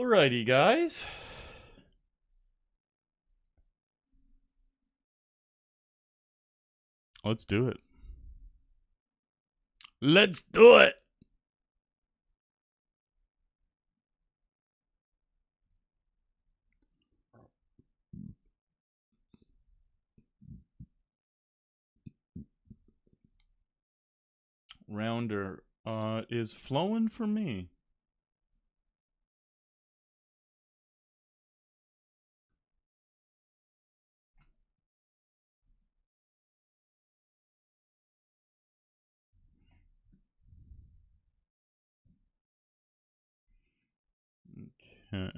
Alrighty, guys. Let's do it. Let's do it. Rounder is flowing for me. Okay.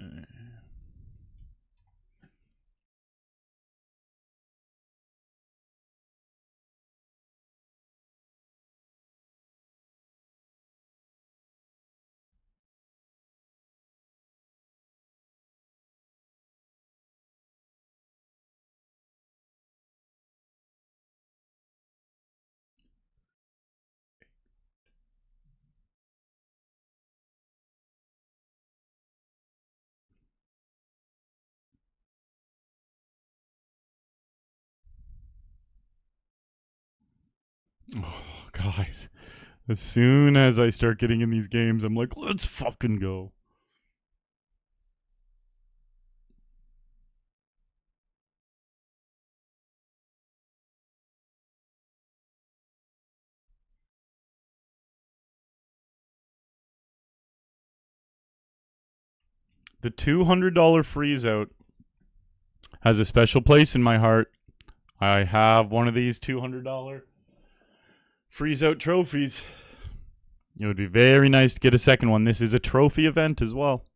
Oh, guys. As soon as I start getting in these games, I'm like, let's fucking go. The $200 freeze out has a special place in my heart. I have one of these $200 freeze out trophies. It would be very nice to get a second one. This is a trophy event as well.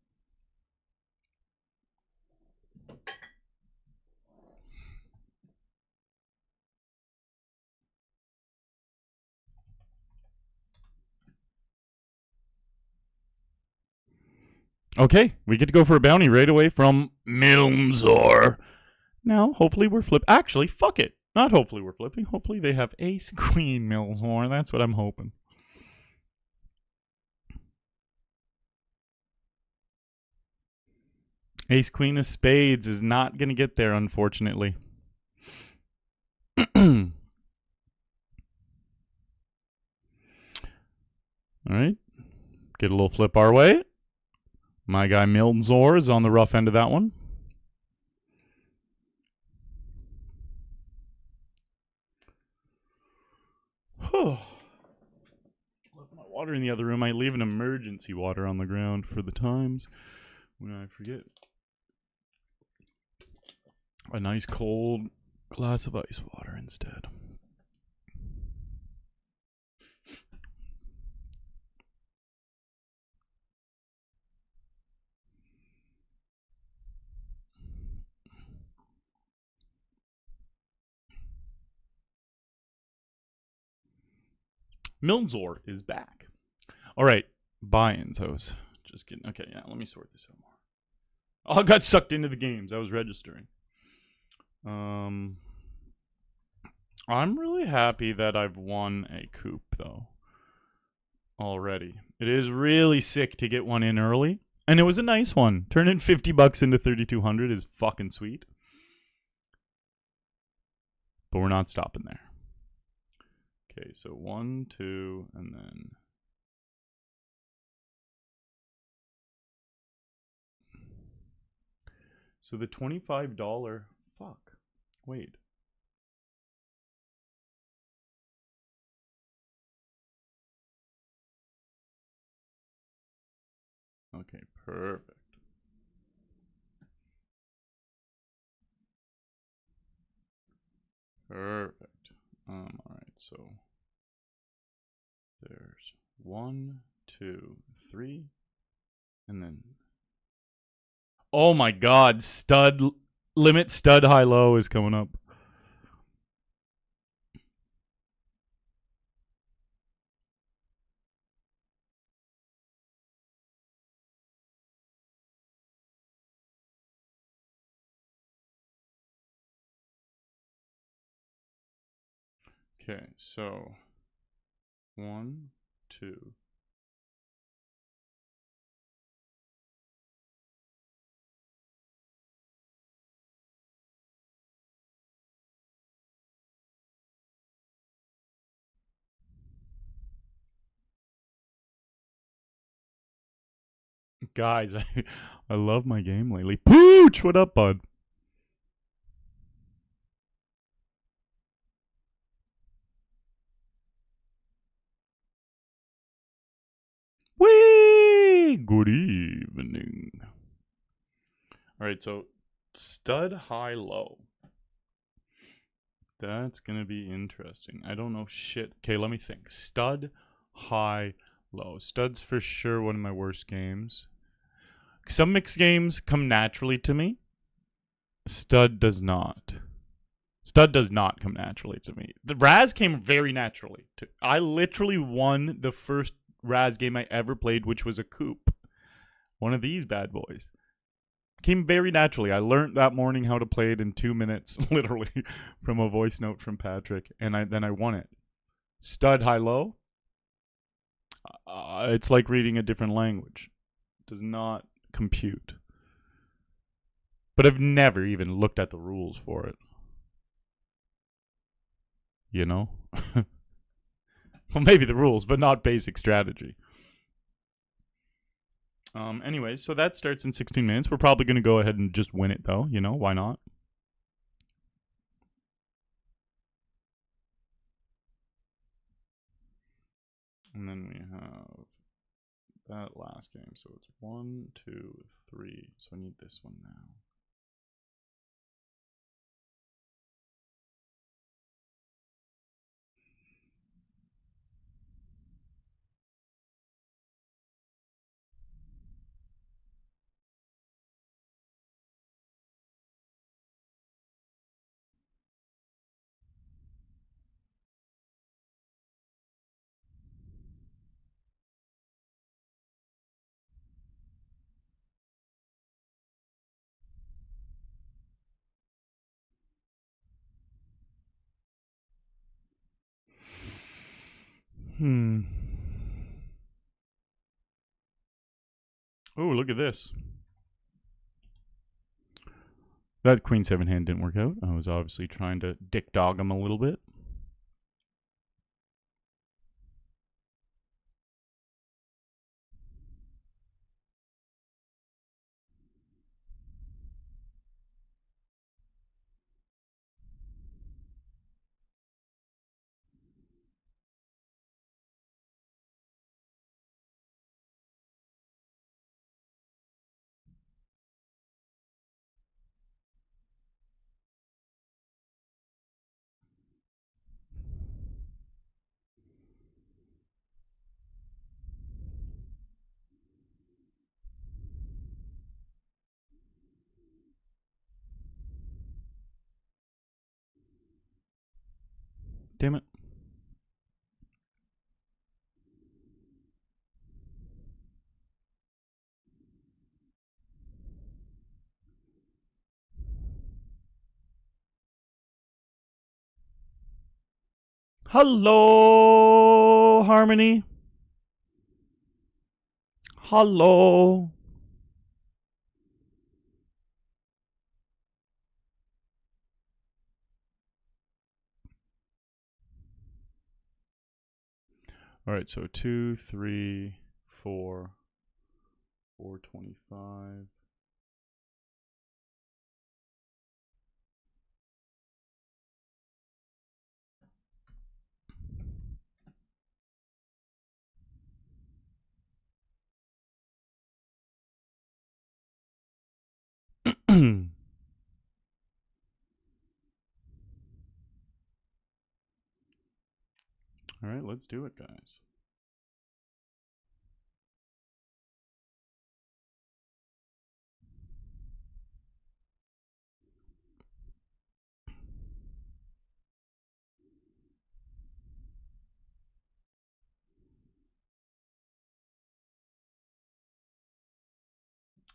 Okay, we get to go for a bounty right away from Milmzor. Now, hopefully we're flip. Actually, fuck it. Not hopefully we're flipping. Hopefully they have ace queen Milmzor. That's what I'm hoping. Ace queen of spades is not going to get there, unfortunately. All right. Get a little flip our way. My guy Milmzor is on the rough end of that one. Left my water in the other room. I leave an emergency water on the ground for the times when I forget. A nice cold glass of ice water instead. Milmzor is back. All right, buy-ins. I was just kidding. Okay, yeah, let me sort this out more. Oh, I got sucked into the games. I was registering. I'm really happy that I've won a Coop, though, already. It is really sick to get one in early. And it was a nice one. Turning $50 into 3,200 is fucking sweet. But we're not stopping there. Okay, so 1, 2, and then... So the $25... Fuck. Wait. Okay, perfect. Perfect. All right, so there's 1, 2, 3, and then... Oh my god, stud limit stud high low is coming up. Okay, so 1, 2. Guys, I love my game lately. Pooch, what up, bud? Whee! Good evening. All right, so stud high low. That's going to be interesting. I don't know shit. Okay, let me think. Stud high low. Stud's for sure one of my worst games. Some mixed games come naturally to me. Stud does not. Stud does not come naturally to me. The Raz came very naturally. I literally won the first Raz game I ever played, which was a Coop. One of these bad boys. Came very naturally. I learned that morning how to play it in 2 minutes, literally, from a voice note from Patrick, and then I won it. Stud high low. It's like reading a different language. It does not compute. But I've never even looked at the rules for it. You know? Well, maybe the rules, but not basic strategy. Anyways, so that starts in 16 minutes. We're probably going to go ahead and just win it, though. You know, why not? And then we have that last game. So it's 1, 2, 3. So I need this one now. Oh, look at this. That Queen 7 hand didn't work out. I was obviously trying to dick dog him a little bit. Damn it. Hello, Harmony. Hello. All right, so 2, 3, 4, 425. All right, let's do it, guys.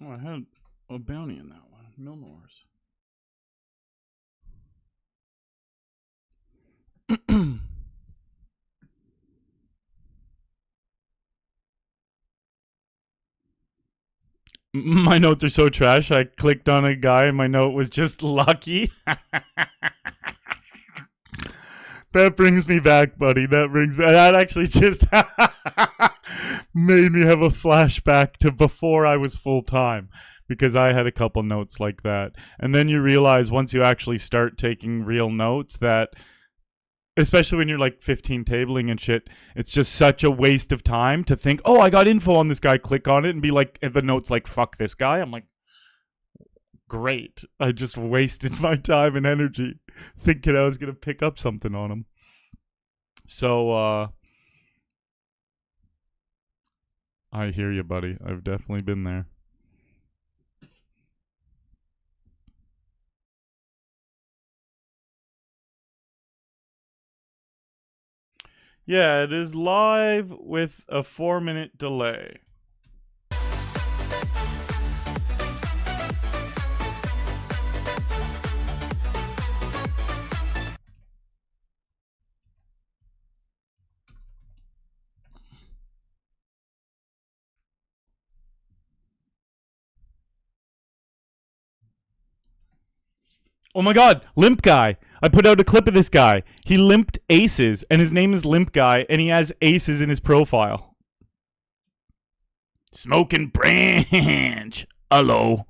Oh, I had a bounty in that one. Milnors. My notes are so trash. I clicked on a guy and my note was just lucky. That brings me back, buddy. That actually just Made me have a flashback to before I was full time because I had a couple notes like that. And then you realize once you actually start taking real notes that, especially when you're like 15 tabling and shit, it's just such a waste of time to think, oh, I got info on this guy, click on it and be like, and the note's like, fuck this guy. I'm like, great. I just wasted my time and energy thinking I was going to pick up something on him. So, I hear you, buddy. I've definitely been there. Yeah, it is live with a 4-minute delay. Oh my god, Limp Guy. I put out a clip of this guy. He limped aces, and his name is Limp Guy, and he has aces in his profile. Smoking branch. Hello.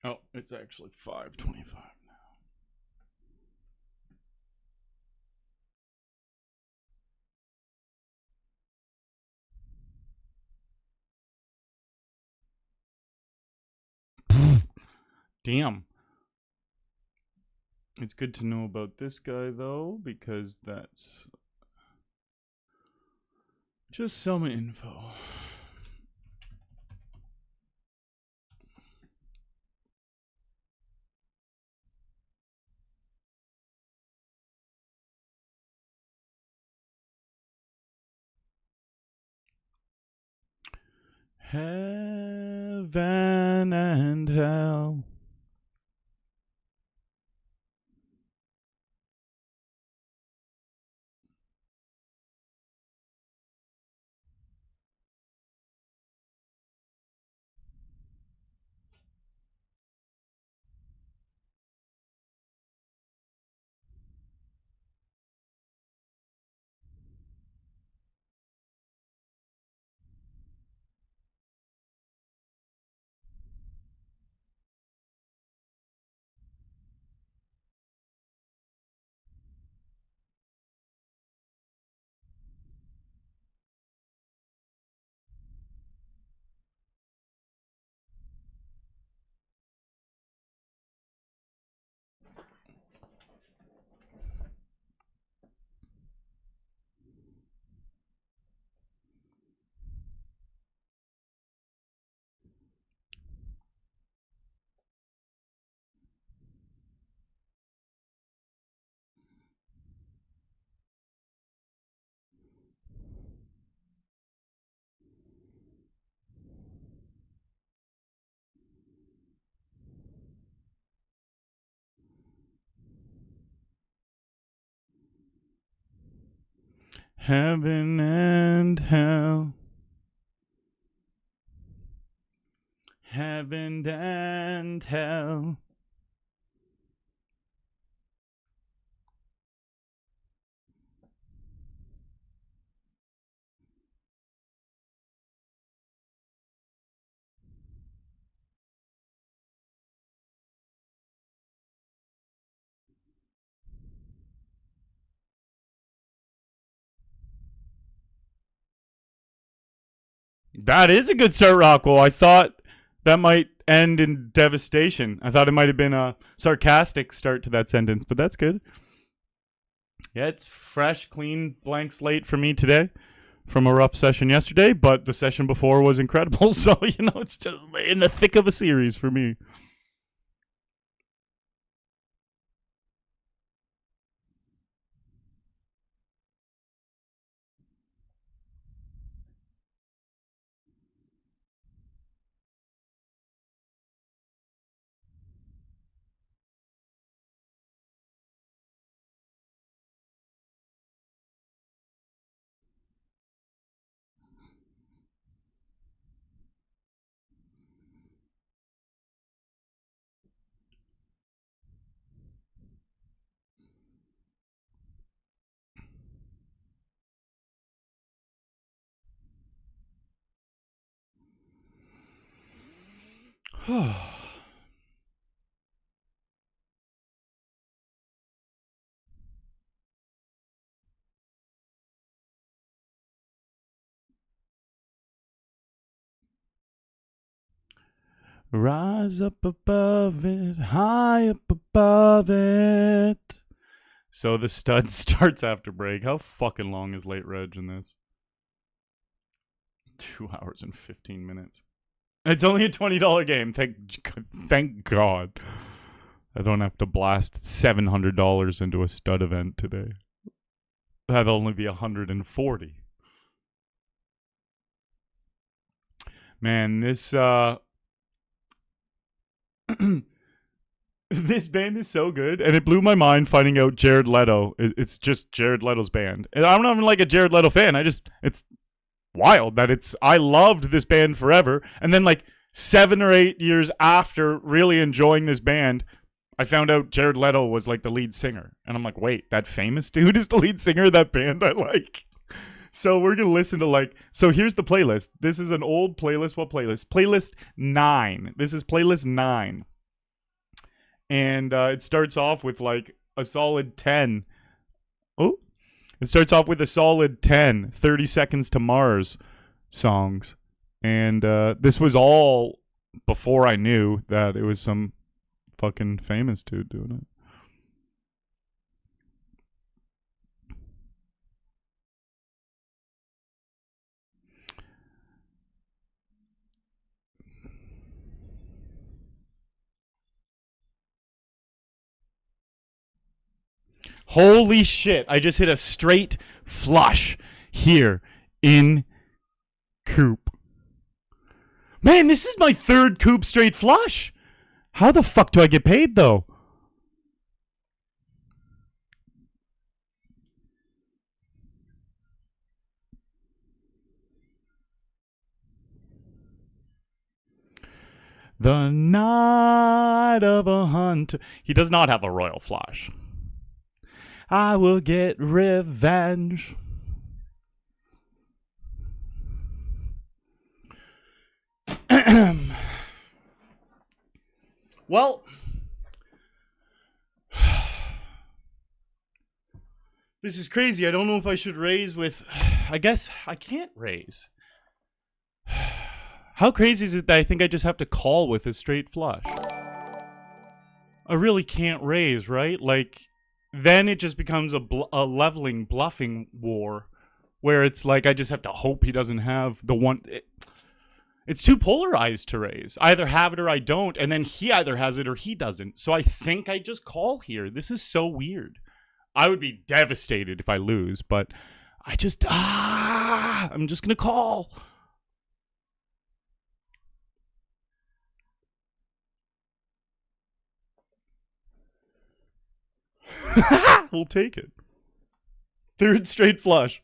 Oh, it's actually 5:25 now. Damn. It's good to know about this guy, though, because that's just some info. Heaven and hell. Heaven and hell. Heaven and hell. That is a good start, Rockwell. I thought that might end in devastation. I thought it might have been a sarcastic start to that sentence, but that's good. Yeah, it's fresh, clean, blank slate for me today from a rough session yesterday, but the session before was incredible. So, it's just in the thick of a series for me. Rise up above it, high up above it. So the stud starts after break. How fucking long is late reg in this? 2 hours and 15 minutes. It's only a $20 game. Thank God. I don't have to blast $700 into a stud event today. That'd only be $140. Man, this this band is so good, and it blew my mind finding out Jared Leto. It's just Jared Leto's band, and I'm not even like a Jared Leto fan. It's wild that I loved this band forever, and then like 7 or 8 years after really enjoying this band, I found out Jared Leto was like the lead singer, and I'm like, wait, that famous dude is the lead singer of that band I like. So we're gonna listen to like. So here's the playlist. This is an old playlist. What playlist? Playlist 9. This is playlist 9. And it starts off with like a solid 10. Oh, it starts off with a solid 10 30 Seconds to Mars songs. And this was all before I knew that it was some fucking famous dude doing it. Holy shit, I just hit a straight flush here in Coop. Man, this is my 3rd Coop straight flush. How the fuck do I get paid, though? The night of a hunt. He does not have a royal flush. I will get revenge. Well, this is crazy. I don't know if I should raise with... I guess I can't raise. How crazy is it that I think I just have to call with a straight flush? I really can't raise, right? Like... Then it just becomes a leveling, bluffing war where it's like I just have to hope he doesn't have the one. It's too polarized to raise. I either have it or I don't, and then he either has it or he doesn't. So I think I just call here. This is so weird. I would be devastated if I lose, but I'm just going to call. We'll take it. 3rd straight flush.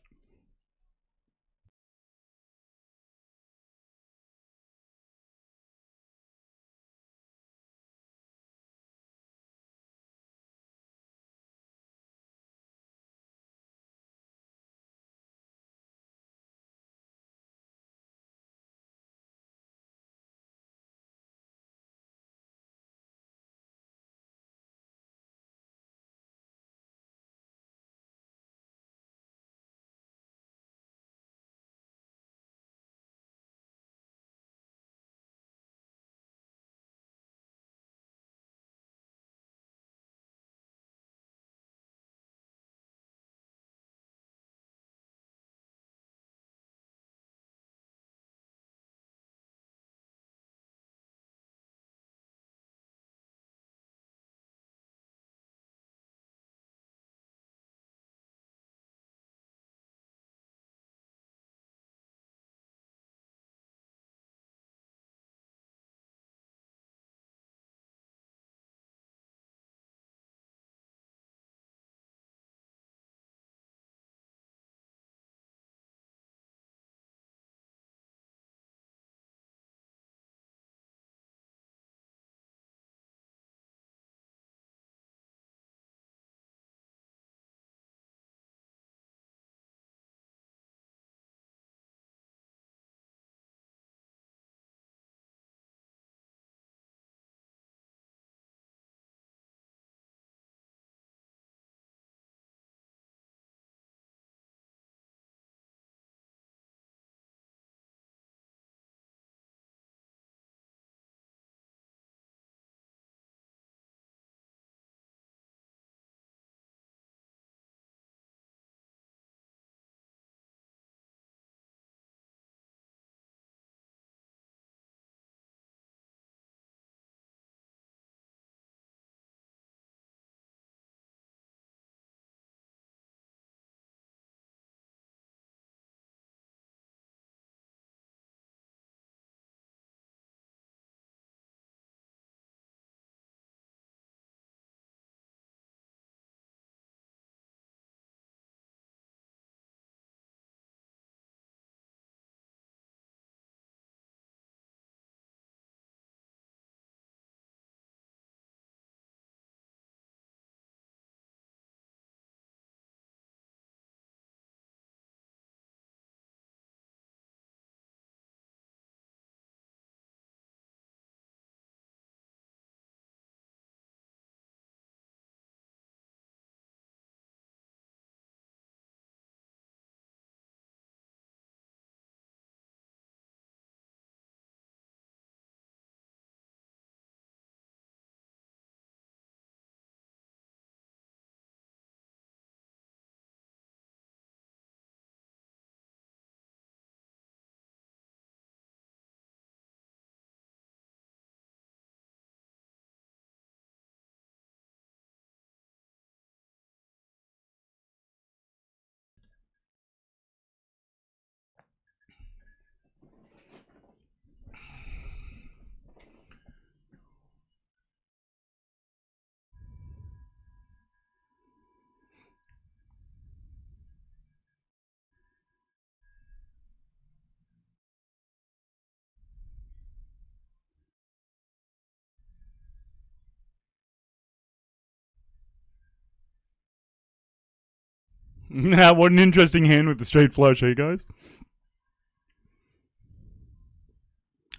What an interesting hand with the straight flush, hey guys?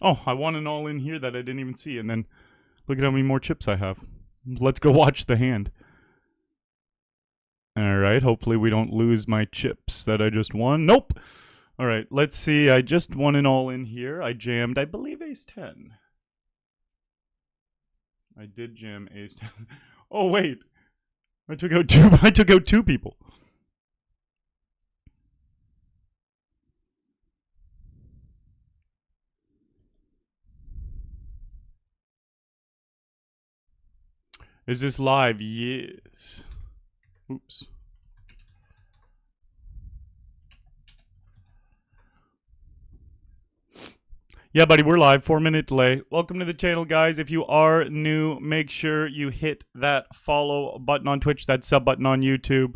Oh, I won an all in here that I didn't even see, and then look at how many more chips I have. Let's go watch the hand. Alright, hopefully we don't lose my chips that I just won. Nope! Alright, let's see. I just won an all in here. I jammed, I believe, ace 10. I did jam ace 10. Oh, wait. I took out two people. Is this live? Yes. Oops. Yeah, buddy, we're live. 4-minute delay. Welcome to the channel, guys. If you are new, make sure you hit that follow button on Twitch, that sub button on YouTube.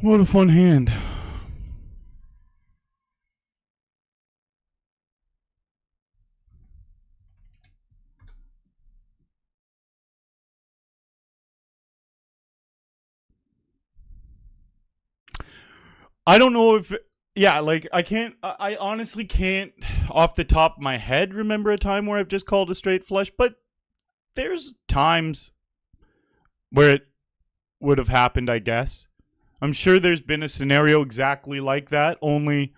What a fun hand. I don't know if... Yeah, like, I honestly can't, off the top of my head, remember a time where I've just called a straight flush, but there's times where it would have happened, I guess. I'm sure there's been a scenario exactly like that, only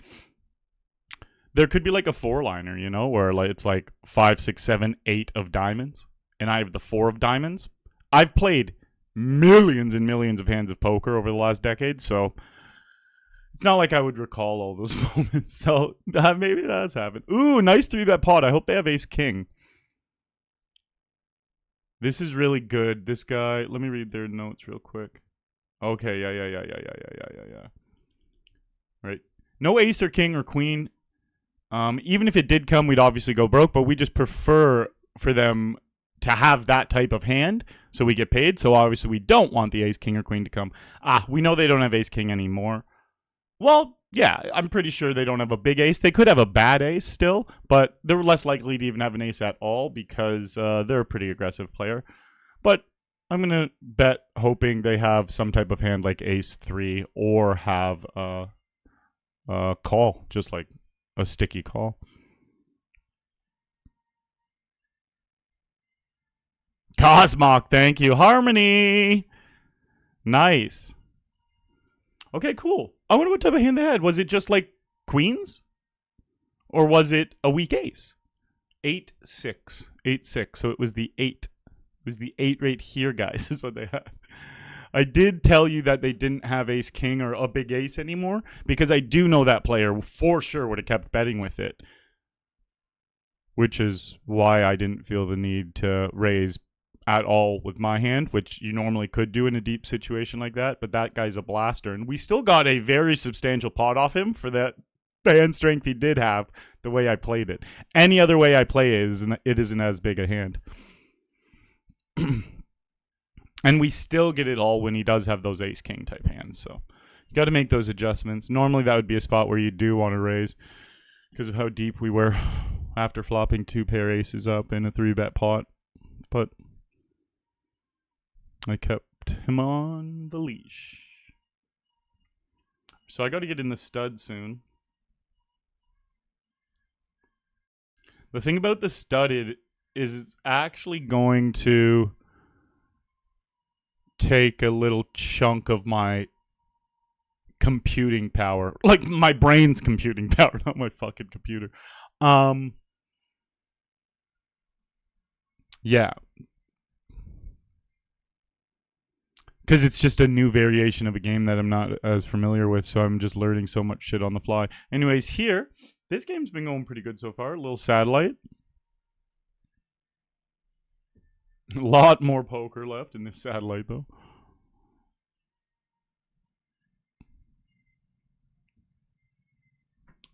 there could be like a 4-liner, you know, where like it's like 5, 6, 7, 8 of diamonds, and I have the 4 of diamonds. I've played millions and millions of hands of poker over the last decade, so it's not like I would recall all those moments. So maybe that's happened. Ooh, nice 3-bet pot. I hope they have ace-king. This is really good. This guy, let me read their notes real quick. Okay, yeah. Right. No ace or king or queen. Even if it did come, we'd obviously go broke, but we just prefer for them to have that type of hand so we get paid. So obviously we don't want the ace, king, or queen to come. We know they don't have ace, king anymore. Well, yeah, I'm pretty sure they don't have a big ace. They could have a bad ace still, but they're less likely to even have an ace at all because they're a pretty aggressive player. But I'm going to bet hoping they have some type of hand like ace 3 or have a call, just like a sticky call. Cosmoc, thank you. Harmony. Nice. Okay, cool. I wonder what type of hand they had. Was it just like queens? Or was it a weak ace? 8-6. 8-6. So it was the 8. It was the 8 right here, guys, is what they had. I did tell you that they didn't have ace king or a big ace anymore because I do know that player for sure would have kept betting with it. Which is why I didn't feel the need to raise at all with my hand, which you normally could do in a deep situation like that, but that guy's a blaster, and we still got a very substantial pot off him for that hand strength he did have the way I played it. Any other way I play it isn't as big a hand. And we still get it all when he does have those ace-king type hands, so you got to make those adjustments. Normally that would be a spot where you do want to raise because of how deep we were after flopping 2 pair aces up in a 3-bet pot, but I kept him on the leash. So I got to get in the stud soon. The thing about the studded is it's actually going to take a little chunk of my computing power. Like my brain's computing power, not my fucking computer. Yeah. Because it's just a new variation of a game that I'm not as familiar with, so I'm just learning so much shit on the fly. Anyways, here, this game's been going pretty good so far. A little satellite. A lot more poker left in this satellite, though.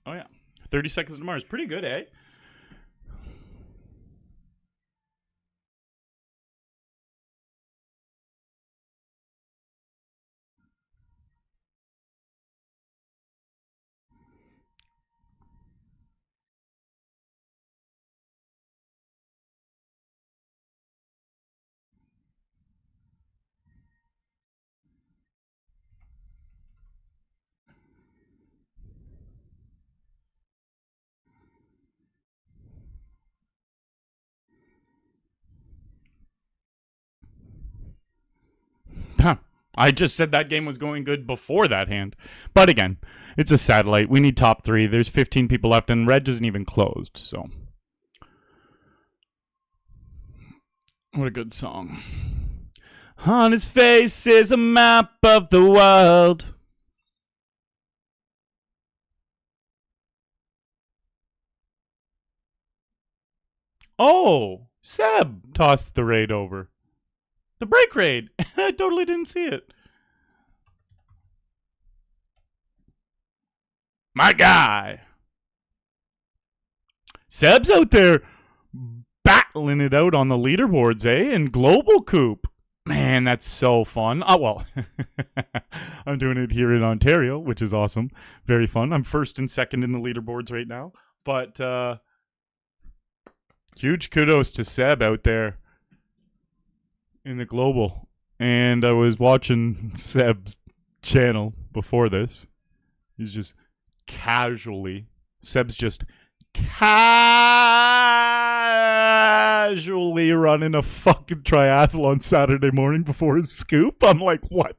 Oh, yeah. 30 seconds to Mars. Pretty good, eh? Huh. I just said that game was going good before that hand. But again, it's a satellite. We need top 3. There's 15 people left, and red isn't even closed, so. What a good song. On his face is a map of the world. Oh, Seb tossed the raid over. The break raid. I totally didn't see it. My guy. Seb's out there battling it out on the leaderboards, eh? And global Coop. Man, that's so fun. Oh, well, I'm doing it here in Ontario, which is awesome. Very fun. I'm first and second in the leaderboards right now. But huge kudos to Seb out there in the global. And I was watching Seb's channel before this. He's just Seb's just casually running a fucking triathlon Saturday morning before his scoop. I'm like, what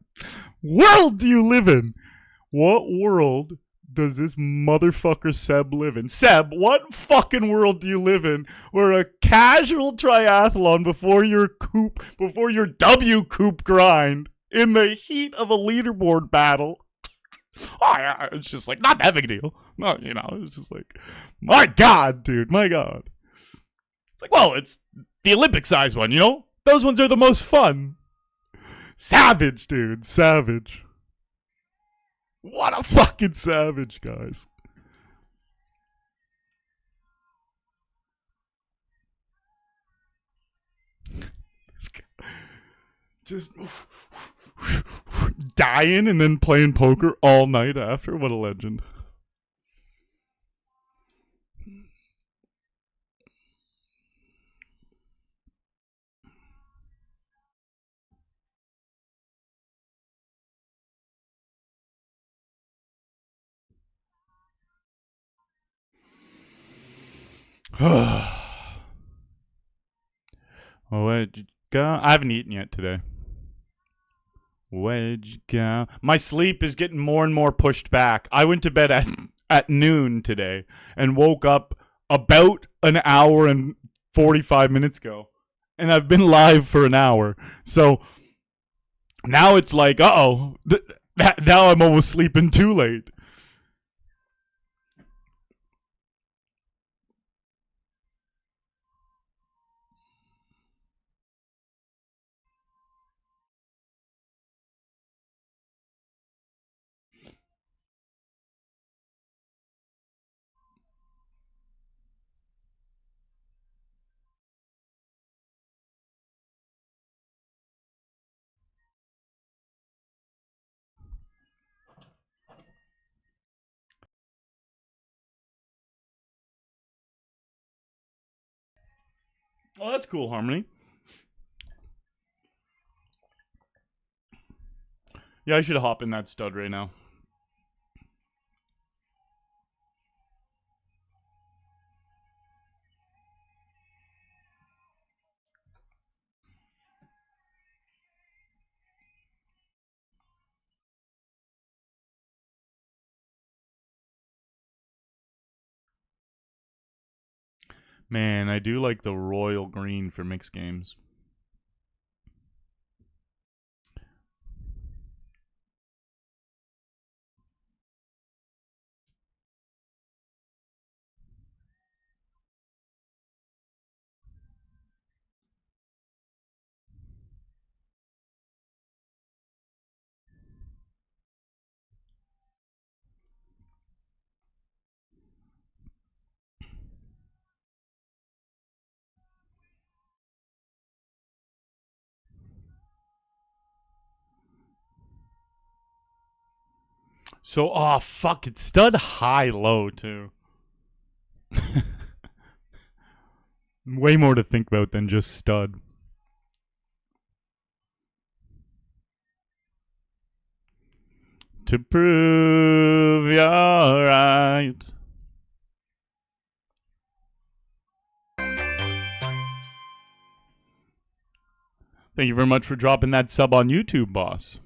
world do you live in? What world does this motherfucker Seb live in? Seb, what fucking world do you live in where a casual triathlon before your W Coop grind in the heat of a leaderboard battle? Oh, yeah, it's just like, not that big a deal. No, it's just like, my God, dude, my God. It's like, well, it's the Olympic size one, Those ones are the most fun. Savage, dude, savage. What a fucking savage, guys. Just dying and then playing poker all night after. What a legend. Where'd you go? I haven't eaten yet today. Where'd you go? My sleep is getting more and more pushed back. I went to bed at noon today and woke up about an hour and 45 minutes ago. And I've been live for an hour. So now it's like, now I'm almost sleeping too late. Oh, that's cool, Harmony. Yeah, I should hop in that stud right now. Man, I do like the royal green for mixed games. So, oh, fuck. It's stud high low, too. Way more to think about than just stud. To prove you're right. Thank you very much for dropping that sub on YouTube, boss.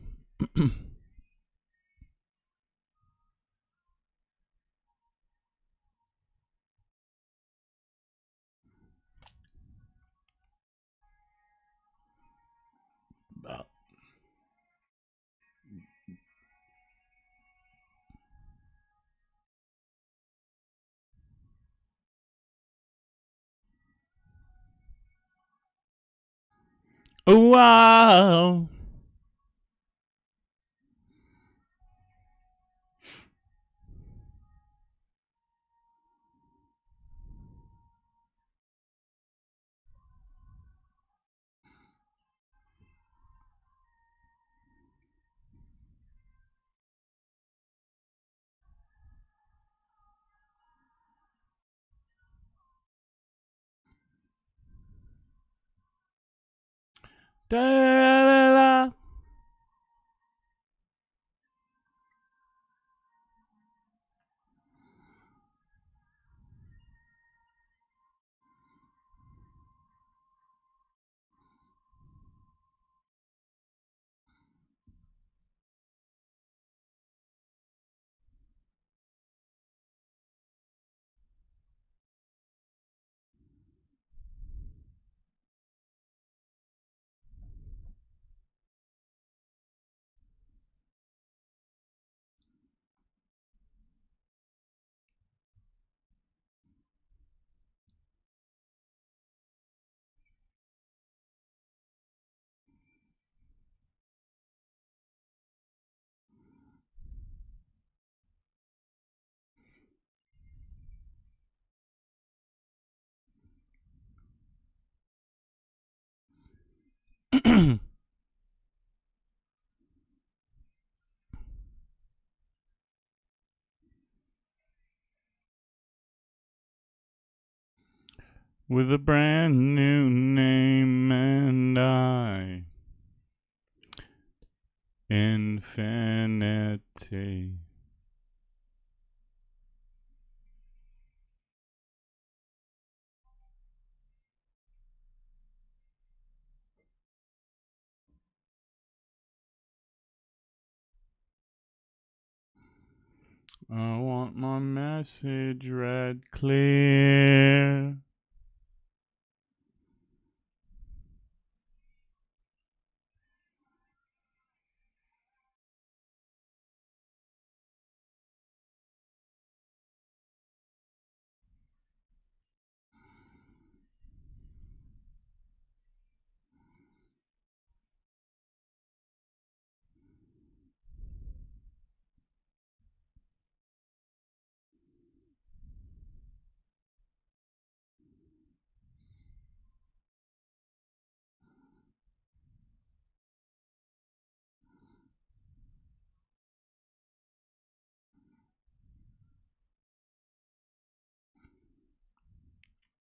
Oh, wow. Da-da-da-da. With a brand new name and I. Infinity. I want my message read clear.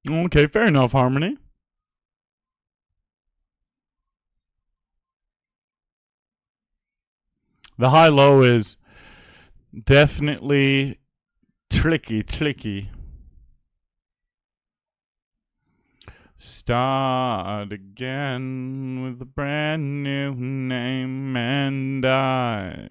Okay, fair enough, Harmony. The high-low is definitely tricky. Start again with a brand new name and I.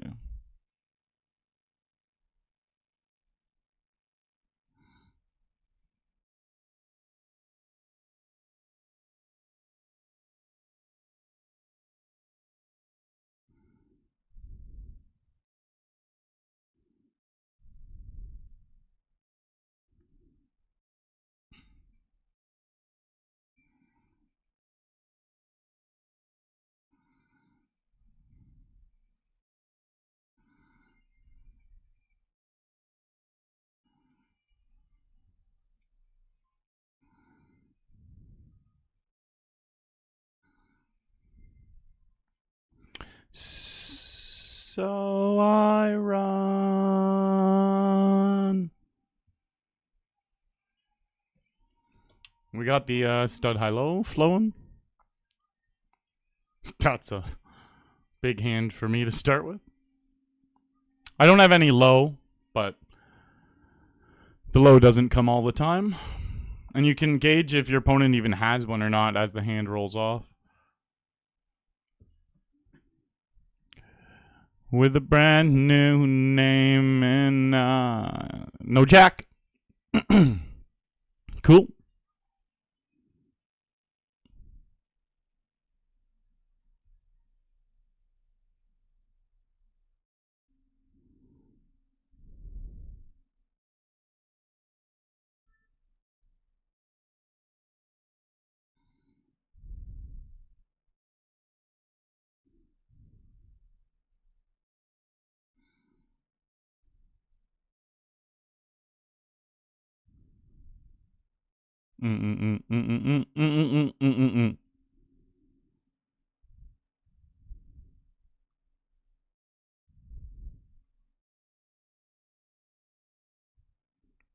So I run We got the stud high-low flowing. That's a big hand for me to start with. I don't have any low, but the low doesn't come all the time. And you can gauge if your opponent even has one or not as the hand rolls off. With a brand new name and no jack. Cool.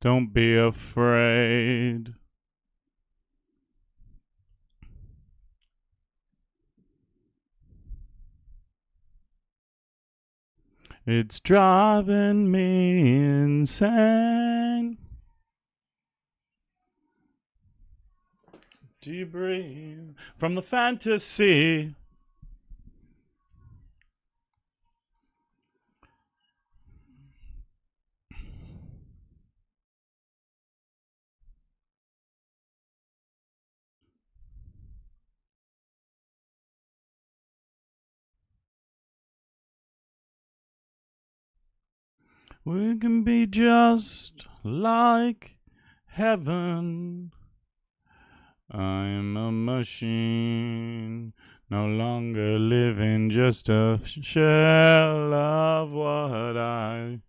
Don't be afraid. It's driving me insane. Do you breathe from the fantasy? We can be just like heaven. I'm a machine, no longer living just a shell of what I...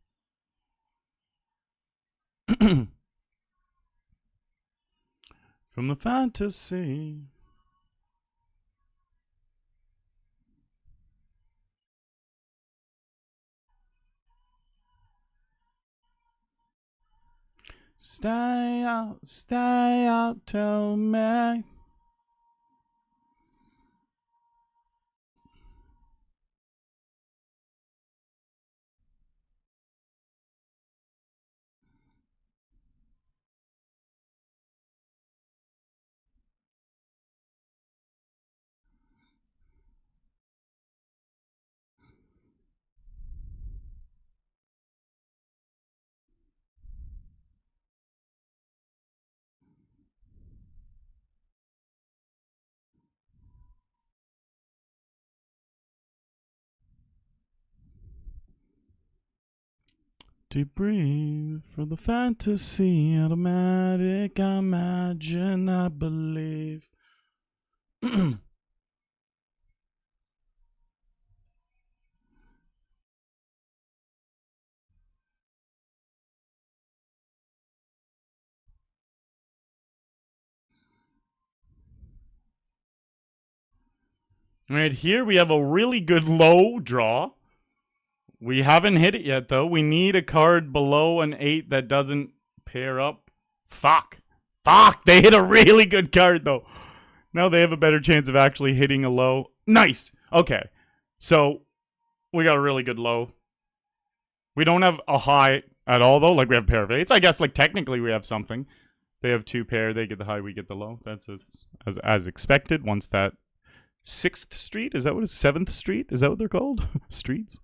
From the fantasy. Stay out, tell me. Deep breathe for the fantasy, automatic, I imagine, I believe. Right here we have a really good low draw. We haven't hit it yet, though. We need a card below an 8 that doesn't pair up. Fuck. They hit a really good card, though. Now they have a better chance of actually hitting a low. Nice. Okay. So we got a really good low. We don't have a high at all, though. Like, we have a pair of 8s. I guess, like, technically we have something. They have 2 pair. They get the high. We get the low. That's as expected. Once that 6th Street? Is that what it is? 7th Street? Is that what they're called? Streets?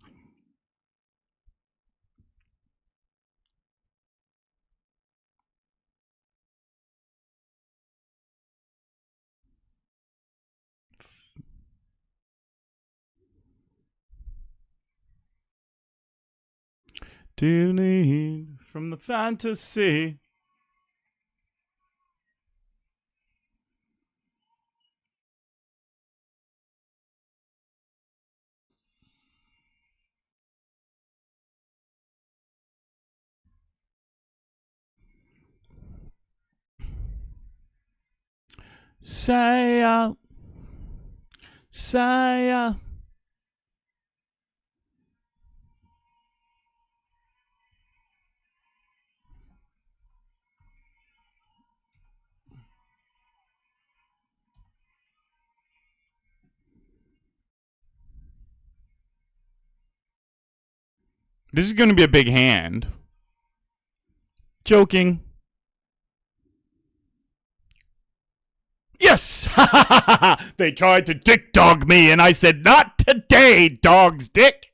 Do you need from the fantasy? Say out. Say out. This is going to be a big hand. Joking. Yes! They tried to dick dog me, and I said, not today, dog's dick.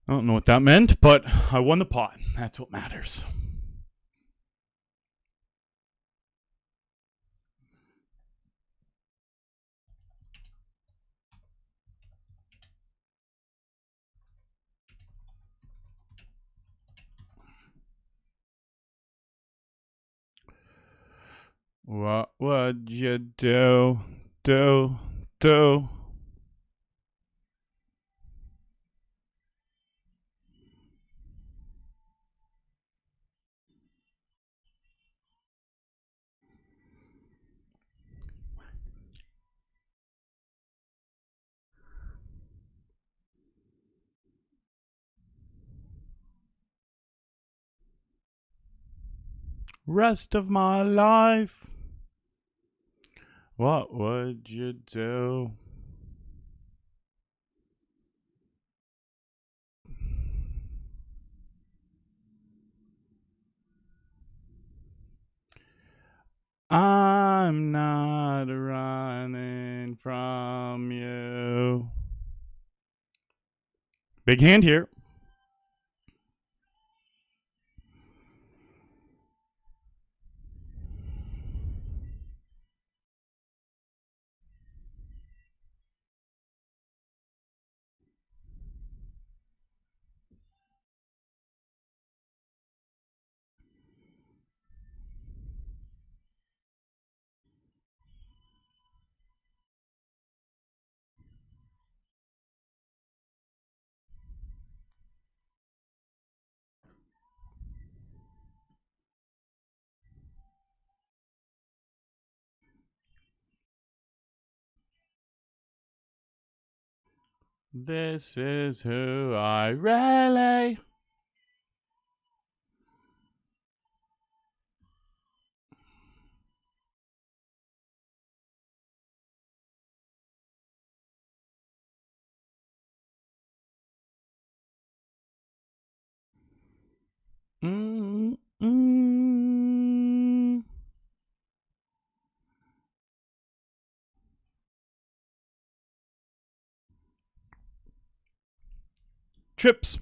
I don't know what that meant, but I won the pot. That's what matters. What would you do? Rest of my life. What would you do? I'm not running from you. Big hand here. This is who I really. Trips.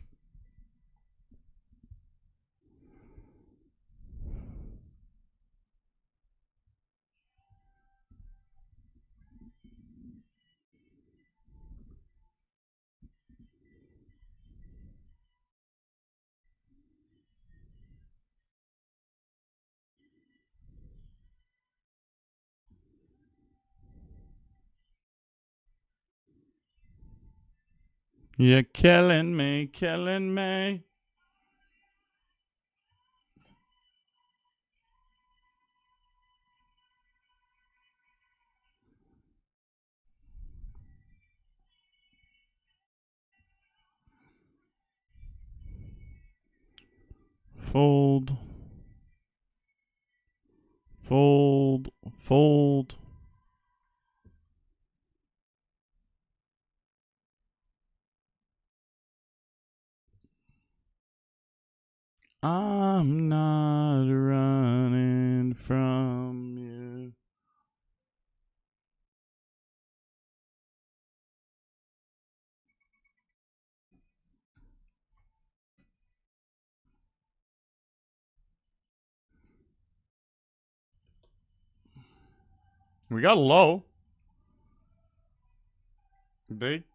You're killing me, killing me. Fold. Fold. Fold. I'm not running from you. We got low. They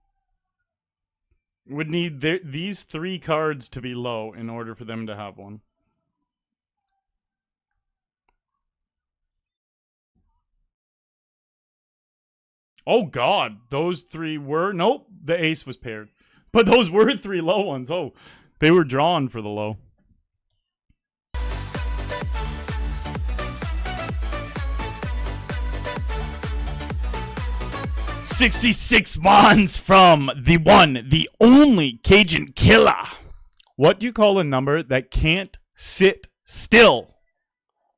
would need these three cards to be low in order for them to have one. Oh, God. Those three were... Nope. The ace was paired. But those were three low ones. Oh, they were drawn for the low. $66 wands from the one, the only Cajun killer. What do you call a number that can't sit still?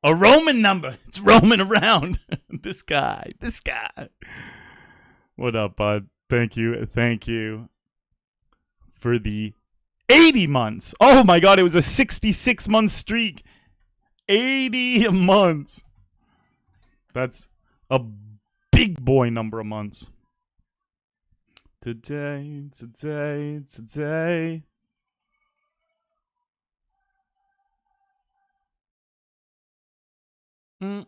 A Roman number. It's roaming around. This guy. What up, bud? Thank you. for the 80 months. Oh my god, it was a 66-month streak. 80 months. That's a big boy number of months. Today. All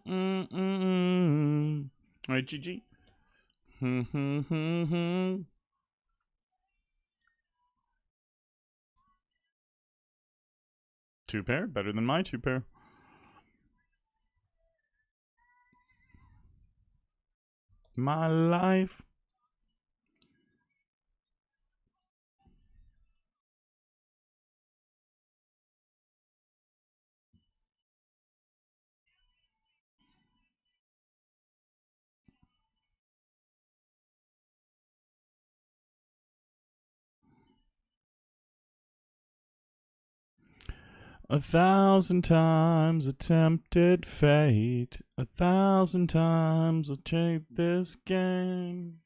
right, GG. Two pair, better than my two pair. My life. A thousand times attempted fate. 1,000 times I'll take this game.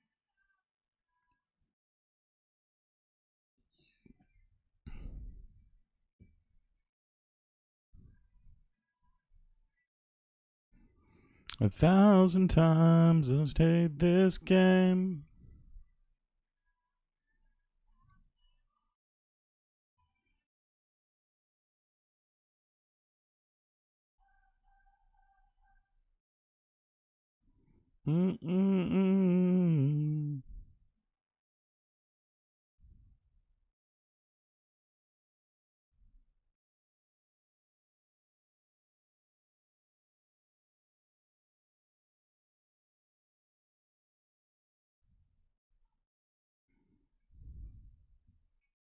A 1,000 times I'll take this game.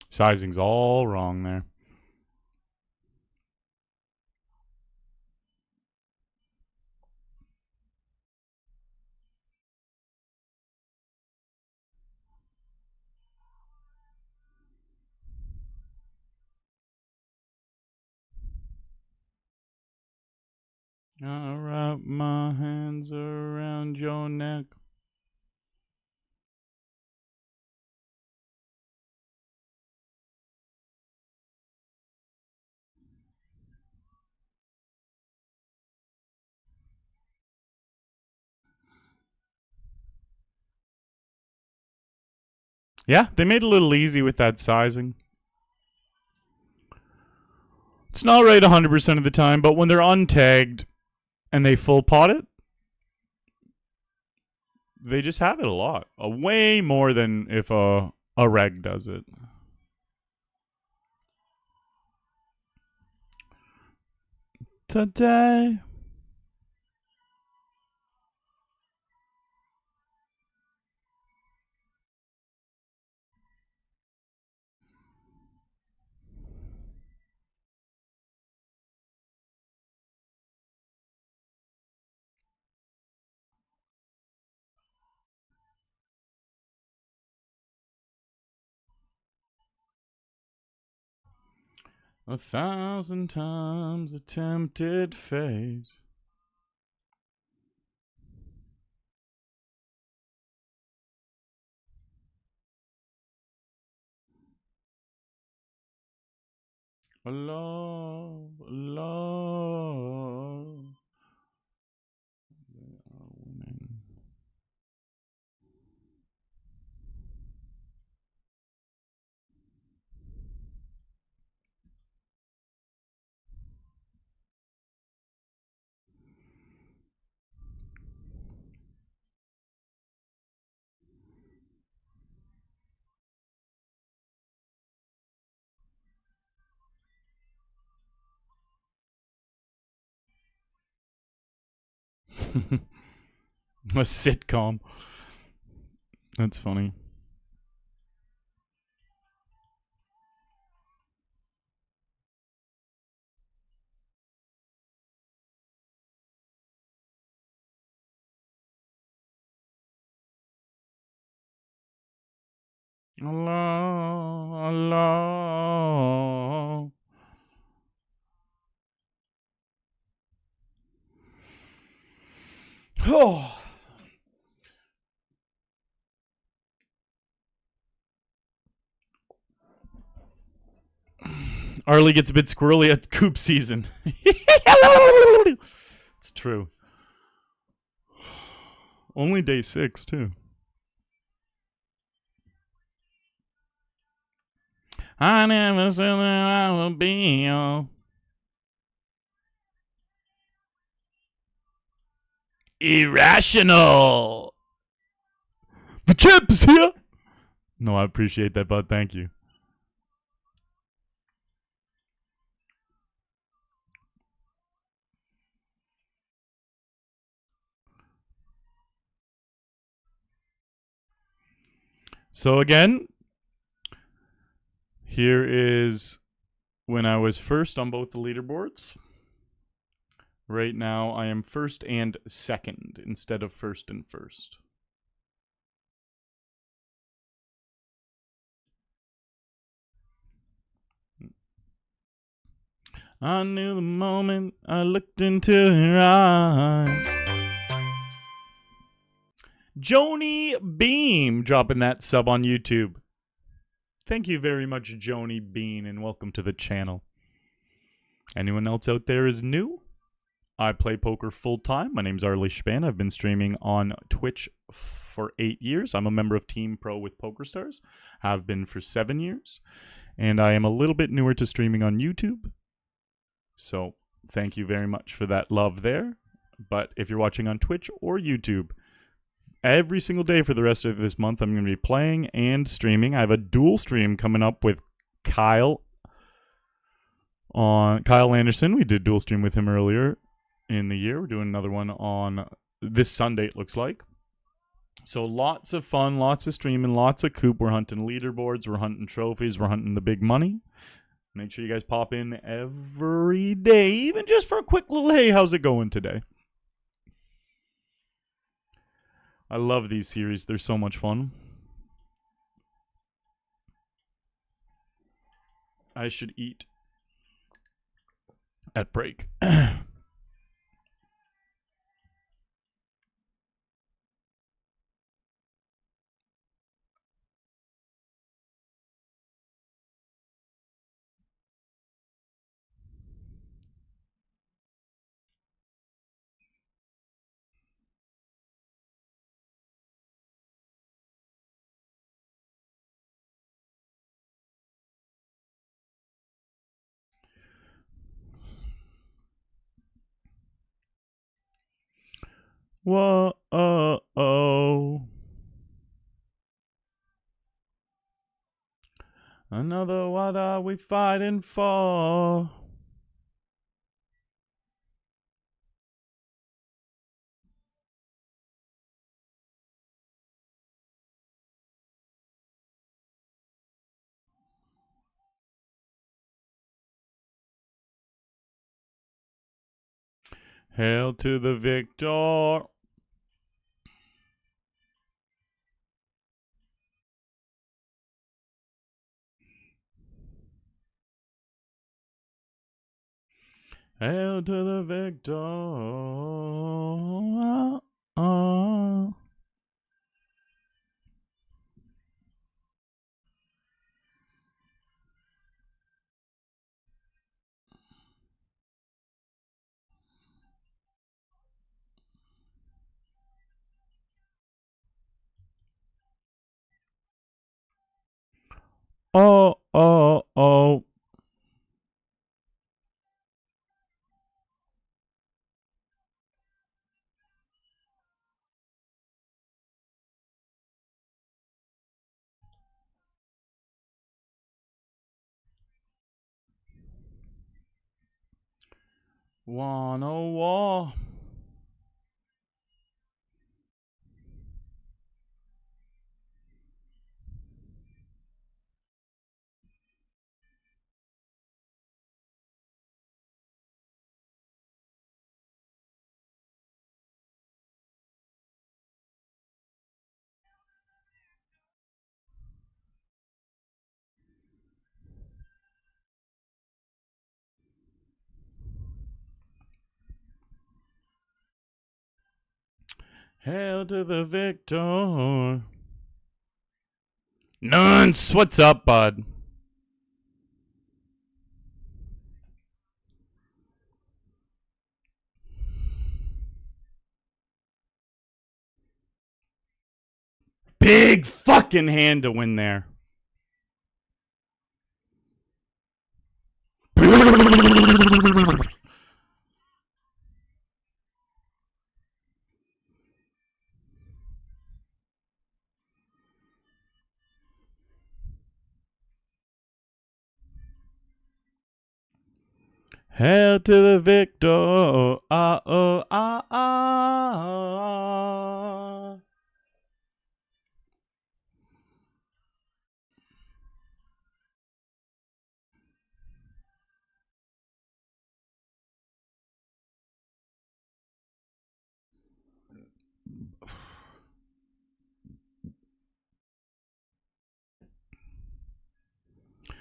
Sizing's all wrong there. I'll wrap my hands around your neck. Yeah, they made it a little easy with that sizing. It's not right 100% of the time, but when they're untagged and they full pot it, they just have it a lot. Way more than if a reg does it. Today. A 1,000 times attempted fate. A love. They are winning. A sitcom. That's funny. Allah. Oh. Arlie gets a bit squirrely at Coop season. It's true. Only day 6, too. I never said that I would be irrational. The champ is here. No, I appreciate that, bud. Thank you. So again, here is when I was first on both the leaderboards. Right now, I am first and second instead of first and first. I knew the moment I looked into her eyes. Joni Beam dropping that sub on YouTube. Thank you very much, Joni Bean, and welcome to the channel. Anyone else out there is new? I play poker full time. My name's Arlie Shaban. I've been streaming on Twitch for 8 years. I'm a member of Team Pro with PokerStars. Have been for 7 years. And I am a little bit newer to streaming on YouTube. So thank you very much for that love there. But if you're watching on Twitch or YouTube, every single day for the rest of this month, I'm going to be playing and streaming. I have a dual stream coming up with Kyle Anderson. We did dual stream with him earlier in the year. We're doing another one on this Sunday, it looks like. So lots of fun, lots of streaming, lots of Coop. We're hunting leaderboards, we're hunting trophies, we're hunting the big money. Make sure you guys pop in every day, even just for a quick little, hey, how's it going today? I love these series. They're so much fun. I should eat at break. Whoa, another, what are we fighting for? Hail to the victor. Hail to the victor. Oh. Wanna war. Hail to the victor. Nunce, what's up, bud? big fucking hand to win there. Hail to the victor. Ah, oh, ah, ah.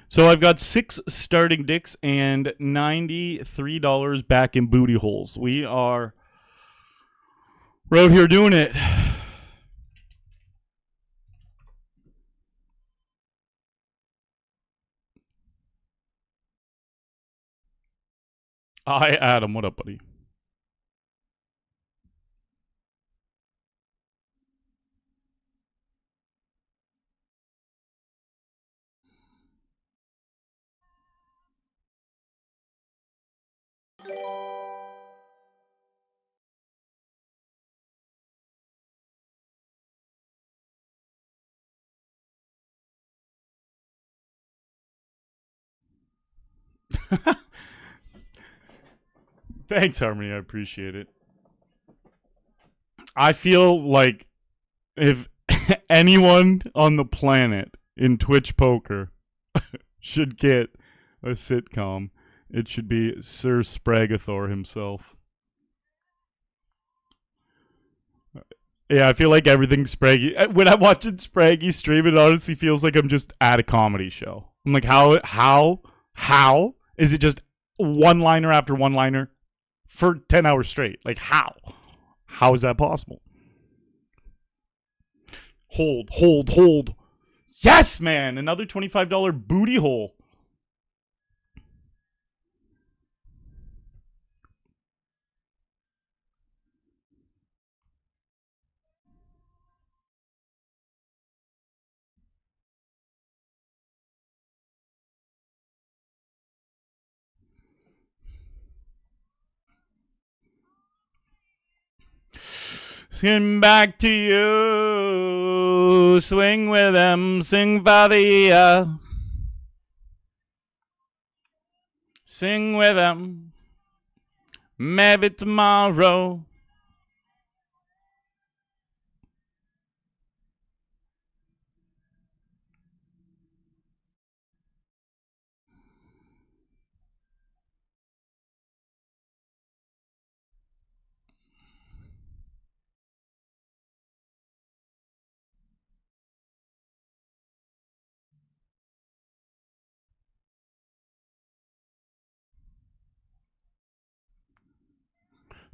So I've got 6 starting dicks and $93 back in booty holes. We're out here doing it. Hi, Adam. What up, buddy? Thanks, Harmony. I appreciate it. I feel like if anyone on the planet in Twitch poker should get a sitcom, it should be Sir Spragathor himself. Yeah, I feel like everything's Spraggy. When I'm watching Spraggy stream, it honestly feels like I'm just at a comedy show. I'm like, how is it just one-liner after one-liner for 10 hours straight? Like, how? How is that possible? Hold. Yes, man! Another $25 booty hole. Swing back to you. Swing with them. Sing for the year. Sing with them. Maybe tomorrow.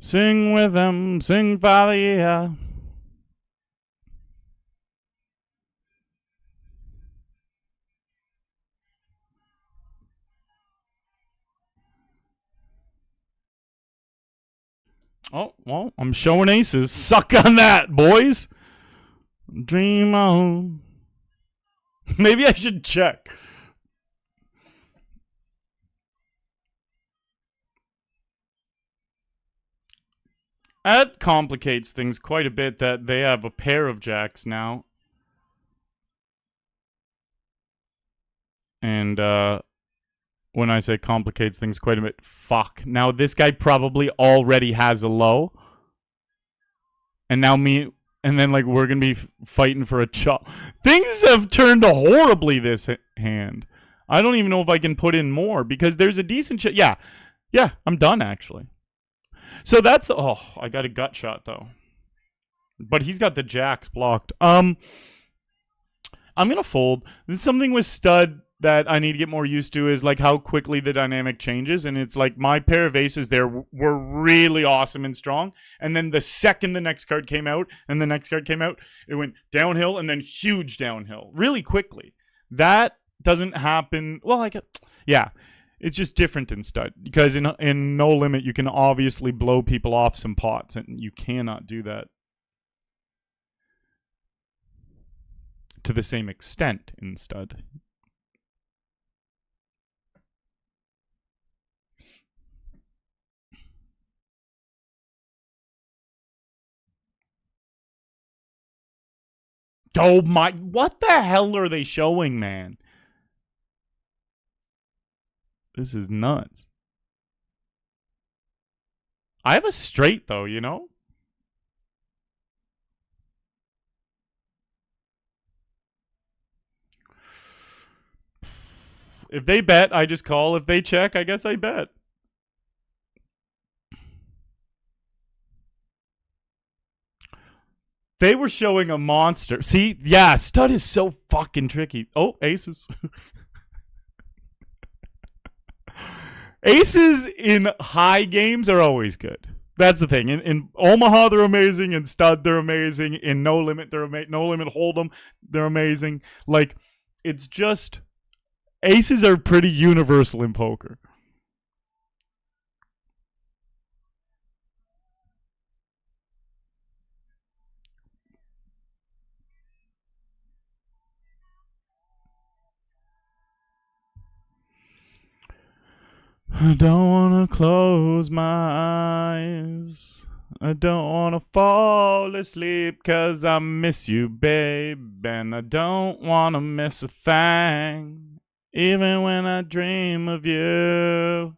Sing with them, sing for the year. Oh, well, I'm showing aces. Suck on that, boys. Dream on. Maybe I should check. That complicates things quite a bit that they have a pair of jacks now. And when I say complicates things quite a bit, fuck. Now this guy probably already has a low. And now me, and then like we're going to be fighting for a chop. Things have turned horribly this hand. I don't even know if I can put in more because there's a decent Yeah, I'm done actually. So that's the, oh, I got a gut shot though. But he's got the jacks blocked. I'm gonna fold. There's something with stud that I need to get more used to is like how quickly the dynamic changes, and it's like my pair of aces there were really awesome and strong, and then the second the next card came out and the next card came out, it went downhill and then huge downhill really quickly. That doesn't happen. Well, yeah. It's just different in stud because in no limit you can obviously blow people off some pots and you cannot do that. to the same extent in stud. Oh my, what the hell are they showing, man? This is nuts. I have a straight though, you know? If they bet, I just call. If they check, I guess I bet. They were showing a monster. See, yeah, stud is so fucking tricky. Oh, aces. Aces in high games are always good. That's the thing. In Omaha, they're amazing. In stud, they're amazing. In no limit, they're no limit hold'em, they're amazing. Like, it's just aces are pretty universal in poker. I don't want to close my eyes. I don't want to fall asleep 'cause I miss you, babe. And I don't want to miss a thing, even when I dream of you.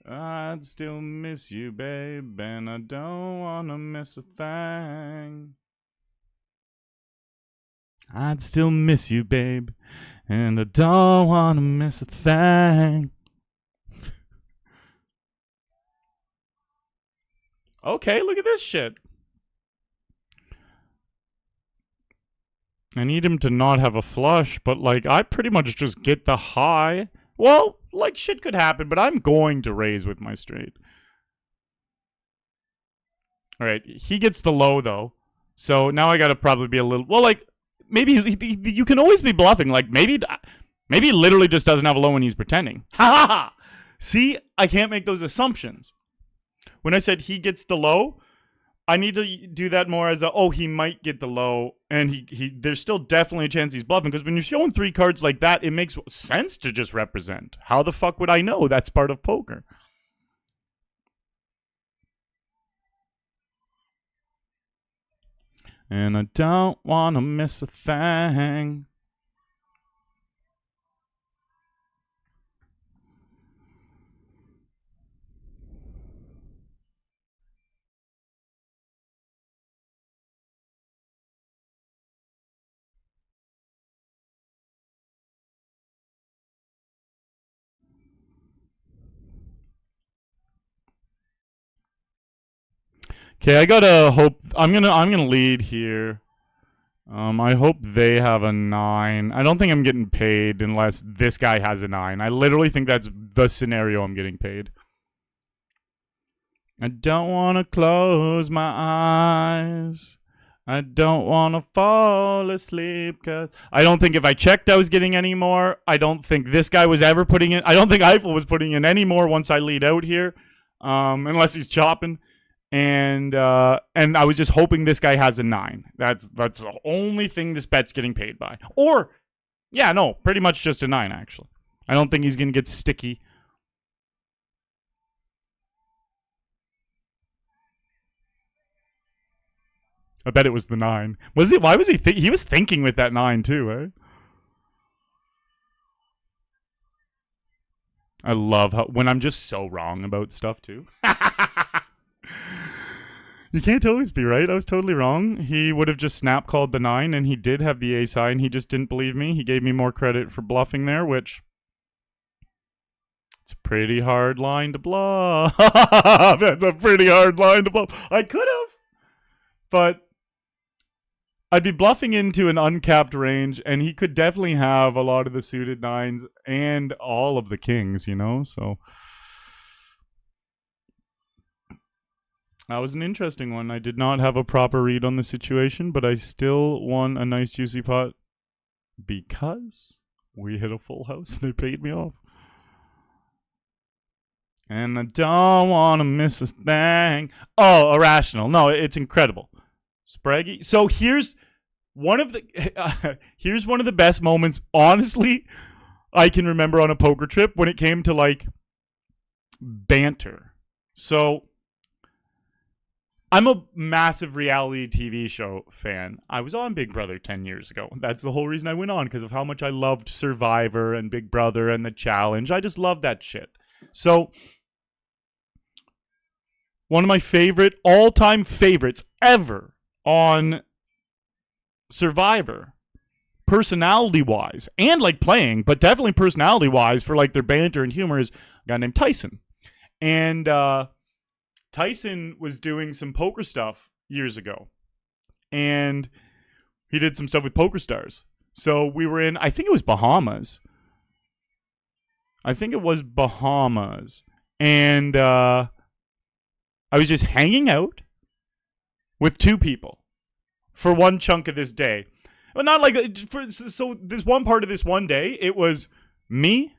I'd still miss you, babe. And I don't want to miss a thing. I'd still miss you, babe. And I don't want to miss a thing. Okay, look at this shit. I need him to not have a flush, but, like, I pretty much just get the high. Well, like, shit could happen, but I'm going to raise with my straight. All right, he gets the low, though. So now I got to probably be a little... Well, like, maybe you can always be bluffing. Like, maybe he literally just doesn't have a low when he's pretending. Ha ha ha! See, I can't make those assumptions. When I said he gets the low, I need to do that more as a, oh, he might get the low, and he there's still definitely a chance he's bluffing, because when you're showing three cards like that, it makes sense to just represent. How the fuck would I know? That's part of poker. And I don't want to miss a thing. Okay, I gotta hope. I'm gonna lead here. I hope they have a 9. I don't think I'm getting paid unless this guy has a 9. I literally think that's the scenario I'm getting paid. I don't want to close my eyes. I don't want to fall asleep, cause I don't think if I checked I was getting any more. I don't think this guy was ever putting in. I don't think Eiffel was putting in any more once I lead out here, unless he's chopping. And I was just hoping this guy has a 9. That's the only thing this bet's getting paid by. Or, yeah, no, pretty much just a 9, actually. I don't think he's going to get sticky. I bet it was the 9. Was it? Why was he? He was thinking with that 9 too, eh? I love how when I'm just so wrong about stuff too. You can't always be right. I was totally wrong. He would have just snap called the 9, and he did have the ace high, and he just didn't believe me. He gave me more credit for bluffing there, which it's a pretty hard line to bluff. That's a pretty hard line to bluff. I could have, but I'd be bluffing into an uncapped range, and he could definitely have a lot of the suited 9s and all of the kings, you know? So that was an interesting one. I did not have a proper read on the situation, but I still won a nice juicy pot because we hit a full house and they paid me off. And I don't want to miss a thing. Oh, irrational. No, it's incredible. Spraggy. So here's one of the best moments, honestly, I can remember on a poker trip when it came to like banter. So I'm a massive reality TV show fan. I was on Big Brother 10 years ago. That's the whole reason I went on, because of how much I loved Survivor and Big Brother and The Challenge. I just love that shit. So one of my favorite, all-time favorites ever on Survivor, personality-wise, and like playing, but definitely personality-wise for like their banter and humor, is a guy named Tyson. And Tyson was doing some poker stuff years ago, and he did some stuff with PokerStars. So we were in, I think it was Bahamas. And I was just hanging out with two people for one chunk of this day. But not like, so this one part of this one day, it was me,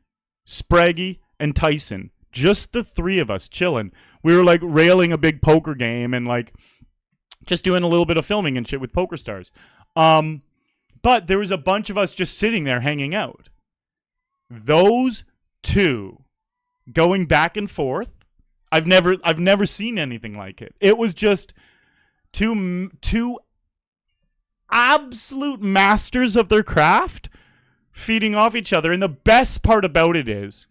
Spraggy, and Tyson. Just the three of us chilling. We were like railing a big poker game and like just doing a little bit of filming and shit with PokerStars. But there was a bunch of us just sitting there hanging out. Those two going back and forth, I've never seen anything like it. It was just two absolute masters of their craft feeding off each other. And the best part about it is,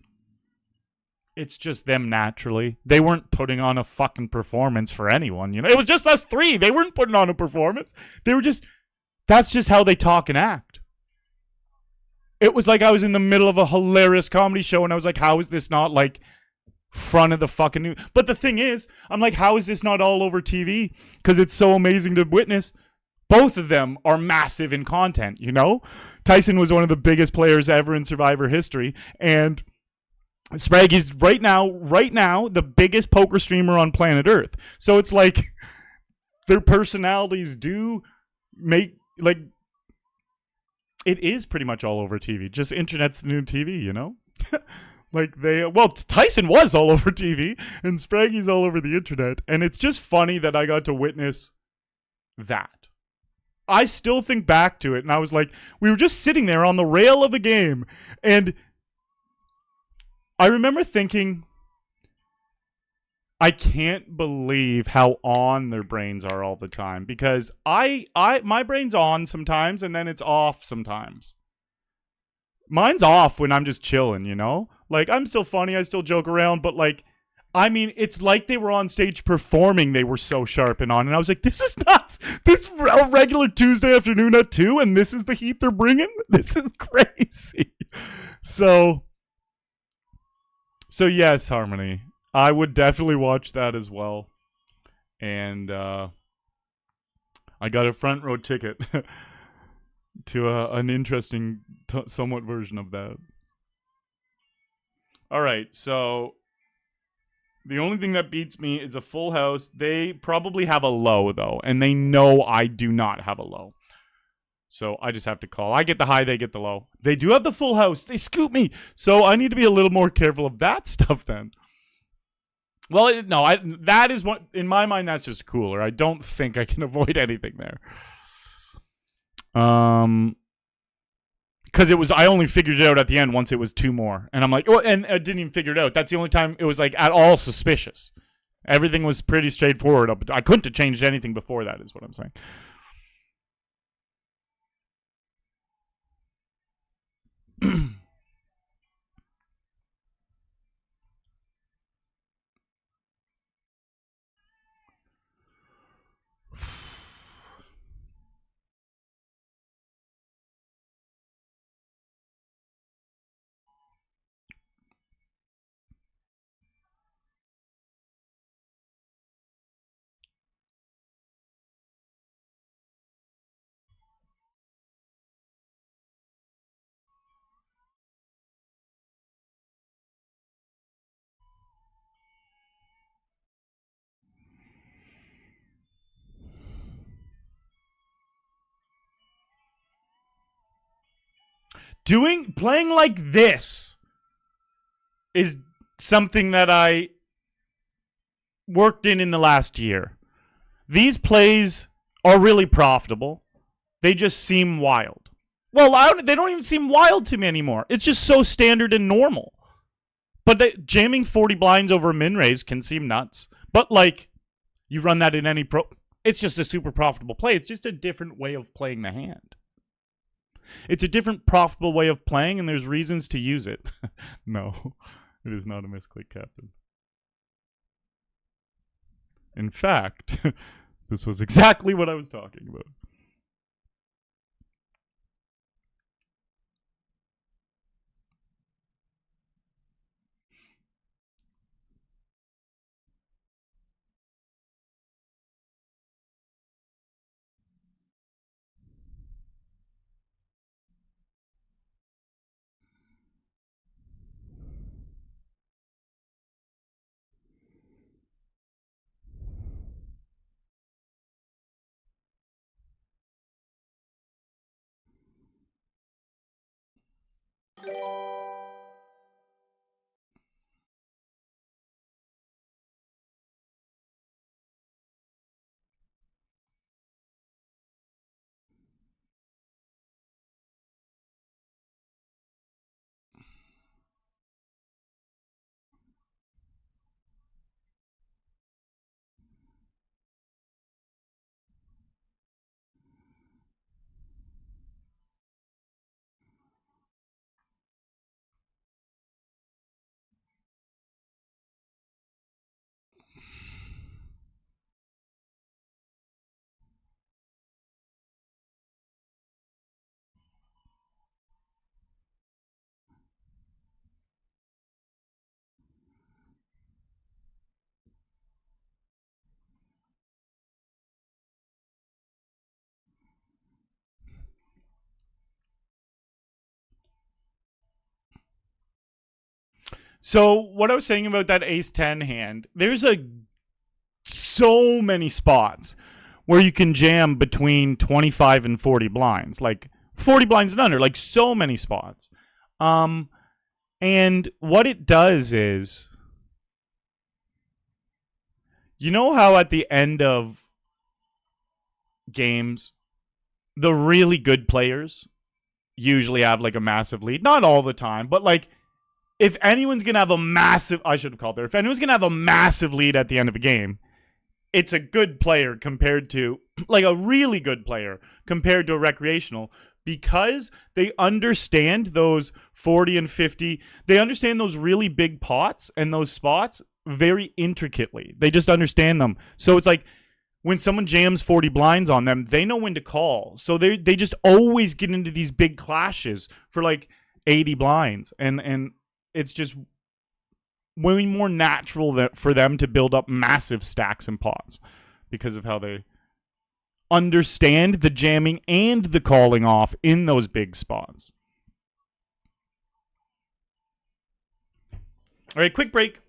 it's just them naturally. They weren't putting on a fucking performance for anyone, you know? It was just us three. They weren't putting on a performance. They were just, that's just how they talk and act. It was like I was in the middle of a hilarious comedy show and I was like, how is this not like front of the fucking news? But the thing is, I'm like, how is this not all over TV? Because it's so amazing to witness. Both of them are massive in content, you know? Tyson was one of the biggest players ever in Survivor history, and Spraggy's right now the biggest poker streamer on planet Earth. So it's like their personalities do make, like, it is pretty much all over TV. Just internet's the new TV, you know? Like Tyson was all over TV and Spraggy's all over the internet. And it's just funny that I got to witness that. I still think back to it and I was like, we were just sitting there on the rail of a game, and I remember thinking, I can't believe how on their brains are all the time, because my brain's on sometimes and then it's off sometimes. Mine's off when I'm just chilling, you know? Like, I'm still funny, I still joke around, but like, I mean, it's like they were on stage performing. They were so sharp and on. And I was like, this is not this regular Tuesday afternoon at 2, and this is the heat they're bringing? This is crazy. So yes, Harmony, I would definitely watch that as well. And I got a front row ticket to an interesting, somewhat version of that. All right, so the only thing that beats me is a full house. They probably have a low, though, and they know I do not have a low. So I just have to call. I get the high, they get the low. They do have the full house. They scoop me. So I need to be a little more careful of that stuff then. Well, that is what, in my mind, that's just cooler. I don't think I can avoid anything there. Because I only figured it out at the end once it was 2 more. And I'm like, oh, and I didn't even figure it out. That's the only time it was like at all suspicious. Everything was pretty straightforward. I couldn't have changed anything before that, is what I'm saying. Playing like this is something that I worked in the last year. These plays are really profitable. They just seem wild. Well, they don't even seem wild to me anymore. It's just so standard and normal. But jamming 40 blinds over a min raise can seem nuts. But like, you run that in any pro, it's just a super profitable play. It's just a different way of playing the hand. It's a different profitable way of playing, and there's reasons to use it. No, it is not a misclick, Captain. In fact, this was exactly what I was talking about. So what I was saying about that ace-10 hand, there's so many spots where you can jam between 25 and 40 blinds. Like 40 blinds and under, like so many spots. And what it does is, you know how at the end of games, the really good players usually have like a massive lead? Not all the time, but like, if anyone's going to have a massive, I should have called there, if anyone's going to have a massive lead at the end of a game, it's a good player compared to, like a really good player compared to a recreational, because they understand those 40 and 50. They understand those really big pots and those spots very intricately. They just understand them. So it's like when someone jams 40 blinds on them, they know when to call. So they just always get into these big clashes for like 80 blinds. And it's just way more natural for them to build up massive stacks and pots because of how they understand the jamming and the calling off in those big spots. All right, quick break.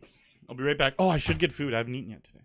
I'll be right back. Oh, I should get food. I haven't eaten yet today.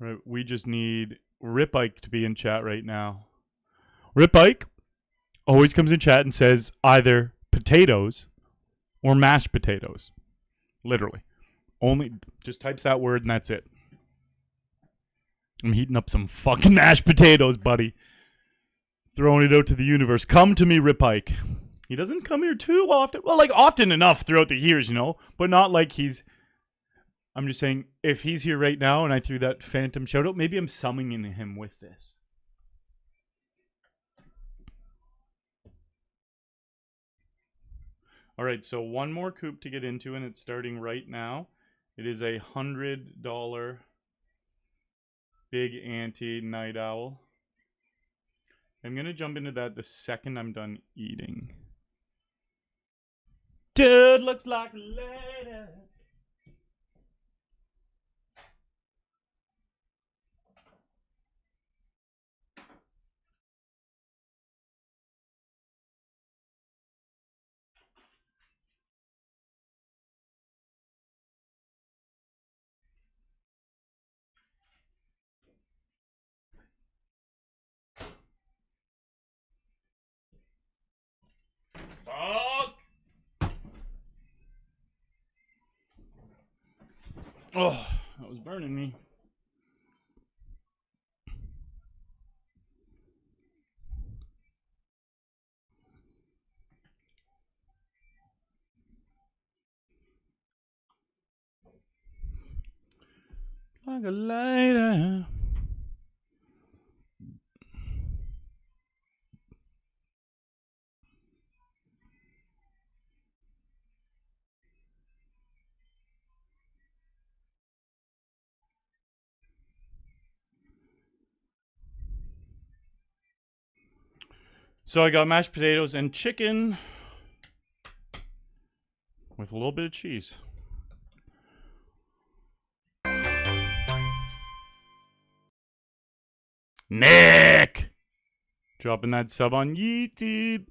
Right, we just need Rip Ike to be in chat right now. Rip Ike always comes in chat and says either potatoes or mashed potatoes. Literally. Only just types that word and that's it. I'm heating up some fucking mashed potatoes, buddy. Throwing it out to the universe. Come to me, Rip Ike. He doesn't come here too often. Well, like often enough throughout the years, you know, but not like he's. I'm just saying, if he's here right now and I threw that phantom shout out, maybe I'm summoning him with this. All right, so one more Coop to get into, and it's starting right now. It is $100 big ante night owl. I'm going to jump into that the second I'm done eating. Dude looks like a lady. Fuck! Oh, that was burning me. Like a lighter. So I got mashed potatoes and chicken with a little bit of cheese. Nick! Dropping that sub on YouTube.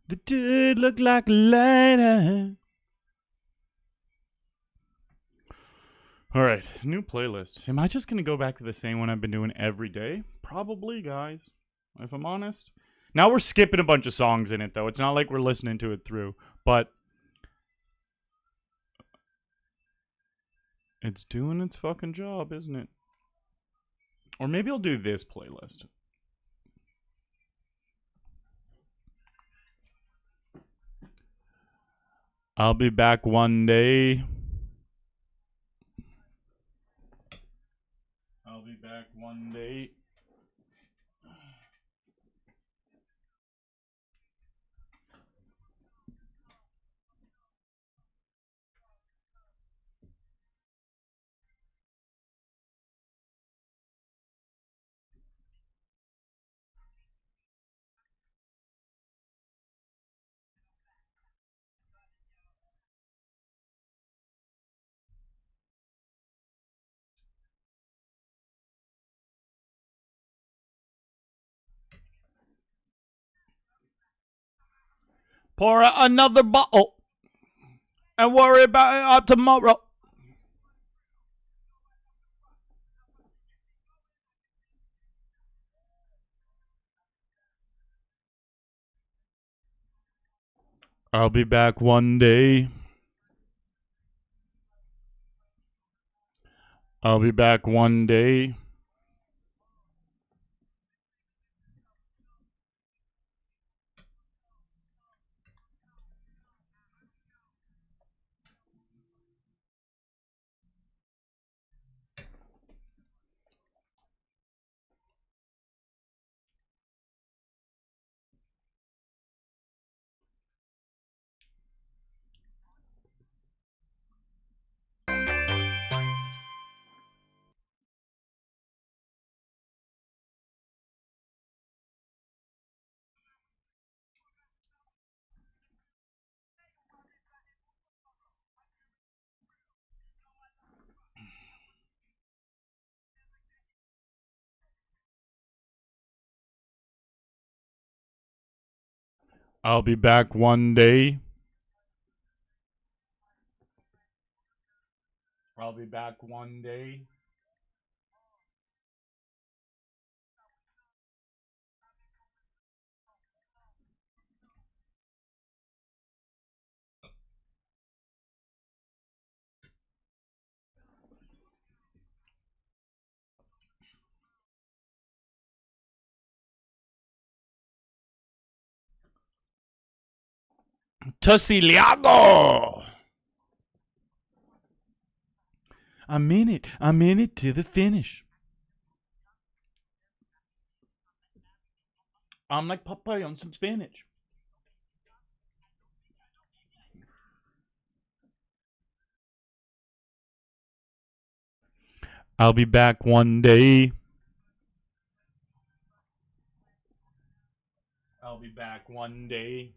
The dude looked like a lighter. Alright, new playlist. Am I just going to go back to the same one I've been doing every day? Probably, guys. If I'm honest. Now we're skipping a bunch of songs in it, though. It's not like we're listening to it through. But it's doing its fucking job, isn't it? Or maybe I'll do this playlist. I'll be back one day. I'll be back one day. Pour out another bottle and worry about it tomorrow. I'll be back one day. I'll be back one day. I'll be back one day. I'll be back one day. Tosiliago! I'm in it. I'm in it to the finish. I'm like Popeye on some spinach. I'll be back one day. I'll be back one day.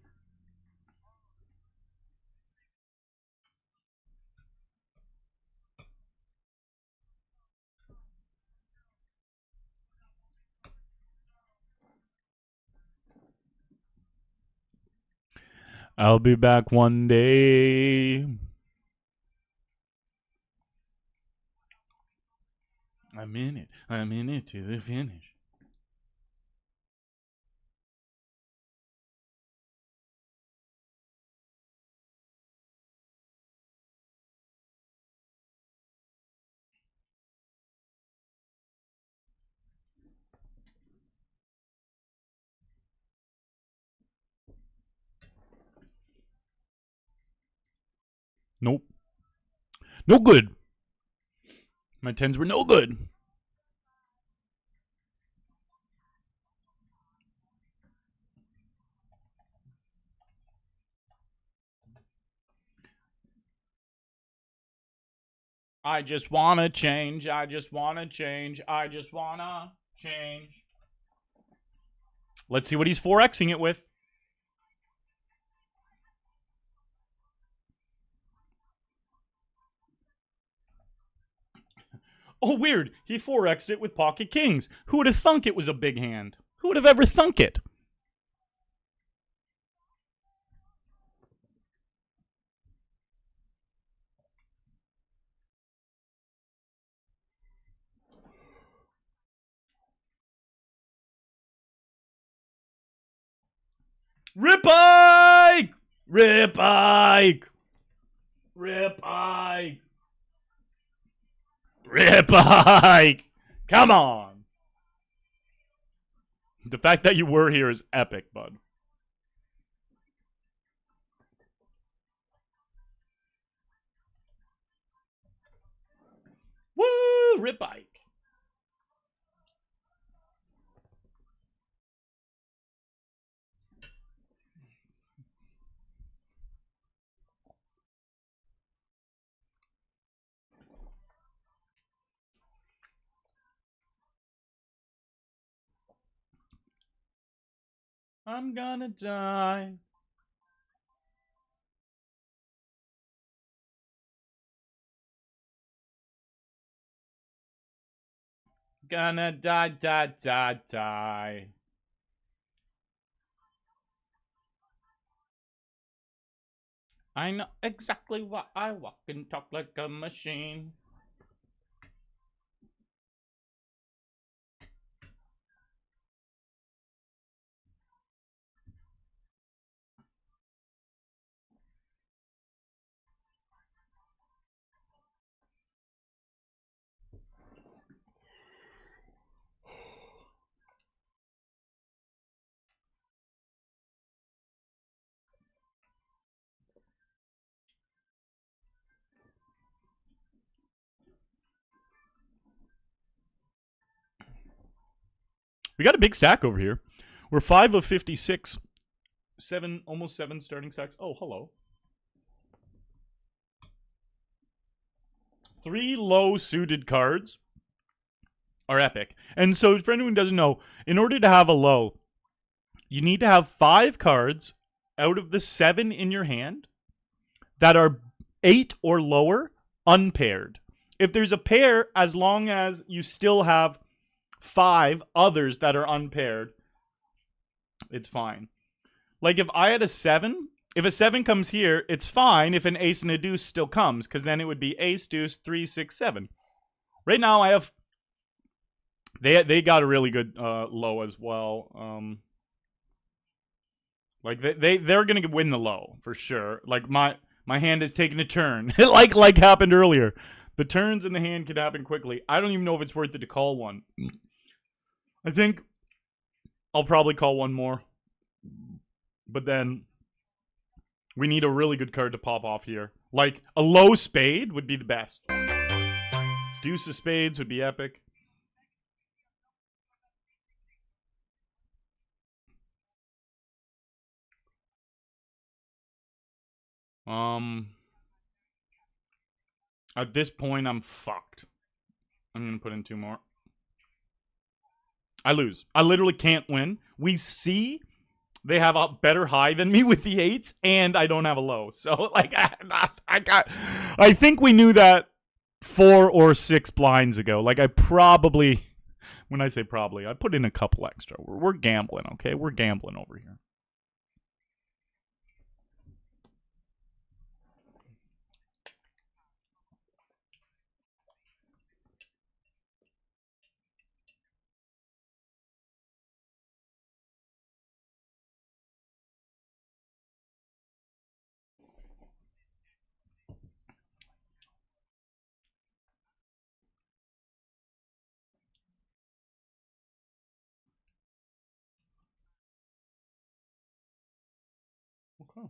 I'll be back one day. I'm in it. I'm in it to the finish. Nope. No good. My 10s were no good. I just wanna change. I just wanna change. I just wanna change. Let's see what he's 4Xing it with. Oh, weird. He 4X'd it with pocket kings. Who would have thunk it was a big hand? Who would have ever thunk it? Rip Ike! Rip Ike! Rip Ike! Rip Ike! Come on! The fact that you were here is epic, bud. Woo! Rip Ike. I'm gonna die. Gonna die, die, die, die. I know exactly why I walk and talk like a machine. We got a big stack over here. We're 5 of 56. 7, almost 7 starting stacks. Oh, hello. 3 low suited cards are epic. And so, for anyone who doesn't know, in order to have a low, you need to have 5 cards out of the 7 in your hand that are 8 or lower unpaired. If there's a pair, as long as you still have 5 others that are unpaired, it's fine. Like if I had a 7, If a 7 comes here, it's fine if an ace and a deuce still comes, because then it would be ace, deuce, 3, 6, 7. Right now, I have... They got a really good low as well. Like, they're going to win the low, for sure. Like, my hand is taking a turn, like happened earlier. The turns in the hand can happen quickly. I don't even know if it's worth it to call one. I think I'll probably call one more. But then we need a really good card to pop off here. Like, a low spade would be the best. Deuce of spades would be epic. At this point, I'm fucked. I'm going to put in 2 more. I lose. I literally can't win. We see they have a better high than me with the 8s, and I don't have a low. So, like, I think we knew that 4 or 6 blinds ago. Like, I probably, when I say probably, I put in a couple extra. We're gambling, okay? We're gambling over here. Okay.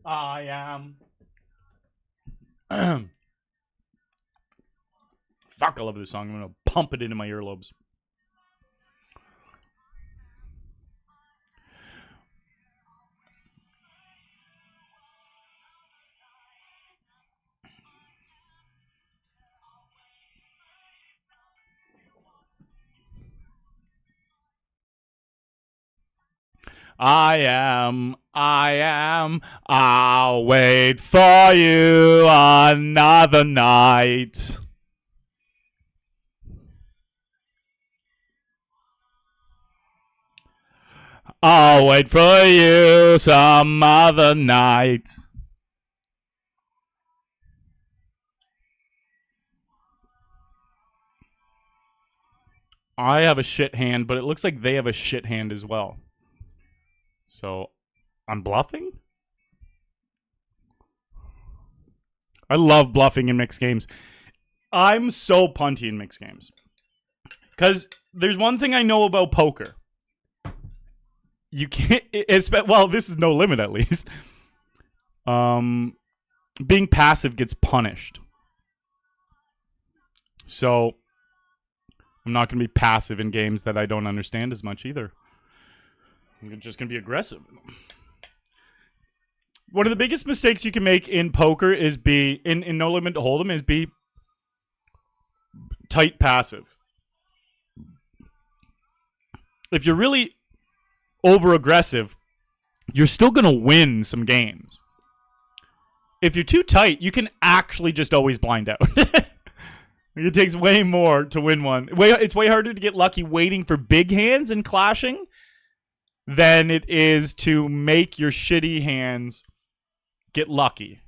I am. Fuck, I love this song. I'm going to pump it into my earlobes. I am, I'll wait for you another night. I'll wait for you some other night. I have a shit hand, but it looks like they have a shit hand as well. So, I'm bluffing? I love bluffing in mixed games. I'm so punty in mixed games. Because there's one thing I know about poker. You can't... well, this is no limit, at least. Being passive gets punished. So, I'm not going to be passive in games that I don't understand as much either. I'm just going to be aggressive. One of the biggest mistakes you can make in poker is be, in No Limit Hold'em, is be tight passive. If you're really over-aggressive, you're still going to win some games. If you're too tight, you can actually just always blind out. It takes way more to win one. It's way harder to get lucky waiting for big hands and clashing than it is to make your shitty hands get lucky.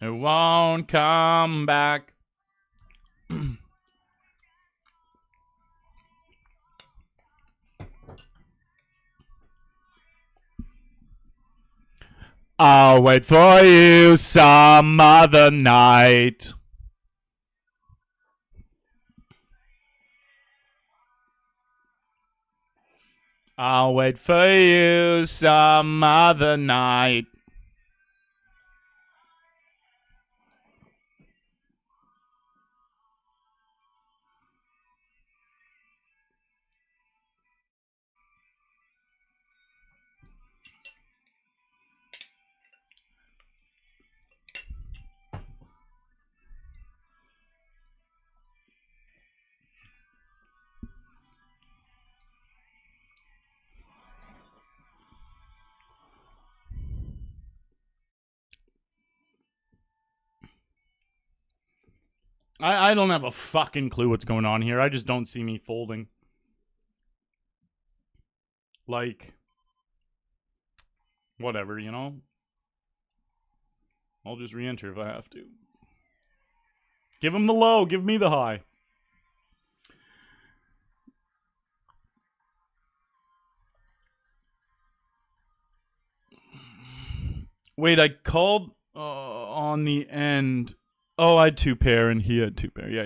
It won't come back. I'll wait for you some other night. I'll wait for you some other night. I don't have a fucking clue what's going on here. I just don't see me folding. Like, whatever, you know? I'll just re-enter if I have to. Give him the low. Give me the high. Wait, I called on the end. Oh, I had 2 pair and he had 2 pair. Yeah.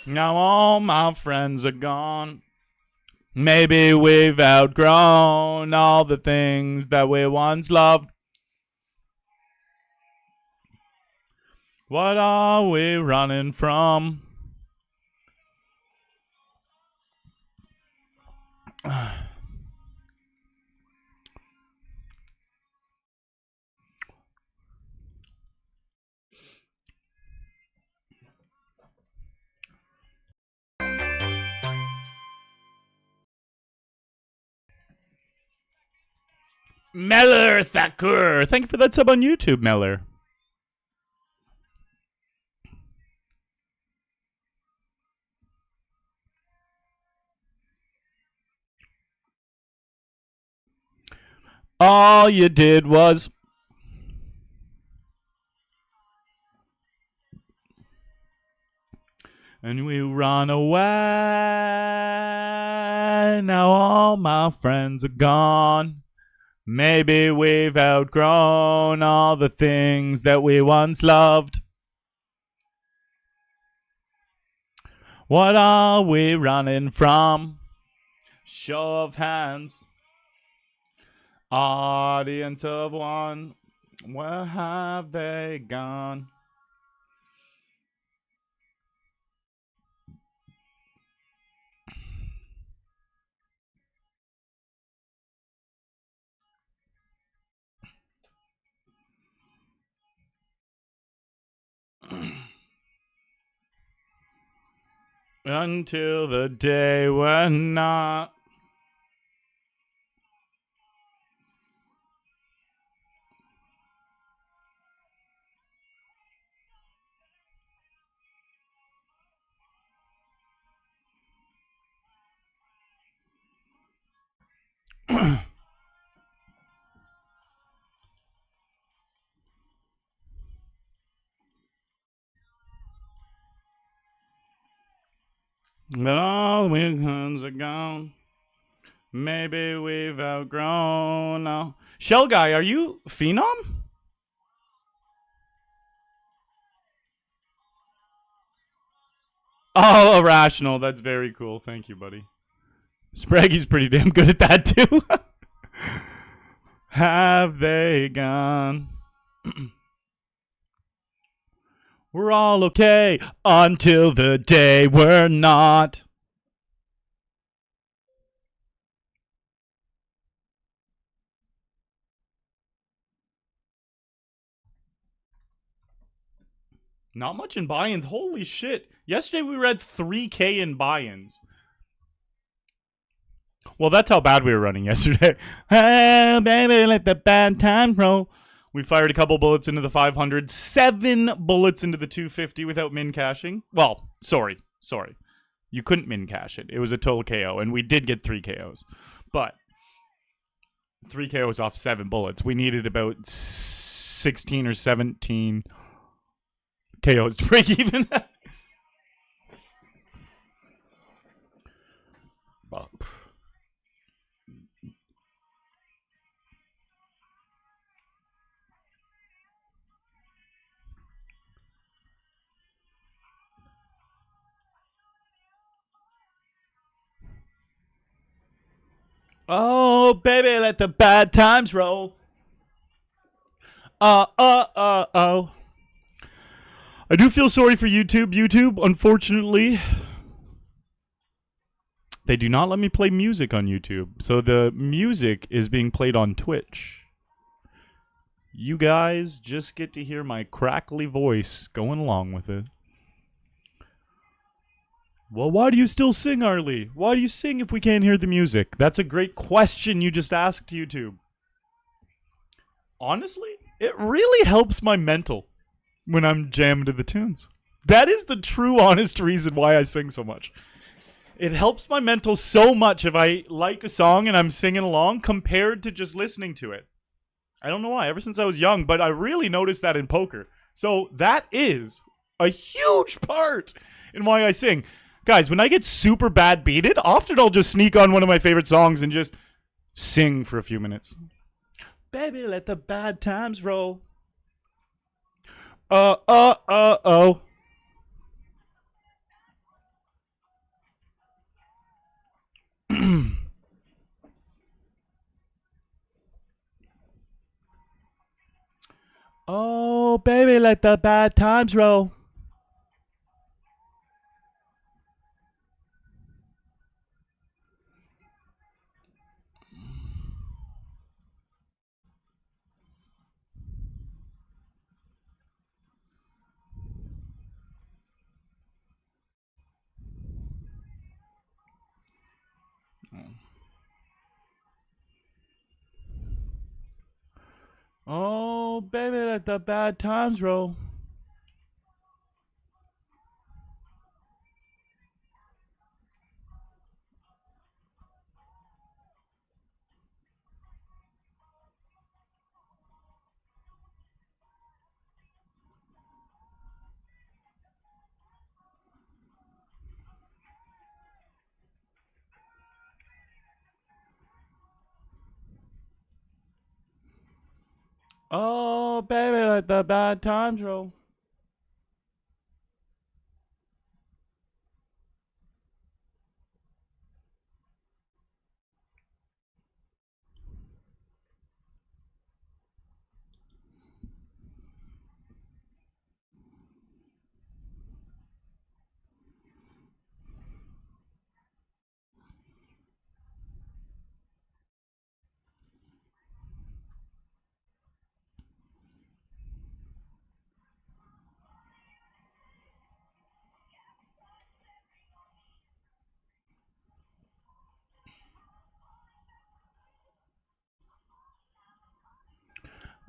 Now all my friends are gone. Maybe we've outgrown all the things that we once loved. What are we running from? Meller Thakur. Thank you for that sub on YouTube, Meller. All you did was... And we run away. Now all my friends are gone. Maybe we've outgrown all the things that we once loved. What are we running from? Show of hands. Audience of one. Where have they gone? Until the day we're not. All the weekends are gone. Maybe we've outgrown now. Shell Guy, are you Phenom? Oh, Irrational. That's very cool. Thank you, buddy. Spraggy's pretty damn good at that, too. Have they gone? We're all okay until the day we're not. Not much in buy-ins. Holy shit. Yesterday we read 3K in buy-ins. Well, that's how bad we were running yesterday. Hey, baby, let the bad time roll. We fired a couple bullets into the 500, 7 bullets into the 250 without min cashing. Well, sorry. You couldn't min cash it. It was a total KO, and we did get 3 KOs. But 3 KOs off 7 bullets. We needed about 16 or 17 KOs to break even. Oh, baby, let the bad times roll. Oh. I do feel sorry for YouTube. YouTube, unfortunately, they do not let me play music on YouTube. So the music is being played on Twitch. You guys just get to hear my crackly voice going along with it. Well, why do you still sing, Arlie? Why do you sing if we can't hear the music? That's a great question you just asked YouTube. Honestly, it really helps my mental when I'm jammed to the tunes. That is the true, honest reason why I sing so much. It helps my mental so much if I like a song and I'm singing along compared to just listening to it. I don't know why, ever since I was young, but I really noticed that in poker. So that is a huge part in why I sing. Guys, when I get super bad beaten, often I'll just sneak on one of my favorite songs and just sing for a few minutes. Baby, let the bad times roll. Oh. Oh, baby, let the bad times roll. Oh, baby, let the bad times roll. Oh, baby, let the bad times roll.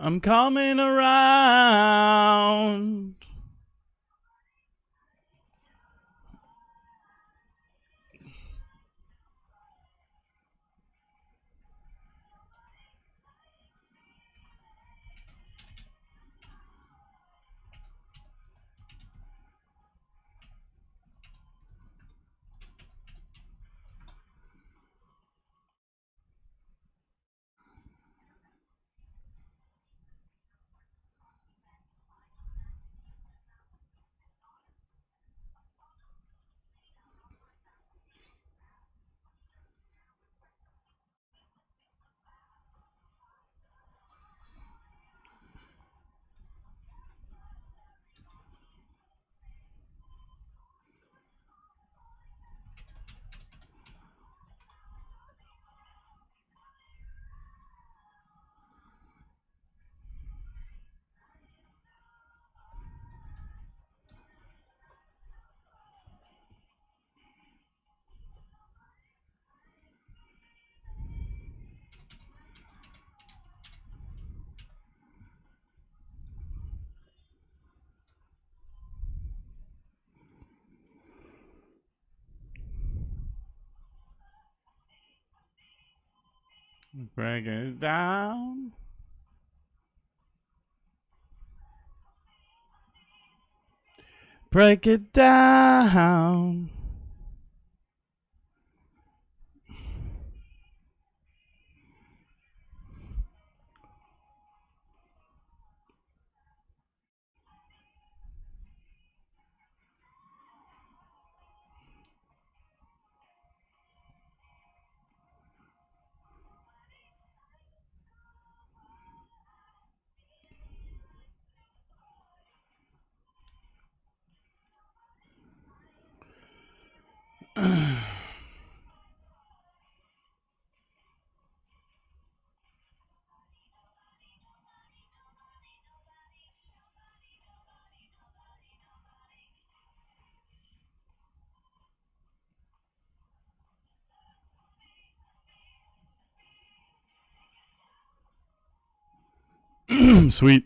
I'm coming around. Break it down. Break it down. Sweet.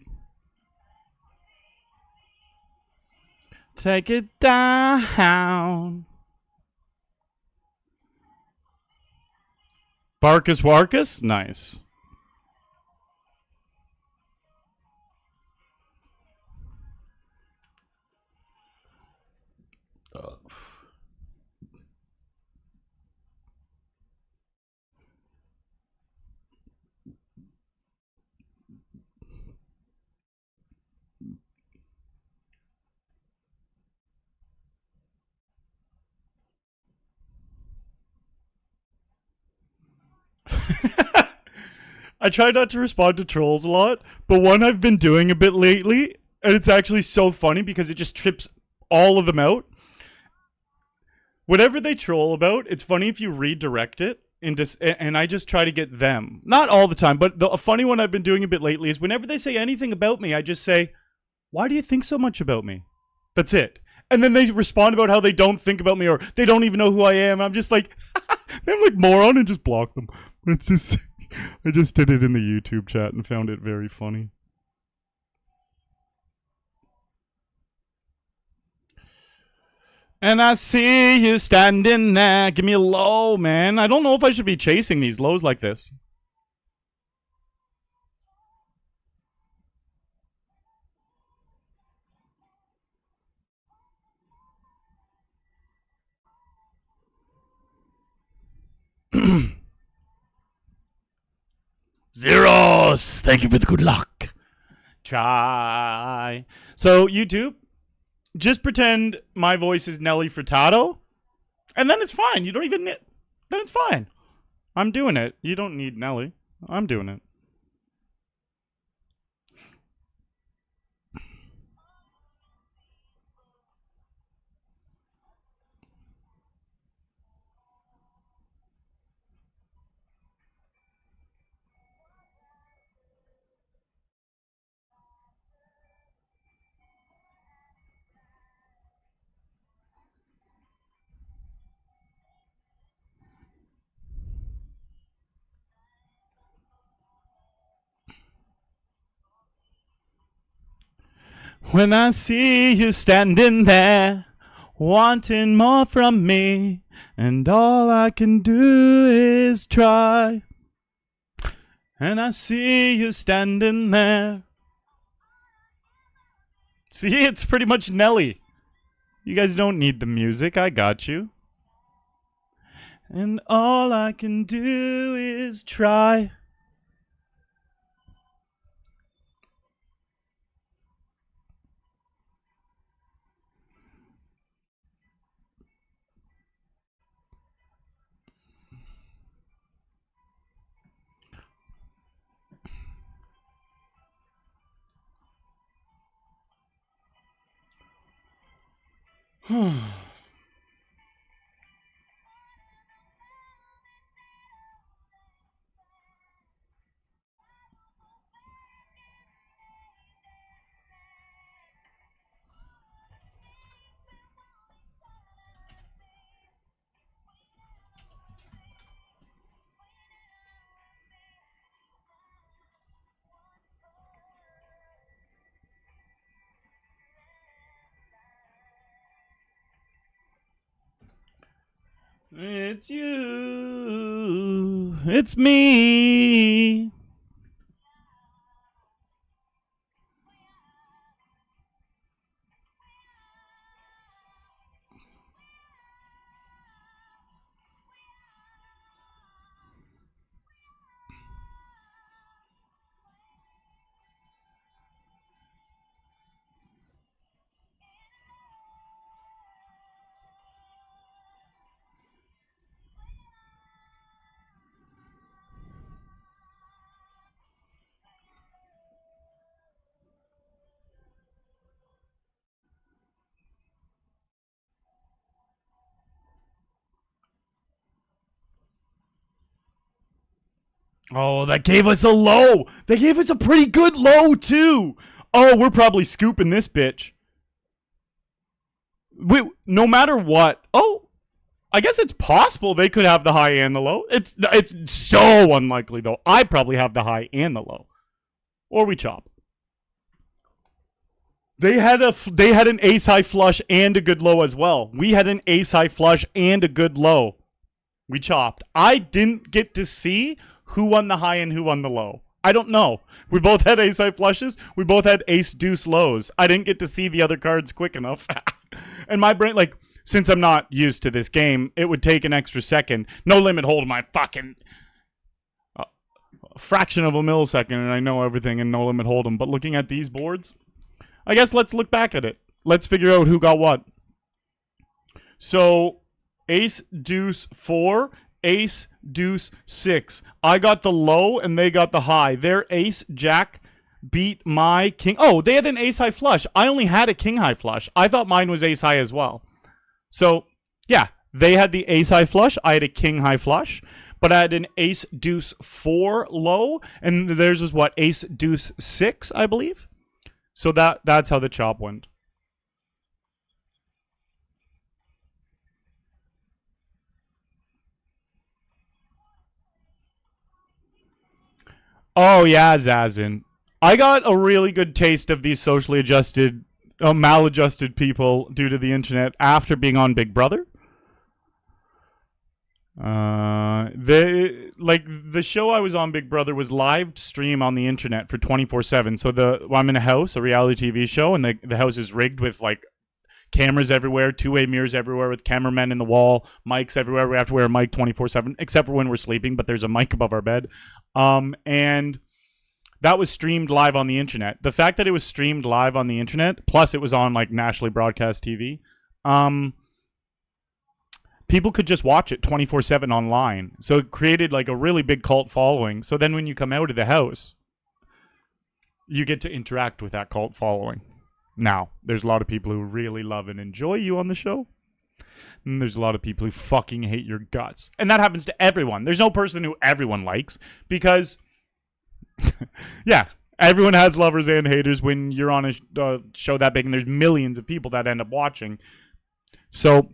Take it down. Barkus Warkus? Nice. I try not to respond to trolls a lot, but one I've been doing a bit lately, and it's actually so funny because it just trips all of them out. Whatever they troll about, it's funny if you redirect it, and I just try to get them. Not all the time, but a funny one I've been doing a bit lately is whenever they say anything about me, I just say, why do you think so much about me? That's it. And then they respond about how they don't think about me or they don't even know who I am. I'm just like, I'm like moron and just block them. But it's just, I just did it in the YouTube chat and found it very funny. And I see you standing there. Give me a low, man. I don't know if I should be chasing these lows like this. Zeros! Thank you for the good luck. Try. So, YouTube, just pretend my voice is Nelly Furtado, and then it's fine. You don't even... Then it's fine. I'm doing it. You don't need Nelly. I'm doing it. When I see you standing there, wanting more from me, and all I can do is try. And I see you standing there. See, it's pretty much Nelly. You guys don't need the music, I got you. And all I can do is try. It's you. It's me. Oh, that gave us a low. They gave us a pretty good low, too. Oh, we're probably scooping this bitch. No matter what. Oh, I guess it's possible they could have the high and the low. It's so unlikely, though. I probably have the high and the low. Or we chop. They had an ace high flush and a good low as well. We had an ace high flush and a good low. We chopped. I didn't get to see who won the high and who won the low. I don't know. We both had ace high flushes. We both had ace deuce lows. I didn't get to see the other cards quick enough. And my brain, like, since I'm not used to this game, it would take an extra second. No limit hold my fucking fraction of a millisecond, and I know everything in no limit hold'em. But looking at these boards, I guess let's look back at it. Let's figure out who got what. So, ace deuce 4, ace deuce 6. I got the low and they got the high. Their ace jack beat my king. Oh, they had an ace high flush. I only had a king high flush. I thought mine was ace high as well. So, yeah, they had the ace high flush. I had a king high flush. But I had an ace deuce 4 low. And theirs was what? Ace deuce 6, I believe. So that's how the chop went. Oh, yeah, Zazin. I got a really good taste of these socially adjusted, maladjusted people due to the internet after being on Big Brother. The show I was on, Big Brother, was live stream on the internet for 24/7. So I'm in a house, a reality TV show, and the house is rigged with like cameras everywhere, two-way mirrors everywhere, with cameramen in the wall, mics everywhere. We have to wear a mic 24/7, except for when we're sleeping. But there's a mic above our bed, and that was streamed live on the internet. The fact that it was streamed live on the internet, plus it was on like nationally broadcast TV, people could just watch it 24/7 online. So it created like a really big cult following. So then when you come out of the house, you get to interact with that cult following. Now, there's a lot of people who really love and enjoy you on the show. And there's a lot of people who fucking hate your guts. And that happens to everyone. There's no person who everyone likes because, yeah, everyone has lovers and haters when you're on a show that big and there's millions of people that end up watching. So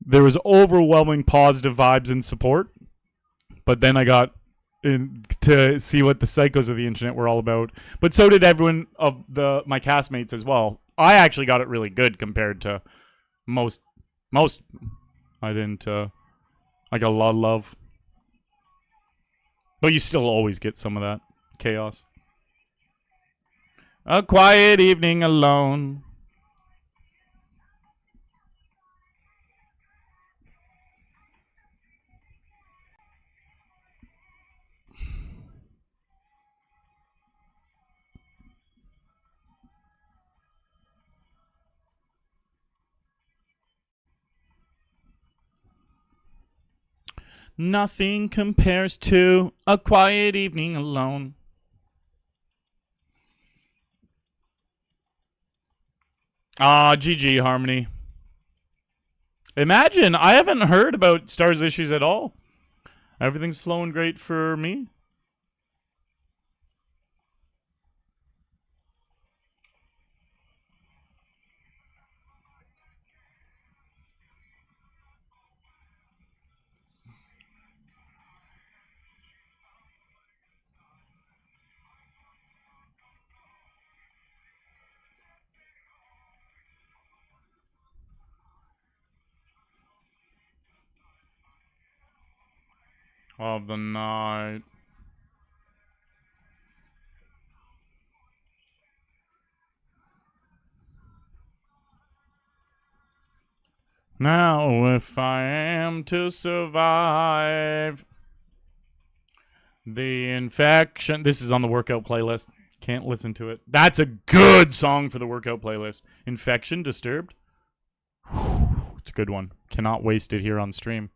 there was overwhelming positive vibes and support. But then I got to see what the psychos of the internet were all about. But so did everyone of my castmates as well. I actually got it really good compared to most. I didn't. I got a lot of love. But you still always get some of that chaos. A quiet evening alone. Nothing compares to a quiet evening alone. Ah, GG, Harmony. Imagine, I haven't heard about Stars issues at all. Everything's flowing great for me. Of the night. Now, if I am to survive the infection. This is on the workout playlist. Can't listen to it. That's a good song for the workout playlist. Infection, Disturbed. Whew, it's a good one. Cannot waste it here on stream.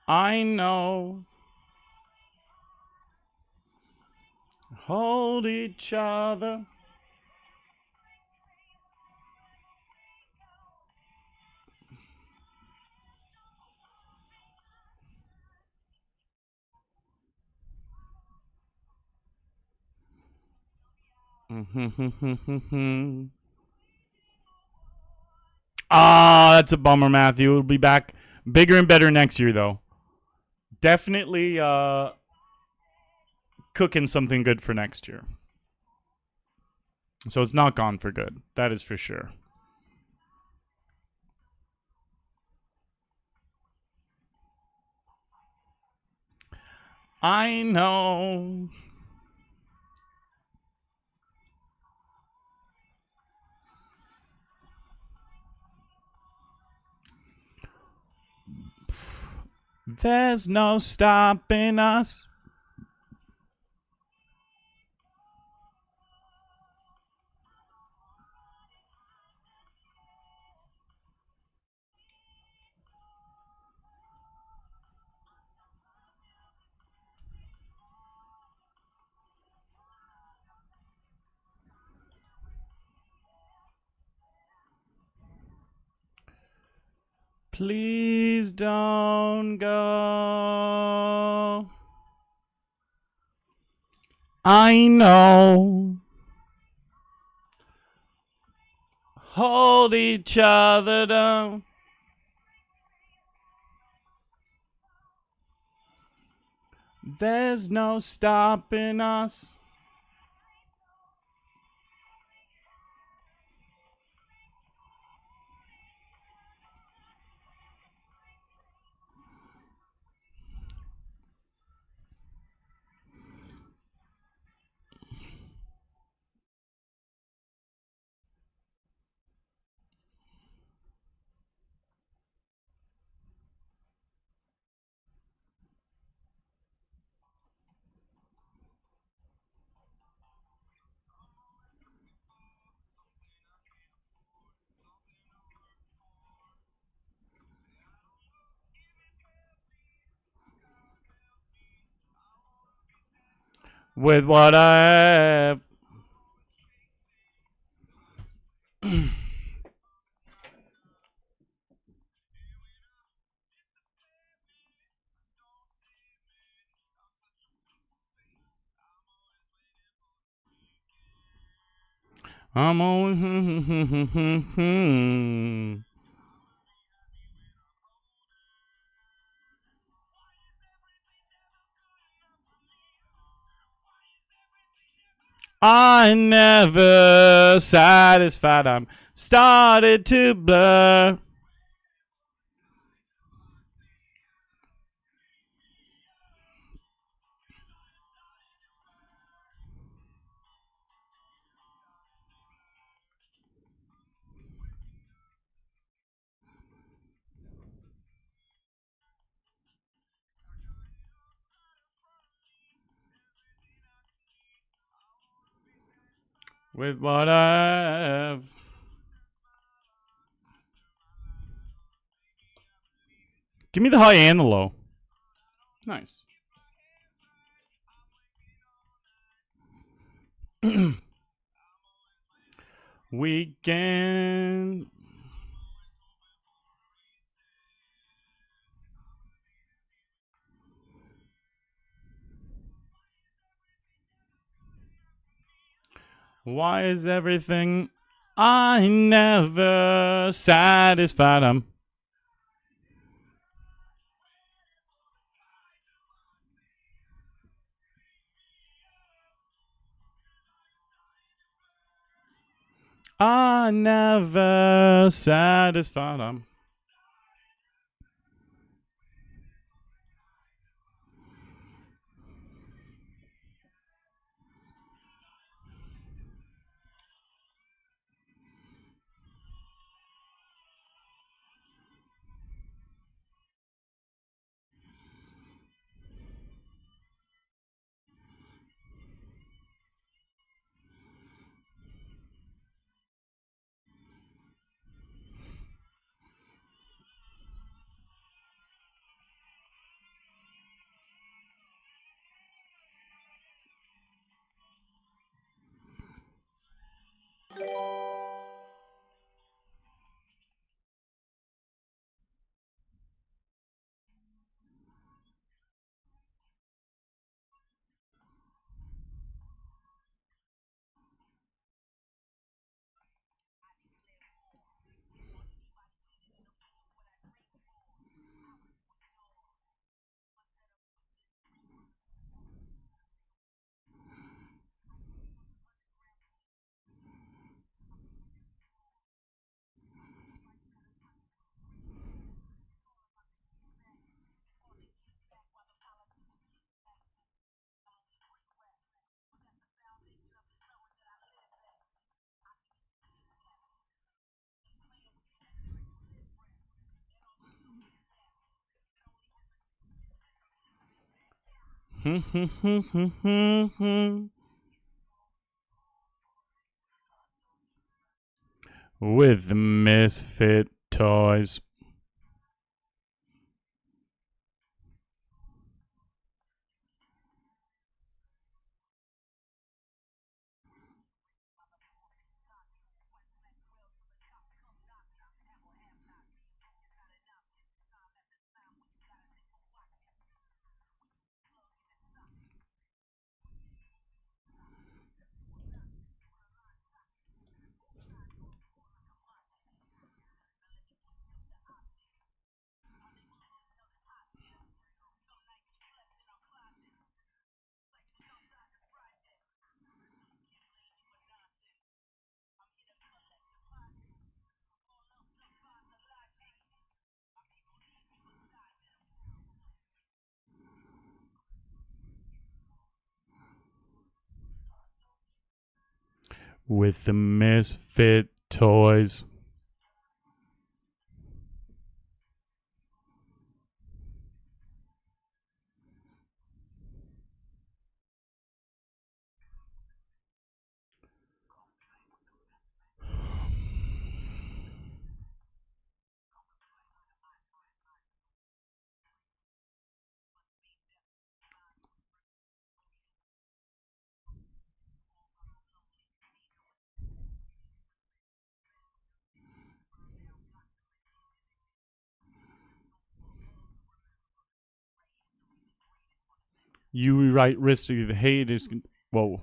I know. Hold each other. Ah, that's a bummer, Matthew. It'll be back bigger and better next year, though. Definitely cooking something good for next year. So it's not gone for good. That is for sure. I know. There's no stopping us. Please don't go. I know. Hold each other down. There's no stopping us. With what I have. I'm always. I never satisfied. I'm started to blur. With what I have. Give me the high and the low. Nice. Weekend. Why is everything I never satisfied? I never satisfied. With misfit toys. With the misfit toys. You write risky. The hate is. Whoa.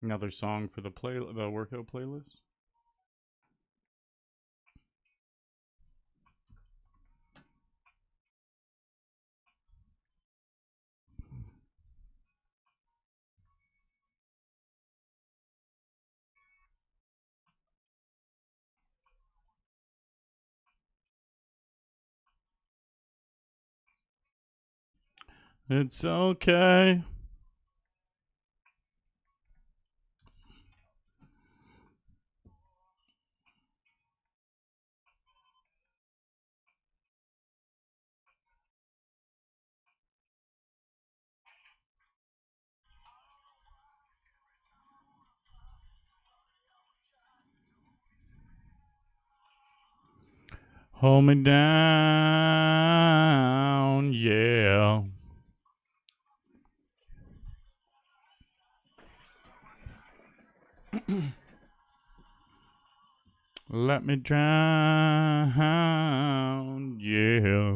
Another song for the workout playlist. It's okay. Hold me down, yeah. Let me drown, yeah.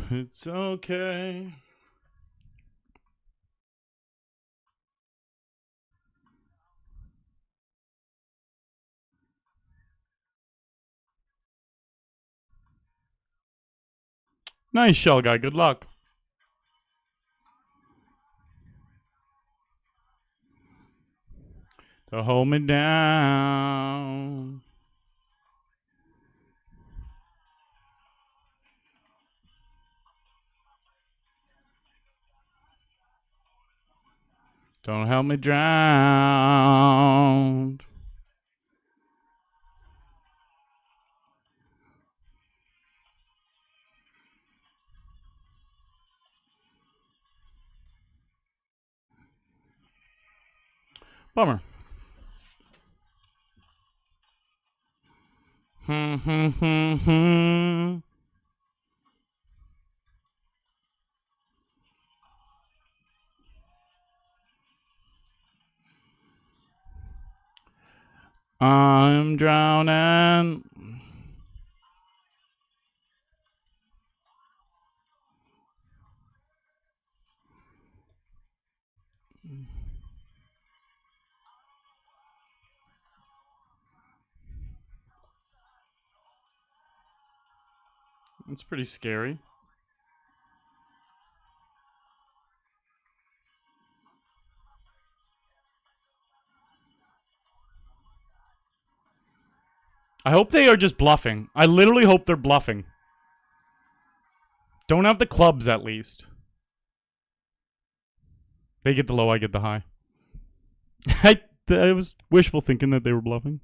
It's okay. Nice shell guy. Good luck. To hold me down. Don't help me drown. Bummer. I'm drowning. It's pretty scary. I hope they are just bluffing. I literally hope they're bluffing. Don't have the clubs, at least. They get the low, I get the high. I was wishful thinking that they were bluffing.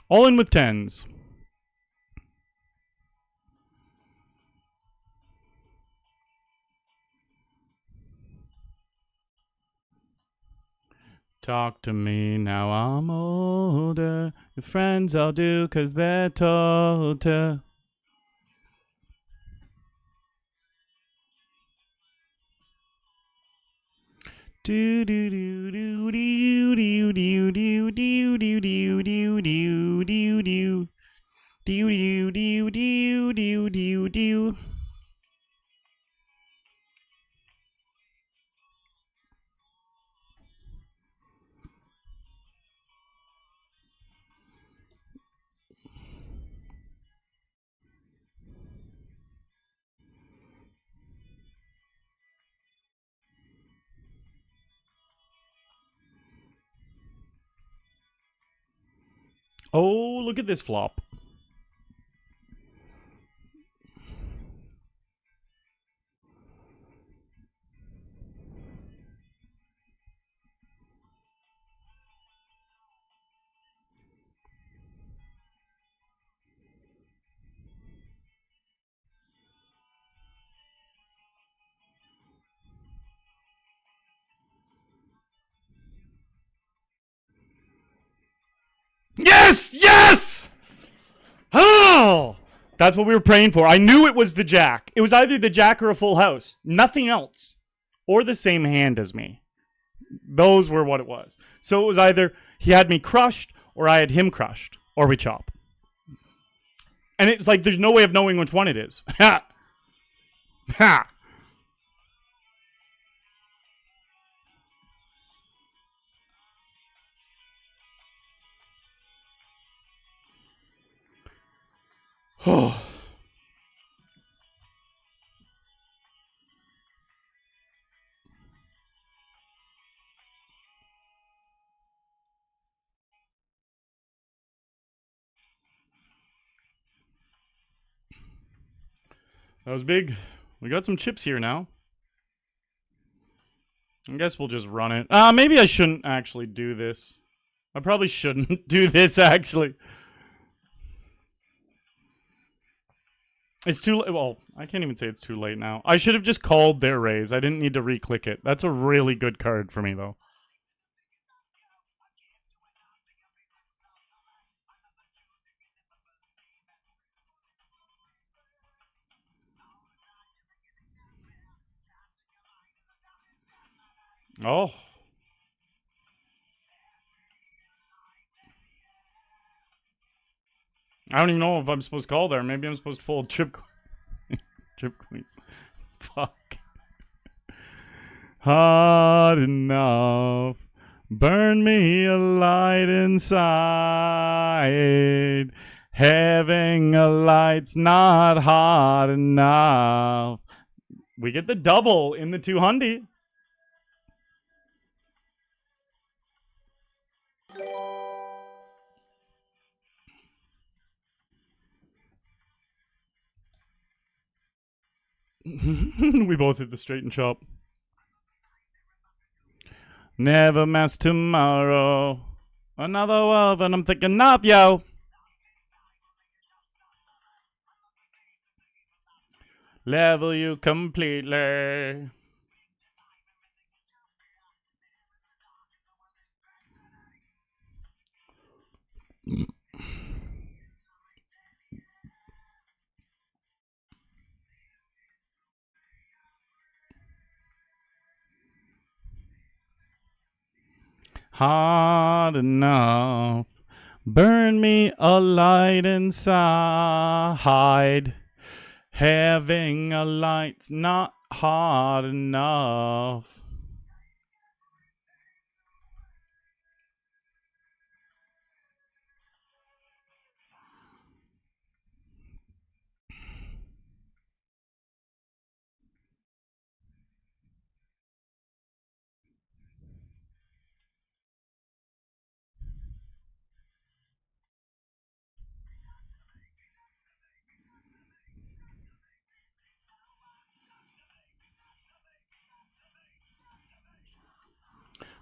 All in with tens. Talk to me now, I'm older. Your friends all do, 'cause they're told to. Do do do do do do do do do do do do do do do. Do do do do do do do. Oh, look at this flop. Yes! Yes! Oh! That's what we were praying for. I knew it was the jack. It was either the jack or a full house. Nothing else. Or the same hand as me. Those were what it was. So it was either he had me crushed or I had him crushed. Or we chop. And it's like there's no way of knowing which one it is. Ha! Ha! Oh. That was big. We got some chips here now. I guess we'll just run it. Maybe I shouldn't actually do this. I probably shouldn't do this, actually. It's too late. Well, I can't even say it's too late now. I should have just called their raise. I didn't need to re-click it. That's a really good card for me, though. Oh. I don't even know if I'm supposed to call there. Maybe I'm supposed to fold chip queens. Fuck. Hot enough. Burn me a light inside. Having a light's not hot enough. We get the double in the 200. We both hit the straight and chop. Never mess tomorrow. Another wolf, and I'm thinking of you. Level you completely. Hot enough. Burn me a light inside. Having a light's not hot enough.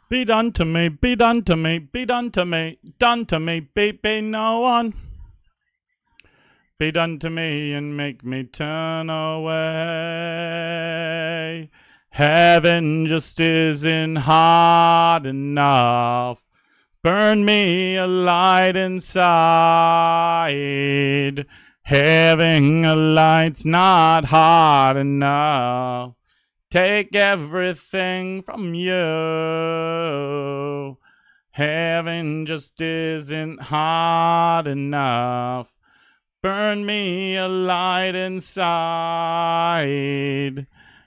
Be done to me, be done to me, be done to me, be no one. Be done to me and make me turn away. Heaven just isn't hot enough. Burn me a light inside. Having a light's not hot enough. Take everything from you. Heaven just isn't hot enough. Burn me a light inside.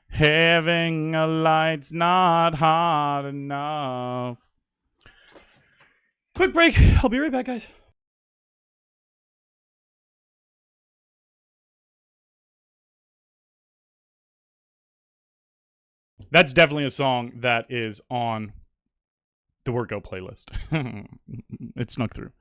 Having a light's not hot enough. Quick break. I'll be right back, guys. That's definitely a song that is on the workout playlist. It snuck through.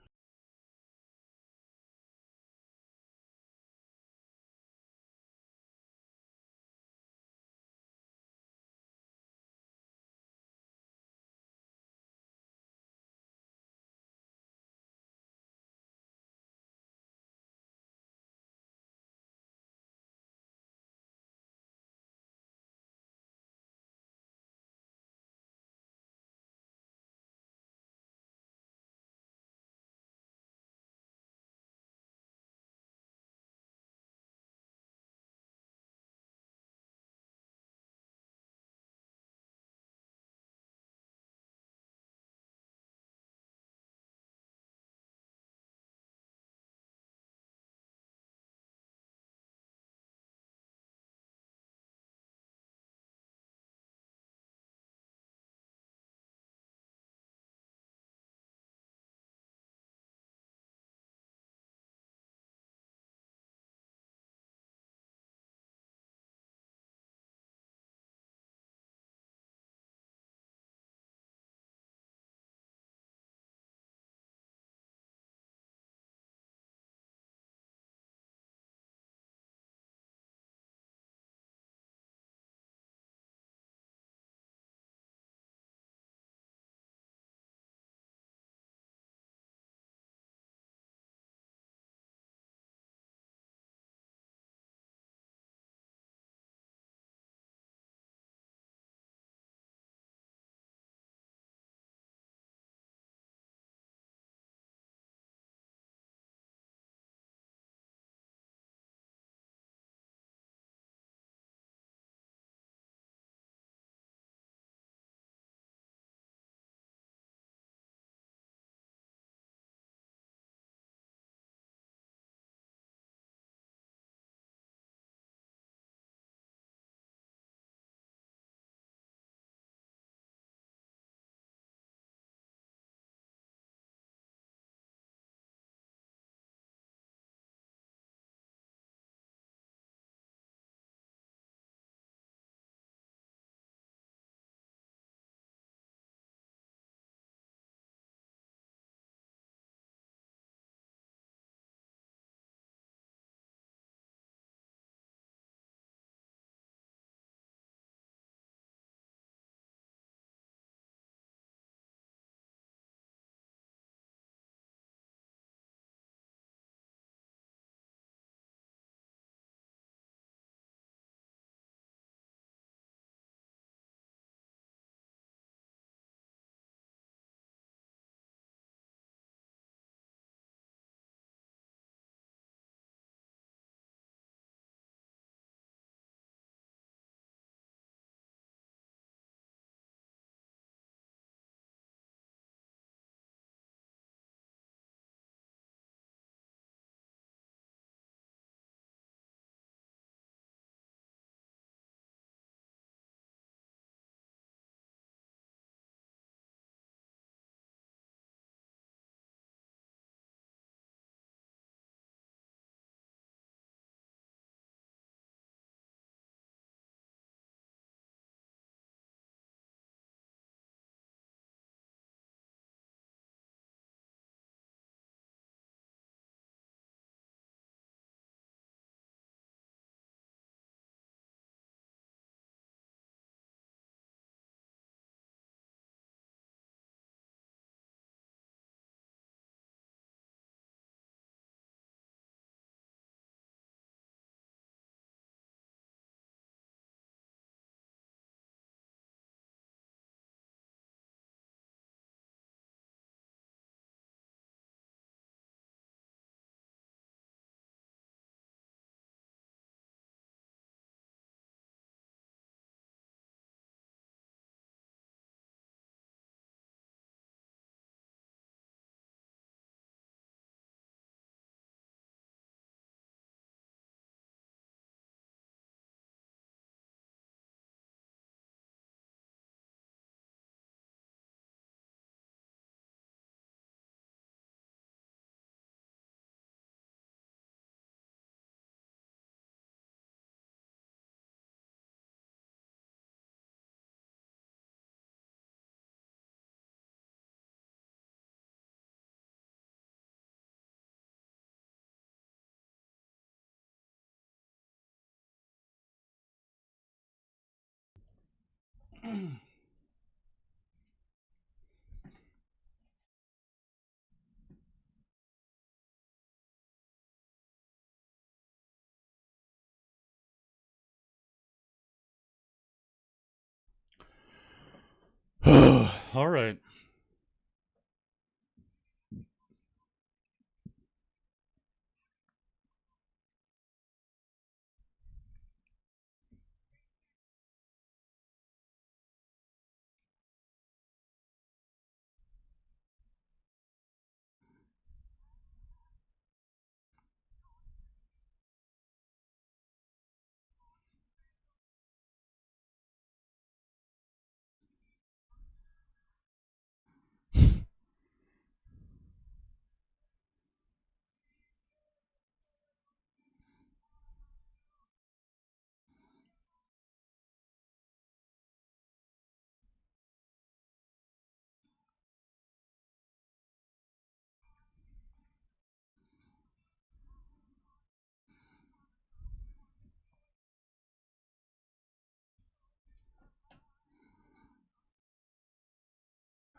All right.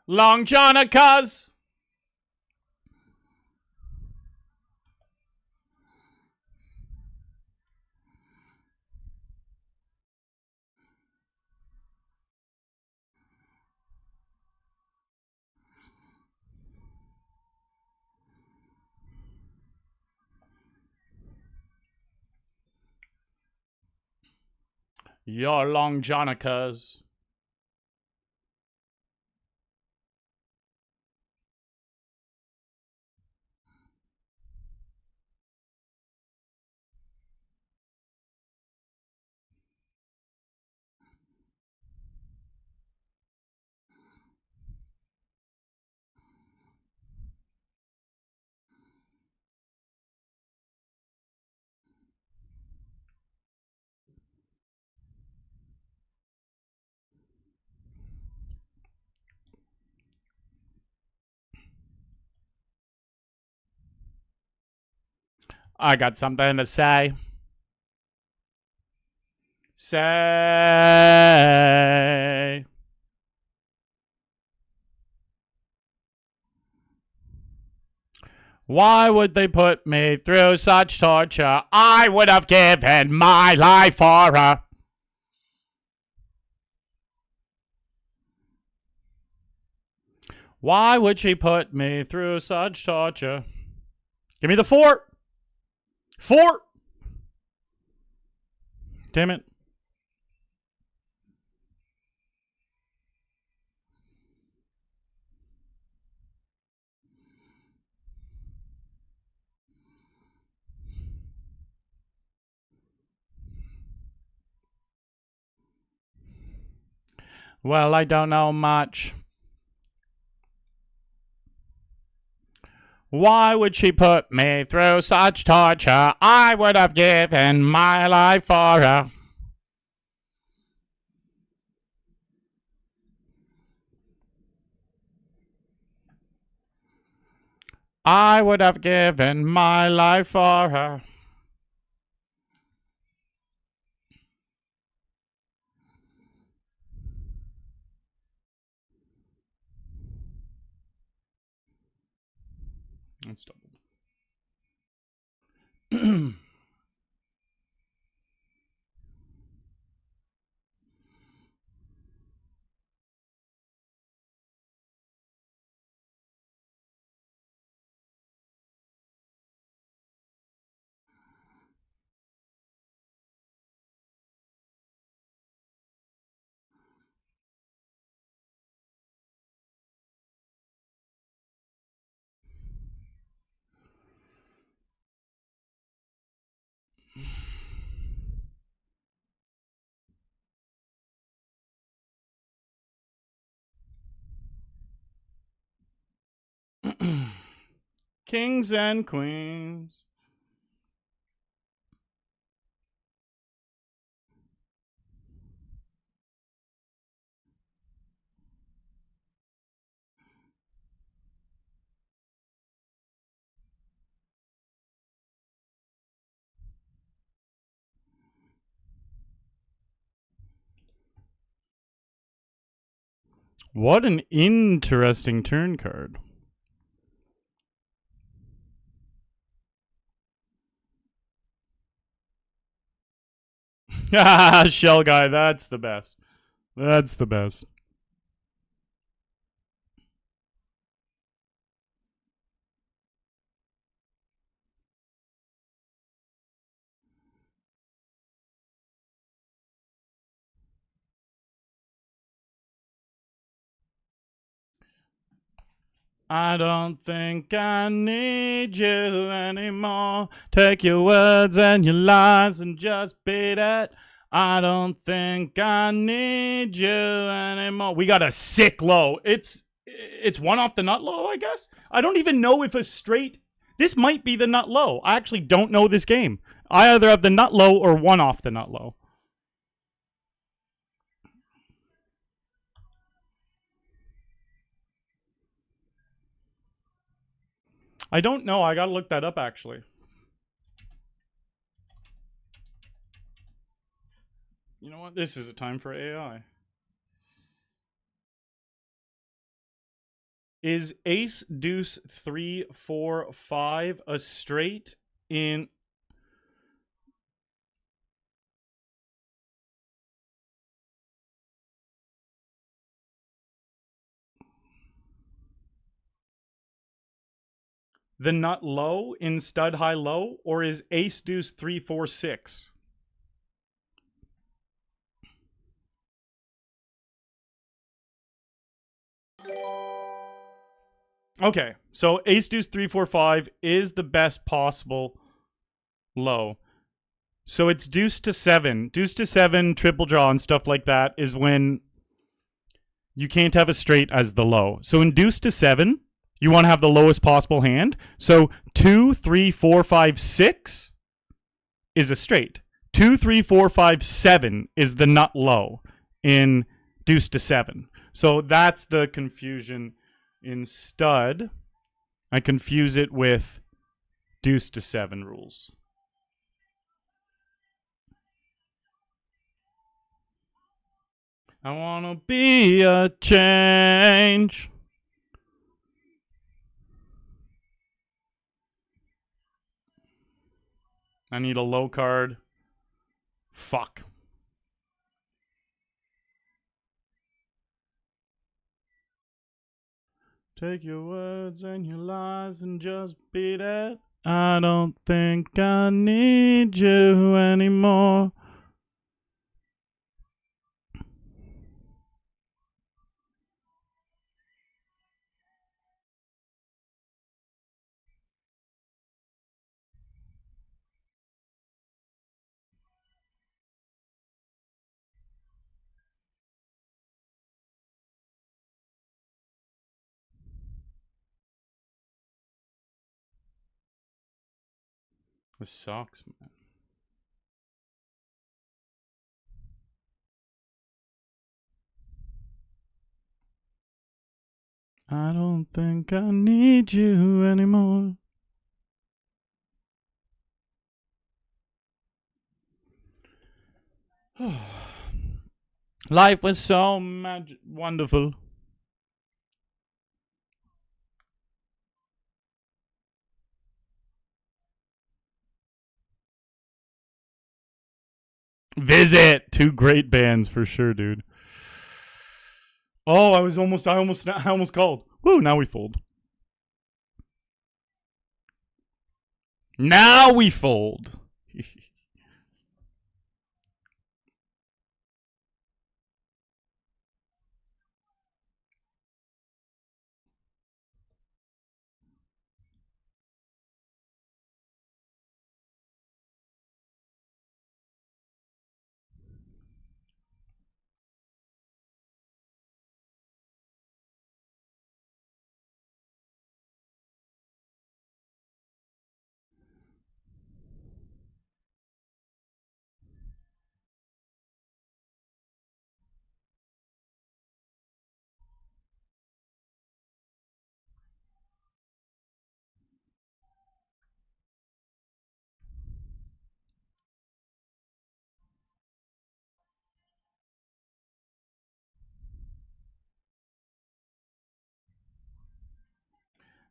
Long Johnnicas. Your Long Johnnicas. I got something to say. Say. Why would they put me through such torture? I would have given my life for her. Why would she put me through such torture? Give me the 4. 4. Damn it. Well, I don't know much. Why would she put me through such torture? I would have given my life for her. I would have given my life for her. That's doubled. Kings and queens. What an interesting turn card. Shell guy, that's the best. That's the best. I don't think I need you anymore. Take your words and your lies and just beat it. I don't think I need you anymore. We got a sick low. It's one off the nut low, I guess. I don't even know if a straight. This might be the nut low. I actually don't know this game. I either have the nut low or one off the nut low. I don't know. I gotta look that up actually. You know what? This is a time for AI. Is ace, deuce, 3, 4, 5 a straight in... the nut low in stud high low, or is ace, deuce, 3, 4, 6? Okay, so ace, deuce, 3, 4, 5 is the best possible low. So it's deuce to 7. Deuce to 7, triple draw, and stuff like that is when you can't have a straight as the low. So in deuce to 7, you want to have the lowest possible hand. So 2, 3, 4, 5, 6 is a straight. 2, 3, 4, 5, 7 is the nut low in deuce to 7. So that's the confusion in stud. I confuse it with deuce to 7 rules. I want to be a change. I need a low card. Fuck. Take your words and your lies and just beat it. I don't think I need you anymore. This sucks, man. I don't think I need you anymore. Life was so wonderful. Visit. Two great bands for sure, dude. Oh, I almost called. Woo, now we fold. Now we fold.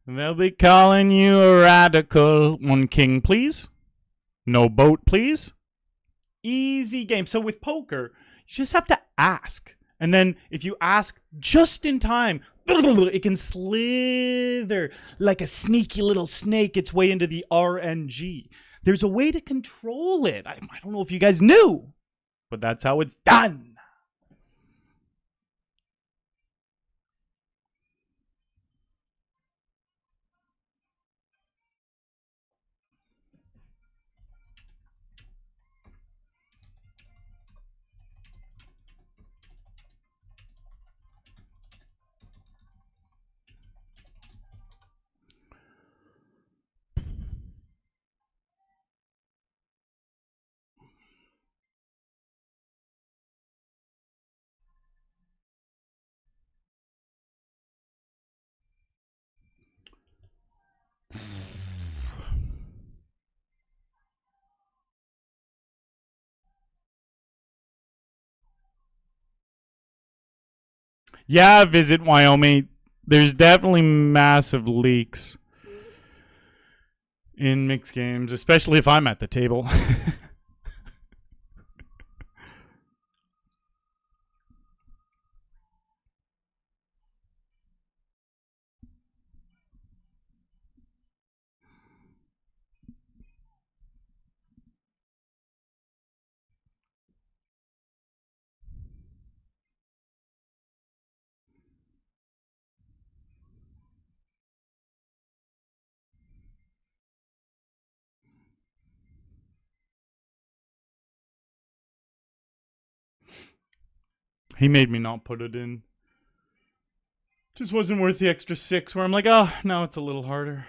They'll be calling you a radical. One king, please. No boat, please. Easy game. So with poker, you just have to ask. And then if you ask just in time, it can slither like a sneaky little snake its way into the RNG. There's a way to control it. I don't know if you guys knew, but that's how it's done. Yeah, visit Wyoming. There's definitely massive leaks in mixed games, especially if I'm at the table. He made me not put it in. Just wasn't worth the extra 6 where I'm like, oh, now it's a little harder.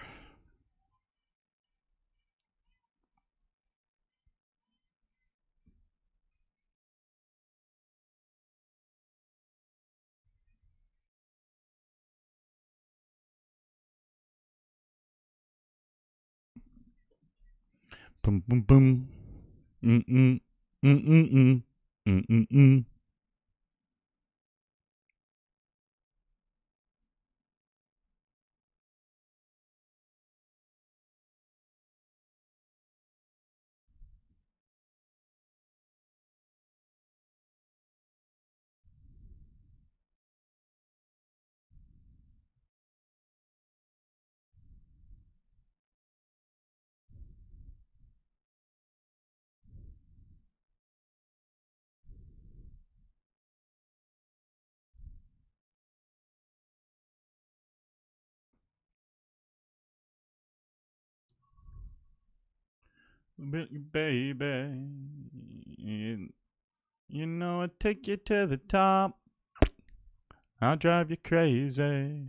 Boom, boom, boom. Mm-mm. Mm-mm-mm. Mm-mm-mm. Baby, you know I'd take you to the top. I'll drive you crazy.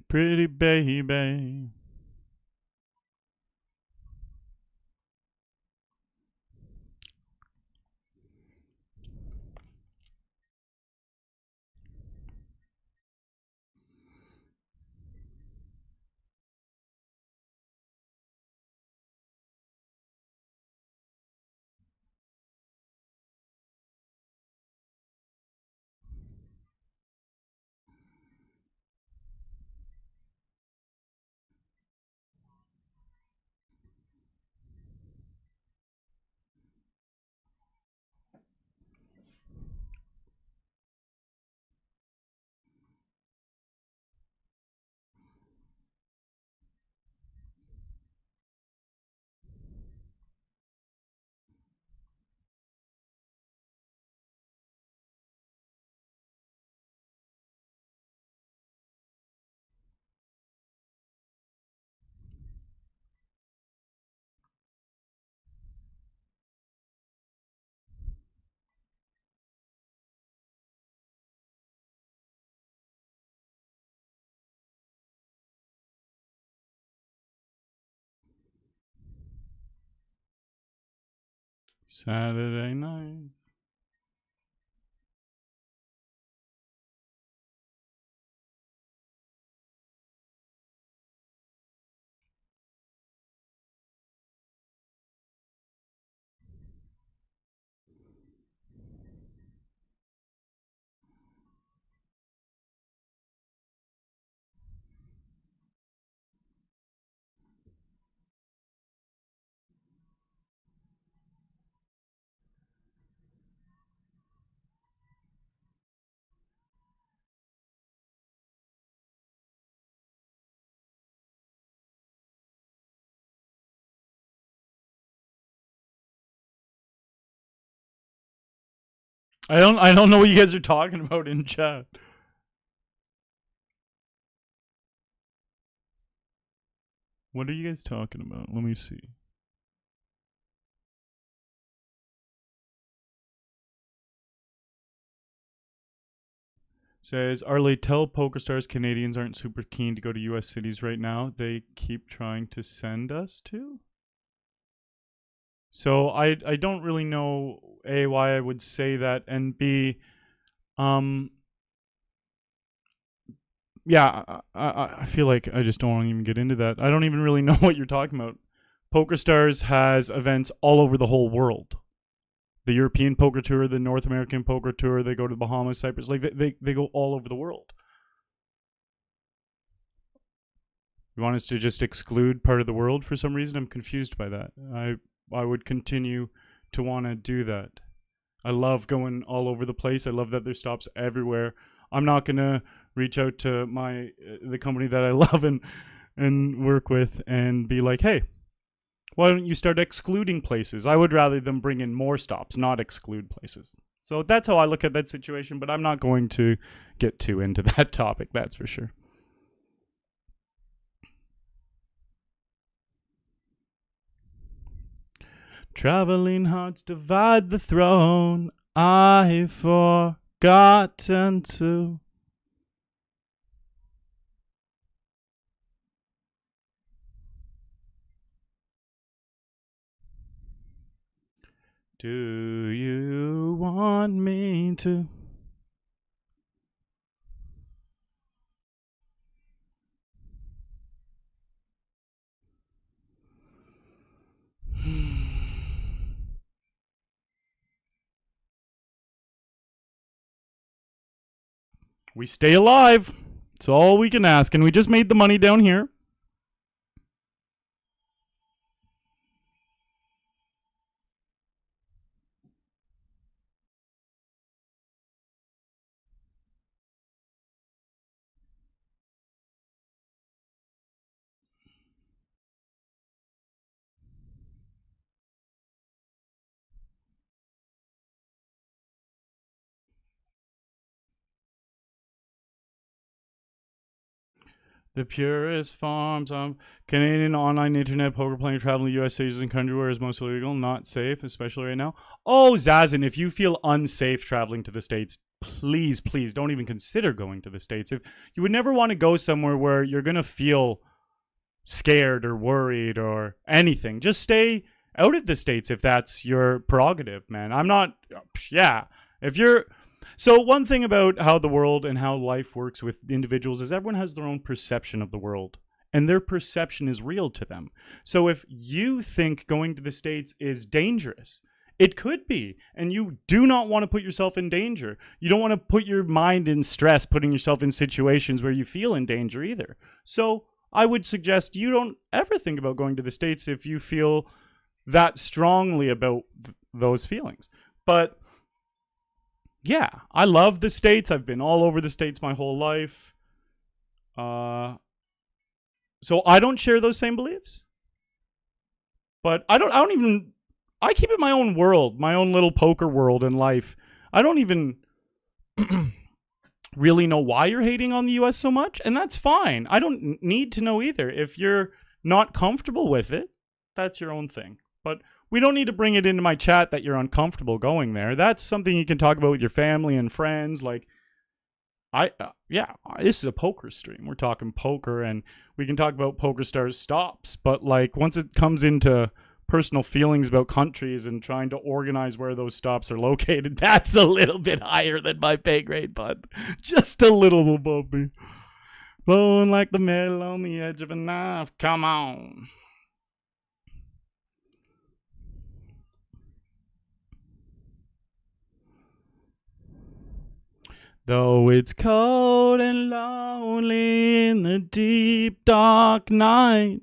Pretty baby. Saturday night. I don't know what you guys are talking about in chat. What are you guys talking about? Let me see. Says Arlie, tell PokerStars Canadians aren't super keen to go to US cities right now. They keep trying to send us to. So I don't really know A, why I would say that, and B, yeah, I feel like I just don't want to even get into that. I don't even really know what you're talking about. PokerStars has events all over the whole world. The European Poker Tour, the North American Poker Tour, they go to the Bahamas, Cyprus, like they go all over the world. You want us to just exclude part of the world for some reason? I'm confused by that. I would continue to want to do that. I love going all over the place. I love that there's stops everywhere. I'm not going to reach out to the company that I love and work with and be like, hey, why don't you start excluding places? I would rather them bring in more stops, not exclude places. So that's how I look at that situation, but I'm not going to get too into that topic, that's for sure. Traveling hearts divide the throne. I've forgotten to. Do you want me to? We stay alive. It's all we can ask. And we just made the money down here. The purest forms of Canadian online internet poker playing, traveling to US cities and country where is most illegal, not safe, especially right now. Oh, Zazin, if you feel unsafe traveling to the States, please, please don't even consider going to the States. If you would never want to go somewhere where you're going to feel scared or worried or anything, just stay out of the States if that's your prerogative, man. I'm not, yeah. If you're, so one thing about how the world and how life works with individuals is everyone has their own perception of the world, and their perception is real to them. So if you think going to the States is dangerous, it could be, and you do not want to put yourself in danger. You don't want to put your mind in stress, putting yourself in situations where you feel in danger either. So I would suggest you don't ever think about going to the States if you feel that strongly about those feelings. But yeah, I love the States. I've been all over the States my whole life. So I don't share those same beliefs. But I keep it my own world, my own little poker world in life. I don't even really know why you're hating on the US so much, and that's fine. I don't need to know either. If you're not comfortable with it, that's your own thing. But we don't need to bring it into my chat that you're uncomfortable going there. That's something you can talk about with your family and friends. Like, this is a poker stream. We're talking poker, and we can talk about PokerStars stops. But like, once it comes into personal feelings about countries and trying to organize where those stops are located, that's a little bit higher than my pay grade, bud. Just a little above me. Blowing like the metal on the edge of a knife. Come on. Though it's cold and lonely in the deep dark night.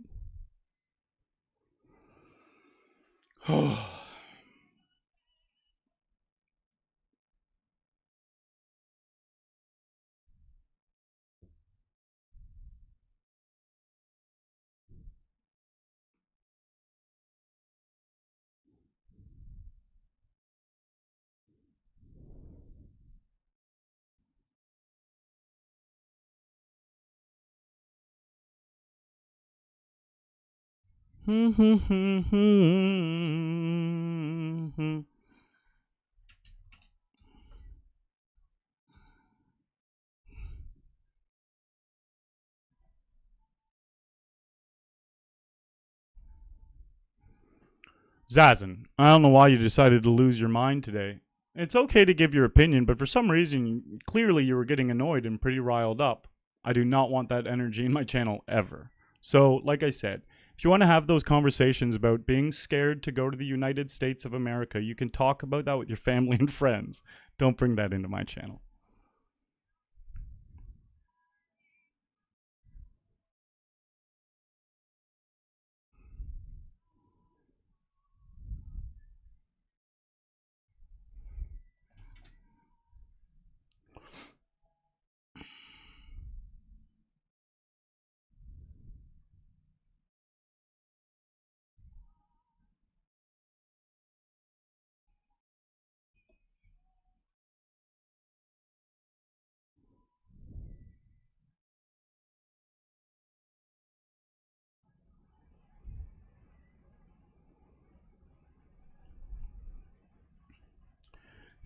Zazen, I don't know why you decided to lose your mind today. It's okay to give your opinion, but for some reason, clearly you were getting annoyed and pretty riled up. I do not want that energy in my channel ever. So, like I said, if you want to have those conversations about being scared to go to the United States of America, you can talk about that with your family and friends. Don't bring that into my channel.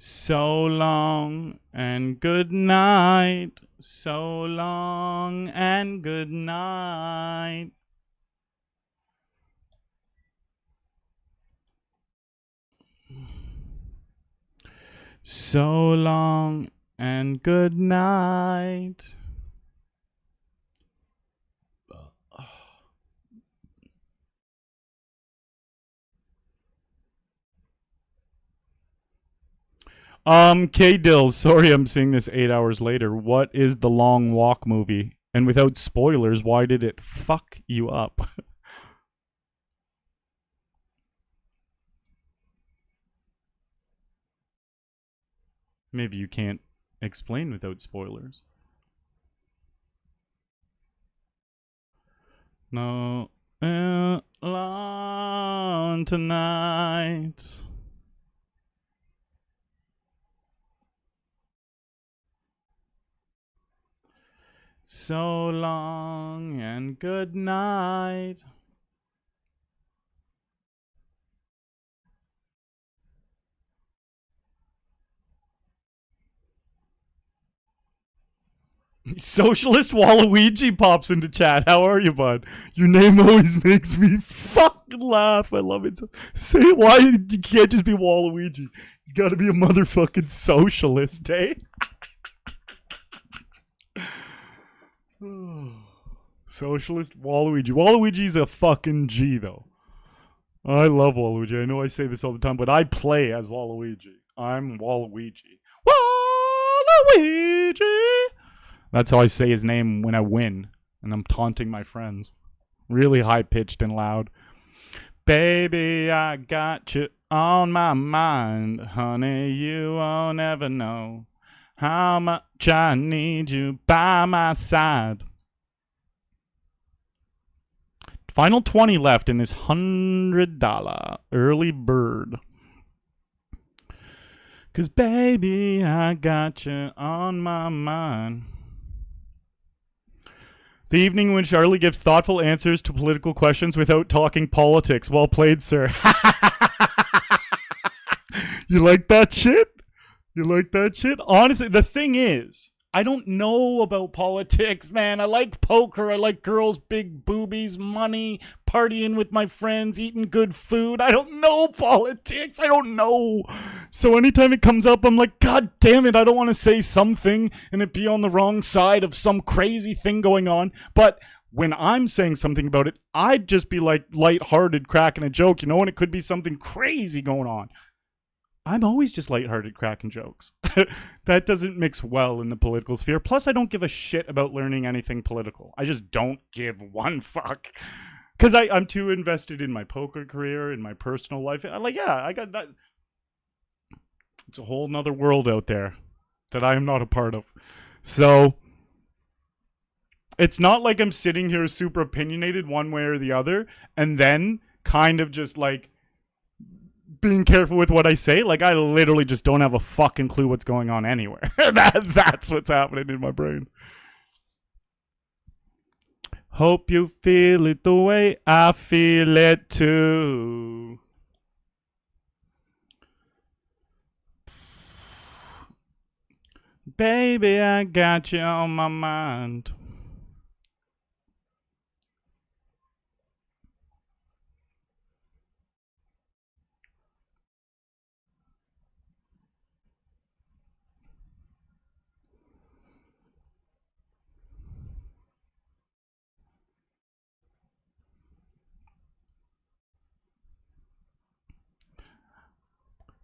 So long and good night. So long and good night. So long and good night. K-Dills, sorry I'm seeing this 8 hours later. What is the Long Walk movie? And without spoilers, why did it fuck you up? Maybe you can't explain without spoilers. No, alone tonight. So long and good night. Socialist Waluigi pops into chat. How are you, bud? Your name always makes me fucking laugh. I love it. Say why you can't just be Waluigi. You gotta be a motherfucking socialist, eh? Socialist Waluigi. Waluigi's a fucking G, though. I love Waluigi. I know I say this all the time, but I play as Waluigi. I'm Waluigi. Waluigi! That's how I say his name when I win, and I'm taunting my friends. Really high-pitched and loud. Baby, I got you on my mind. Honey, you won't ever know how much I need you by my side. Final 20 left in this $100 early bird. 'Cause baby, I got you on my mind. The evening in which Arlie gives thoughtful answers to political questions without talking politics. Well played, sir. You like that shit? You like that shit? Honestly, the thing is, I don't know about politics, man. I like poker. I like girls, big boobies, money, partying with my friends, eating good food. I don't know politics. I don't know. So anytime it comes up, I'm like, God damn it, I don't want to say something and it be on the wrong side of some crazy thing going on. But when I'm saying something about it, I'd just be like lighthearted, cracking a joke, and it could be something crazy going on. I'm always just lighthearted, cracking jokes. That doesn't mix well in the political sphere. Plus, I don't give a shit about learning anything political. I just don't give one fuck. Because I'm too invested in my poker career, in my personal life. I'm like, yeah, I got that. It's a whole nother world out there that I am not a part of. So it's not like I'm sitting here super opinionated one way or the other and then kind of just like being careful with what I say. Like, I literally just don't have a fucking clue what's going on anywhere. That's what's happening in my brain. Hope you feel it the way I feel it too. Baby, I got you on my mind.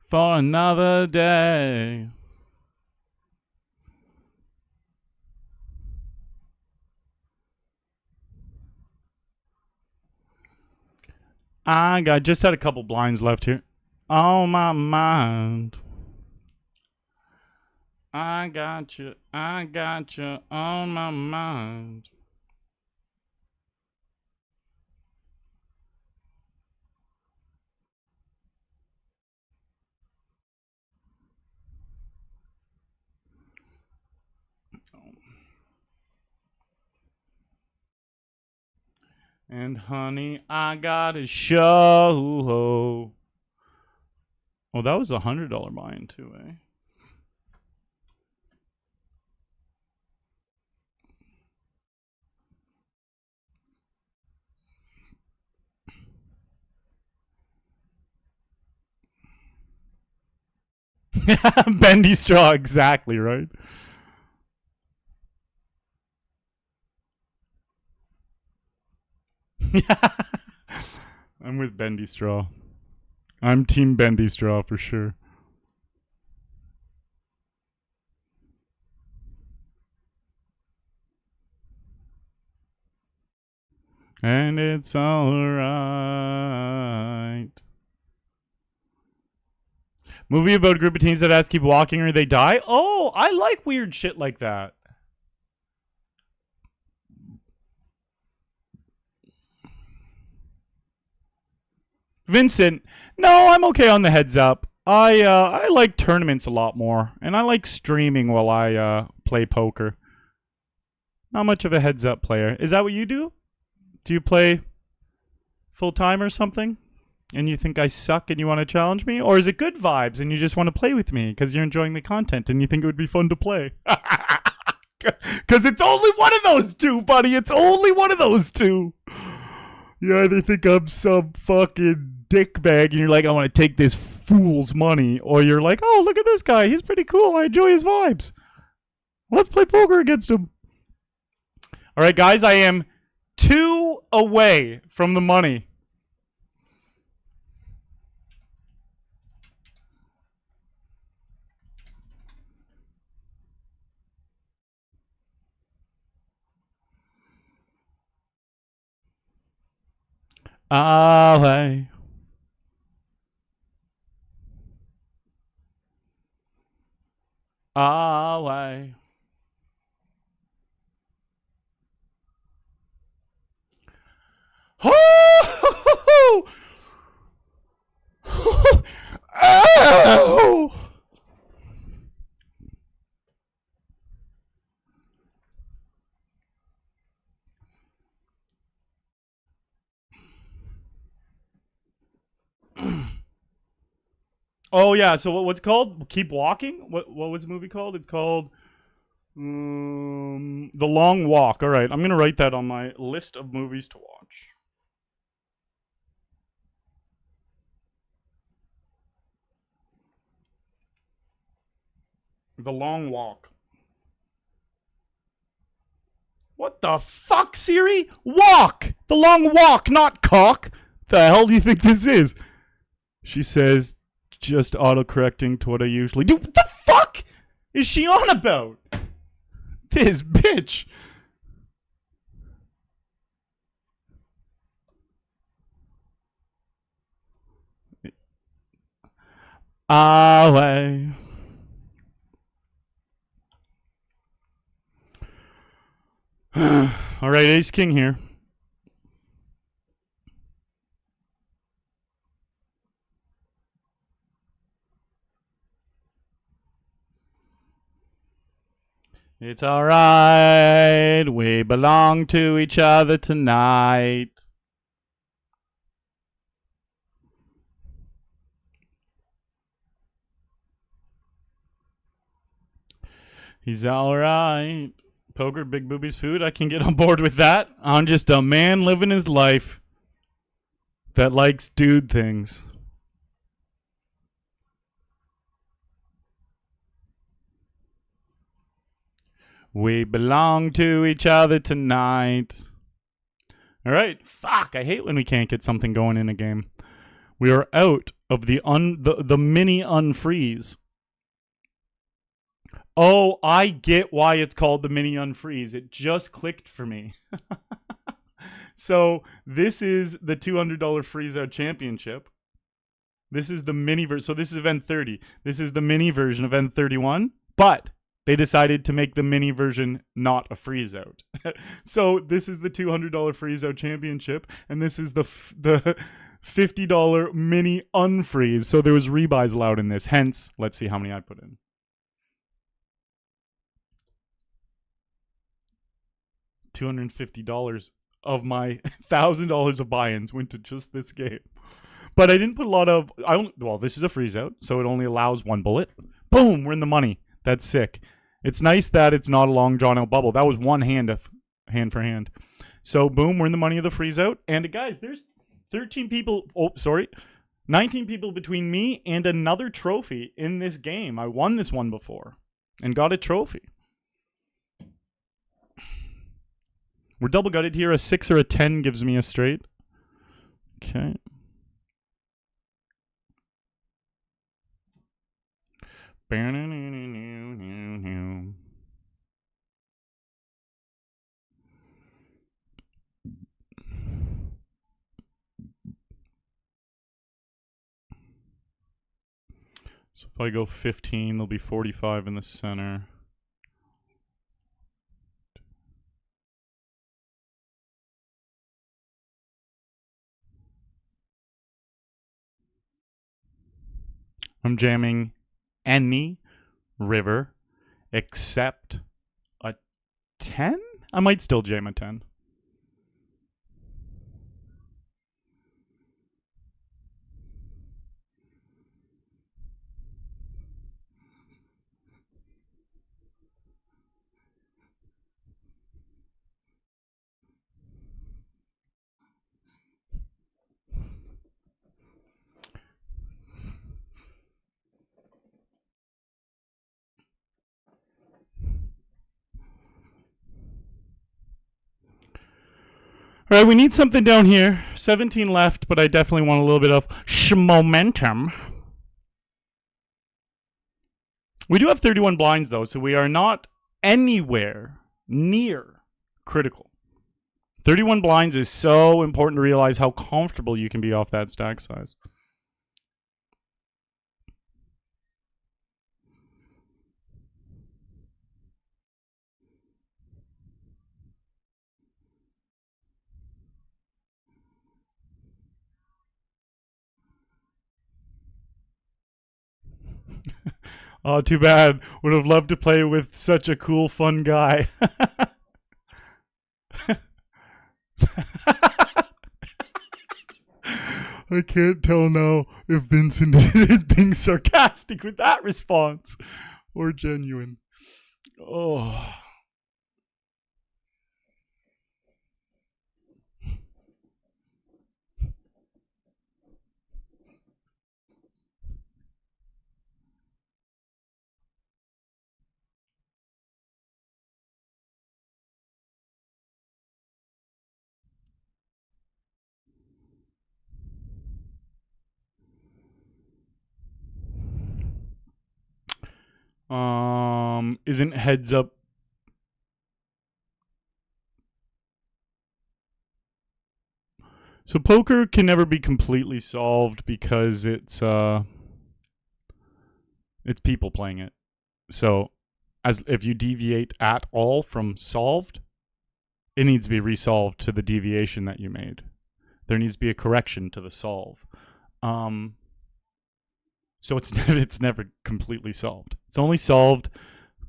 For another day. I just had a couple blinds left here. On my mind. I got you on my mind. And honey, I got a show. Oh, that was $100 mine too, eh? Bendy straw, exactly, right? I'm with Bendy straw. I'm team Bendy straw for sure. And it's alright. Movie about a group of teens that has to keep walking or they die? Oh, I like weird shit like that. Vincent, no, I'm okay on the heads up. I like tournaments a lot more, and I like streaming while I play poker. Not much of a heads up player. Is that what you do? Do you play full time or something? And you think I suck and you want to challenge me? Or is it good vibes and you just want to play with me because you're enjoying the content and you think it would be fun to play? Because it's only one of those two, buddy. It's only one of those two. You either think I'm some fucking dickbag and you're like, I want to take this fool's money. Or you're like, oh, look at this guy. He's pretty cool. I enjoy his vibes. Let's play poker against him. All right, guys, I am 2 away from the money. Arlie. Arlie. Oh! Ow! Oh yeah, so what's it called? Keep Walking? What was the movie called? It's called The Long Walk. All right, I'm gonna write that on my list of movies to watch. The long walk. What the fuck, Siri? Walk! The long walk, not cock. The hell do you think this is? She says, just autocorrecting to what I usually do. What the fuck is she on about? This bitch. Arlie. All right, ace king here. It's all right. We belong to each other tonight. He's all right. Poker, big boobies, food. I can get on board with that. I'm just a man living his life that likes dude things. We belong to each other tonight. All right. Fuck. I hate when we can't get something going in a game. We are out of the mini unfreeze. Oh, I get why it's called the mini unfreeze. It just clicked for me. So this is the $200 freeze out championship. This is the mini version. So this is event 30. This is the mini version of event 31. But they decided to make the mini version not a freeze out. So this is the $200 freeze out championship. And this is the $50 mini unfreeze. So there was rebuys allowed in this. Hence, let's see how many I put in. $250 of my $1,000 of buy-ins went to just this game. But I didn't put a lot of... well, this is a freeze out, so it only allows one bullet. Boom, we're in the money. That's sick. It's nice that it's not a long drawn-out bubble. That was one hand for hand. So, boom, we're in the money of the freeze out. And guys, there's 13 people... Oh, sorry. 19 people between me and another trophy in this game. I won this one before and got a trophy. We're double gutted here. A 6 or a 10 gives me a straight. Okay. So if I go 15, there'll be 45 in the center. I'm jamming any river except a 10? I might still jam a 10. All right, we need something down here. 17 left, but I definitely want a little bit of momentum. We do have 31 blinds, though, so we are not anywhere near critical. 31 blinds is so important to realize how comfortable you can be off that stack size. Oh, too bad. Would have loved to play with such a cool, fun guy. I can't tell now if Vincent is being sarcastic with that response or genuine. Oh. Isn't heads up. So poker can never be completely solved because it's people playing it. So as if you deviate at all from solved, it needs to be resolved to the deviation that you made. There needs to be a correction to the solve. So it's never completely solved. It's only solved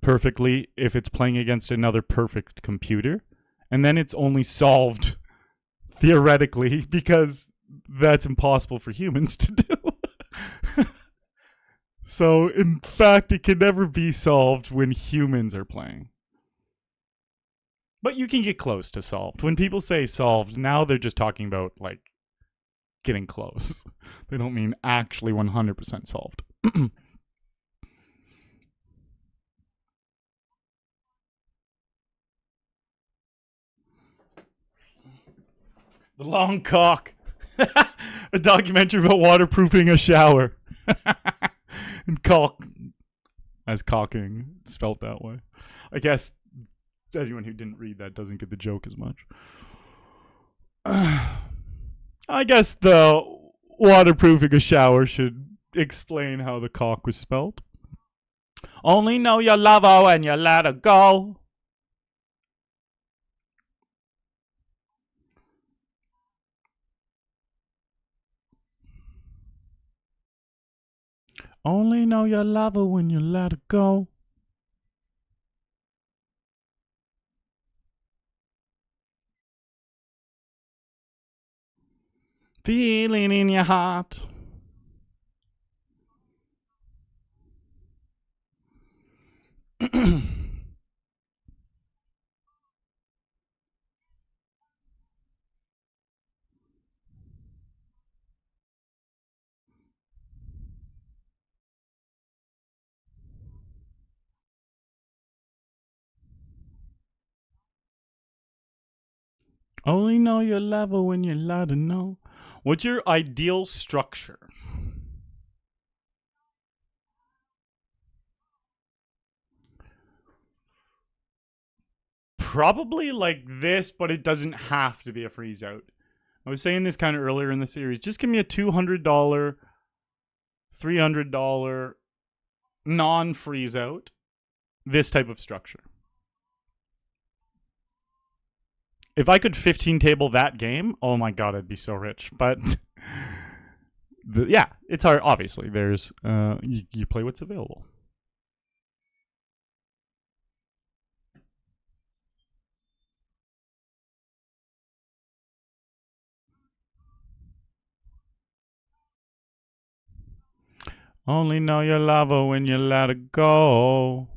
perfectly if it's playing against another perfect computer, and then it's only solved theoretically because that's impossible for humans to do. So in fact, it can never be solved when humans are playing. But you can get close to solved. When people say solved, now they're just talking about like getting close. They don't mean actually 100% solved. The long cock. A documentary about waterproofing a shower. And caulk as caulking, spelt that way. I guess anyone who didn't read that doesn't get the joke as much. I guess the waterproofing a shower should explain how the cock was spelt. Only know you love her when you let her go. Only know you love her when you let her go. Feeling in your heart. Only know you love her when you let her know. What's your ideal structure? Probably like this, but it doesn't have to be a freeze out. I was saying this kind of earlier in the series. Just give me a $200, $300 non-freeze out. This type of structure. If I could 15 table that game, oh my god, I'd be so rich. But yeah, it's hard. Obviously, there's you play what's available. Only know you love her when you let her go.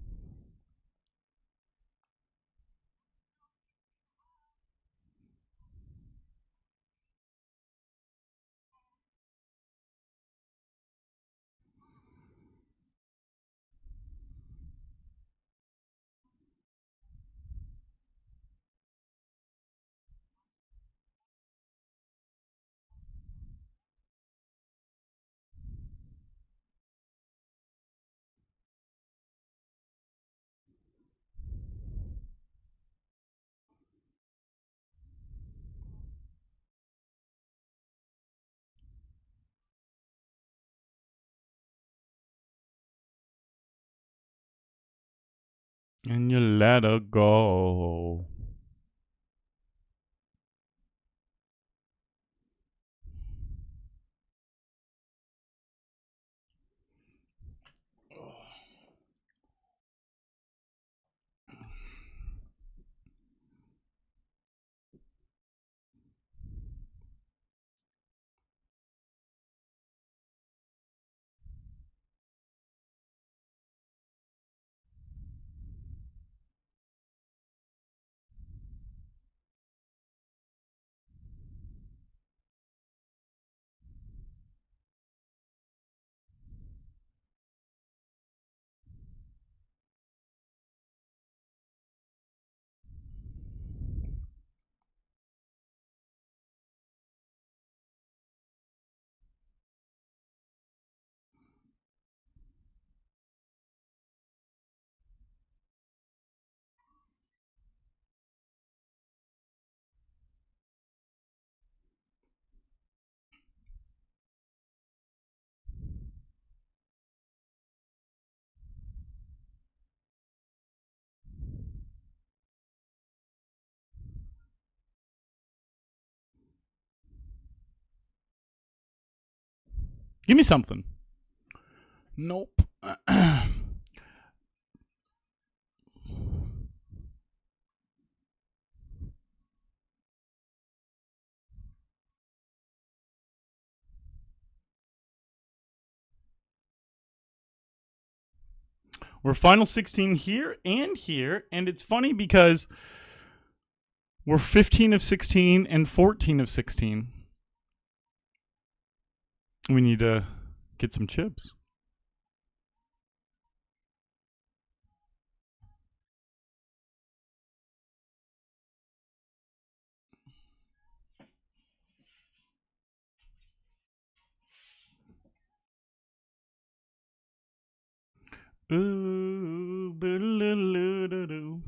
And you let her go. Give me something. Nope. We're final 16 here, and it's funny because we're 15 of 16 and 14 of 16. We need to get some chips. Ooh, boo-doo-doo-doo-doo.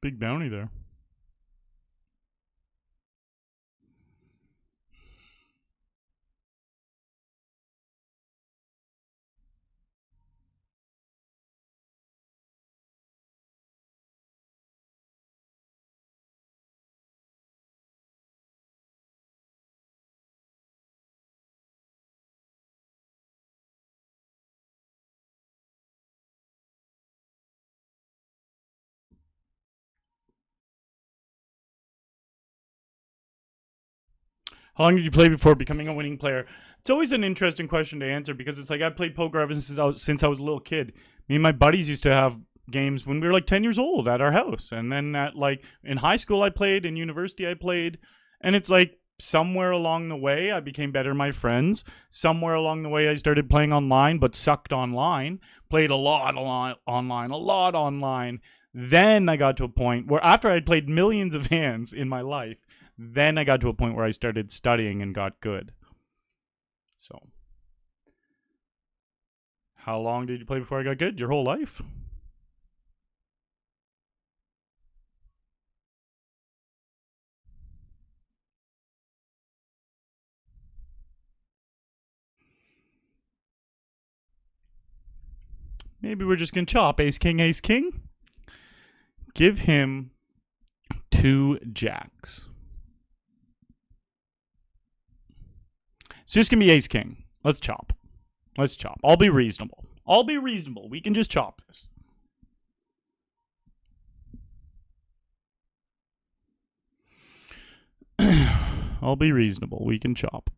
Big bounty there. How long did you play before becoming a winning player? It's always an interesting question to answer because it's like I played poker ever since I was a little kid. Me and my buddies used to have games when we were like 10 years old at our house. And then at like in high school I played, in university I played. And it's like somewhere along the way I became better than my friends. Somewhere along the way I started playing online but sucked online. Played a lot online. Then I got to a point where after I'd played millions of hands in my life, then I got to a point where I started studying and got good. So, how long did you play before I got good? Your whole life? Maybe we're just going to chop. Ace, king, ace, king. Give him 2 jacks. It's just going to be ace, king. Let's chop. Let's chop. I'll be reasonable. We can just chop this. I'll be reasonable. We can chop.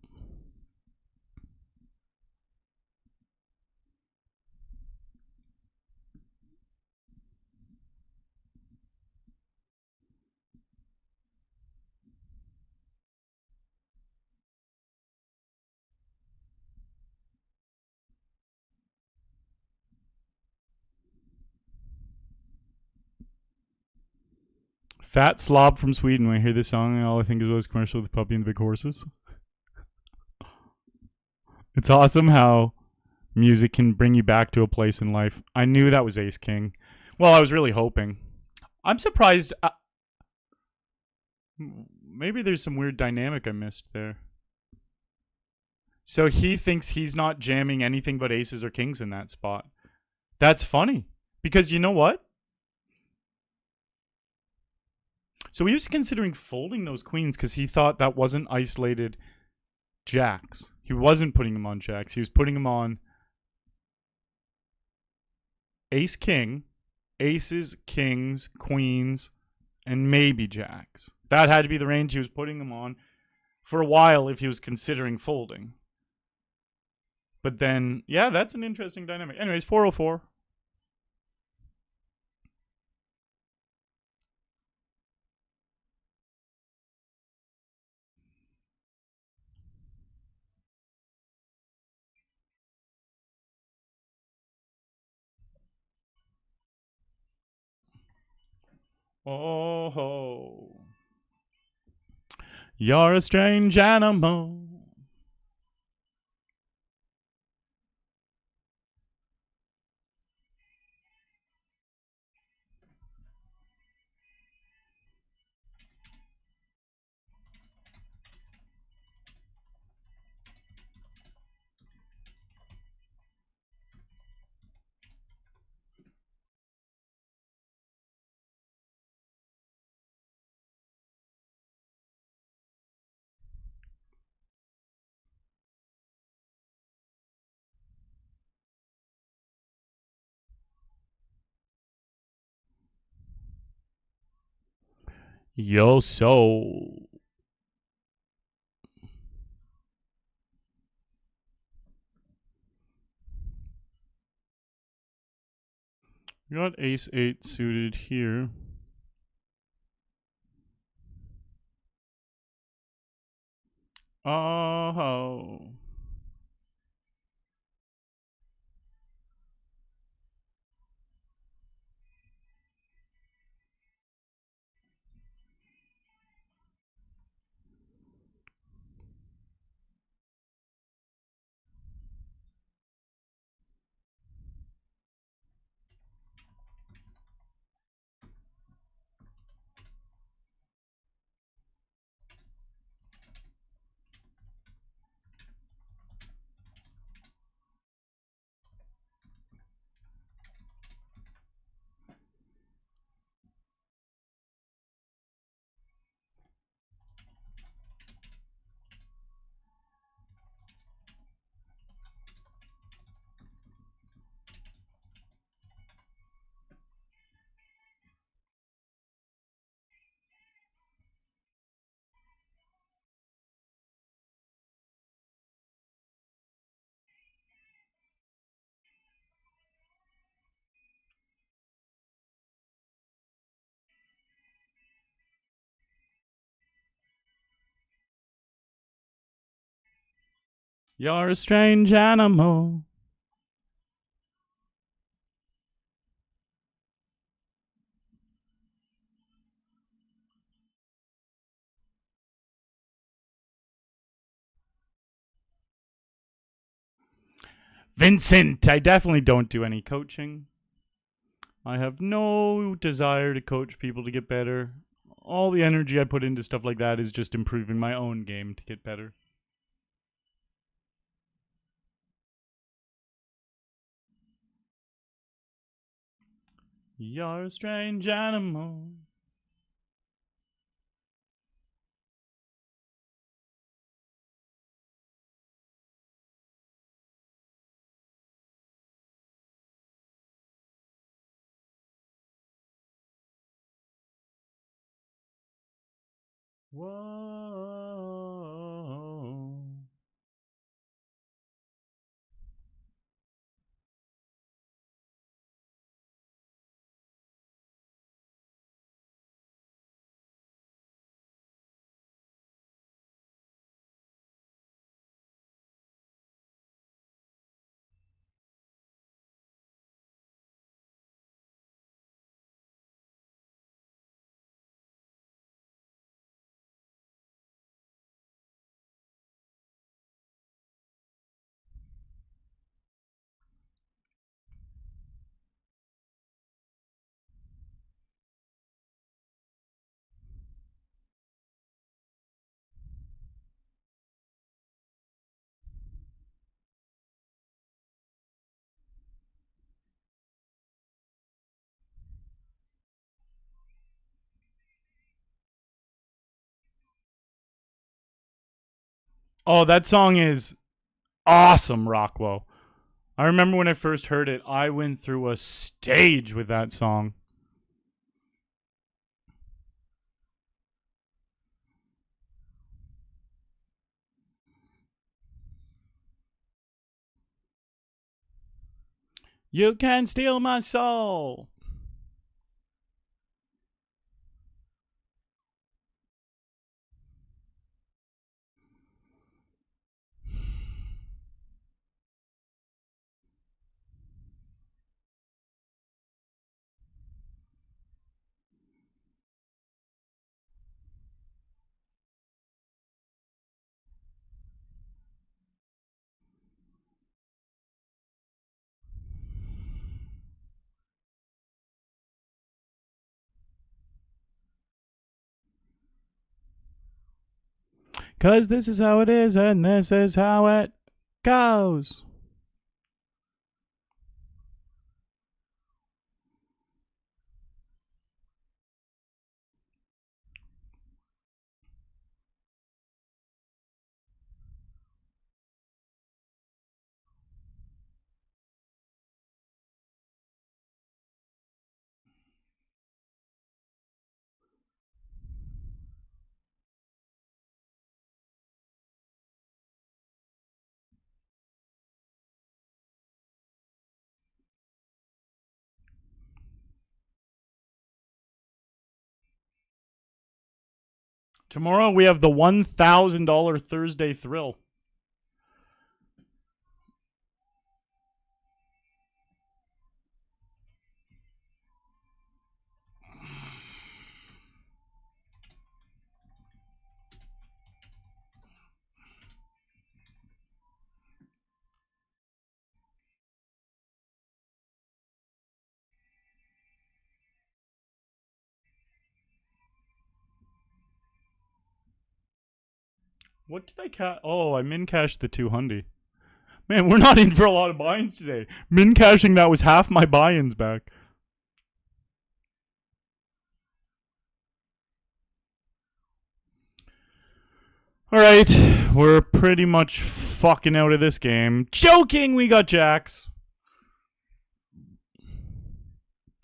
Fat slob from Sweden. When I hear this song, all I think is was commercial with the puppy and the big horses. It's awesome how music can bring you back to a place in life. I knew that was Ace King. Well, I was really hoping. I'm surprised. Maybe there's some weird dynamic I missed there. So he thinks he's not jamming anything but aces or kings in that spot. That's funny. Because you know what? So he was considering folding those queens because he thought that wasn't isolated jacks. He wasn't putting them on jacks. He was putting them on ace, king, aces, kings, queens, and maybe jacks. That had to be the range he was putting them on for a while if he was considering folding. But then, yeah, that's an interesting dynamic. Anyways, 404. Oh ho. You're a strange animal. Yo, so. We got ace 8 suited here. Oh. You're a strange animal. Vincent, I definitely don't do any coaching. I have no desire to coach people to get better. All the energy I put into stuff like that is just improving my own game to get better. You're a strange animal. Whoa. Oh, that song is awesome, Rockwell. I remember when I first heard it, I went through a stage with that song. You can't steal my soul. Cause this is how it is, and this is how it goes. Tomorrow we have the $1,000 Thursday thrill. What did I cash? Oh, I min cashed the 200. Man, we're not in for a lot of buy-ins today. Min cashing that was half my buy-ins back. All right, we're pretty much fucking out of this game. Joking, we got jacks.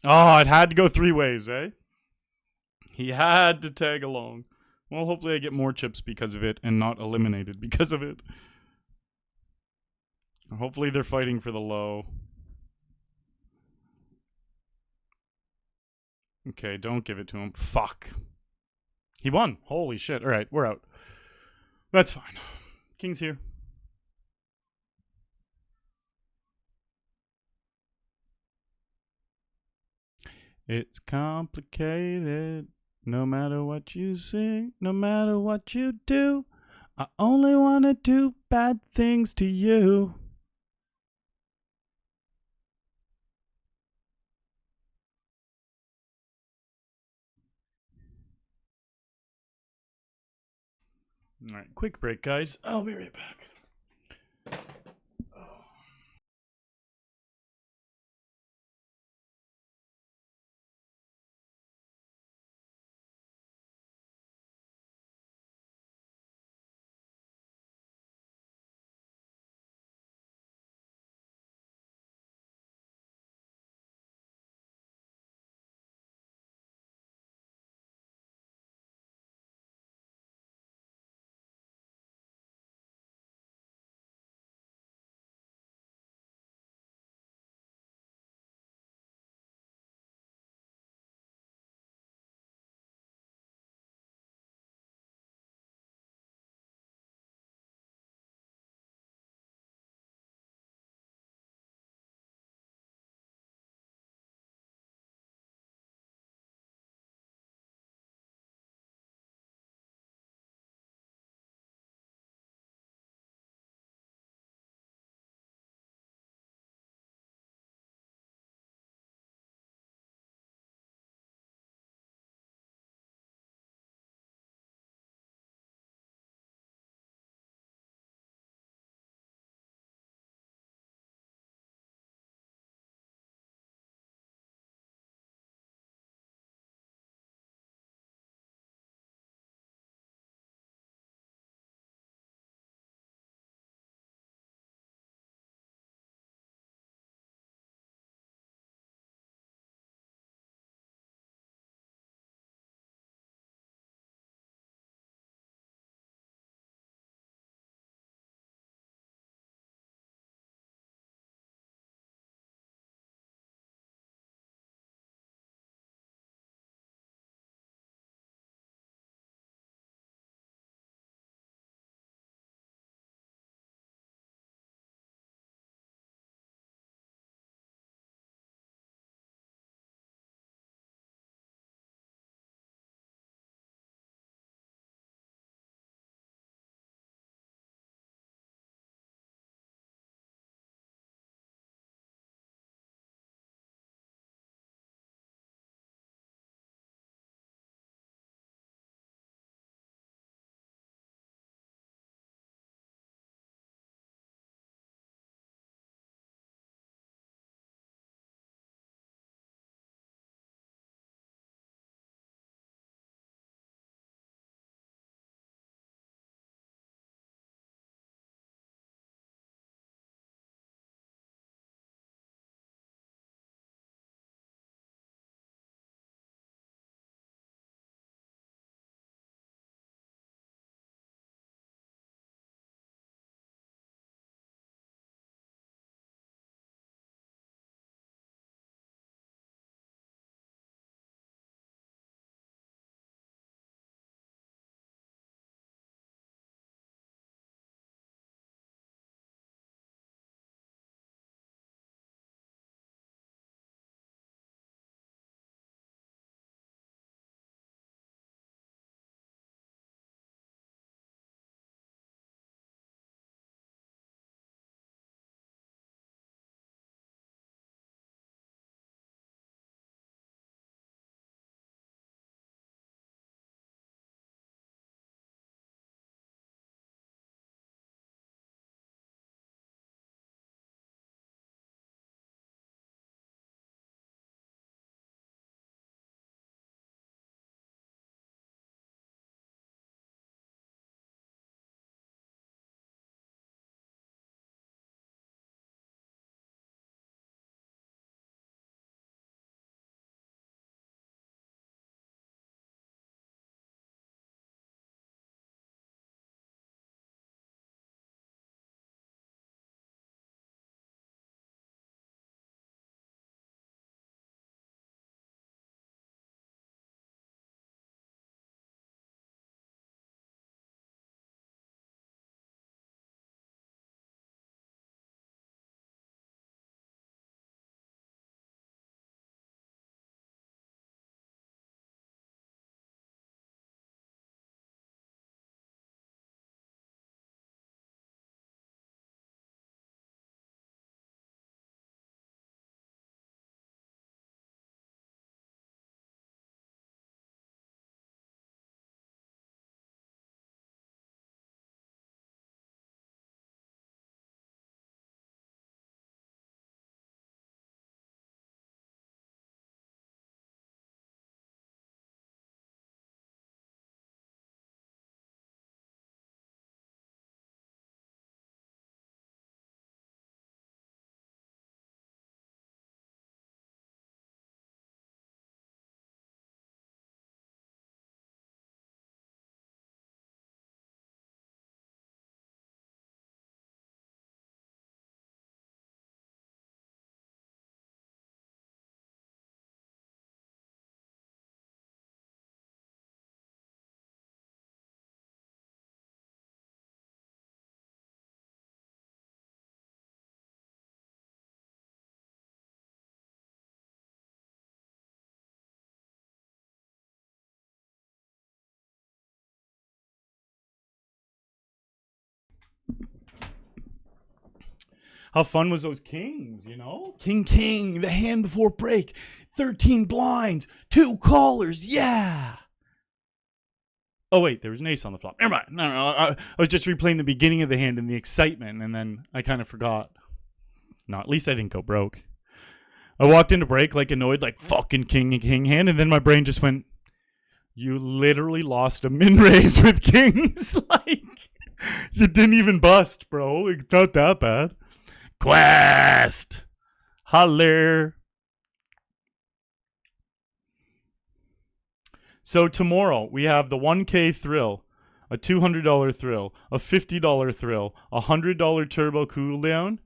Oh, it had to go 3 ways, eh? He had to tag along. Well, hopefully I get more chips because of it and not eliminated because of it. Hopefully they're fighting for the low. Okay, don't give it to him. Fuck. He won. Holy shit. All right, we're out. That's fine. King's here. It's complicated. No matter what you sing, no matter what you do, I only want to do bad things to you. All right, quick break, guys. I'll be right back. How fun was those kings, you know? King, the hand before break. 13 blinds, 2 callers, yeah. Oh, wait, there was an ace on the flop. Never mind. No, I was just replaying the beginning of the hand and the excitement, and then I kind of forgot. No, at least I didn't go broke. I walked into break like annoyed, like fucking king hand, and then my brain just went, you literally lost a min raise with kings. Like, you didn't even bust, bro. It's not that bad. Quest! Holler! So tomorrow we have the 1K thrill, a $200 thrill, a $50 thrill, a $100 turbo cooldown,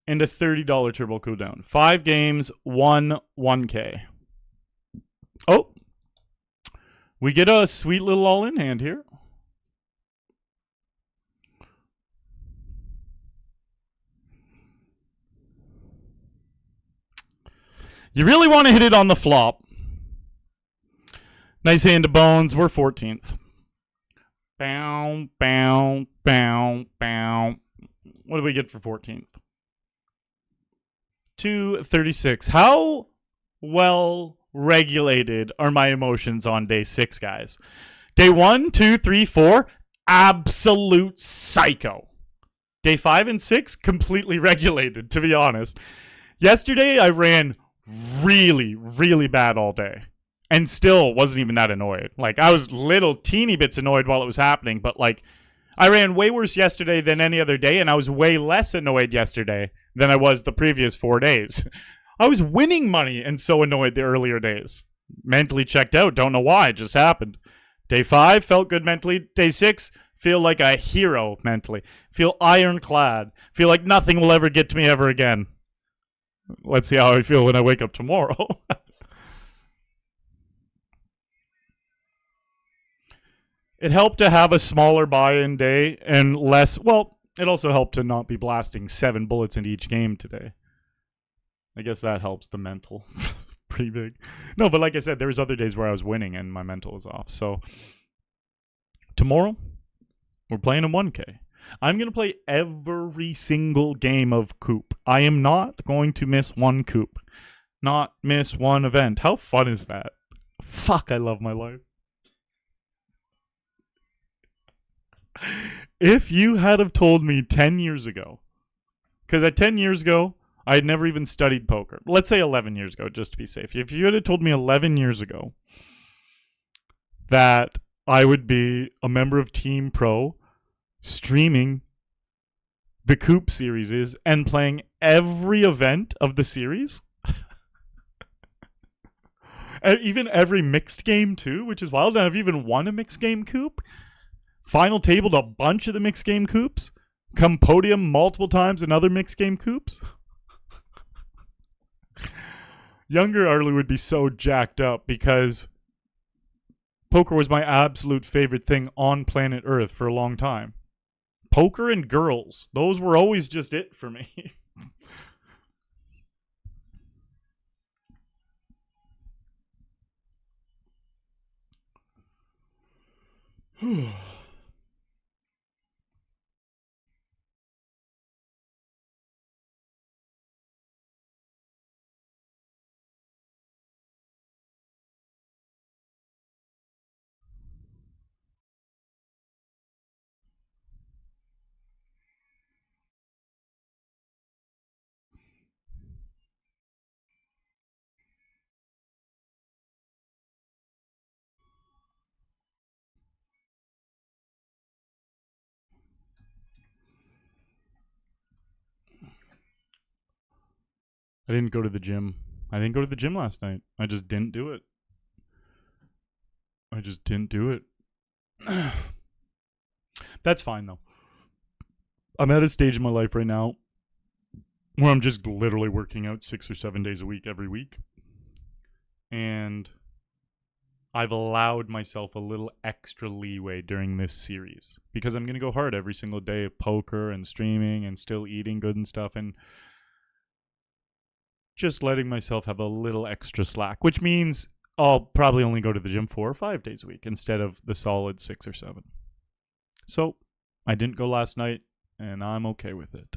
and a $30 turbo cooldown. 5 games, 1K. Oh, we get a sweet little all-in hand here. You really want to hit it on the flop. Nice hand of bones. We're 14th. Bow, bow, bow, bow. What do we get for 14th? 236. How well regulated are my emotions on day 6, guys? Day 1, 2, 3, 4, absolute psycho. Day 5 and 6, completely regulated, to be honest. Yesterday, I ran really, really bad all day. And still wasn't even that annoyed. Like, I was little teeny bits annoyed while it was happening, but like, I ran way worse yesterday than any other day, and I was way less annoyed yesterday than I was the previous 4 days. I was winning money and so annoyed the earlier days. Mentally checked out, don't know why, it just happened. Day 5, felt good mentally. Day 6, feel like a hero mentally. Feel ironclad. Feel like nothing will ever get to me ever again. Let's see how I feel when I wake up tomorrow. It helped to have a smaller buy-in day and less... Well, it also helped to not be blasting 7 bullets into each game today. I guess that helps the mental. Pretty big. No, but like I said, there was other days where I was winning and my mental was off. So, tomorrow, we're playing in 1K. I'm going to play every single game of Coop. I am not going to miss one Coop. Not miss one event. How fun is that? Fuck, I love my life. If you had have told me 10 years ago, because at 10 years ago, I had never even studied poker. Let's say 11 years ago, just to be safe. If you had have told me 11 years ago that I would be a member of Team Pro, streaming the Coop series and playing every event of the series, and even every mixed game too, which is wild. I've even won a mixed game Coop. Final tabled a bunch of the mixed game Coops. Come podium multiple times in other mixed game Coops. Younger Arlie would be so jacked up because poker was my absolute favorite thing on planet Earth for a long time. Poker and girls. Those were always just it for me. I didn't go to the gym. I didn't go to the gym last night. I just didn't do it. I just didn't do it. That's fine, though. I'm at a stage in my life right now where I'm just literally working out 6 or 7 days a week every week. And I've allowed myself a little extra leeway during this series because I'm going to go hard every single day of poker and streaming and still eating good and stuff. And just letting myself have a little extra slack, which means I'll probably only go to the gym 4 or 5 days a week instead of the solid 6 or 7. So I didn't go last night, and I'm okay with it.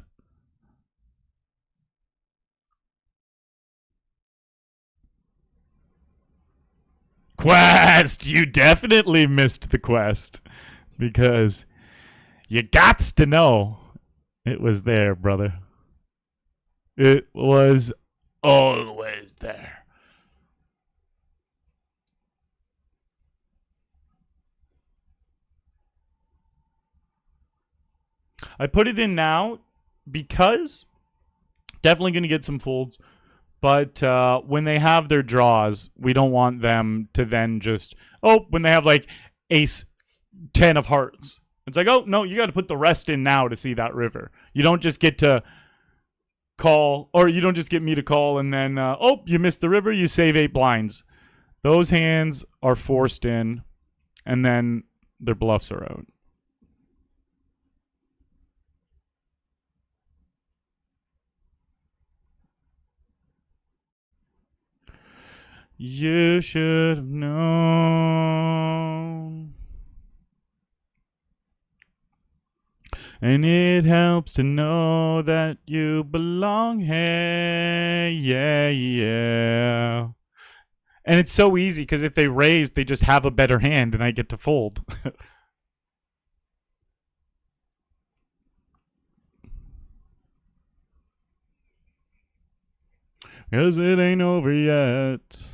Quest! You definitely missed the quest. Because you gots to know it was there, brother. It was always there. I put it in now because definitely going to get some folds. But when they have their draws, we don't want them to then just, when they have like ace 10 of hearts. It's like, oh, no, you got to put the rest in now to see that river. You don't just get to call, or you don't just get me to call and then, you missed the river, you save 8 blinds. Those hands are forced in, and then their bluffs are out. You should have known. And it helps to know that you belong here. Yeah, yeah. And it's so easy because if they raise, they just have a better hand and I get to fold. Because it ain't over yet.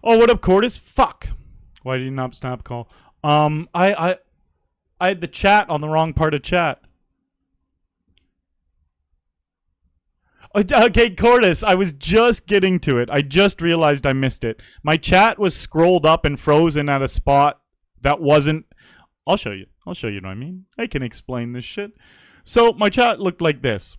Oh, what up, Cordis? Fuck. Why did you not snap call? I had the chat on the wrong part of chat. Okay, Cordis, I was just getting to it. I just realized I missed it. My chat was scrolled up and frozen at a spot that wasn't... I'll show you. I'll show you what I mean. I can explain this shit. So my chat looked like this.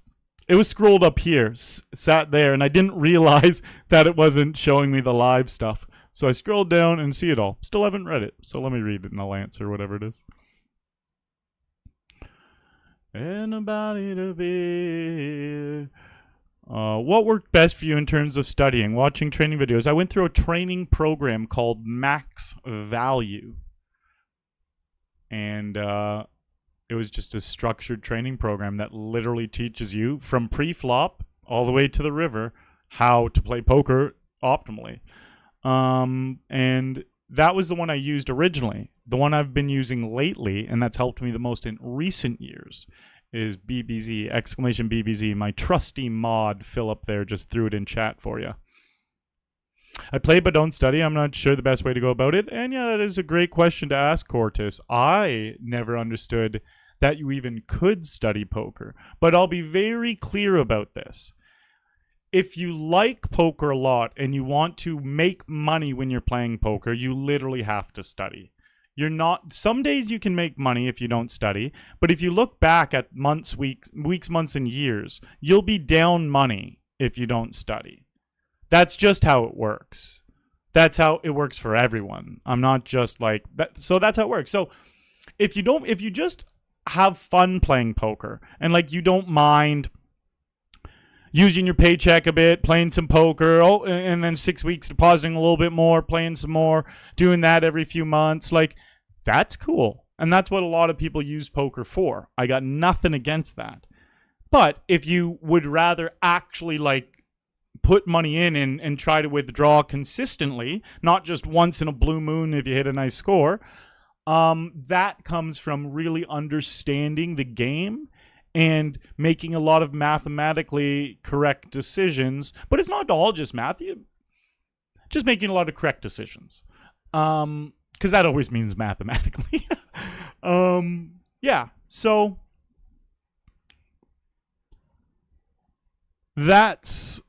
It was scrolled up here, sat there, and I didn't realize that it wasn't showing me the live stuff. So I scrolled down and see it all. Still haven't read it, so let me read it and I'll answer whatever it is. Anybody to be... what worked best for you in terms of studying? Watching training videos. I went through a training program called Max Value. And it was just a structured training program that literally teaches you from pre-flop all the way to the river how to play poker optimally. And that was the one I used originally. The one I've been using lately, and that's helped me the most in recent years, is BBZ, exclamation BBZ. My trusty mod, Philip there, just threw it in chat for you. I play but don't study. I'm not sure the best way to go about it. And yeah, that is a great question to ask, Cortis. I never understood that you even could study poker. But I'll be very clear about this. If you like poker a lot and you want to make money when you're playing poker, you literally have to study. You're not... Some days you can make money if you don't study. But if you look back at months, weeks, months, and years, you'll be down money if you don't study. That's just how it works. That's how it works for everyone. I'm not just like that. So that's how it works. So if you just have fun playing poker and like you don't mind using your paycheck a bit, playing some poker, and then 6 weeks depositing a little bit more, playing some more, doing that every few months, like that's cool. And that's what a lot of people use poker for. I got nothing against that. But if you would rather actually like put money in and try to withdraw consistently, not just once in a blue moon if you hit a nice score, that comes from really understanding the game and making a lot of mathematically correct decisions. But it's not all just math. Just making a lot of correct decisions. Because that always means mathematically. Yeah, so that's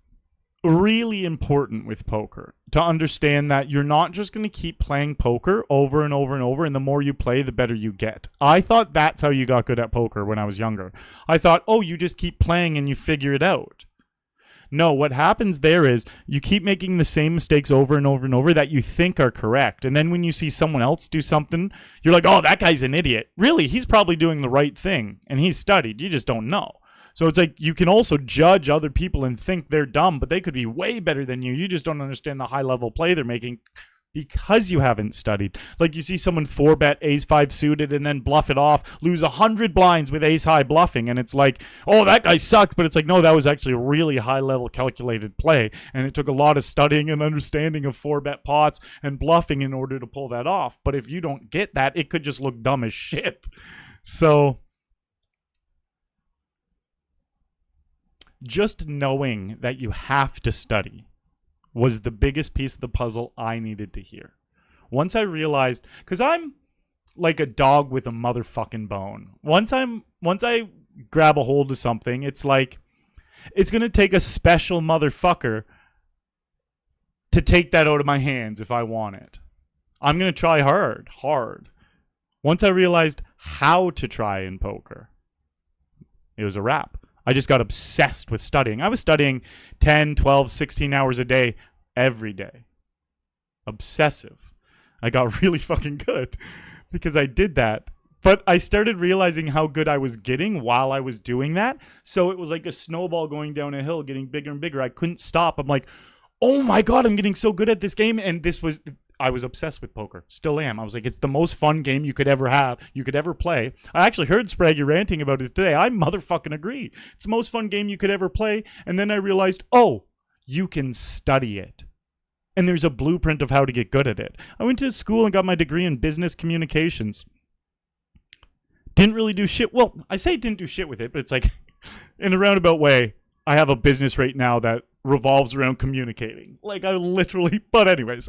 really important with poker, to understand that you're not just going to keep playing poker over and over and over, and the more you play, the better you get. I thought that's how you got good at poker when I was younger. I thought, you just keep playing and you figure it out. No, what happens there is you keep making the same mistakes over and over and over that you think are correct. And then when you see someone else do something, you're like, oh, that guy's an idiot. Really, he's probably doing the right thing, and he's studied. You just don't know. So it's like you can also judge other people and think they're dumb, but they could be way better than you. You just don't understand the high-level play they're making because you haven't studied. Like you see someone 4-bet ace-5 suited and then bluff it off, lose 100 blinds with ace-high bluffing, and it's like, oh, that guy sucks. But it's like, no, that was actually a really high-level calculated play, and it took a lot of studying and understanding of 4-bet pots and bluffing in order to pull that off. But if you don't get that, it could just look dumb as shit. So just knowing that you have to study was the biggest piece of the puzzle I needed to hear. Once I realized, because I'm like a dog with a motherfucking bone. Once I grab a hold of something, it's like, it's going to take a special motherfucker to take that out of my hands if I want it. I'm going to try hard. Once I realized how to try in poker, it was a wrap. I just got obsessed with studying. I was studying 10, 12, 16 hours a day every day. Obsessive. I got really fucking good because I did that. But I started realizing how good I was getting while I was doing that. So it was like a snowball going down a hill, getting bigger and bigger. I couldn't stop. I'm like, oh my God, I'm getting so good at this game. And I was obsessed with poker. Still am. I was like, it's the most fun game you could ever have, you could ever play. I actually heard Spraggy ranting about it today. I motherfucking agree. It's the most fun game you could ever play. And then I realized, oh, you can study it. And there's a blueprint of how to get good at it. I went to school and got my degree in business communications. Didn't really do shit. Well, I say didn't do shit with it, but it's like, in a roundabout way, I have a business right now that revolves around communicating. Like, I literally, but anyways,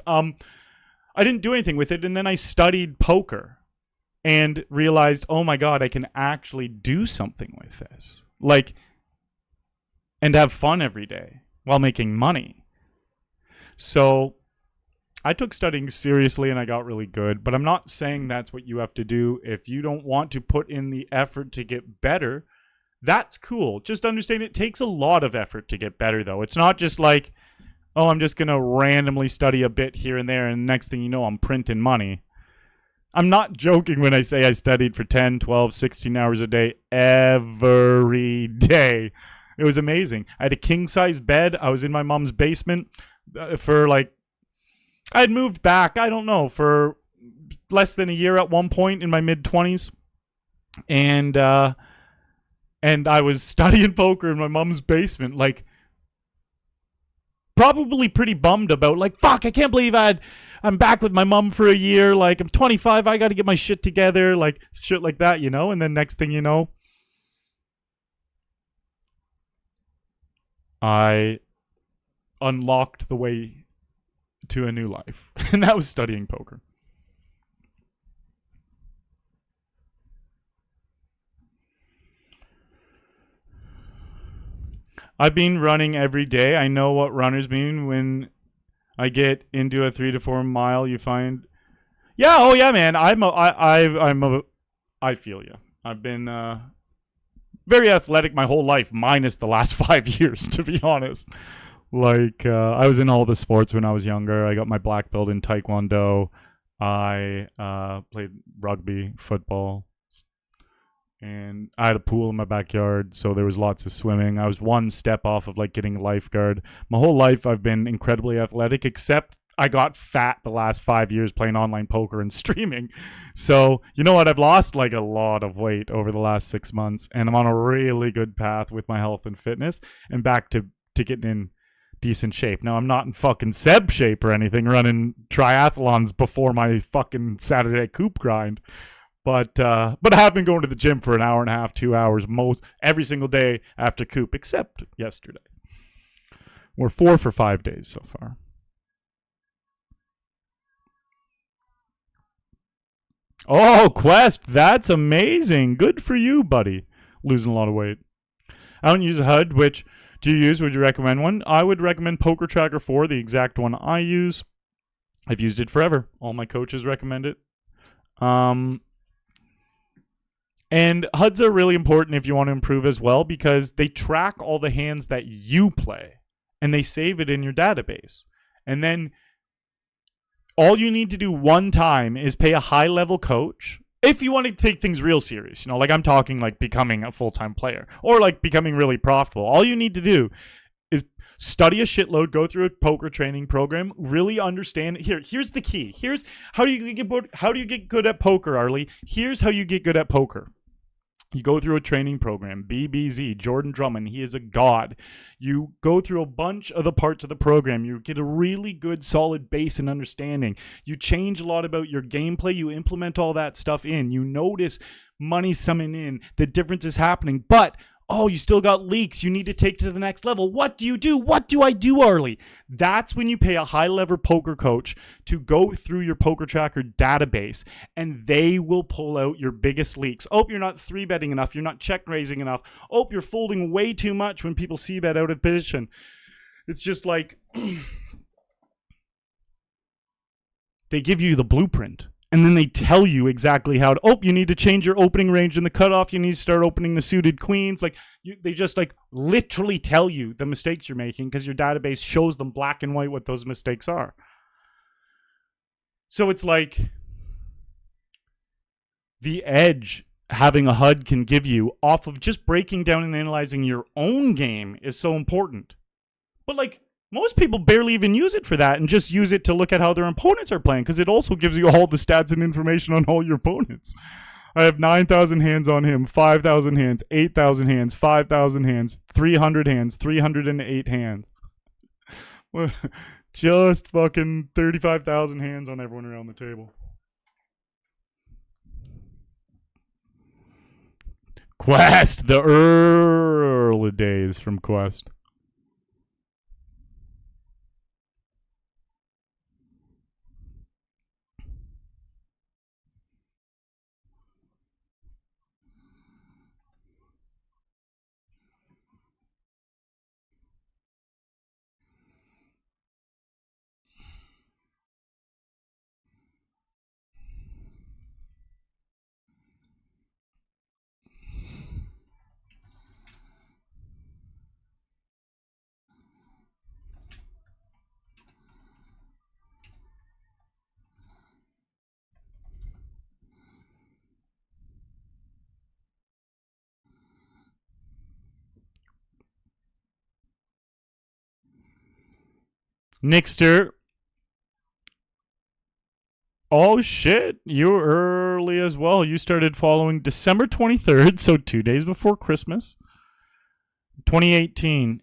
I didn't do anything with it, and then I studied poker and realized, oh my God, I can actually do something with this. Like, and have fun every day while making money. So I took studying seriously and I got really good, but I'm not saying that's what you have to do. If you don't want to put in the effort to get better, that's cool. Just understand it takes a lot of effort to get better, though. It's not just like, oh, I'm just going to randomly study a bit here and there, and next thing you know, I'm printing money. I'm not joking when I say I studied for 10, 12, 16 hours a day every day. It was amazing. I had a king-size bed. I was in my mom's basement for like, I had moved back, I don't know, for less than a year at one point in my mid-20s. And I was studying poker in my mom's basement, like, probably pretty bummed about, like, fuck, I can't believe I'm back with my mom for a year. Like, I'm 25, I got to get my shit together, like, shit like that, you know? And then next thing you know, I unlocked the way to a new life. And that was studying poker. I've been running every day. I know what runners mean when I get into a 3 to 4 mile. You find, yeah, oh yeah, man. I feel you. I've been very athletic my whole life, minus the last 5 years, to be honest. Like, I was in all the sports when I was younger. I got my black belt in Taekwondo. I played rugby, football. And I had a pool in my backyard, so there was lots of swimming. I was one step off of like getting a lifeguard. My whole life I've been incredibly athletic, except I got fat the last 5 years playing online poker and streaming. So, you know what? I've lost like a lot of weight over the last 6 months, and I'm on a really good path with my health and fitness and back to getting in decent shape. Now, I'm not in fucking Seb shape or anything, running triathlons before my fucking Saturday Coop grind. But I have been going to the gym for an hour and a half, 2 hours, every single day after Coop, except yesterday. We're 4 for 5 days so far. Oh, Quest, that's amazing. Good for you, buddy. Losing a lot of weight. I don't use a HUD. Which do you use? Would you recommend one? I would recommend Poker Tracker 4, the exact one I use. I've used it forever. All my coaches recommend it. And HUDs are really important if you want to improve as well, because they track all the hands that you play and they save it in your database. And then all you need to do one time is pay a high-level coach if you want to take things real serious. You know, like I'm talking like becoming a full-time player or like becoming really profitable. All you need to do is study a shitload, go through a poker training program, really understand. Here's the key. Here's how do you get good at poker, Arlie? Here's how you get good at poker. You go through a training program, BBZ, Jordan Drummond, he is a god. You go through a bunch of the parts of the program. You get a really good, solid base and understanding. You change a lot about your gameplay. You implement all that stuff in. You notice money's coming in, the difference is happening, but oh, you still got leaks. You need to take to the next level. What do you do? What do I do, Arlie? That's when you pay a high-level poker coach to go through your poker tracker database, and they will pull out your biggest leaks. Oh, you're not 3-betting enough. You're not check-raising enough. Oh, you're folding way too much when people see bet out of position. It's just like they give you the blueprint. And then they tell you exactly how to, you need to change your opening range in the cutoff. You need to start opening the suited queens. They just literally tell you the mistakes you're making because your database shows them black and white what those mistakes are. So it's like the edge having a HUD can give you off of just breaking down and analyzing your own game is so important. But most people barely even use it for that and just use it to look at how their opponents are playing because it also gives you all the stats and information on all your opponents. I have 9,000 hands on him, 5,000 hands, 8,000 hands, 5,000 hands, 300 hands, 308 hands. Just fucking 35,000 hands on everyone around the table. Quest, the early days from Quest. Nixter. Oh shit, you're early as well. You started following December 23rd, so 2 days before Christmas. 2018.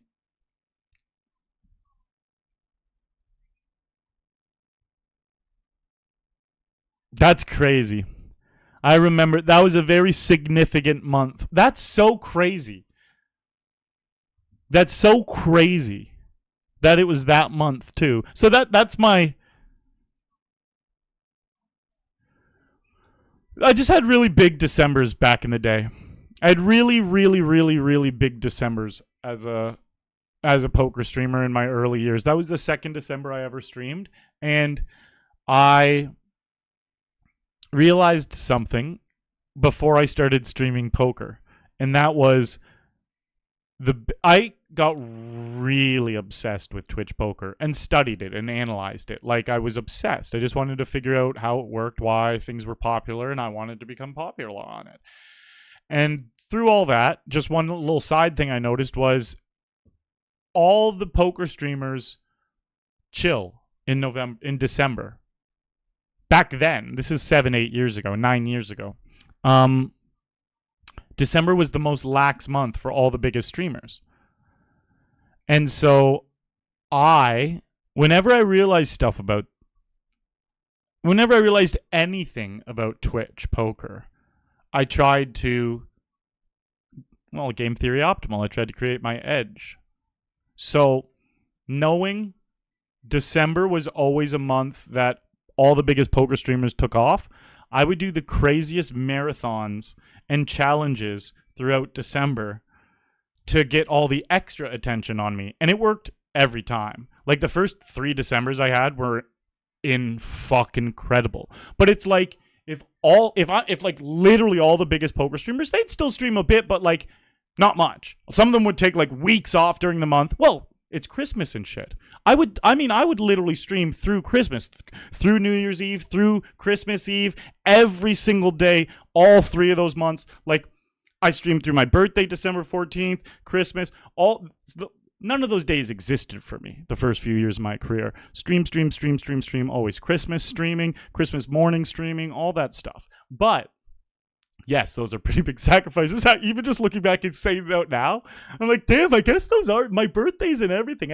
That's crazy. I remember that was a very significant month. That's so crazy. That's so crazy that it was that month too. So that's my... I just had really big Decembers back in the day. I had really, really, really, really big Decembers as a poker streamer in my early years. That was the second December I ever streamed. And I realized something before I started streaming poker. And that was I got really obsessed with Twitch poker and studied it and analyzed it. I was obsessed. I just wanted to figure out how it worked, why things were popular, and I wanted to become popular on it. And through all that, just one little side thing I noticed was all the poker streamers chill in December. Back then, this is 7-8 years ago, 9 years ago. December was the most lax month for all the biggest streamers. And so whenever I realized anything about Twitch poker, I tried to, game theory optimal. I tried to create my edge. So knowing December was always a month that all the biggest poker streamers took off, I would do the craziest marathons and challenges throughout December to get all the extra attention on me. And it worked every time. The first 3 Decembers I had were fucking incredible. But it's if literally all the biggest poker streamers, they'd still stream a bit, but not much. Some of them would take weeks off during the month. Well, it's Christmas and shit. I would literally stream through Christmas, through New Year's Eve, through Christmas Eve, every single day, all 3 of those months. I streamed through my birthday, December 14th, Christmas, None of those days existed for me the first few years of my career. Stream, always. Christmas streaming, Christmas morning streaming, all that stuff. But yes, those are pretty big sacrifices. Even just looking back and saying it out now, I'm like, damn, I guess those are my birthdays and everything.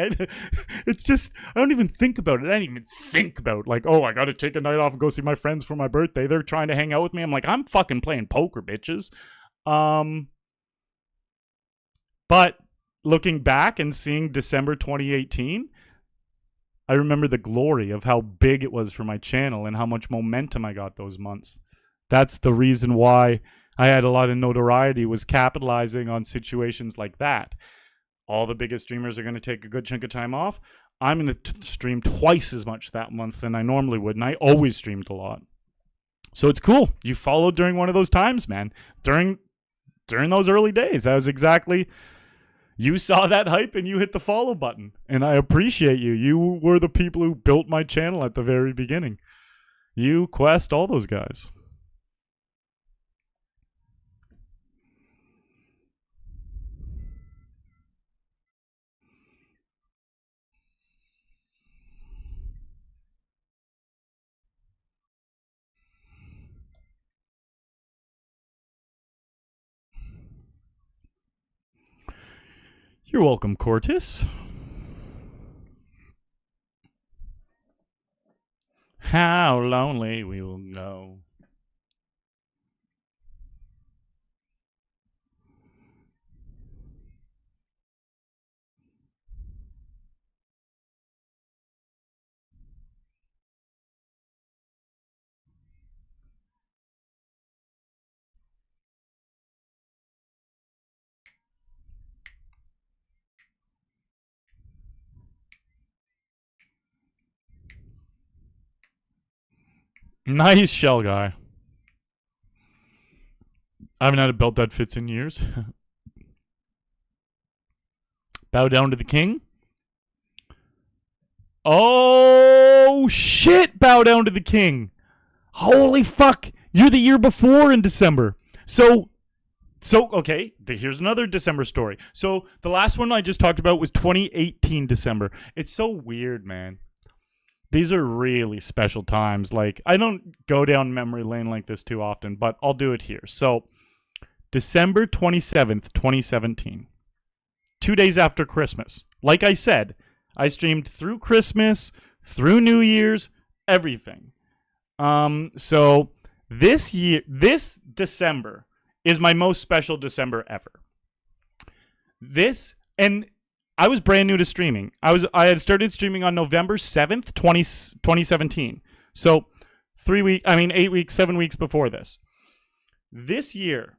It's just, I don't even think about it. I didn't even think about like, oh, I got to take a night off and go see my friends for my birthday. They're trying to hang out with me. I'm like, I'm fucking playing poker, bitches. But looking back and seeing December 2018, I remember the glory of how big it was for my channel and how much momentum I got those months. That's the reason why I had a lot of notoriety, was capitalizing on situations like that. All the biggest streamers are going to take a good chunk of time off. I'm going to stream twice as much that month than I normally would, and I always streamed a lot. So it's cool. You followed during one of those times, man. During those early days, that was exactly... You saw that hype and you hit the follow button. And I appreciate you. You were the people who built my channel at the very beginning. You, Quest, all those guys. You're welcome, Cortis. How lonely we will go. Nice shell guy. I haven't had a belt that fits in years. Bow down to the king. Oh, shit. Bow down to the king. Holy fuck. You're the year before in December. So okay, here's another December story. So the last one I just talked about was 2018 December. It's so weird, man. These are really special times. Like, I don't go down memory lane like this too often, but I'll do it here. So, December 27th, 2017. 2 days after Christmas. Like I said, I streamed through Christmas, through New Year's, everything. So, this December is my most special December ever. And I was brand new to streaming. I had started streaming on November 7th, 2017. So 8 weeks, 7 weeks before this. This year,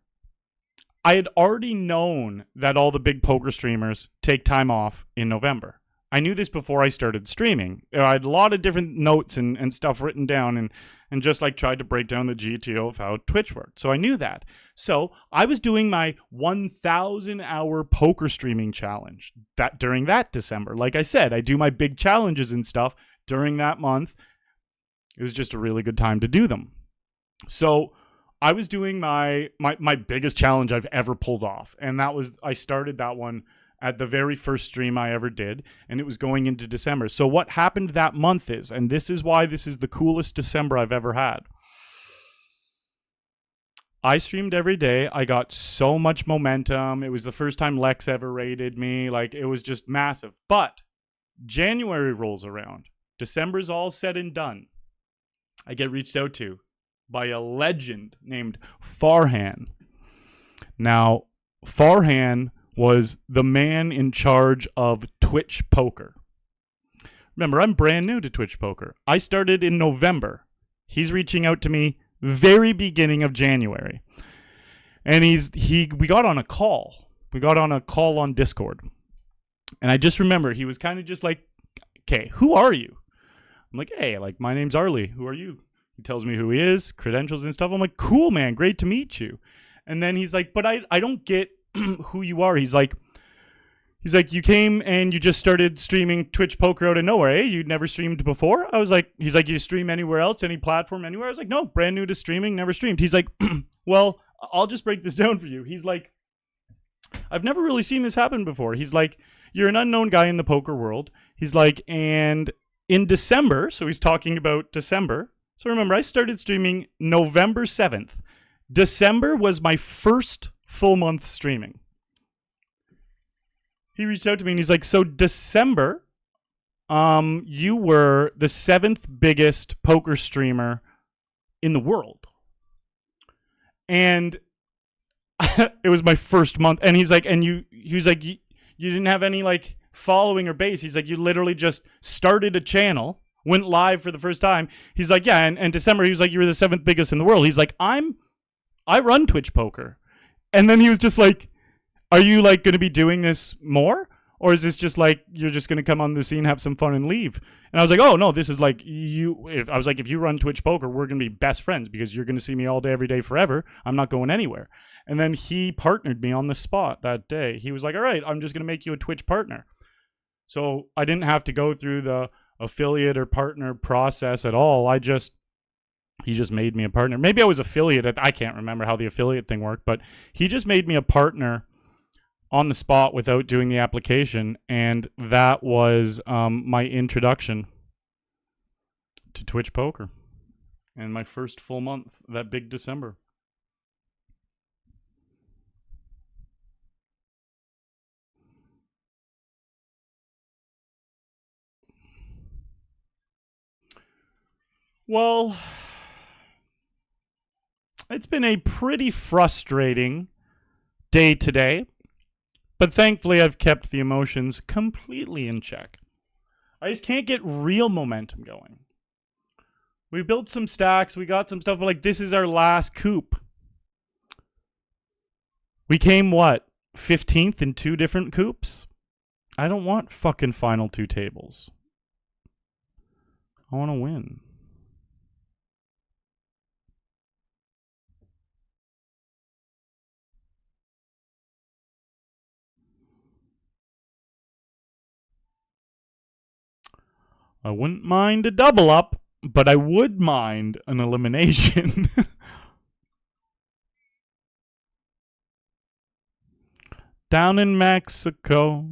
I had already known that all the big poker streamers take time off in November. I knew this before I started streaming. I had a lot of different notes and stuff written down and just like tried to break down the GTO of how Twitch worked. So I knew that. So I was doing my 1,000 hour poker streaming challenge during that December. Like I said, I do my big challenges and stuff during that month. It was just a really good time to do them. So I was doing my biggest challenge I've ever pulled off. And I started that one at the very first stream I ever did, and it was going into December. So what happened that month is, and this is why this is the coolest December I've ever had. I streamed every day. I got so much momentum. It was the first time Lex ever rated me. Like, it was just massive. But January rolls around. December's all said and done. I get reached out to by a legend named Farhan. Now, Farhan was the man in charge of Twitch Poker. Remember, I'm brand new to Twitch Poker. I started in November. He's reaching out to me very beginning of January. And we got on a call. We got on a call on Discord. And I just remember he was kind of just like, okay, who are you? I'm like, hey, like, my name's Arlie. Who are you? He tells me who he is, credentials and stuff. I'm like, cool, man. Great to meet you. And then he's like, but I don't get who you are. He's like, you came and you just started streaming Twitch Poker out of nowhere, eh? You'd never streamed before? He's like, you stream anywhere else, any platform, anywhere? I was like, no, brand new to streaming, never streamed. He's like, well, I'll just break this down for you. He's like, I've never really seen this happen before. He's like, you're an unknown guy in the poker world. He's like, and in December, so he's talking about December. So remember, I started streaming November 7th. December was my first full month streaming. He reached out to me and he's like, so December, you were the 7th biggest poker streamer in the world. And it was my first month. And he's like, he was like, you didn't have any like following or base. He's like, you literally just started a channel, went live for the first time. He's like, yeah. And December, he was like, you were the 7th biggest in the world. He's like, I run Twitch poker. And then he was just like, are you like going to be doing this more? Or is this just like, you're just going to come on the scene, have some fun and leave? And I was like, oh no, this is like I was like, if you run Twitch poker, we're going to be best friends because you're going to see me all day, every day, forever. I'm not going anywhere. And then he partnered me on the spot that day. He was like, all right, I'm just going to make you a Twitch partner. So I didn't have to go through the affiliate or partner process at all. He just made me a partner. Maybe I was affiliate. I can't remember how the affiliate thing worked, but he just made me a partner on the spot without doing the application. And that was my introduction to Twitch poker and my first full month, that big December. Well, it's been a pretty frustrating day today, but thankfully I've kept the emotions completely in check. I just can't get real momentum going. We built some stacks, we got some stuff, but like this is our last Coop. We came, 15th in 2 different Coops? I don't want fucking final 2 tables. I want to win. I wouldn't mind a double up, but I would mind an elimination. Down in Mexico.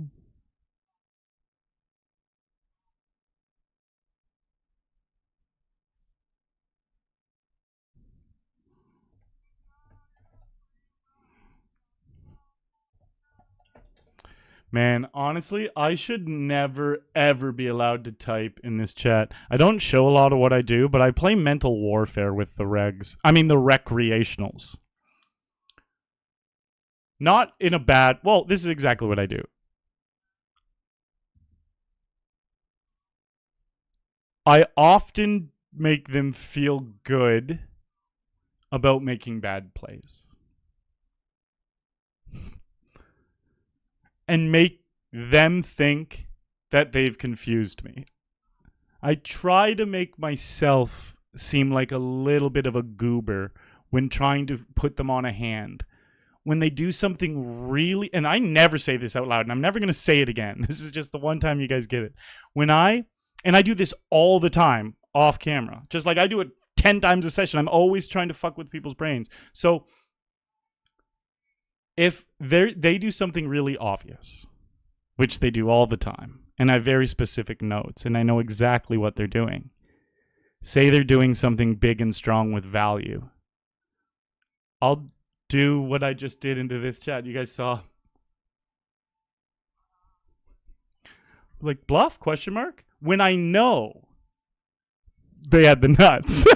Man, honestly, I should never, ever be allowed to type in this chat. I don't show a lot of what I do, but I play Mental Warfare with the regs. I mean, the recreationals. Not in a bad... Well, this is exactly what I do. I often make them feel good about making bad plays. And make them think that they've confused me. I try to make myself seem like a little bit of a goober when trying to put them on a hand. When they do something really... And I never say this out loud, and I'm never going to say it again. This is just the one time you guys get it. And I do this all the time, off camera. Just like I do it 10 times a session. I'm always trying to fuck with people's brains. So... if they do something really obvious, which they do all the time, and I have very specific notes, and I know exactly what they're doing. Say they're doing something big and strong with value. I'll do what I just did into this chat. You guys saw. Like, bluff, question mark? When I know they had the nuts.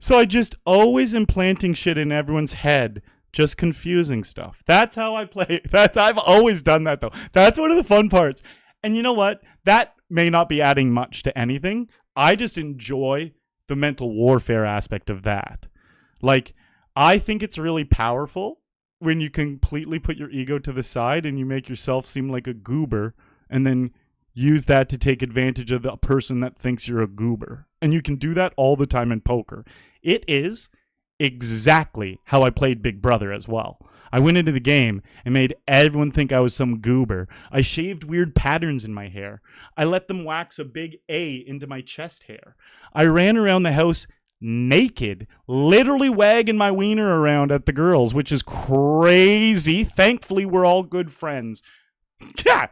So I just always am planting shit in everyone's head. Just confusing stuff. That's how I play. I've always done that, though. That's one of the fun parts. And you know what? That may not be adding much to anything. I just enjoy the mental warfare aspect of that. Like, I think it's really powerful when you completely put your ego to the side and you make yourself seem like a goober and then use that to take advantage of the person that thinks you're a goober. And you can do that all the time in poker. It is... exactly how I played Big Brother as well. I went into the game and made everyone think I was some goober. I shaved weird patterns in my hair. I let them wax a big A into my chest hair. I ran around the house naked, literally wagging my wiener around at the girls, which is crazy. Thankfully, we're all good friends. Yeah,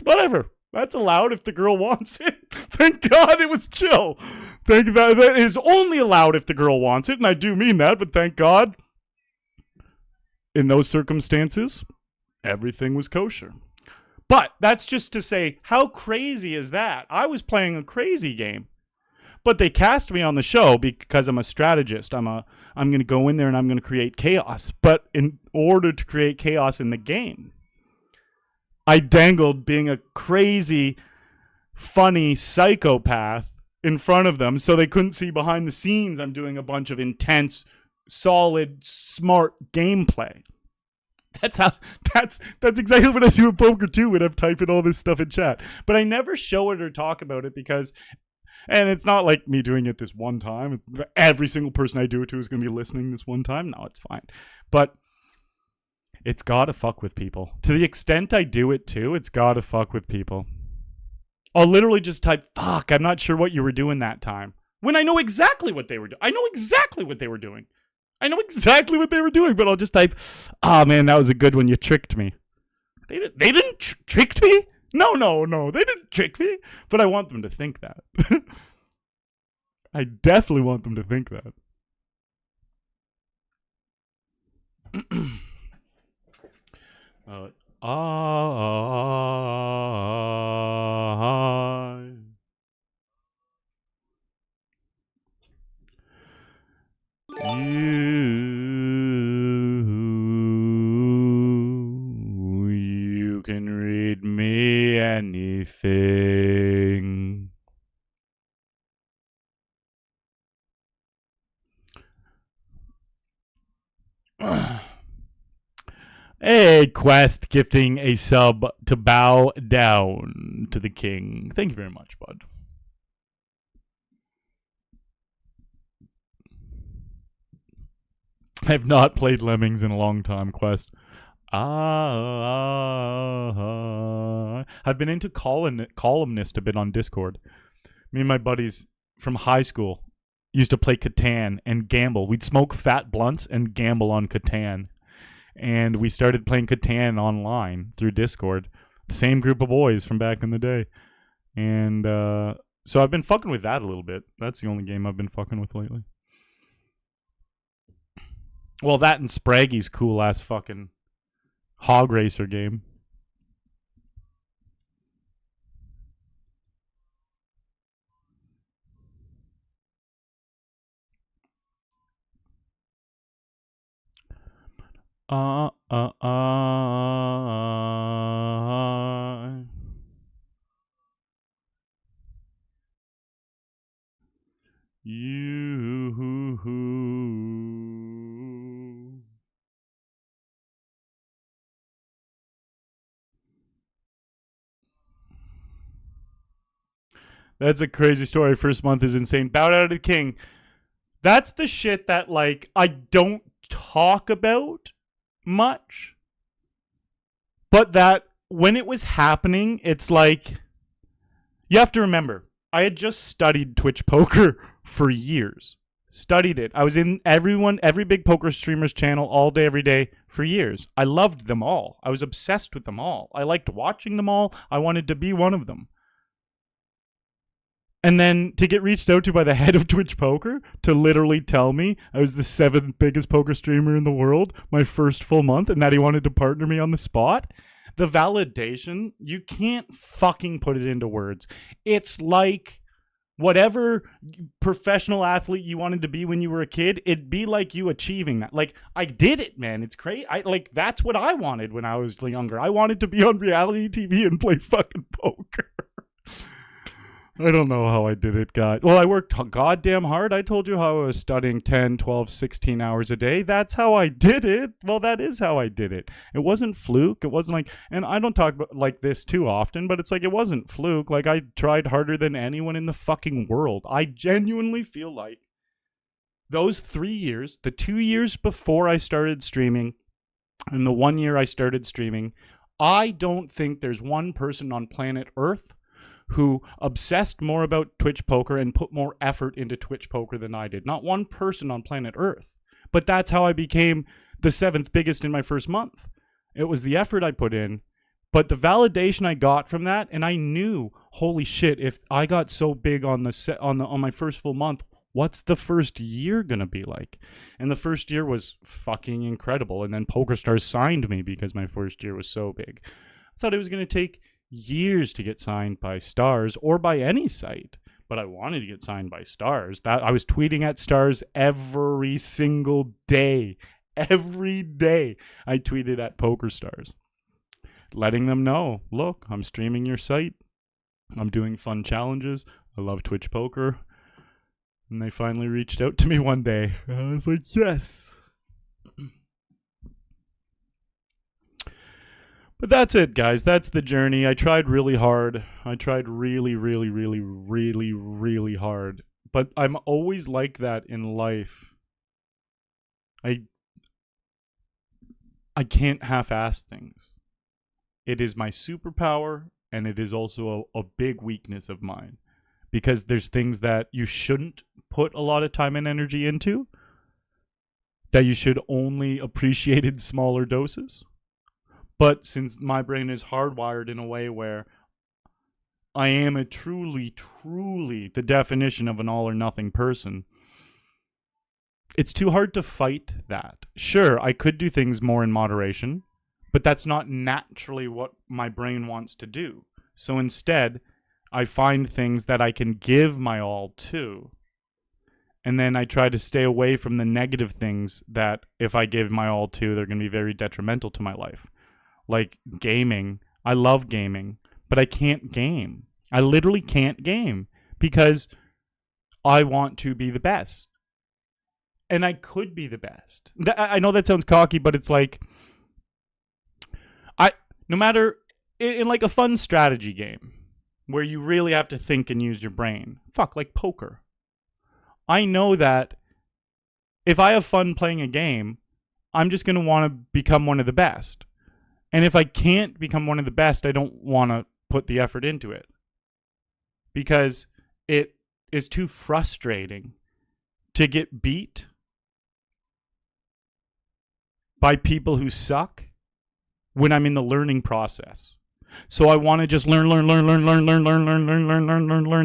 Whatever. That's allowed if the girl wants it. Thank God it was chill. Thank God that is only allowed if the girl wants it, and I do mean that, but thank God in those circumstances, everything was kosher. But that's just to say, how crazy is that? I was playing a crazy game. But they cast me on the show because I'm a strategist. I'm going to go in there and I'm going to create chaos. But in order to create chaos in the game, I dangled being a crazy, funny psychopath in front of them so they couldn't see behind the scenes I'm doing a bunch of intense, solid, smart gameplay. That's exactly what I do in poker too when I'm typing all this stuff in chat. But I never show it or talk about it because, and it's not like me doing it this one time. It's every single person I do it to is going to be listening this one time. No, it's fine. But it's gotta fuck with people. To the extent I do it too, it's gotta fuck with people. I'll literally just type, fuck, I'm not sure what you were doing that time. When I know exactly what they were doing. I know exactly what they were doing. But I'll just type, oh man, that was a good one. You tricked me. They didn't trick me? No. They didn't trick me. But I want them to think that. I definitely want them to think that. You can read me anything. Hey, Quest gifting a sub to bow down to the king. Thank you very much, bud. I have not played Lemmings in a long time, Quest. I've been into columnist a bit on Discord. Me and my buddies from high school used to play Catan and gamble. We'd smoke fat blunts and gamble on Catan. And we started playing Catan online through Discord. The same group of boys from back in the day. And so I've been fucking with that a little bit. That's the only game I've been fucking with lately. Well, that and Spraggy's cool-ass fucking hog racer game. That's a crazy story. First month is insane. Bow down to the king. That's the shit that, like, I don't talk about much. But that when it was happening, it's like, you have to remember, I had just studied Twitch poker for years. Studied it. I was in every big poker streamer's channel all day, every day for years. I loved them all. I was obsessed with them all. I liked watching them all. I wanted to be one of them. And then to get reached out to by the head of Twitch Poker to literally tell me I was the 7th biggest poker streamer in the world, my first full month, and that he wanted to partner me on the spot. The validation, you can't fucking put it into words. It's like whatever professional athlete you wanted to be when you were a kid, it'd be like you achieving that. Like, I did it, man. It's crazy. That's what I wanted when I was younger. I wanted to be on reality TV and play fucking poker. I don't know how I did it, guys. Well, I worked goddamn hard. I told you how I was studying 10, 12, 16 hours a day. That's how I did it. Well, that is how I did it. It wasn't fluke. It wasn't like, and I don't talk about like this too often, but it's like it wasn't fluke. Like, I tried harder than anyone in the fucking world. I genuinely feel like those 3 years, the 2 years before I started streaming and the 1 year I started streaming, I don't think there's one person on planet Earth who obsessed more about Twitch poker and put more effort into Twitch poker than I did. Not one person on planet Earth. But that's how I became the 7th biggest in my first month. It was the effort I put in, But the validation I got from that, and I knew, holy shit, if I got so big on my first full month, what's the first year gonna be like? And the first year was fucking incredible. And then PokerStars signed me because my first year was so big. I thought it was gonna take years to get signed by Stars or by any site, but I wanted to get signed by Stars. That I was tweeting at Stars every single day. Every day I tweeted at PokerStars, letting them know, look, I'm streaming your site. I'm doing fun challenges. I love Twitch Poker. And they finally reached out to me one day. I was like, yes. But that's it, guys. That's the journey. I tried really hard. I tried really, really, really, really, really hard. But I'm always like that in life. I can't half-ass things. It is my superpower, and it is also a big weakness of mine. Because there's things that you shouldn't put a lot of time and energy into, that you should only appreciate in smaller doses. But since my brain is hardwired in a way where I am a truly, truly the definition of an all or nothing person, it's too hard to fight that. Sure, I could do things more in moderation, but that's not naturally what my brain wants to do. So instead, I find things that I can give my all to. And then I try to stay away from the negative things that if I give my all to, they're going to be very detrimental to my life. Like gaming. I love gaming, but I can't game. I literally can't game because I want to be the best. And I could be the best. I know that sounds cocky, but it's like, no matter, in like a fun strategy game where you really have to think and use your brain, like poker. I know that if I have fun playing a game, I'm just going to want to become one of the best. And if I can't become one of the best, I don't want to put the effort into it. Because it is too frustrating to get beat by people who suck when I'm in the learning process. So I want to just learn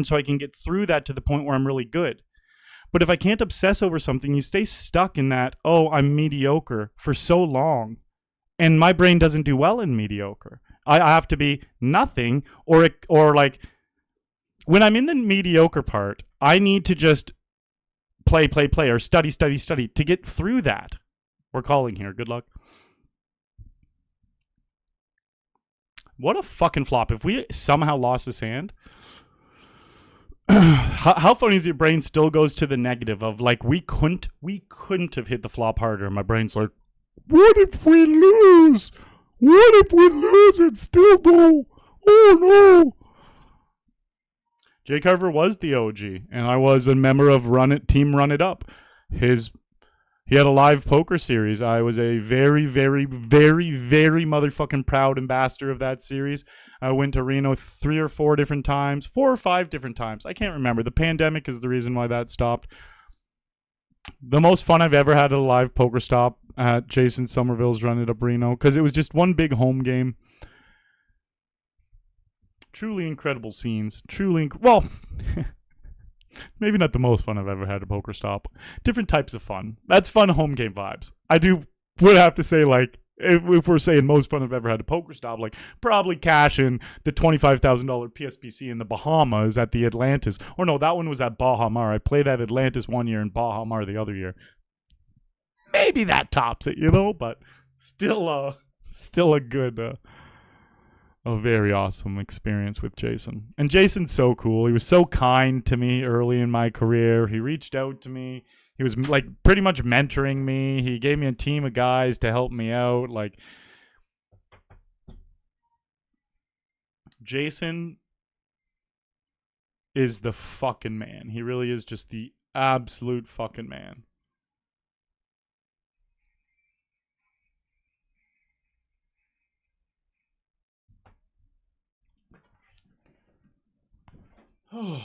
so I can get through that to the point where I'm really good. But if I can't obsess over something, you stay stuck in that, oh, I'm mediocre for so long. And my brain doesn't do well in mediocre. I have to be nothing or like when I'm in the mediocre part, I need to just play or study to get through that. We're calling here. Good luck. What a fucking flop. If we somehow lost this hand, how funny is your brain still goes to the negative of like, we couldn't have hit the flop harder. And my brain's like, what if we lose? What if we lose and still go? Oh no. Jay Carver was the OG, and I was a member of Team Run It Up. He had a live poker series. I was a very, very, very, very motherfucking proud ambassador of that series. I went to Reno 4 or 5 different times. I can't remember. The pandemic is the reason why that stopped. The most fun I've ever had at a live poker stop at Jason Somerville's Run It Up Reno, because it was just one big home game. Truly incredible scenes. Well, maybe not the most fun I've ever had at poker stop. Different types of fun. That's fun home game vibes. I would have to say, like, if we're saying most fun I've ever had at poker stop, like probably cashing the $25,000 PSPC in the Bahamas at the Atlantis. Or no, that one was at Baha Mar. I played at Atlantis one year and Baha Mar the other year. Maybe that tops it, but still a good, a very awesome experience with Jason. And Jason's so cool. He was so kind to me early in my career. He reached out to me. He was like pretty much mentoring me. He gave me a team of guys to help me out. Like, Jason is the fucking man. He really is just the absolute fucking man. Oh.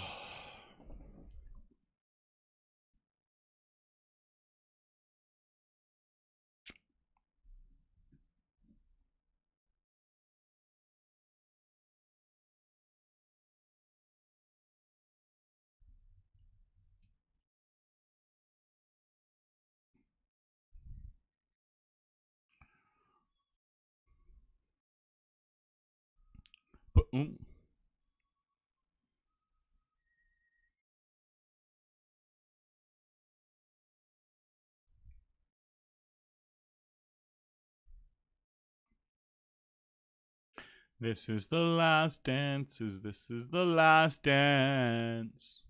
This is the last dance. This is the last dance.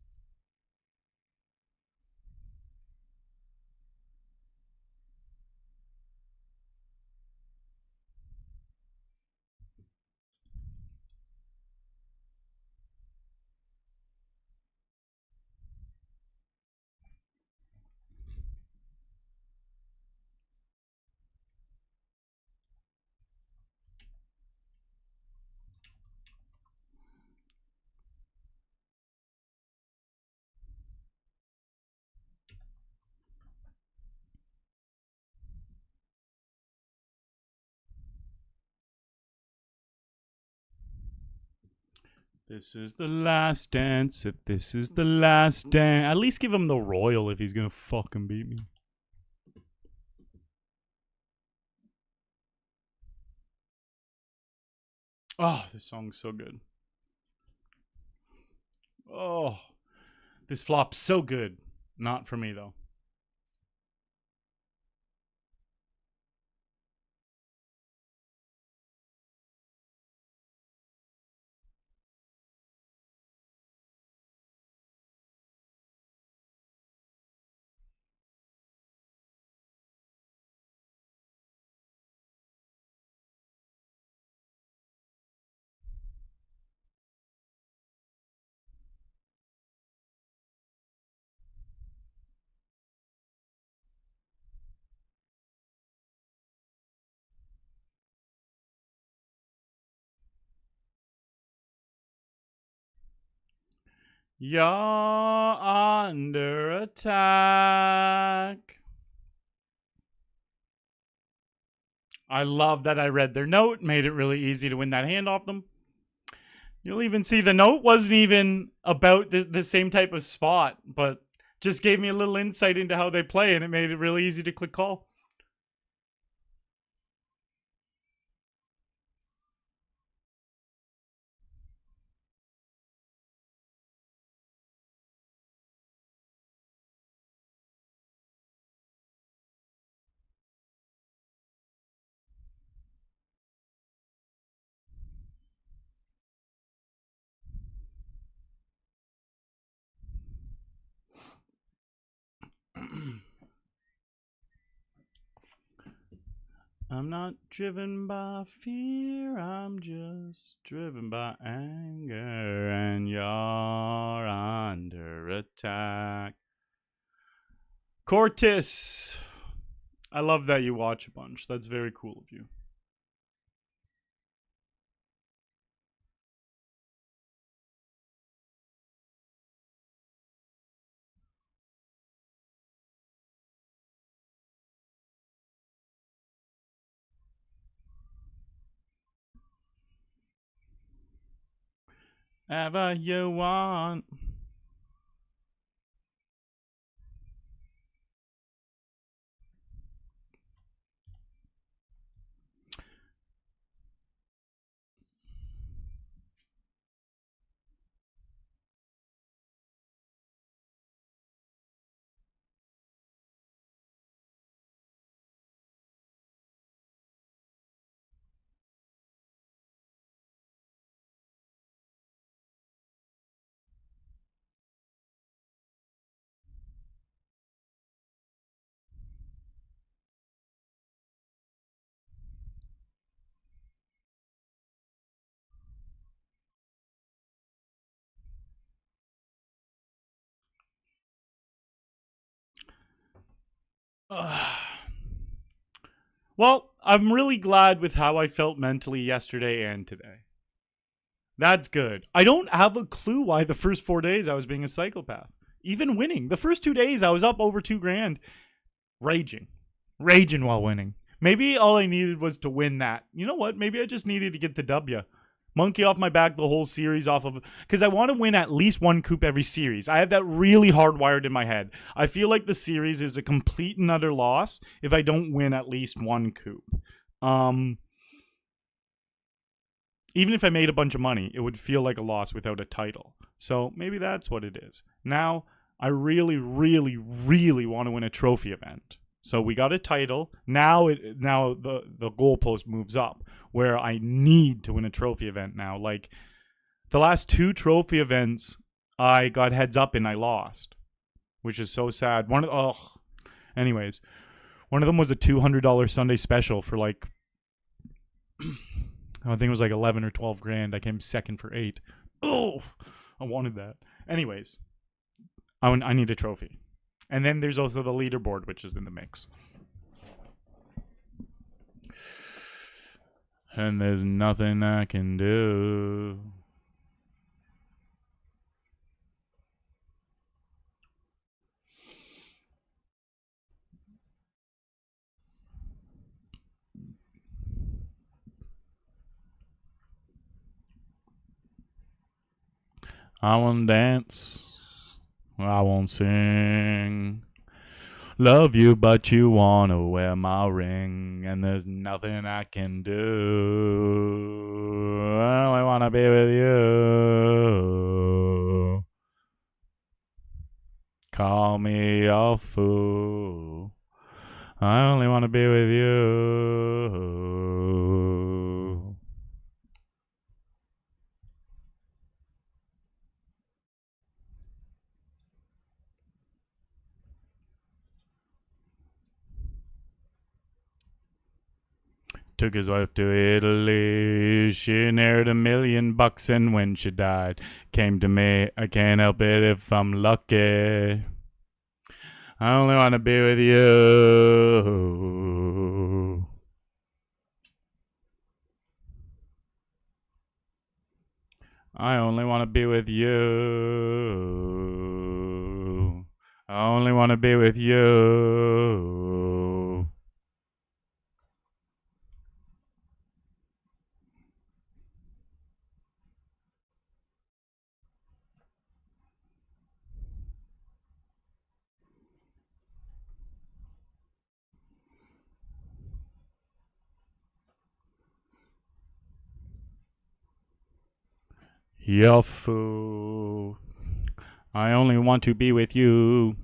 This is the last dance. If this is the last dance, at least give him the royal if he's gonna fucking beat me. Oh, this song's so good. Oh, this flop's so good. Not for me though. You're under attack. I love that I read their note, made it really easy to win that hand off them. You'll even see the note wasn't even about the same type of spot, but just gave me a little insight into how they play, and it made it really easy to click call. I'm not driven by fear, I'm just driven by anger, and you're under attack. Cortis, I love that you watch a bunch. That's very cool of you. Ever you want. Well, I'm really glad with how I felt mentally yesterday and today. That's good. I don't have a clue why the first 4 days I was being a psychopath. Even winning. The first 2 days I was up over $2,000. Raging. Raging while winning. Maybe all I needed was to win that. You know what? Maybe I just needed to get the W. Monkey off my back the whole series off of... Because I want to win at least one Coop every series. I have that really hardwired in my head. I feel like the series is a complete and utter loss if I don't win at least one Coop. even if I made a bunch of money, it would feel like a loss without a title. So maybe that's what it is. Now, I really, really, really want to win a trophy event. So we got a title. Now the goalpost moves up where I need to win a trophy event now. Like the last 2 trophy events, I got heads up and I lost, which is so sad. Anyways, one of them was a $200 Sunday special for like, I think it was like 11 or 12 grand. I came second for 8. Oh, I wanted that. Anyways, I need a trophy. And then there's also the leaderboard, which is in the mix. And there's nothing I can do. I won't dance. I won't sing. Love you, but you wanna wear my ring, and there's nothing I can do. I only wanna be with you. Call me a fool. I only wanna be with you. Took his wife to Italy. She inherited $1 million, and when she died, came to me. I can't help it if I'm lucky. I only want to be with you. I only want to be with you. I only want to be with you. You're fool. I only want to be with you.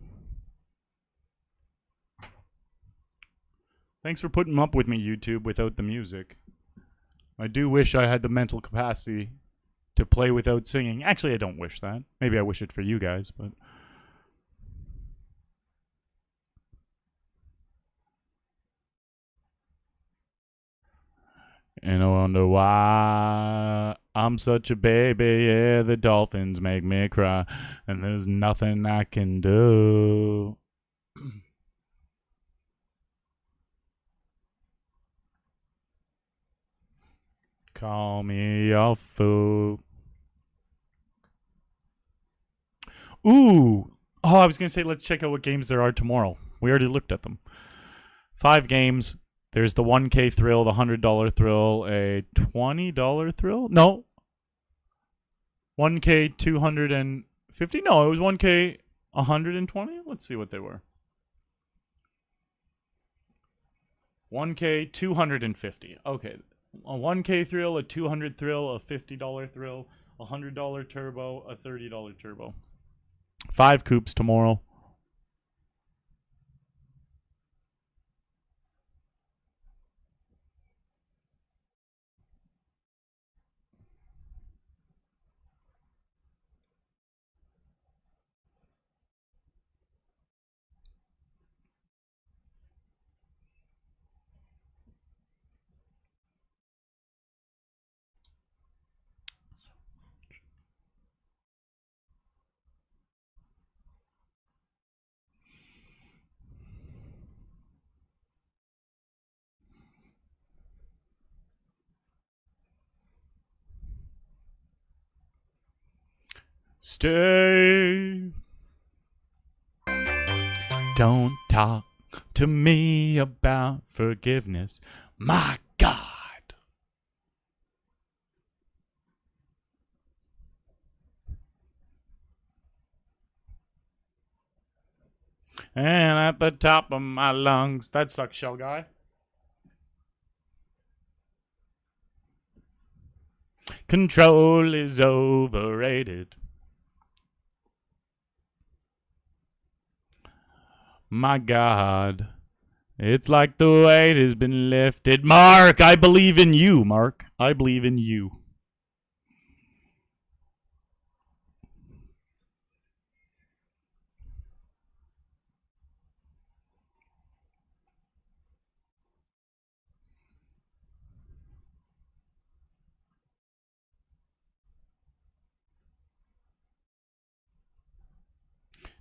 Thanks for putting up with me, YouTube, without the music. I do wish I had the mental capacity to play without singing. Actually, I don't wish that. Maybe I wish it for you guys, but... And I wonder why I'm such a baby. Yeah, the dolphins make me cry, and there's nothing I can do. Call me a fool. Ooh. Oh, I was going to say let's check out what games there are tomorrow. We already looked at them. 5 games. There's the 1K thrill, the $100 thrill, a $20 thrill? No. 1K 250? No, it was 1K 120? Let's see what they were. 1K 250. Okay. A 1K thrill, a 200 thrill, a $50 thrill, a $100 turbo, a $30 turbo. 5 coops tomorrow. Stay. Don't talk to me about forgiveness. My God. And at the top of my lungs. That sucks, Shell Guy. Control is overrated. My God. It's like the weight has been lifted. Mark, I believe in you, Mark. I believe in you.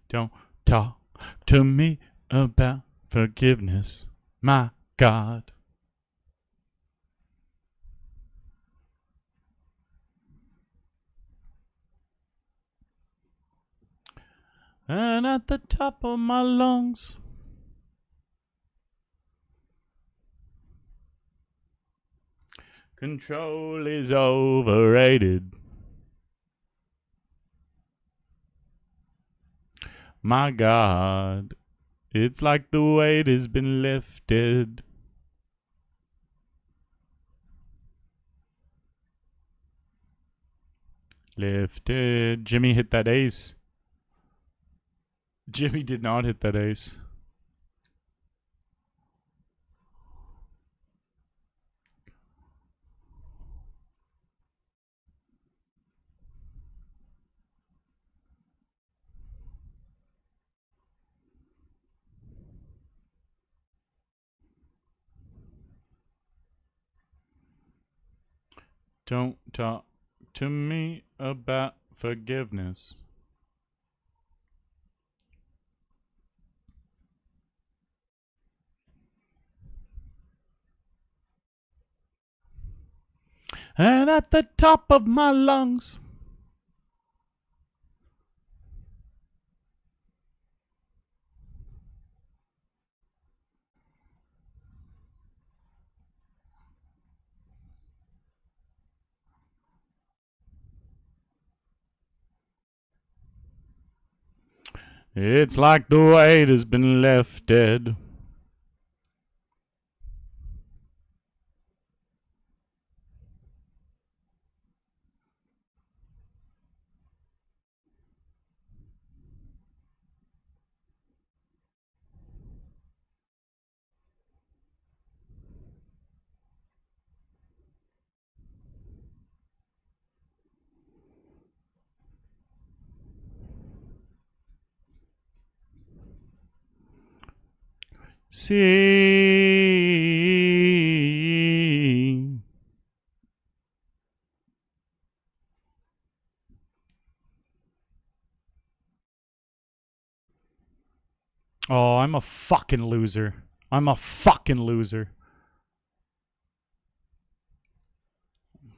Don't talk to me about forgiveness, my God. And at the top of my lungs. Control is overrated. My God. It's like the weight has been lifted. Lifted. Jimmy hit that ace. Jimmy did not hit that ace. Don't talk to me about forgiveness. And at the top of my lungs. It's like the weight has been lifted. See. Oh, I'm a fucking loser. I'm a fucking loser.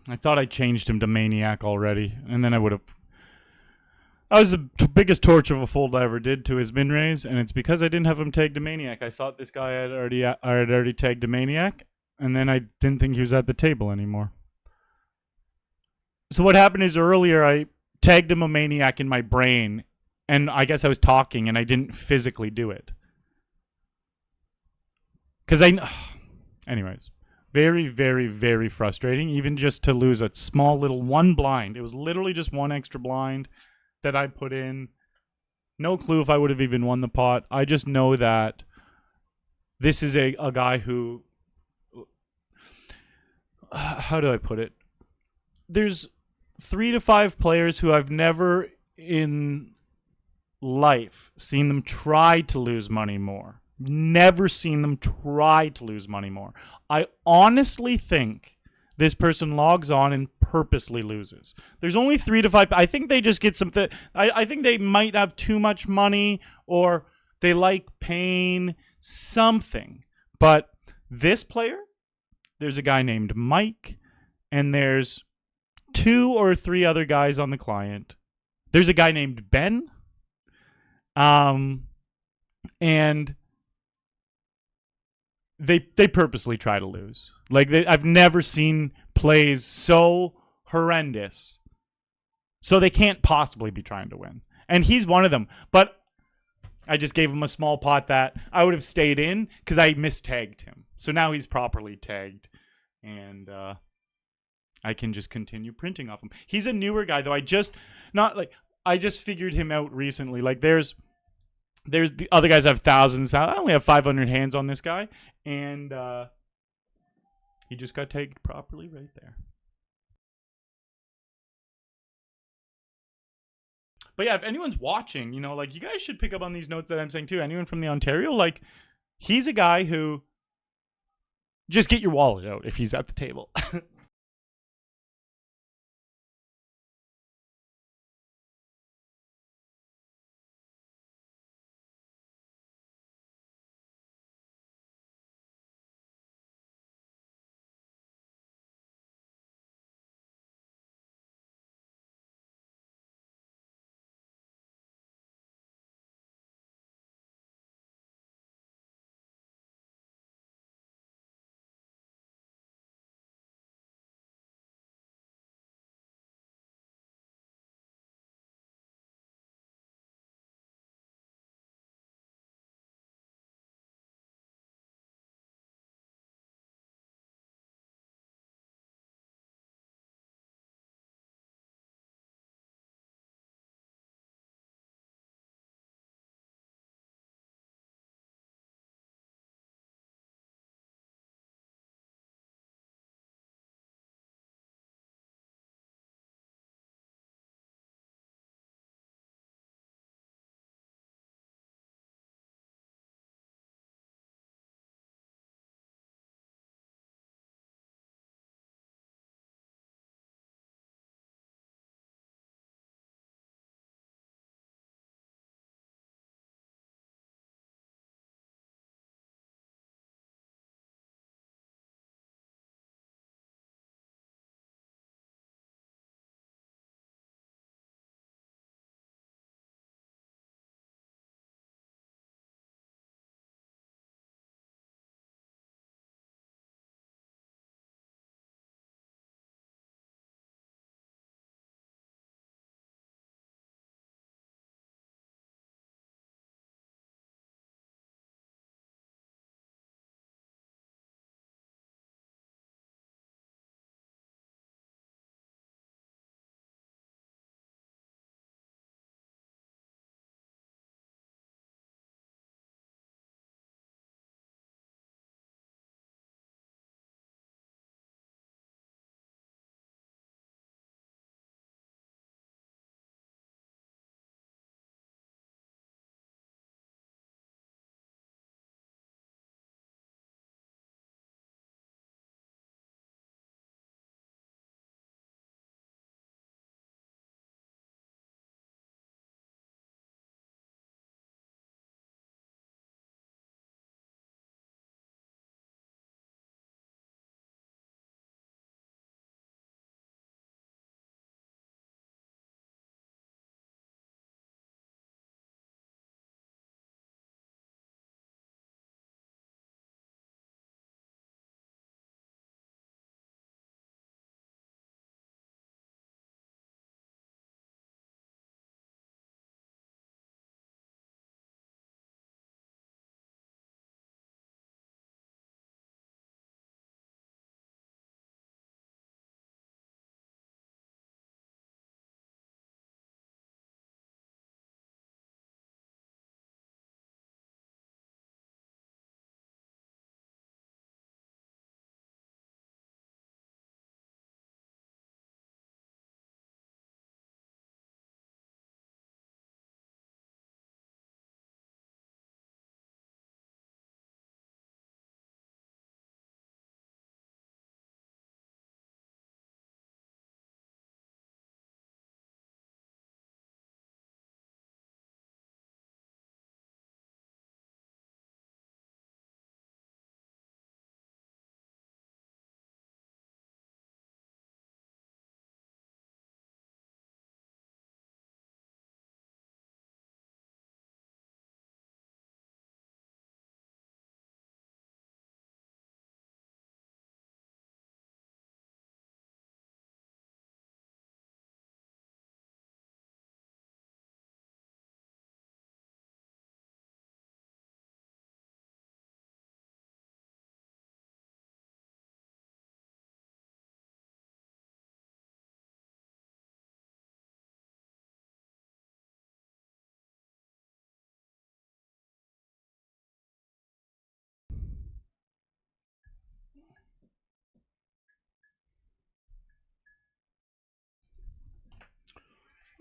I thought I changed him to Maniac already, and then I would have. That was the biggest torture of a fold I ever did to his min raise, and it's because I didn't have him tagged to Maniac. I thought this guy had already tagged to Maniac, and then I didn't think he was at the table anymore. So what happened is earlier I tagged him a Maniac in my brain, and I guess I was talking and I didn't physically do it. Because anyways, very, very, very frustrating. Even just to lose a small little one blind. It was literally just one extra blind that I put in. No clue if I would have even won the pot. I just know that this is a guy who... How do I put it? There's 3 to 5 players who I've never in life seen them try to lose money more. Never seen them try to lose money more. I honestly think this person logs on and purposely loses. There's only 3 to 5. I think they just get something. I think they might have too much money or they like pain, something. But this player, there's a guy named Mike, and there's 2 or 3 other guys on the client. There's a guy named Ben. And they purposely try to lose. Like I've never seen plays so horrendous. So they can't possibly be trying to win. And he's one of them. But I just gave him a small pot that I would have stayed in because I mistagged him. So now he's properly tagged. And I can just continue printing off him. He's a newer guy though. I just figured him out recently. Like there's the other guys have thousands. I only have 500 hands on this guy, and he just got tagged properly right there. But yeah, if anyone's watching, you know, like you guys should pick up on these notes that I'm saying too. Anyone from the Ontario, like he's a guy who just get your wallet out if he's at the table.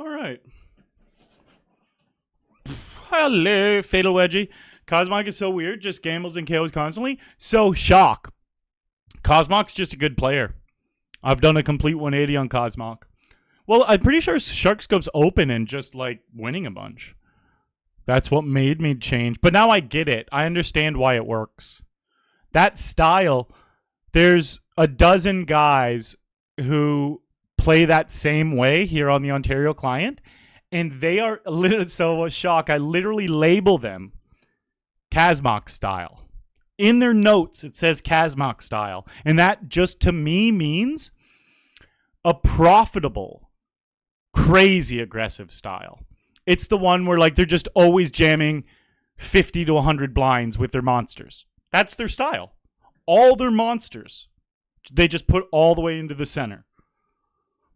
All right. Hello, Fatal Wedgie. Cosmog is so weird, just gambles and KOs constantly. So, shock. Cosmog's just a good player. I've done a complete 180 on Cosmog. Well, I'm pretty sure Sharkscope's open and just, like, winning a bunch. That's what made me change. But now I get it. I understand why it works. That style, there's a dozen guys who play that same way here on the Ontario client, and they are so shocked. I literally label them Kazmok style. In their notes, it says Kazmok style, and that just to me means a profitable, crazy aggressive style. It's the one where like they're just always jamming 50 to 100 blinds with their monsters. That's their style. All their monsters, they just put all the way into the center.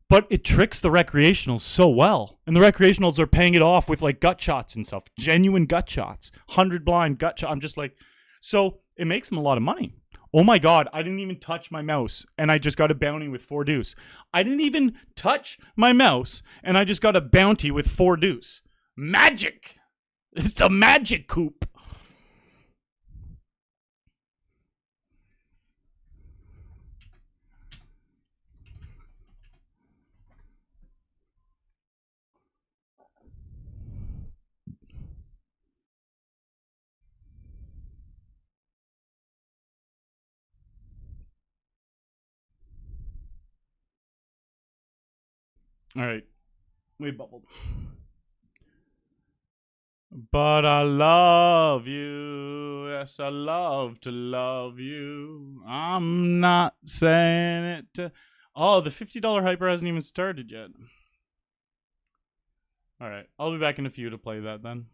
But it tricks the recreationals so well. And the recreationals are paying it off with like gut shots and stuff. Genuine gut shots. 100 blind gut shot. I'm just like, so it makes them a lot of money. Oh my God, I didn't even touch my mouse and I just got a bounty with 4 deuce. I didn't even touch my mouse and I just got a bounty with 4 deuce. Magic! It's a magic Coop. All right, we bubbled. But I love you. Yes, I love to love you. I'm not saying it to... Oh, the $50 hyper hasn't even started yet. All right, I'll be back in a few to play that then.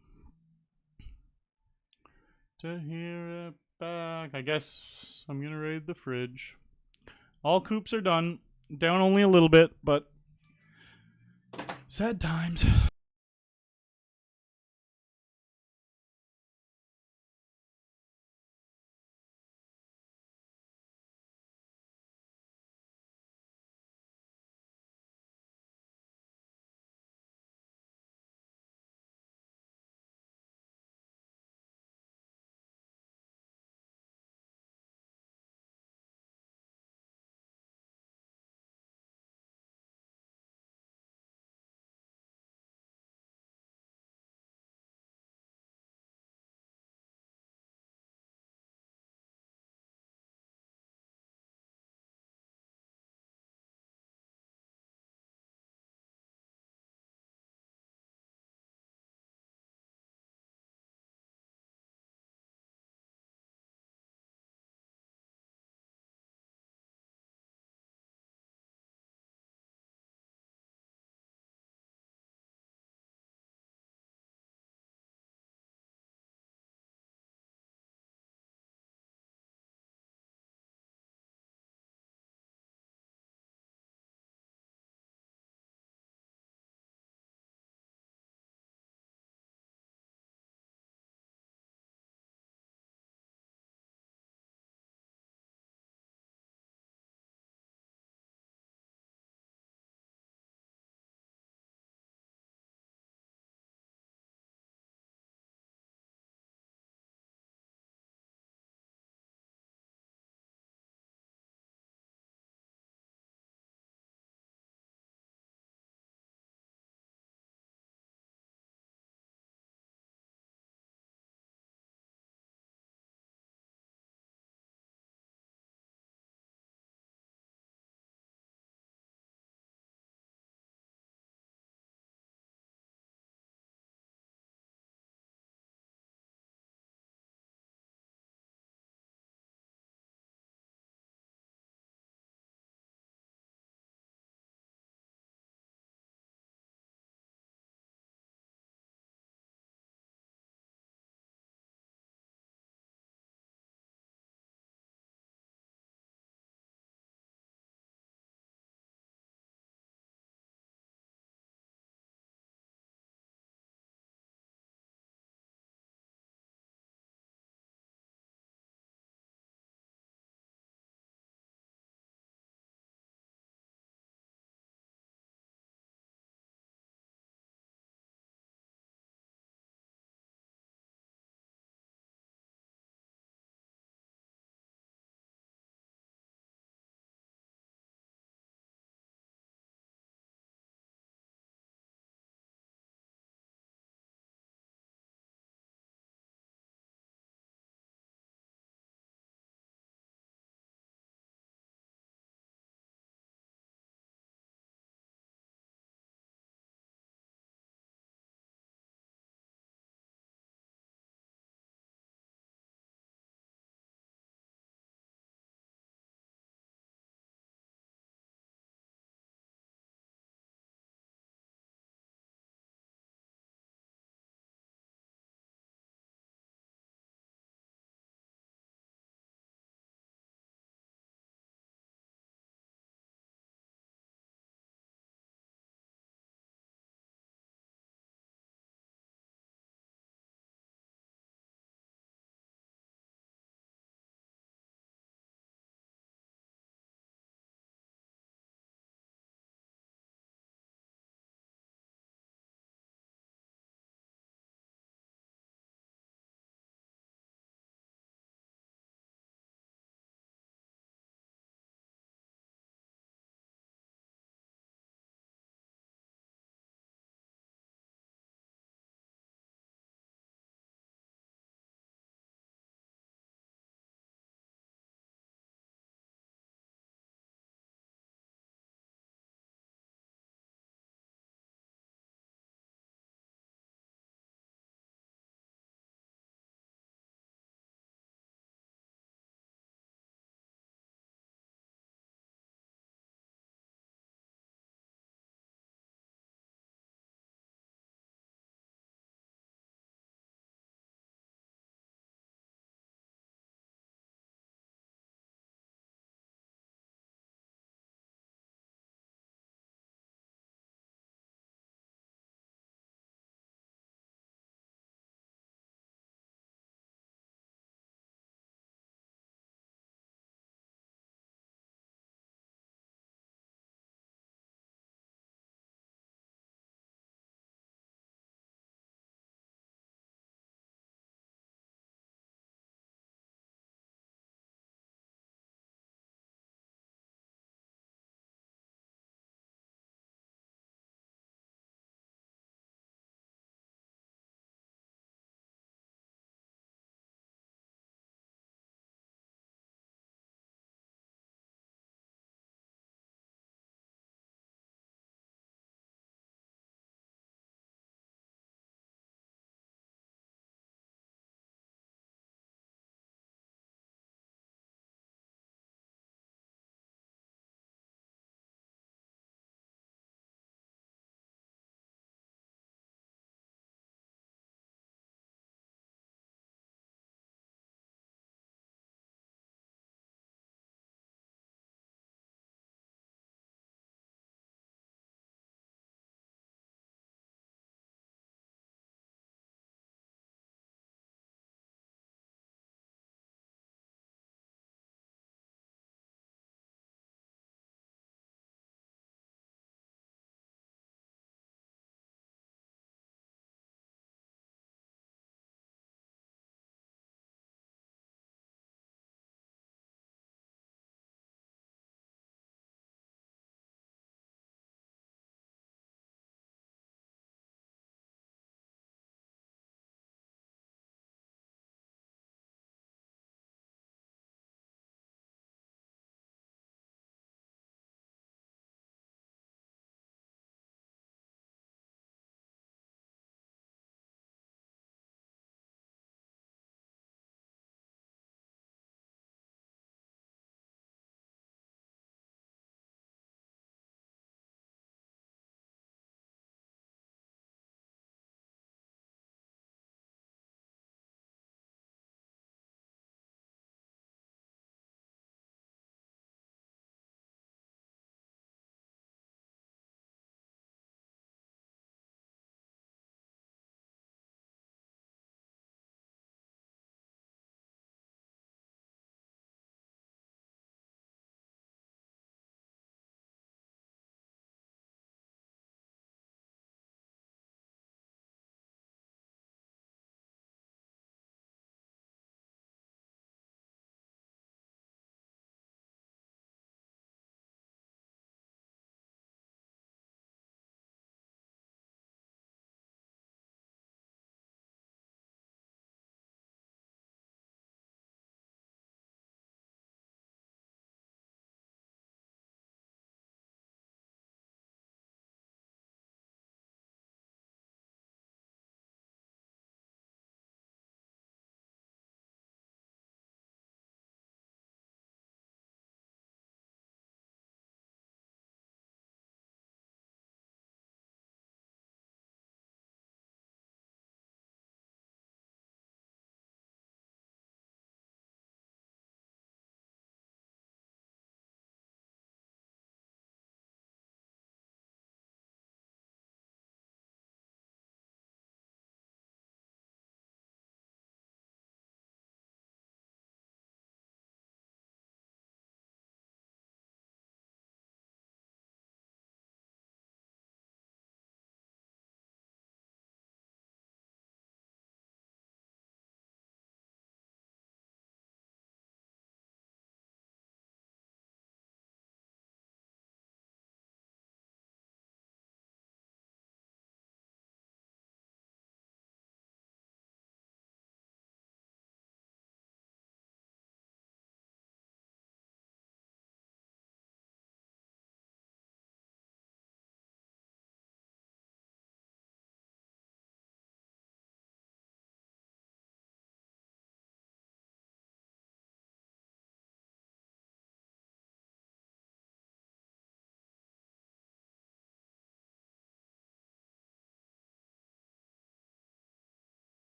To hear it back. I guess I'm going to raid the fridge. All Coops are done. Down only a little bit, but sad times.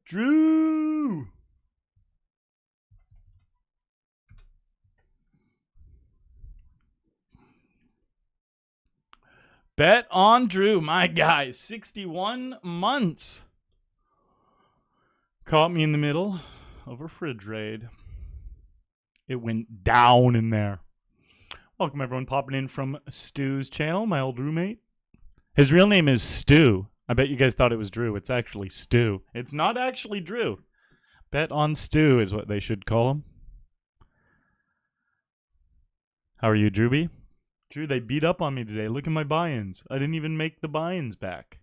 Drew. Bet on Drew, my guy. 61 months. Caught me in the middle of a fridge raid. It went down in there. Welcome, everyone, popping in from Stu's channel, my old roommate. His real name is Stu. I bet you guys thought it was Drew. It's actually Stu. It's not actually Drew. Bet on Stu is what they should call him. How are you, Drewby? Drew, they beat up on me today. Look at my buy-ins. I didn't even make the buy-ins back.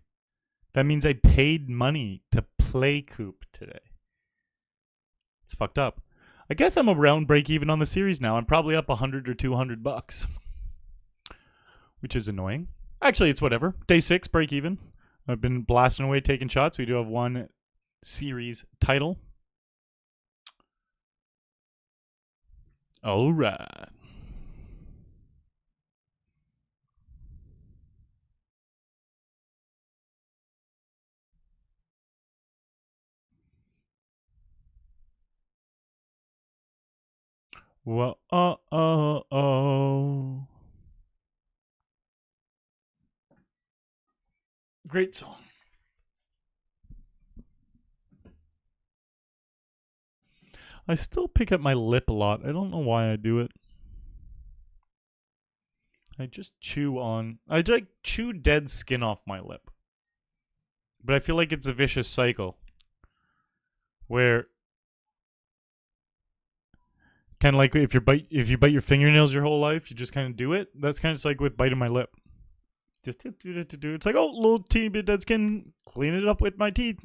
That means I paid money to play Coop today. It's fucked up. I guess I'm around break even on the series now. I'm probably up 100 or 200 bucks, which is annoying. Actually, it's whatever. Day 6, break even. I've been blasting away, taking shots. We do have one series title. All right. Well, great song. I still pick up my lip a lot. I don't know why I do it. I just chew on... I like chew dead skin off my lip. But I feel like it's a vicious cycle. Where... kind of like if you bite your fingernails your whole life, you just kind of do it. That's kind of like with biting my lip. Just do. It's like, oh, little teeny bit dead skin, clean it up with my teeth.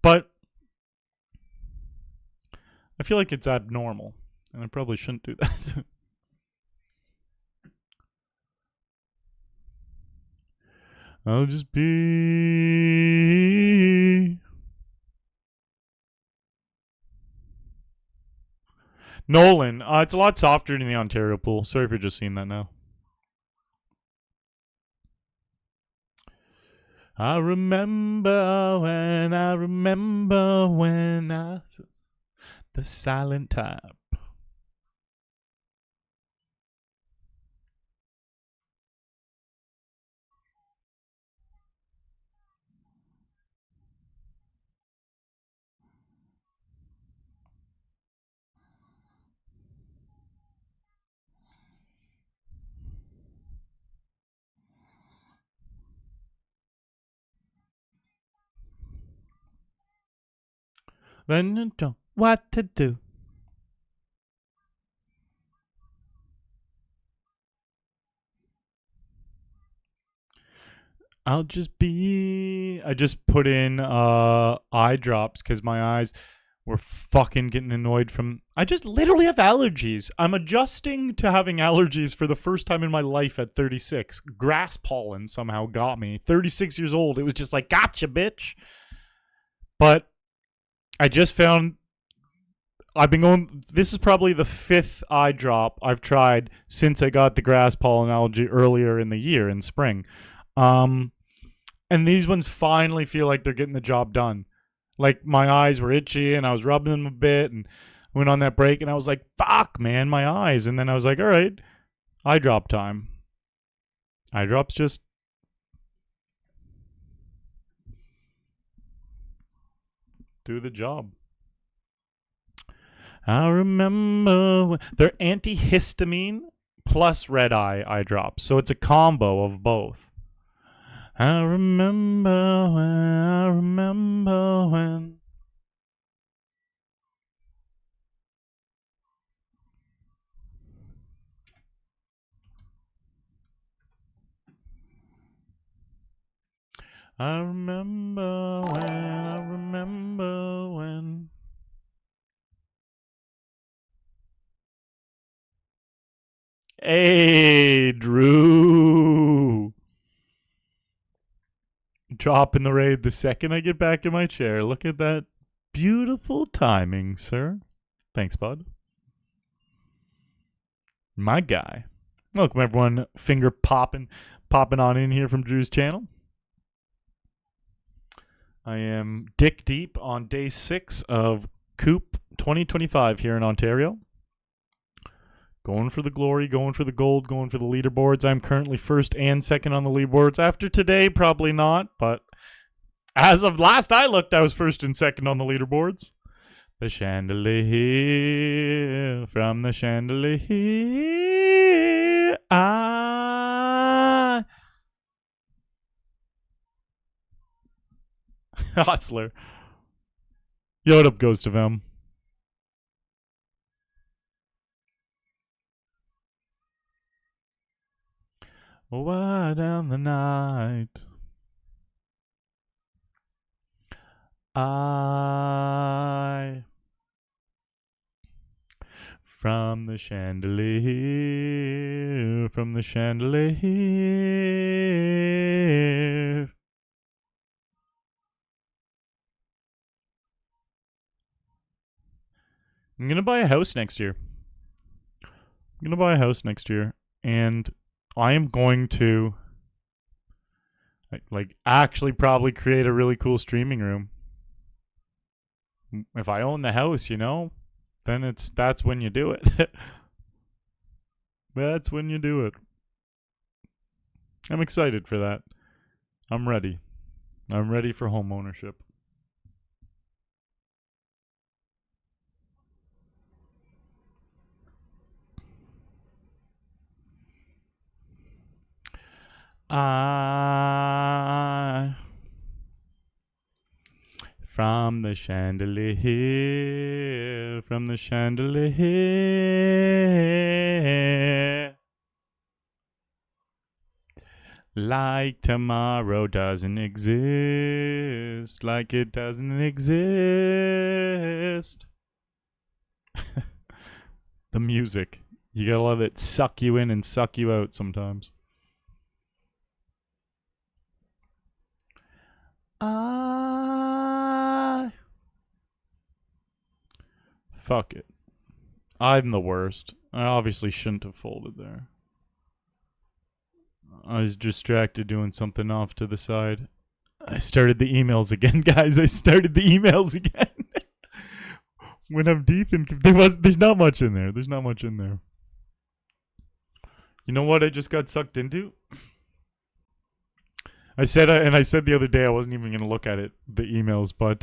But I feel like it's abnormal, and I probably shouldn't do that. I'll just be... Nolan. It's a lot softer in the Ontario pool. Sorry for just seeing that now. I remember when I... The silent type. Then you know what to do. I'll just be... I just put in eye drops because my eyes were fucking getting annoyed from... I just literally have allergies. I'm adjusting to having allergies for the first time in my life at 36. Grass pollen somehow got me. 36 years old. It was just like, gotcha, bitch. But I just found... I've been going... This is probably the 5th eye drop I've tried since I got the grass pollen allergy earlier in the year, in spring. And these ones finally feel like they're getting the job done. Like, my eyes were itchy, and I was rubbing them a bit, and went on that break, and I was like, fuck, man, my eyes. And then I was like, all right, eye drop time. Eye drops just... do the job. I remember... They're antihistamine plus red eye drops, so it's a combo of both. I remember when. I remember when. Hey, Drew. Dropping the raid the second I get back in my chair. Look at that beautiful timing, sir. Thanks, bud. My guy. Welcome, everyone. Finger popping on in here from Drew's channel. I am dick deep on day 6 of Coop 2025 here in Ontario. Going for the glory, going for the gold, going for the leaderboards. I'm currently first and second on the leaderboards. After today, probably not, but as of last I looked, I was first and second on the leaderboards. The chandelier, from the chandelier, Hustler. Yo, what up, Ghost of M? Why down the night? From the chandelier, from the chandelier. I'm gonna buy a house next year. And I am going to actually probably create a really cool streaming room. If I own the house, then that's when you do it. That's when you do it. I'm excited for that. I'm ready. I'm ready for home ownership. From the chandelier, from the chandelier. Like tomorrow doesn't exist, like it doesn't exist. The music. You gotta let it suck you in and suck you out sometimes. Fuck it. I'm the worst. I obviously shouldn't have folded there. I was distracted doing something off to the side. I started the emails again, guys. I started the emails again. When I'm deep in... There's not much in there. There's not much in there. You know what I just got sucked into? I said the other day I wasn't even going to look at it, the emails, but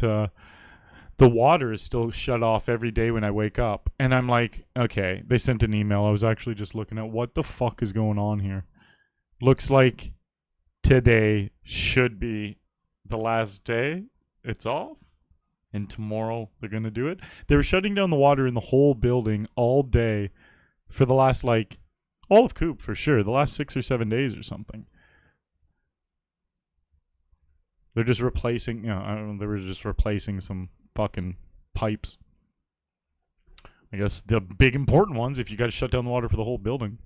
the water is still shut off every day when I wake up. And I'm like, okay, they sent an email. I was actually just looking at what the fuck is going on here. Looks like today should be the last day. It's off. And tomorrow they're going to do it. They were shutting down the water in the whole building all day for the last, all of Coop for sure. The last 6 or 7 days or something. They're just replacing, they were just replacing some fucking pipes. I guess the big important ones if you got to shut down the water for the whole building.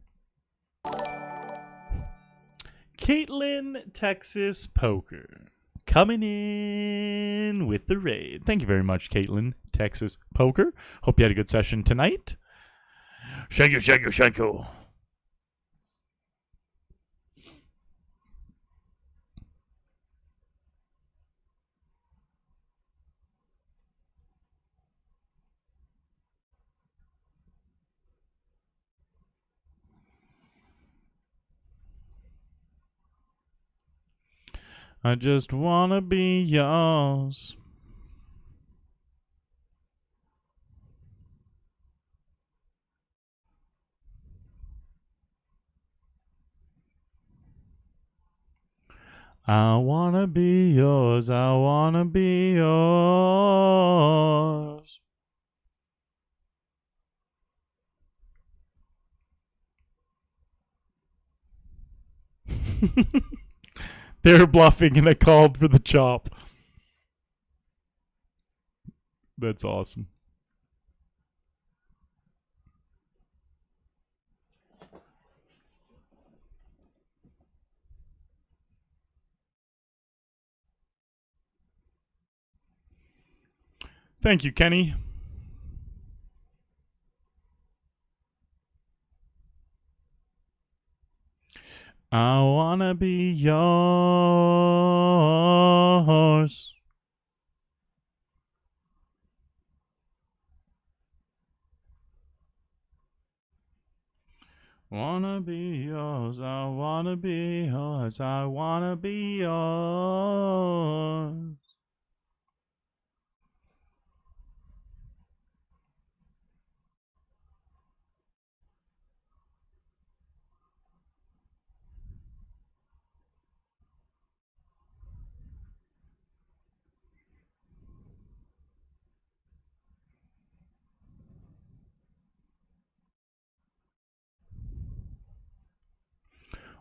Caitlin, Texas Poker, coming in with the raid. Thank you very much, Caitlin, Texas Poker. Hope you had a good session tonight. Shanko, Shanko, Shanko. I just wanna be yours. I wanna be yours. I wanna be yours. They were bluffing and I called for the chop. That's awesome. Thank you, Kenny. I wanna be yours. Wanna be yours, I wanna be yours, I wanna be yours.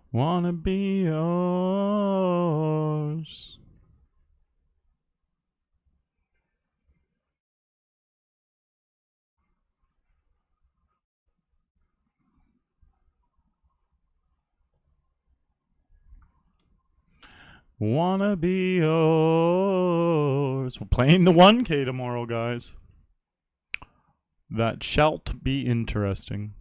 Wanna be yours. Wanna be yours. We're playing the 1K tomorrow, guys. That shalt be interesting.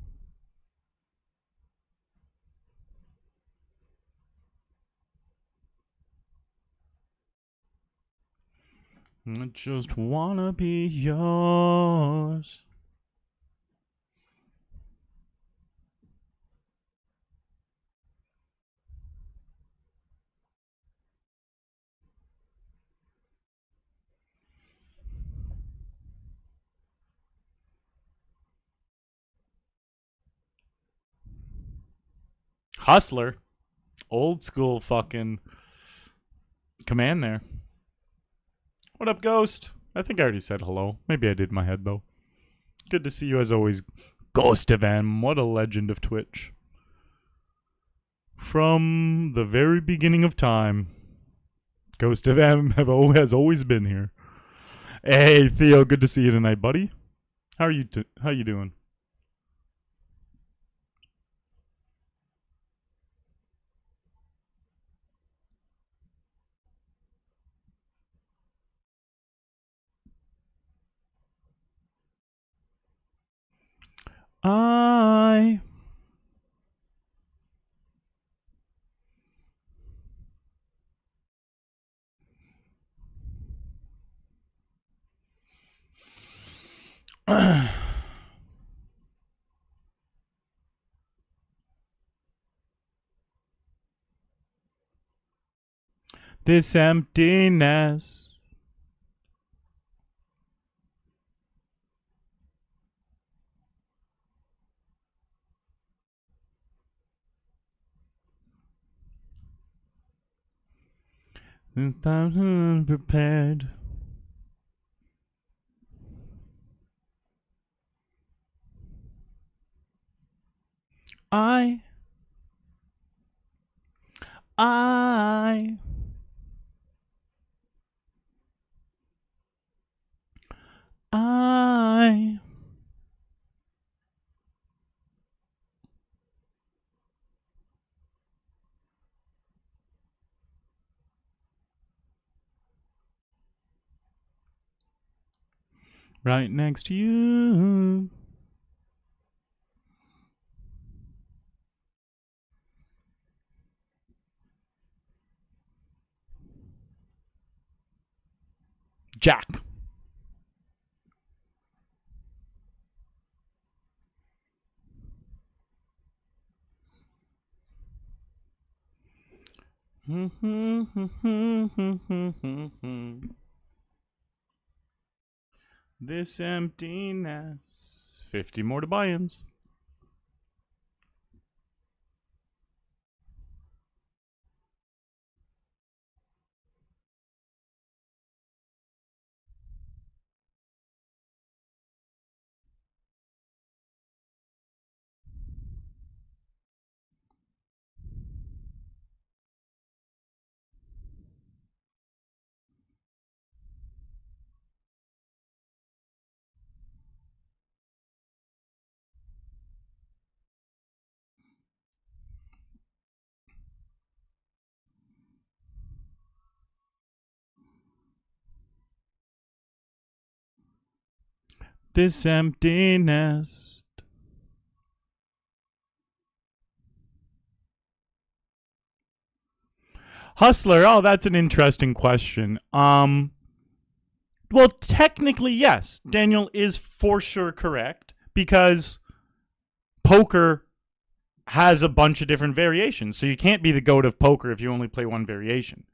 I just wanna be yours. Hustler. Old school fucking command there. What up, Ghost? I think I already said hello. Maybe I did in my head, though. Good to see you as always, Ghost of M. What a legend of Twitch. From the very beginning of time, Ghost of M has always been here. Hey, Theo, good to see you tonight, buddy. How you doing? I this emptiness. I'm unprepared. I right next to you. Jack. This emptiness. 50 more to buy-ins. This emptiness. Hustler, oh, that's an interesting question. Well, technically, yes. Daniel is for sure correct because poker has a bunch of different variations. So you can't be the GOAT of poker if you only play one variation.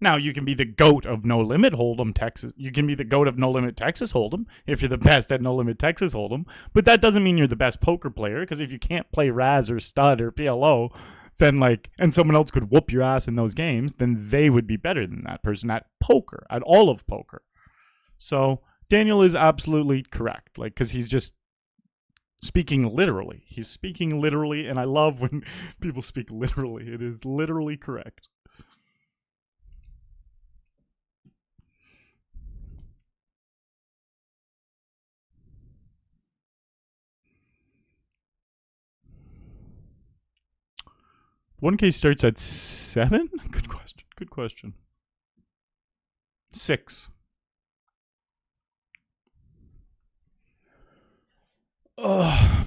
Now, you can be the GOAT of No Limit Hold'em Texas. You can be the GOAT of No Limit Texas Hold'em if you're the best at No Limit Texas Hold'em. But that doesn't mean you're the best poker player, because if you can't play Raz or Stud or PLO, then and someone else could whoop your ass in those games, then they would be better than that person at poker, at all of poker. So Daniel is absolutely correct, because he's just speaking literally. He's speaking literally, and I love when people speak literally. It is literally correct. One case starts at 7? Good question. Good question. 6.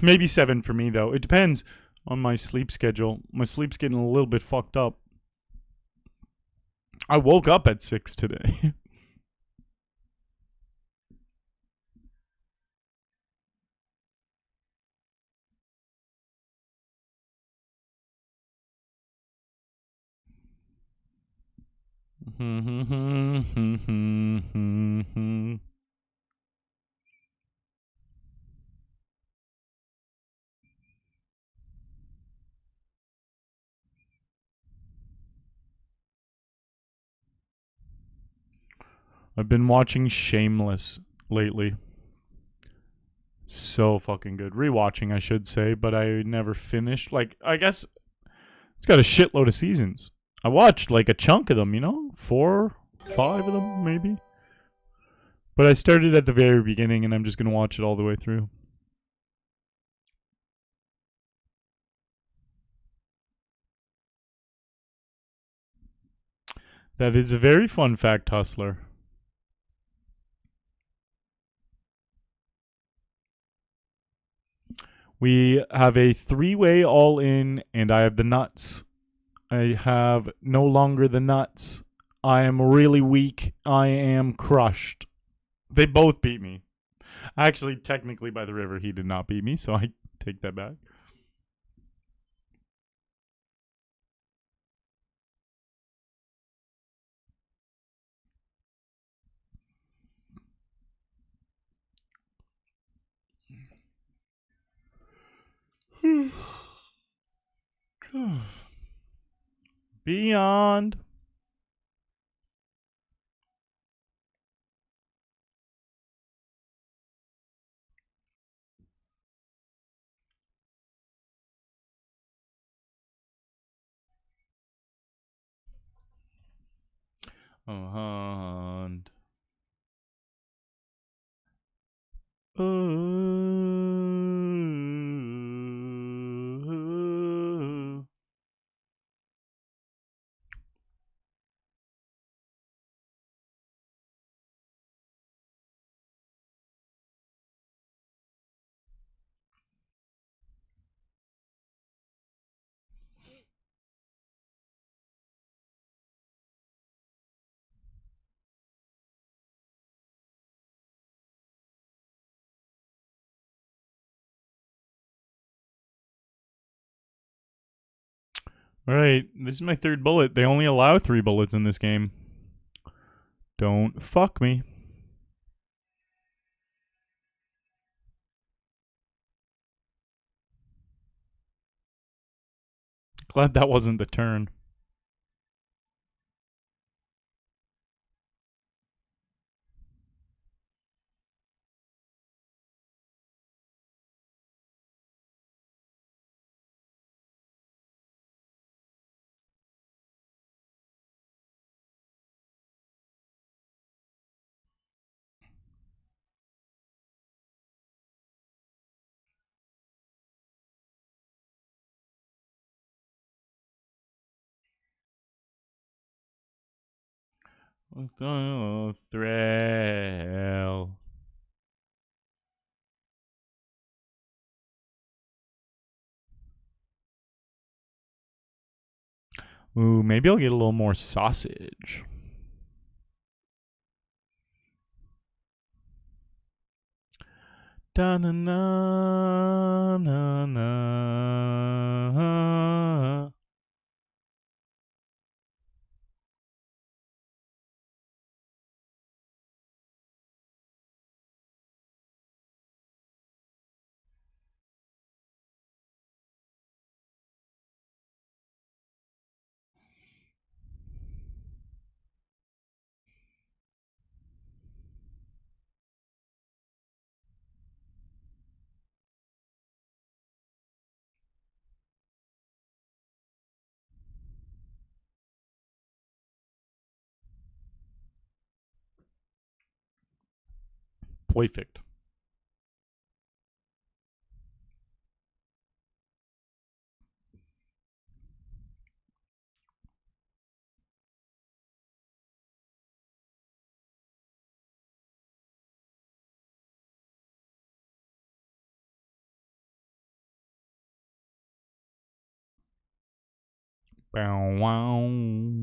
Maybe 7 for me, though. It depends on my sleep schedule. My sleep's getting a little bit fucked up. I woke up at 6 today. I've been watching Shameless lately. So fucking good. Rewatching, I should say, but I never finished. I guess it's got a shitload of seasons. I watched a chunk of them, 4, 5 of them, maybe. But I started at the very beginning, and I'm just going to watch it all the way through. That is a very fun fact, Hustler. We have a 3-way all-in, and I have the nuts. I have no longer the nuts. I am really weak. I am crushed. They both beat me. Actually, technically, by the river, he did not beat me, so I take that back. Beyond. And all right, this is my 3rd bullet. They only allow 3 bullets in this game. Don't fuck me. Glad that wasn't the turn. Oh, thrill. Ooh, maybe I'll get a little more sausage. Da na na na na. Perfect. Bow wow.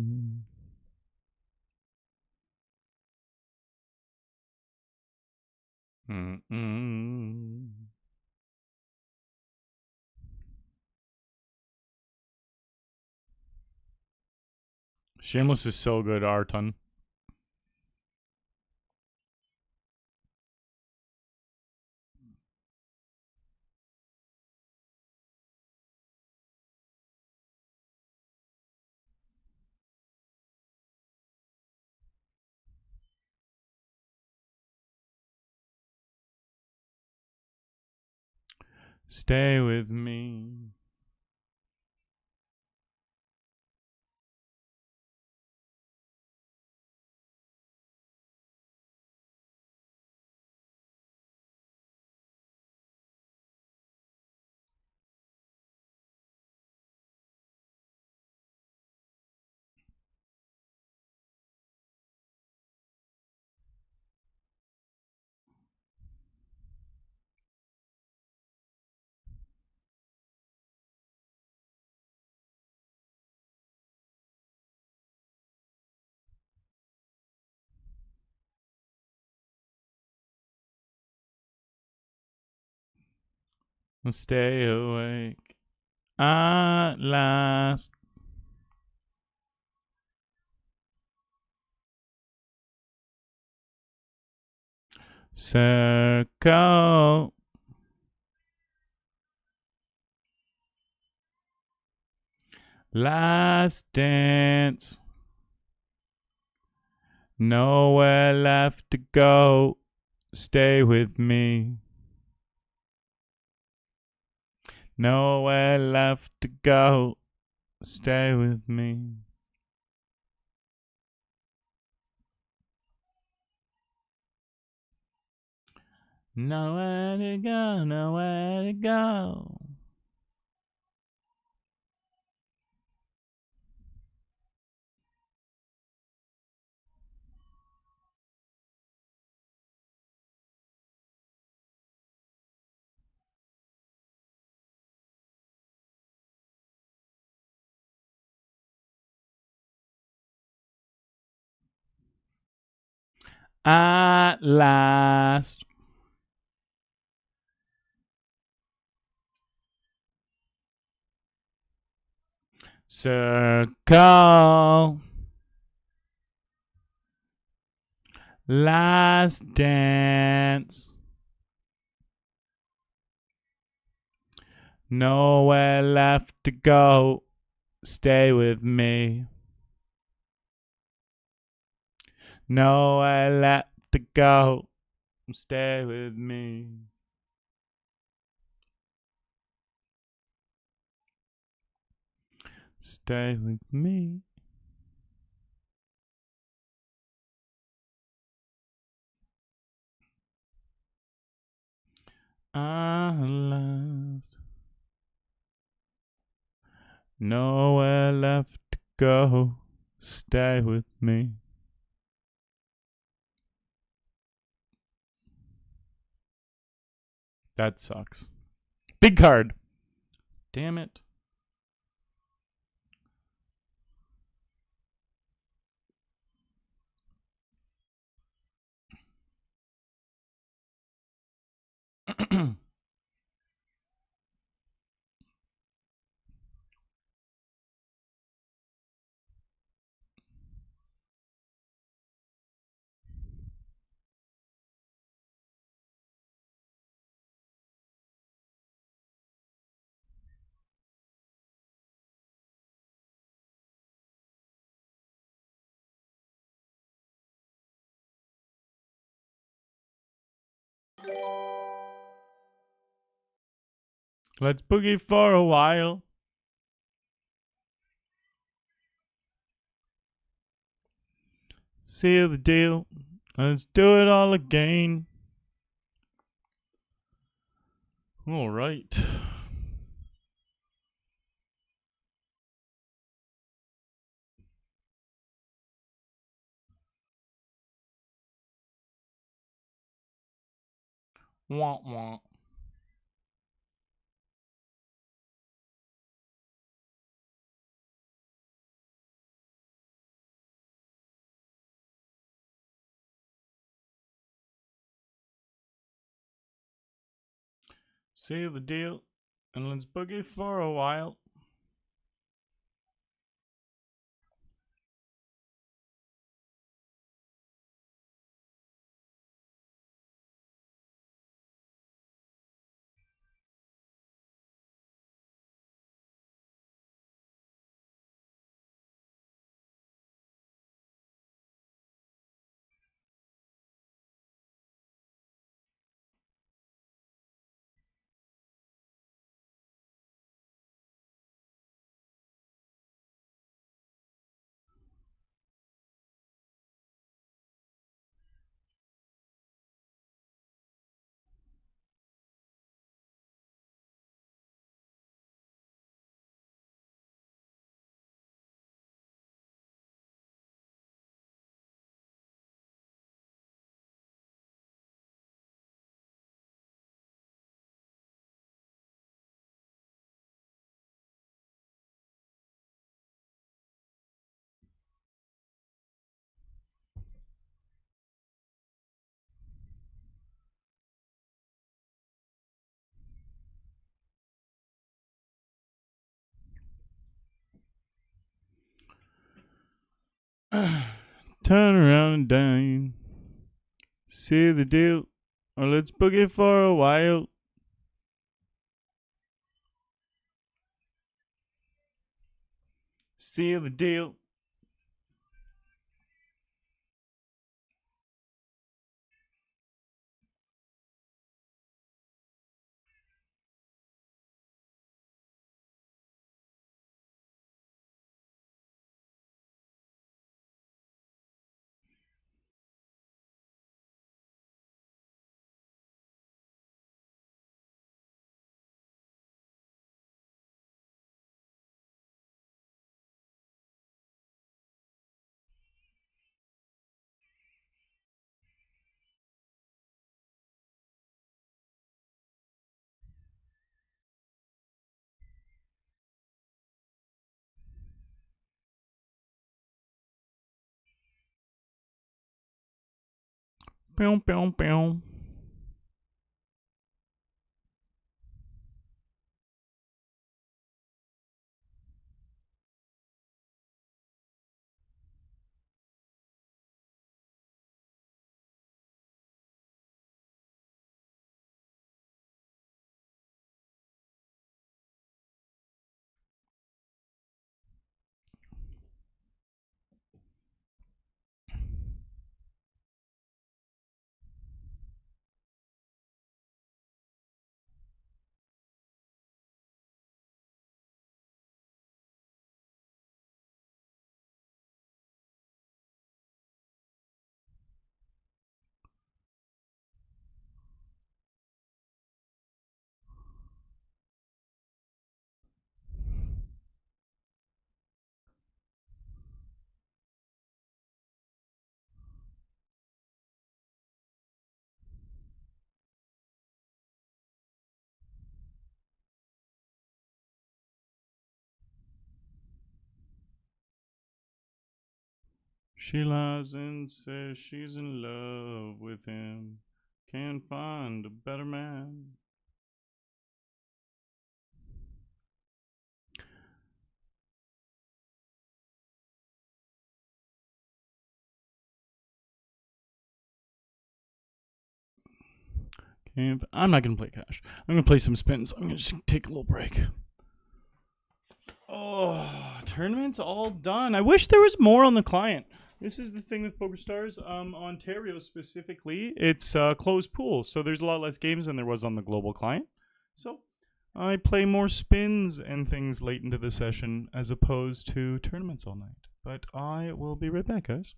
Mm-mm. Shameless is so good, Arton. Stay with me. Stay awake at last. Circle. Last dance. Nowhere left to go. Stay with me. Nowhere left to go. Stay with me. Nowhere to go, nowhere to go. At last. Circle. Last dance. Nowhere left to go. Stay with me. Nowhere left to go. Stay with me. Stay with me. At last. Nowhere left to go. Stay with me. That sucks. Big card. Damn it. Let's boogie for a while. Seal the deal. Let's do it all again. All right. Wah wah. Seal the deal, and let's boogie for a while. Turn around and dine. Seal the deal, or let's boogie for a while. Seal the deal. Pew, pew, pew. She lies and says she's in love with him. Can't find a better man. I'm not going to play cash. I'm going to play some spins. I'm going to just take a little break. Oh, tournament's all done. I wish there was more on the client. This is the thing with PokerStars. Ontario specifically, it's closed pool, so there's a lot less games than there was on the global client. So I play more spins and things late into the session as opposed to tournaments all night. But I will be right back, guys.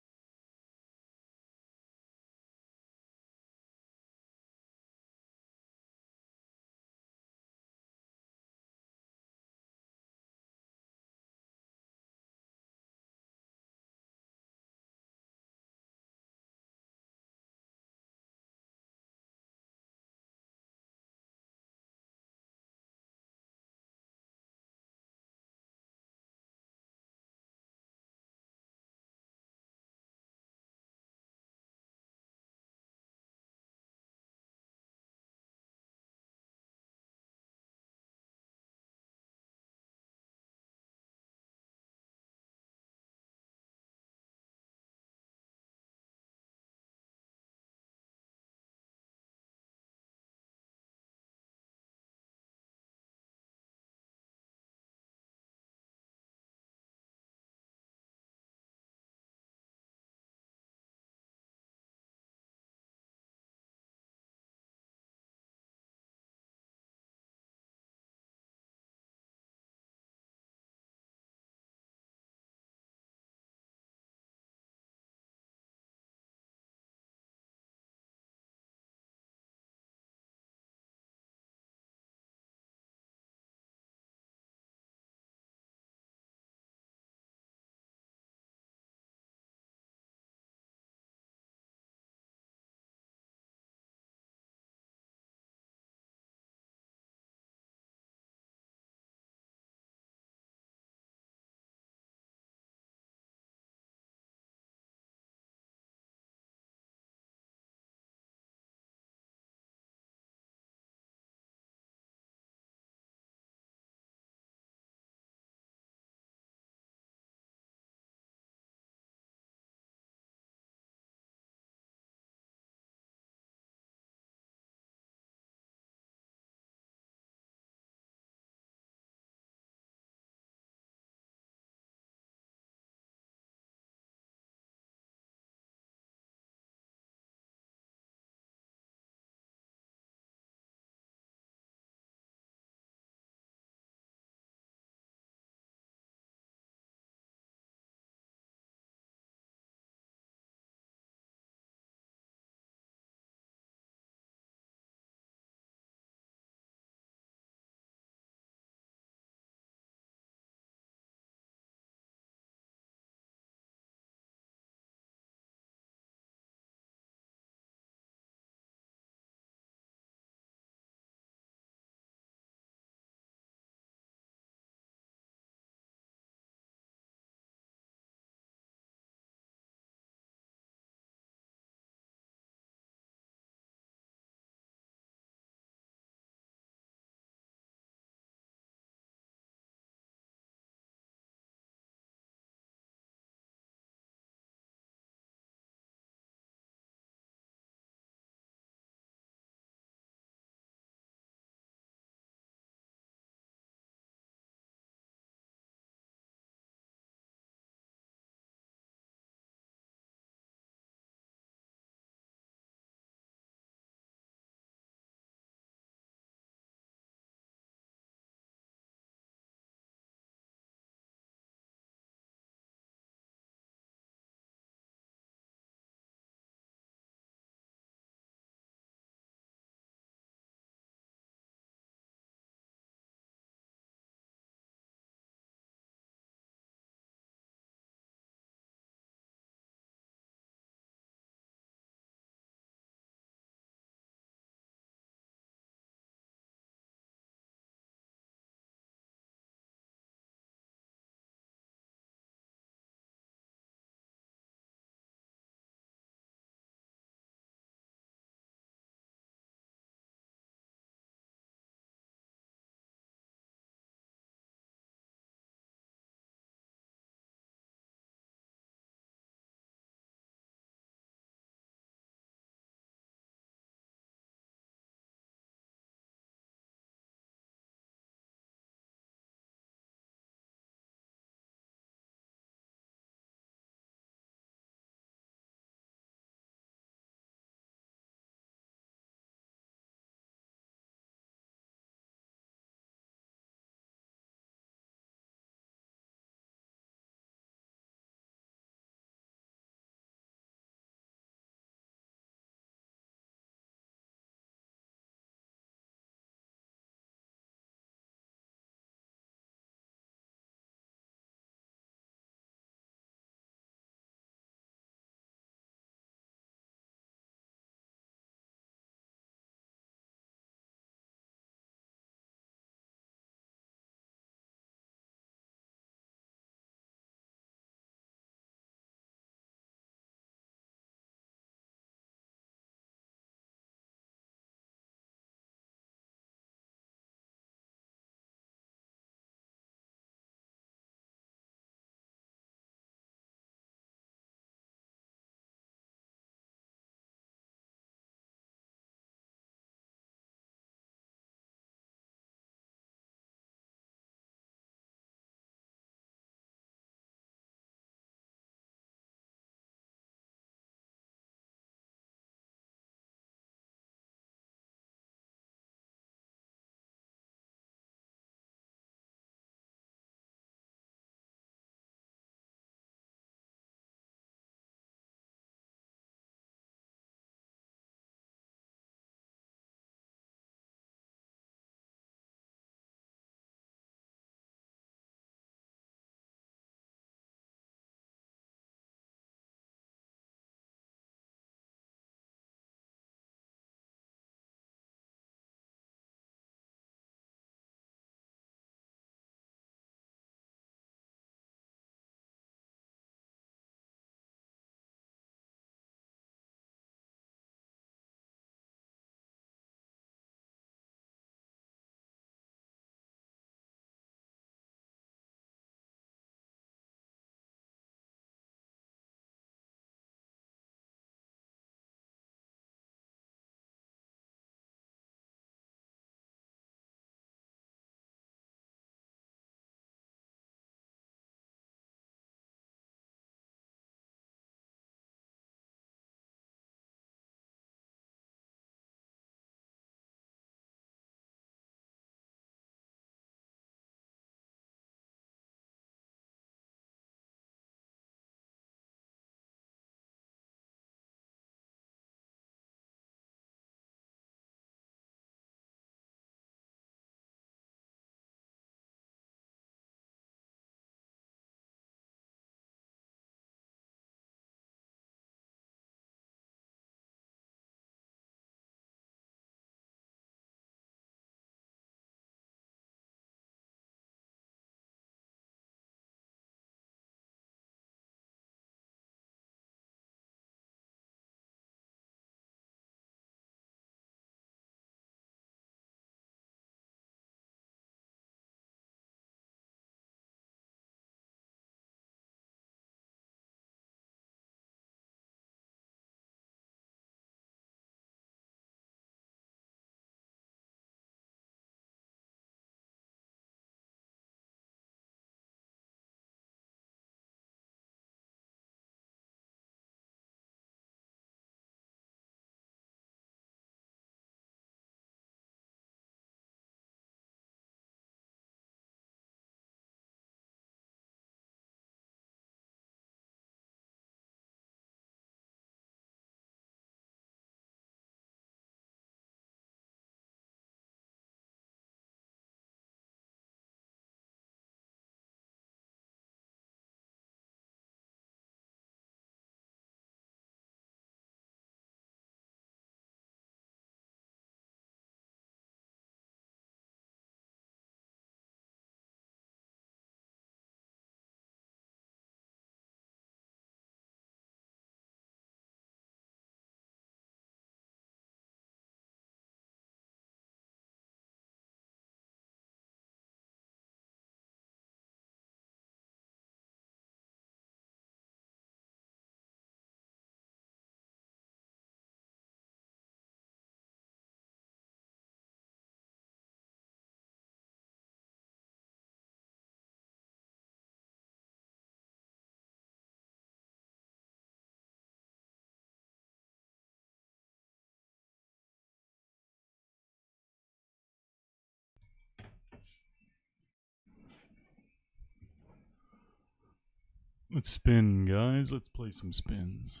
Let's spin, guys. Let's play some spins.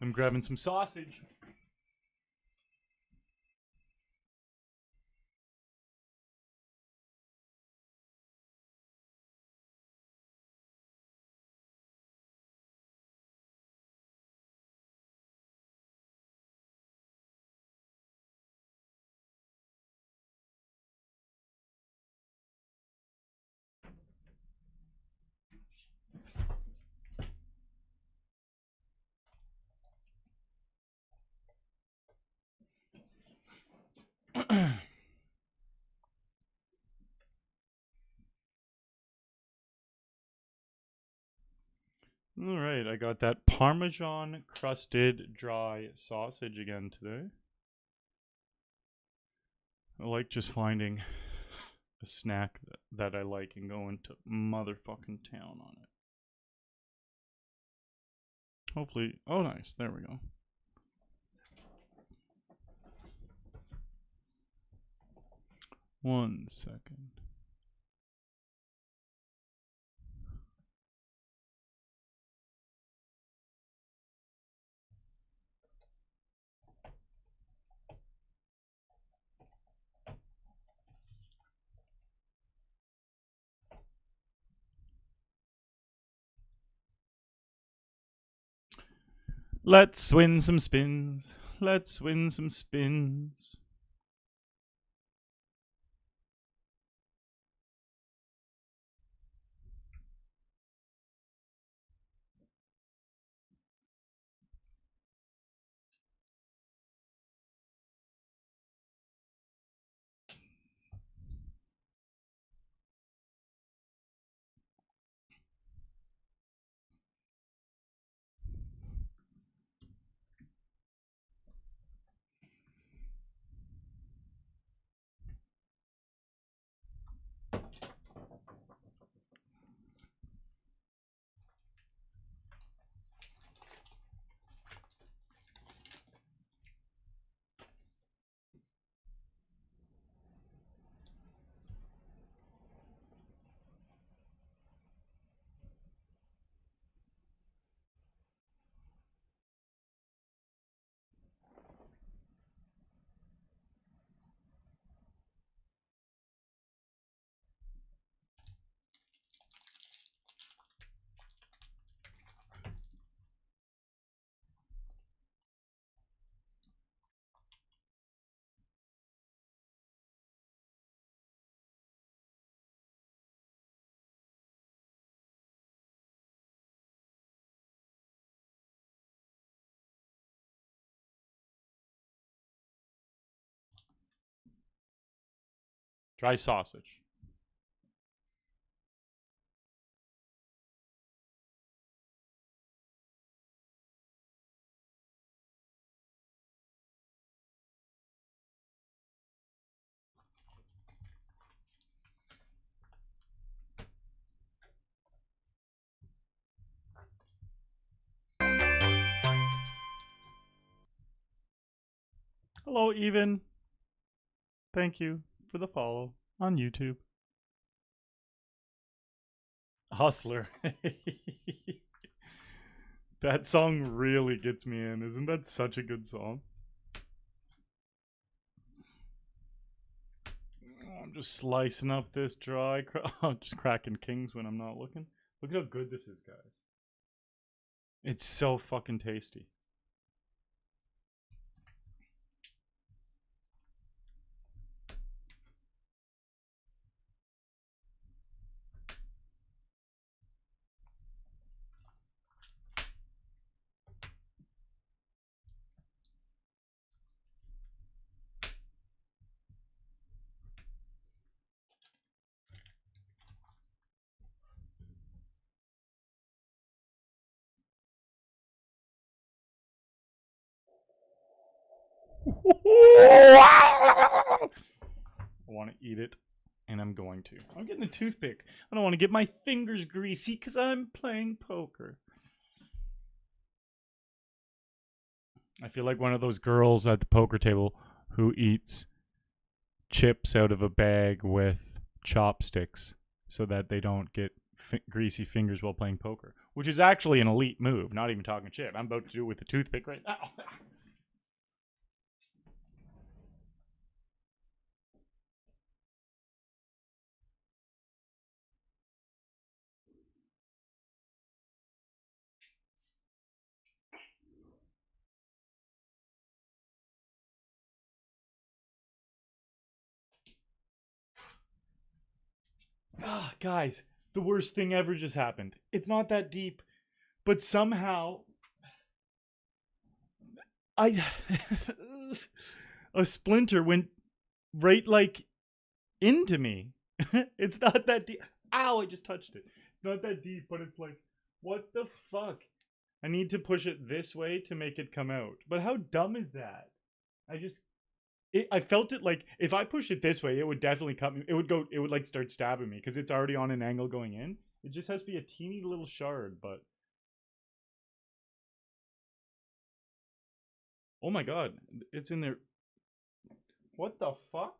I'm grabbing some sausage. All right, I got that Parmesan crusted dry sausage again today. I like just finding a snack that I like and going to motherfucking town on it. Hopefully, oh nice, there we go. One second. Let's win some spins. Let's win some spins. Dry sausage. Hello, Even. Thank you for the follow on YouTube. Hustler. That song really gets me in. Isn't that such a good song? I'm just slicing up this dry. I'm just cracking kings when I'm not looking. Look at how good this is, guys. It's so fucking tasty. I want to eat it, and I'm going to. I'm getting a toothpick. I don't want to get my fingers greasy because I'm playing poker. I feel like one of those girls at the poker table who eats chips out of a bag with chopsticks so that they don't get greasy fingers while playing poker, which is actually an elite move. Not even talking shit. I'm about to do it with a toothpick right now. Guys, the worst thing ever just happened. It's not that deep, but somehow I a splinter went right like into me. It's not that deep. Ow, I just touched it. It's not that deep, but it's like, what the fuck? I need to push it this way to make it come out. But how dumb is that? I felt it like if I pushed it this way, it would definitely cut me. It would like start stabbing me because it's already on an angle going in. It just has to be a teeny little shard, but oh my god, it's in there. What the fuck?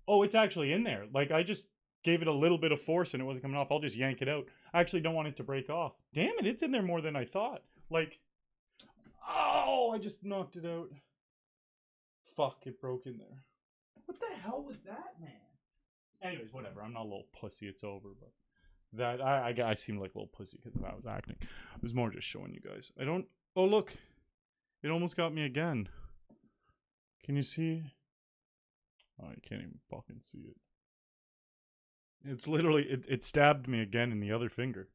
Oh, it's actually in there. Like I just gave it a little bit of force and it wasn't coming off. I'll just yank it out. I actually don't want it to break off. Damn it, it's in there more than I thought. Like, oh, I just knocked it out. Fuck, it broke in there. What the hell was that, man? Anyways, whatever. I'm not a little pussy. It's over, but that I seemed like a little pussy because of how I was acting. It was more just showing you guys. I don't. Oh look, it almost got me again. Can you see? Oh, you can't even fucking see it. It's literally it stabbed me again in the other finger.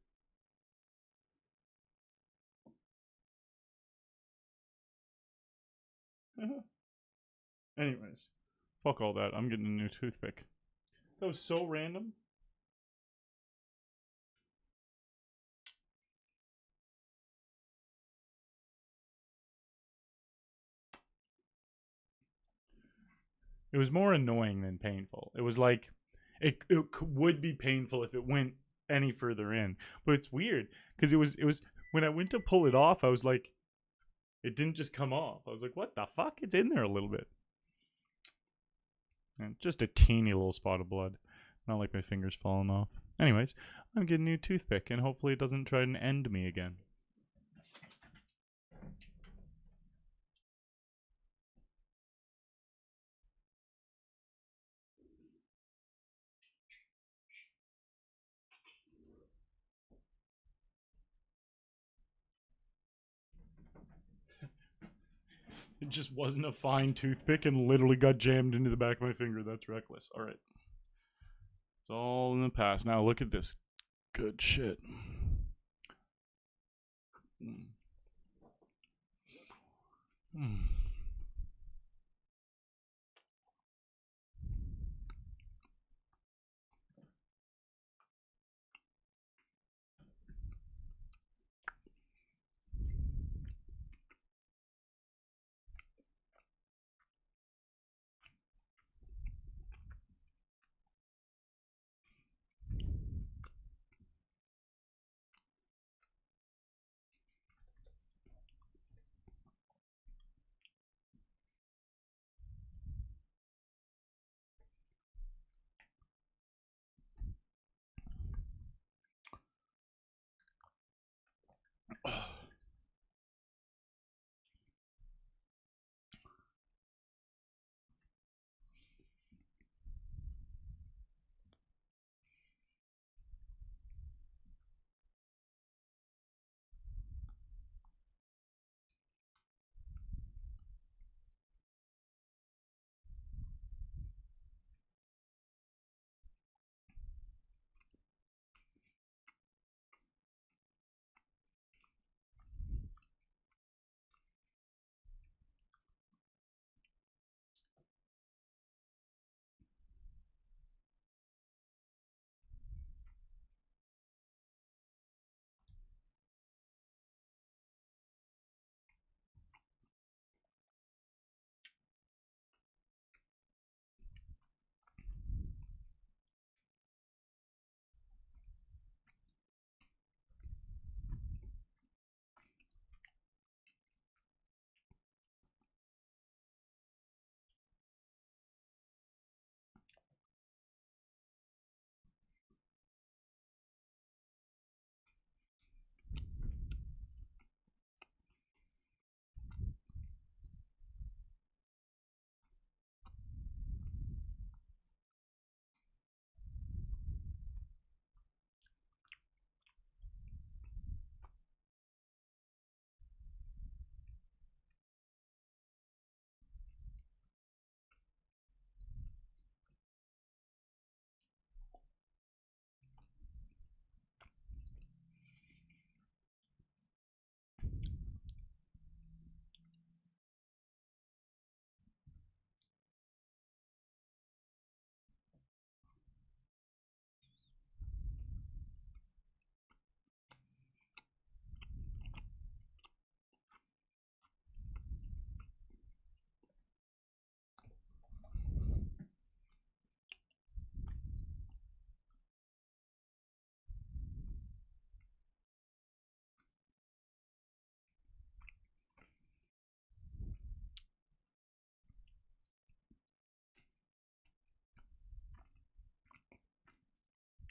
Anyways, fuck all that. I'm getting a new toothpick. That was so random. It was more annoying than painful. It was like it would be painful if it went any further in, but it's weird because it was when I went to pull it off, I was like, it didn't just come off. I was like, what the fuck? It's in there a little bit. And just a teeny little spot of blood. Not like my finger's falling off. Anyways, I'm getting a new toothpick, and hopefully it doesn't try and end me again. It just wasn't a fine toothpick and literally got jammed into the back of my finger. That's reckless. All right. It's all in the past. Now look at this good shit. Mm. Mm.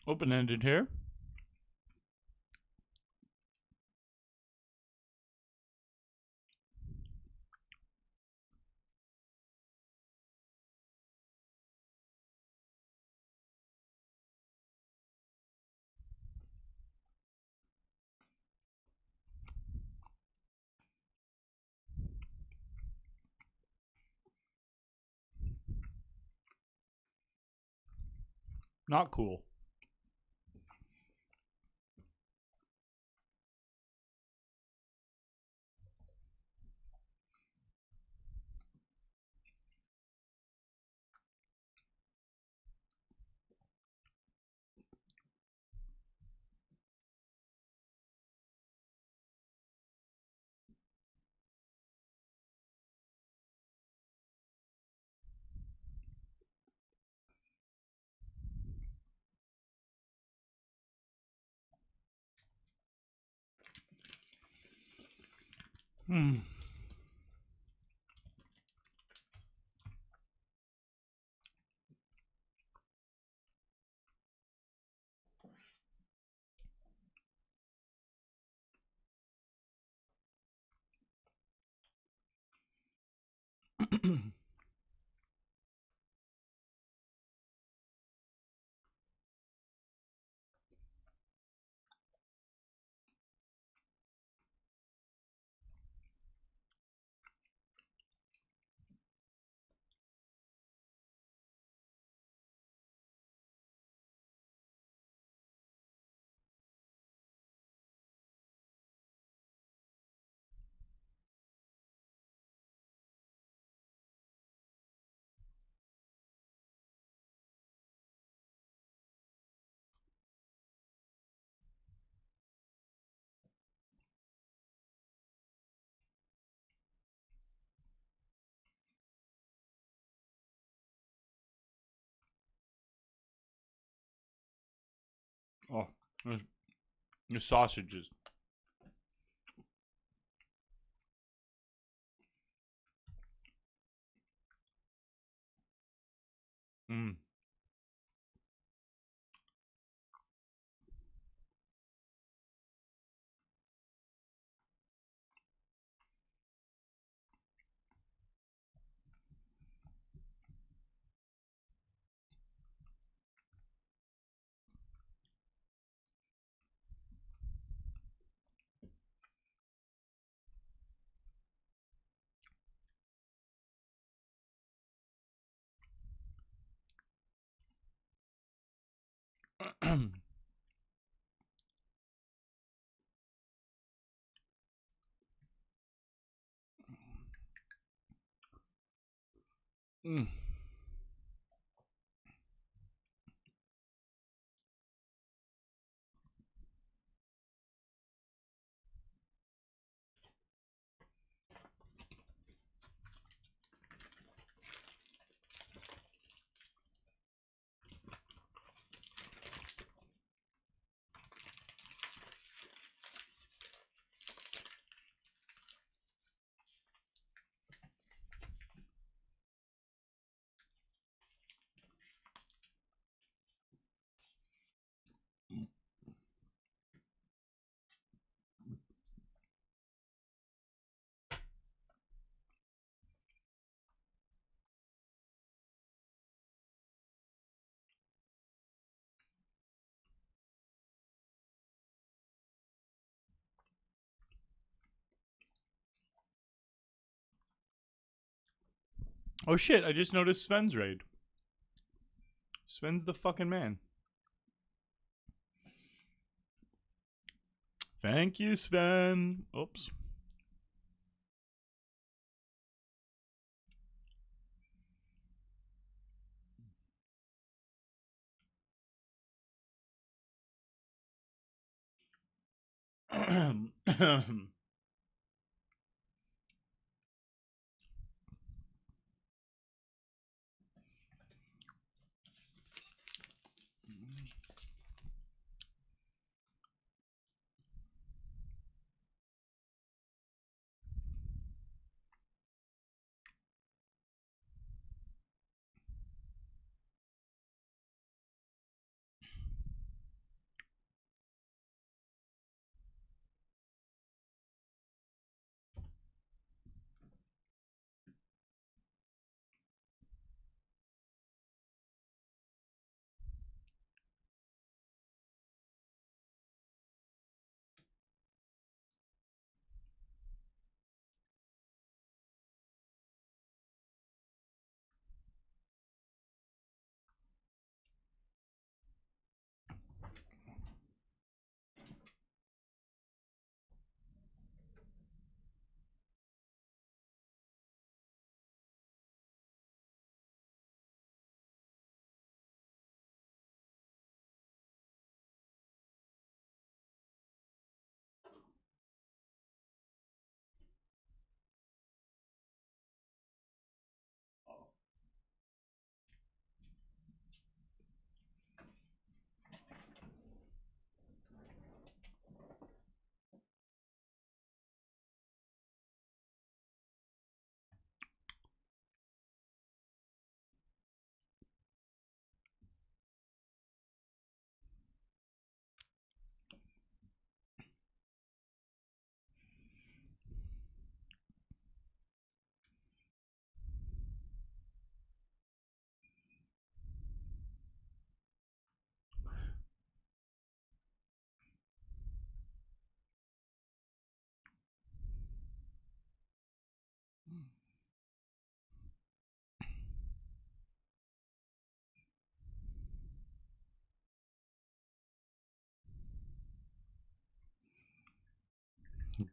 Open-ended here. Not cool. Hmm. Oh, the sausages. Mm. Mm. Oh shit, I just noticed Sven's raid. Sven's the fucking man. Thank you, Sven. Oops.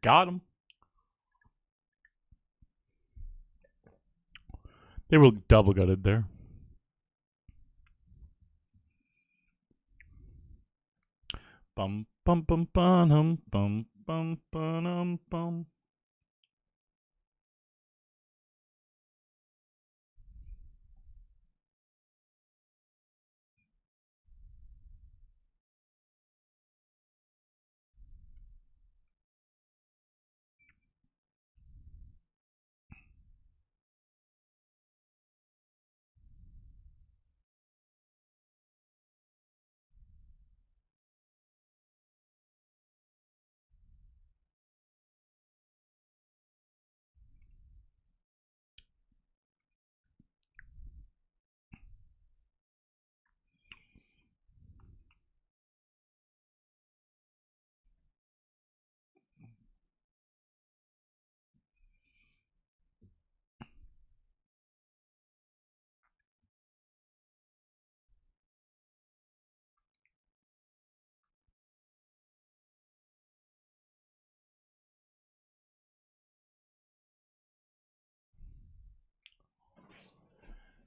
Got him. They were double gutted there. Bum bum bum bum bum bum bum bum.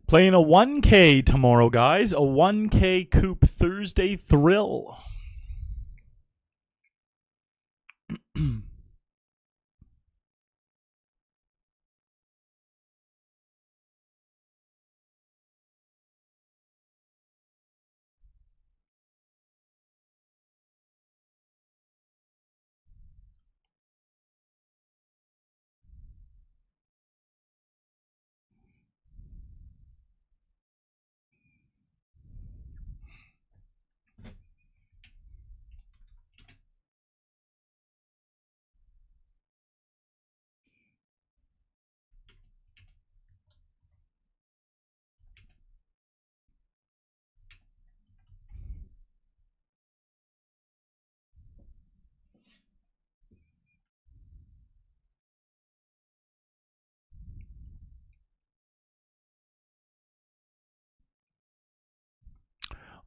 Playing a 1K tomorrow, guys. A 1K Coop Thursday thrill.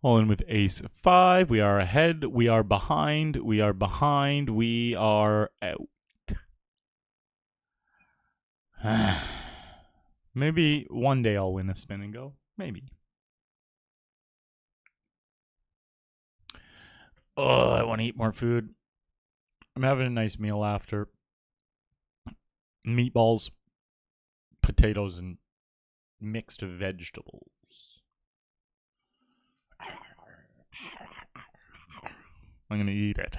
All in with ace 5. We are ahead. We are behind. We are behind. We are out. Maybe one day I'll win a spin and go. Maybe. Oh, I want to eat more food. I'm having a nice meal after. Meatballs, potatoes, and mixed vegetables. I'm going to eat it.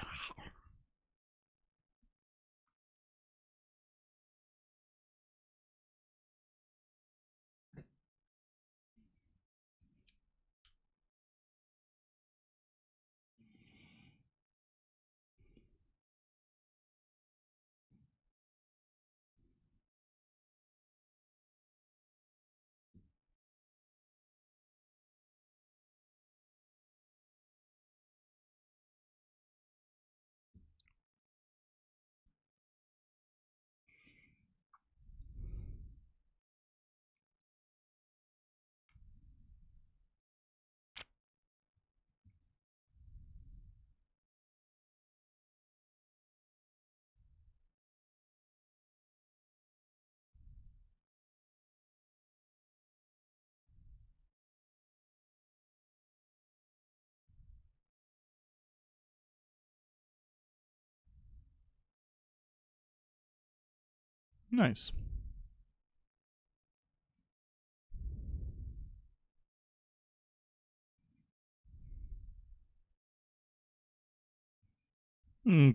Nice.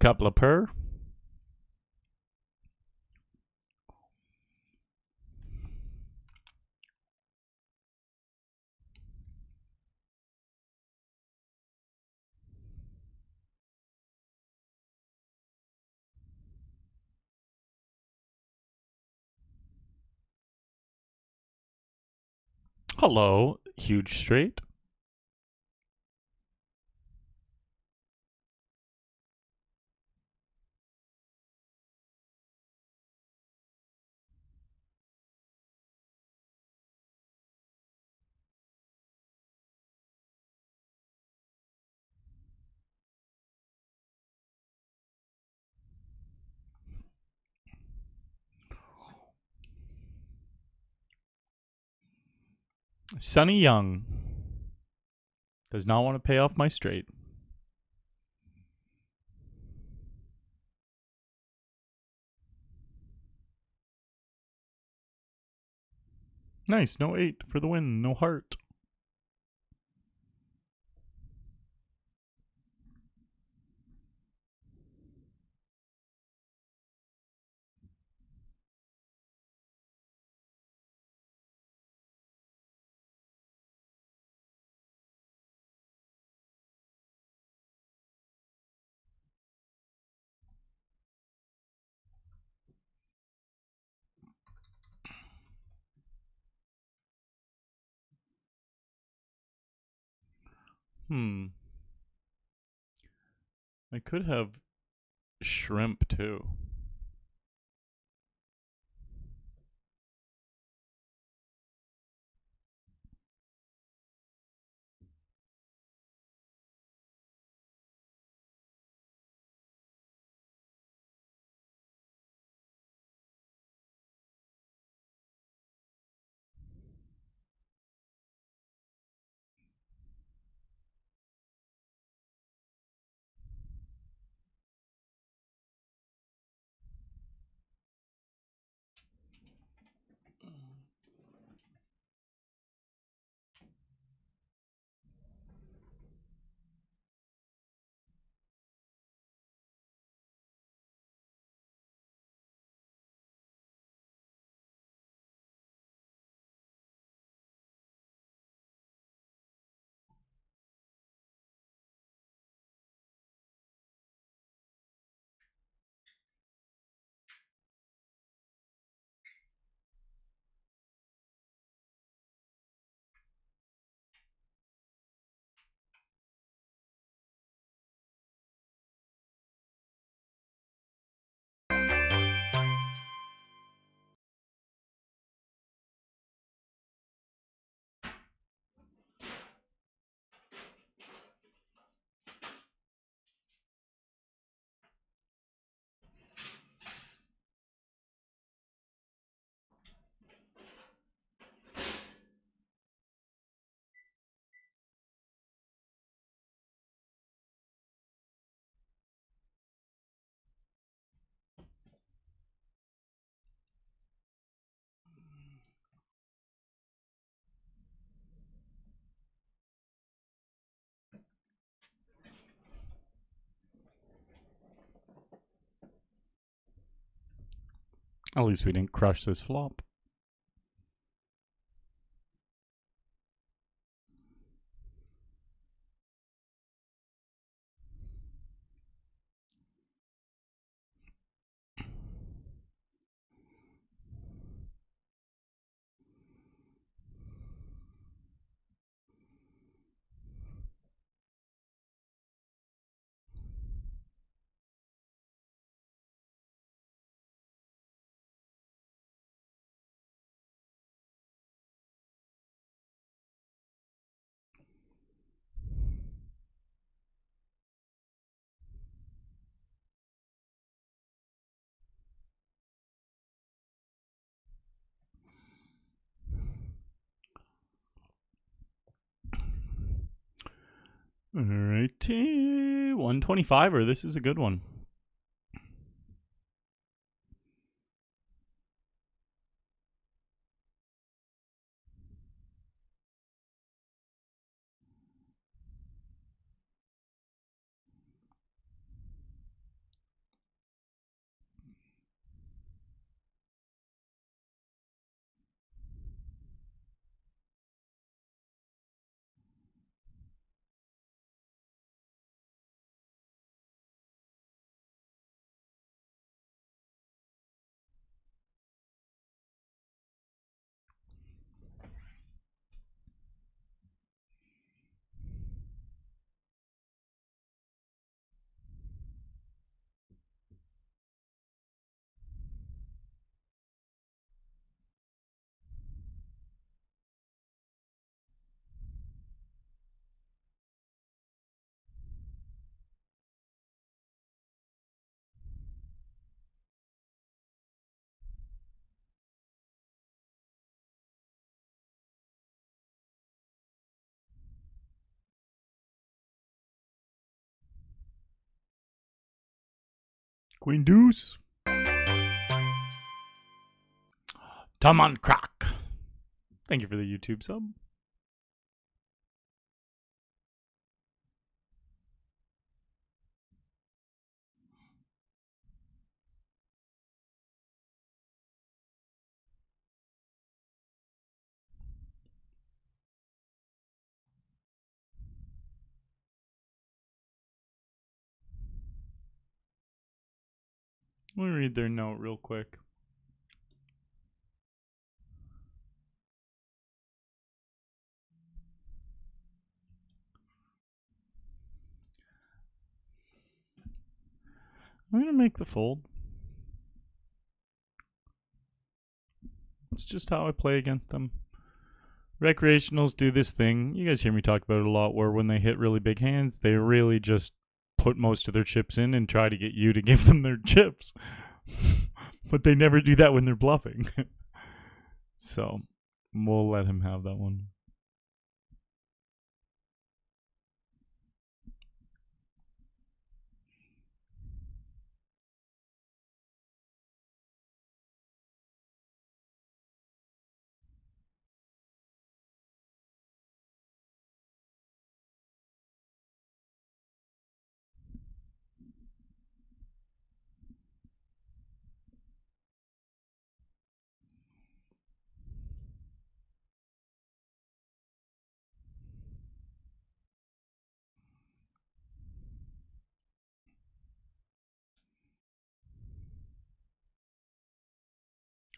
Couple of per. Hello, huge straight. Sonny Young does not want to pay off my straight. Nice, no 8 for the win, no heart. I could have shrimp too. At least we didn't crush this flop. Alrighty, 125er. This is a good one. Queen deuce. Taman Crack. Thank you for the YouTube sub. Let me read their note real quick. I'm going to make the fold. It's just how I play against them. Recreationals do this thing. You guys hear me talk about it a lot, where when they hit really big hands, they really just put most of their chips in and try to get you to give them their chips. But they never do that when they're bluffing. So we'll let him have that one.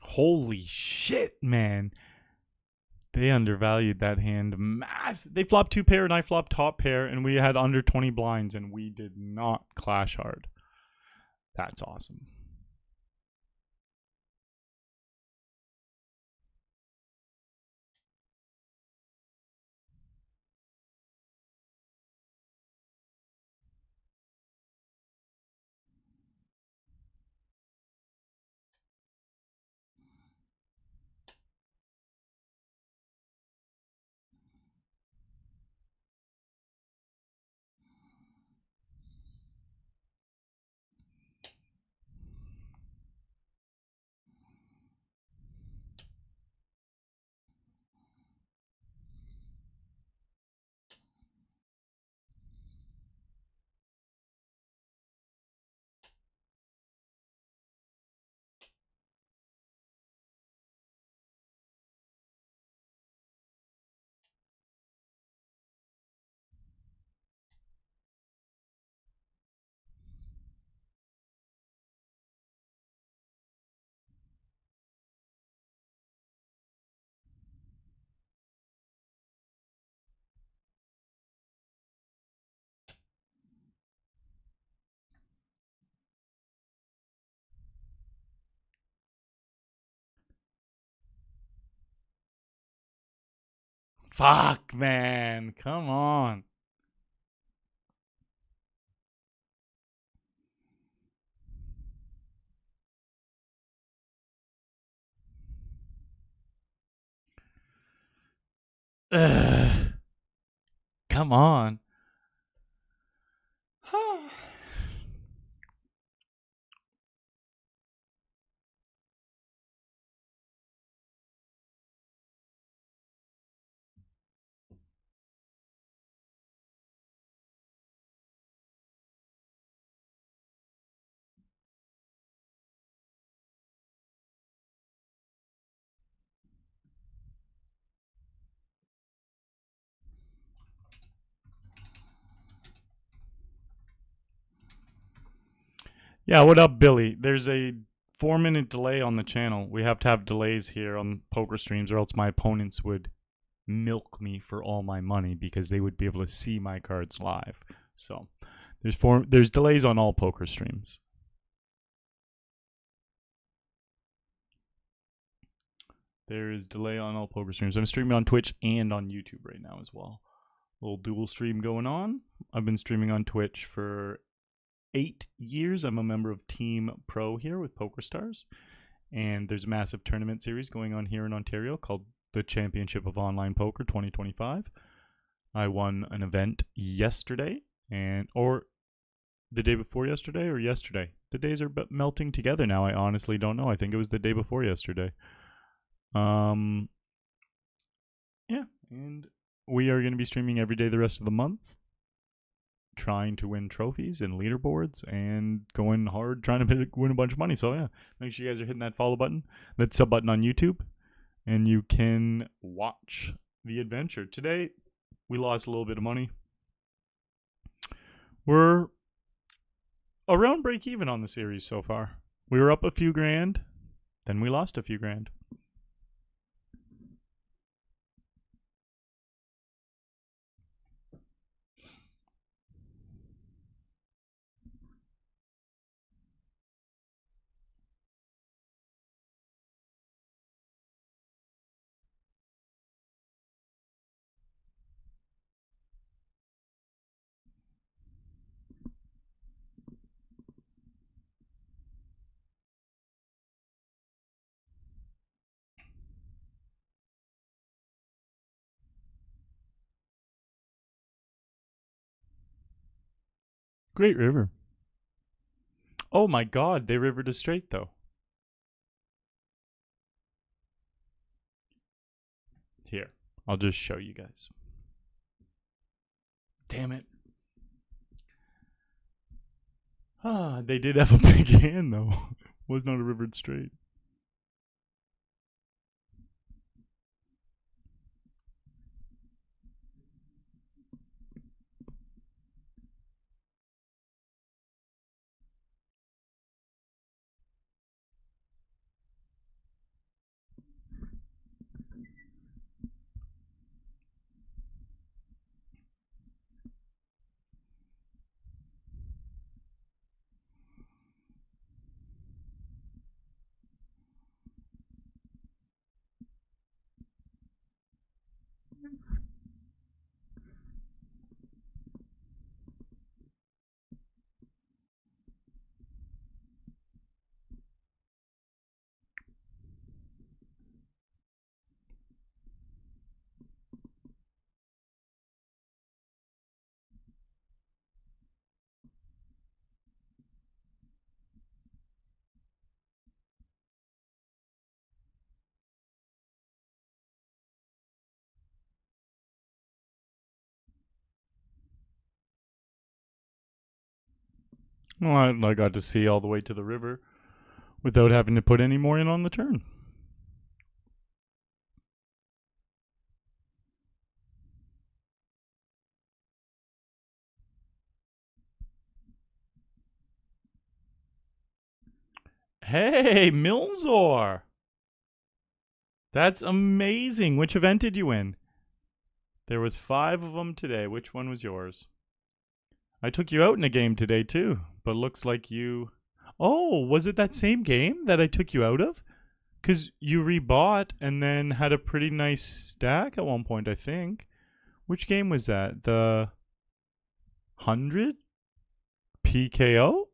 Holy shit, man. They undervalued that hand massive. They flopped 2 pair and I flopped top pair, and we had under 20 blinds and we did not clash hard. That's awesome. Fuck, man. Come on. Ugh. Come on. Yeah, what up, Billy? There's a 4-minute delay on the channel. We have to have delays here on poker streams, or else my opponents would milk me for all my money because they would be able to see my cards live. So there's delays on all poker streams. There is delay on all poker streams. I'm streaming on Twitch and on YouTube right now as well. Little dual stream going on. I've been streaming on Twitch for 8 years. I'm a member of Team Pro here with PokerStars, and there's a massive tournament series going on here in Ontario called the Championship of Online Poker 2025. I won an event yesterday, or the day before yesterday, or yesterday. The days are melting together now. I honestly don't know. I think it was the day before yesterday. Yeah, and we are going to be streaming every day the rest of the month, trying to win trophies and leaderboards and going hard trying to win a bunch of money. So yeah, make sure you guys are hitting that follow button, that sub button on YouTube, and you can watch the adventure. Today, we lost a little bit of money. We're around break even on the series so far. We were up a few grand, then we lost a few grand. Great river. Oh my god, they rivered us straight though. Here, I'll just show you guys. Damn it. Ah, they did have a big hand though. Was not a rivered straight. Well, I got to see all the way to the river without having to put any more in on the turn. Hey, Milzor! That's amazing. Which event did you win? There was 5 of them today. Which one was yours? I took you out in a game today too, but looks like you... Oh, was it that same game that I took you out of? Because you rebought and then had a pretty nice stack at one point, I think. Which game was that? The 100 PKO?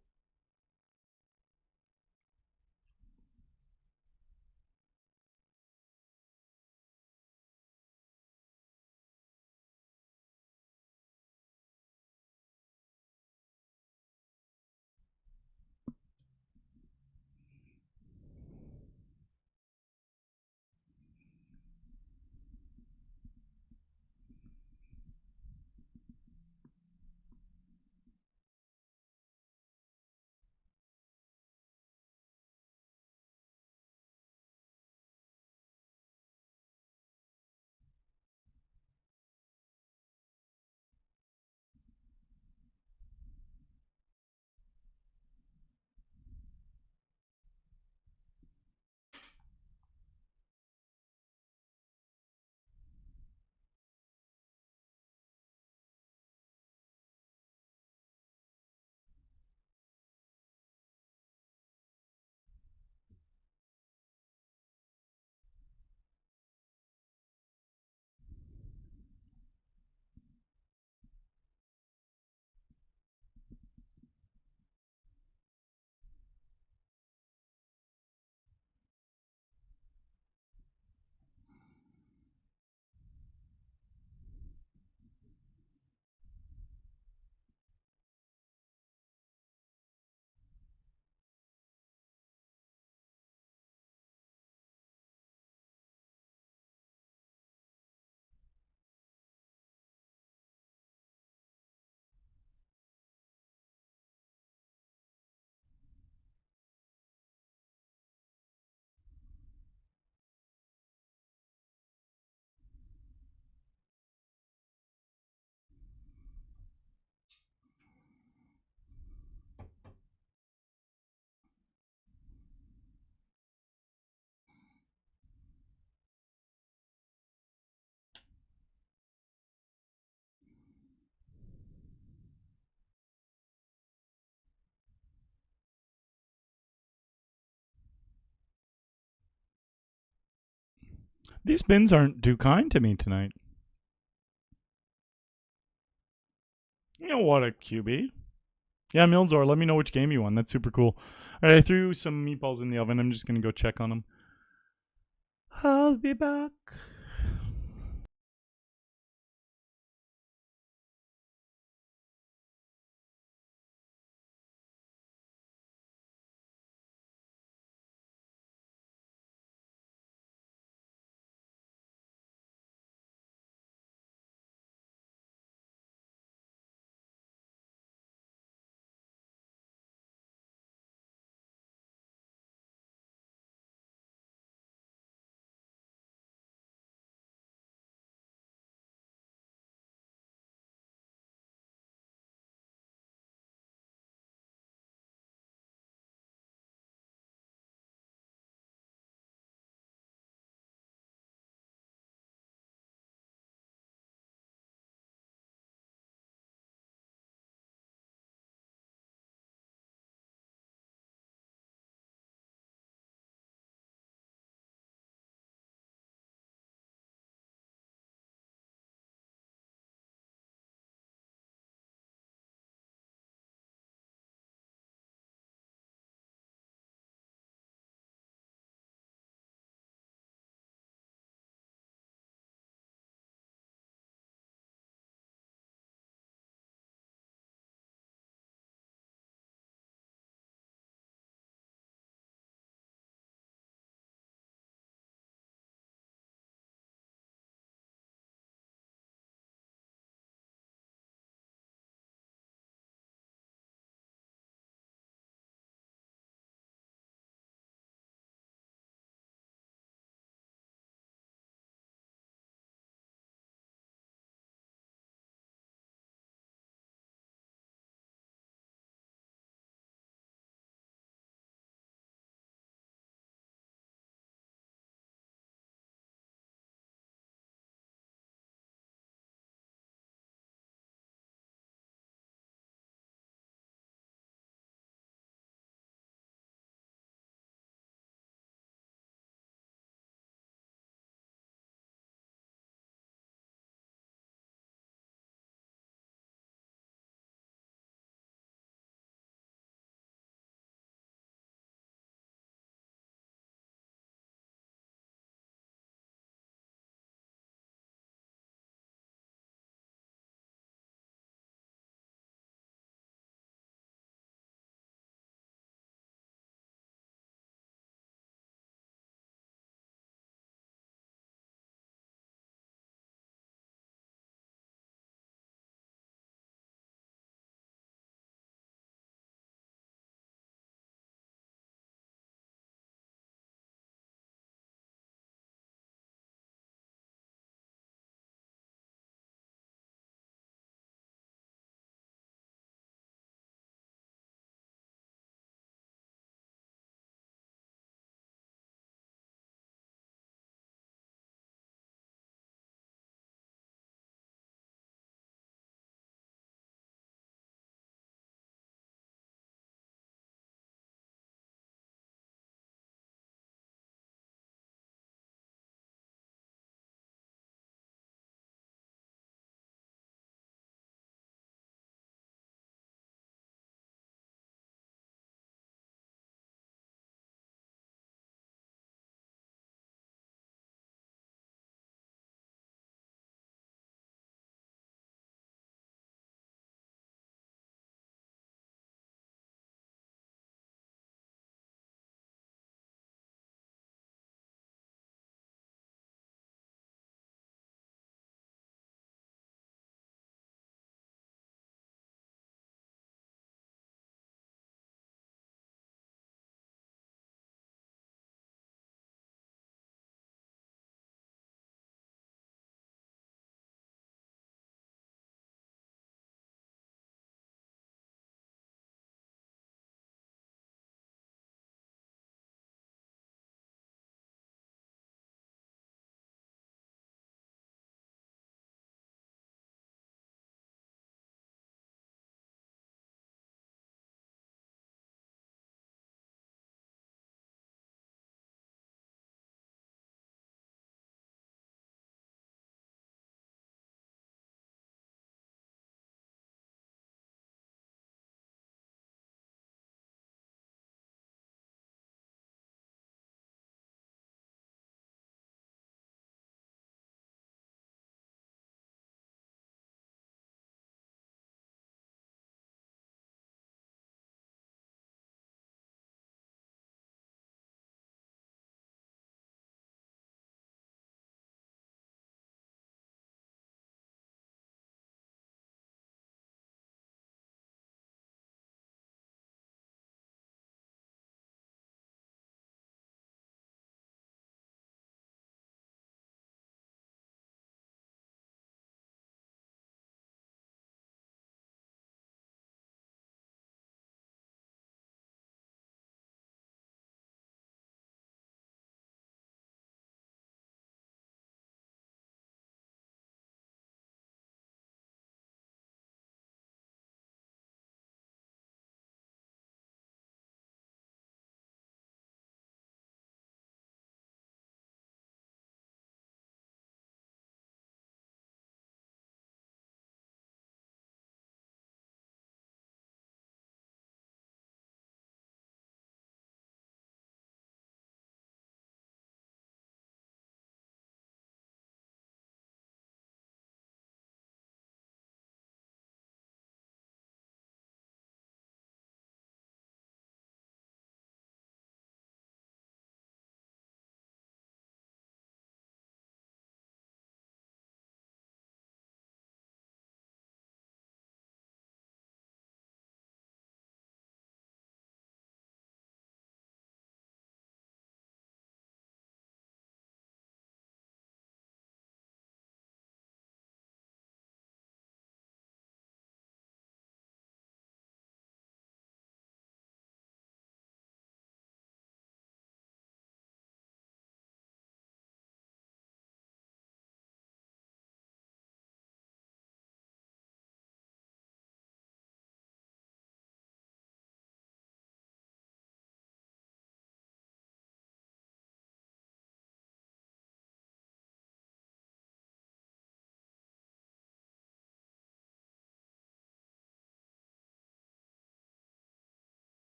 These bins aren't too kind to me tonight. You know what, a QB. Yeah, Milzor, let me know which game you won. That's super cool. All right, I threw some meatballs in the oven. I'm just going to go check on them. I'll be back.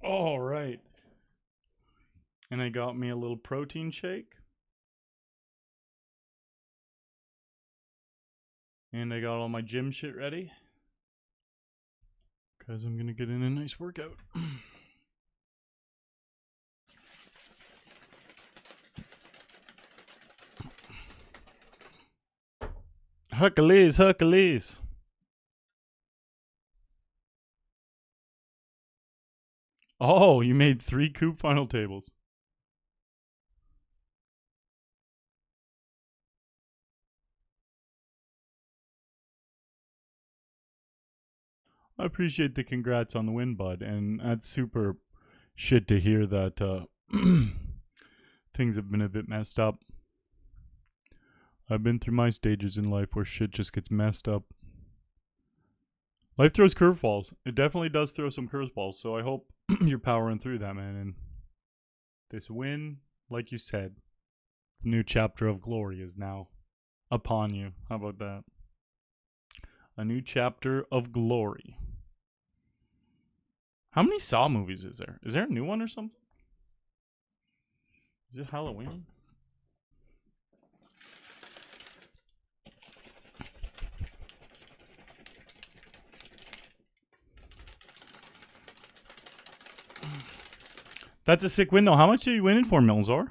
All right. And I got me a little protein shake. And I got all my gym shit ready. Because I'm going to get in a nice workout. Hercules, Hercules. Oh, you made 3 Coop final tables. I appreciate the congrats on the win, bud. And that's super shit to hear that things have been a bit messed up. I've been through my stages in life where shit just gets messed up. Life throws curveballs. It definitely does throw some curveballs. So I hope you're powering through that, man. And this win, like you said, the new chapter of glory is now upon you. How about that? A new chapter of glory. How many Saw movies is there? Is there a new one or something? Is it Halloween? That's a sick win, though. How much are you winning for, Milzor?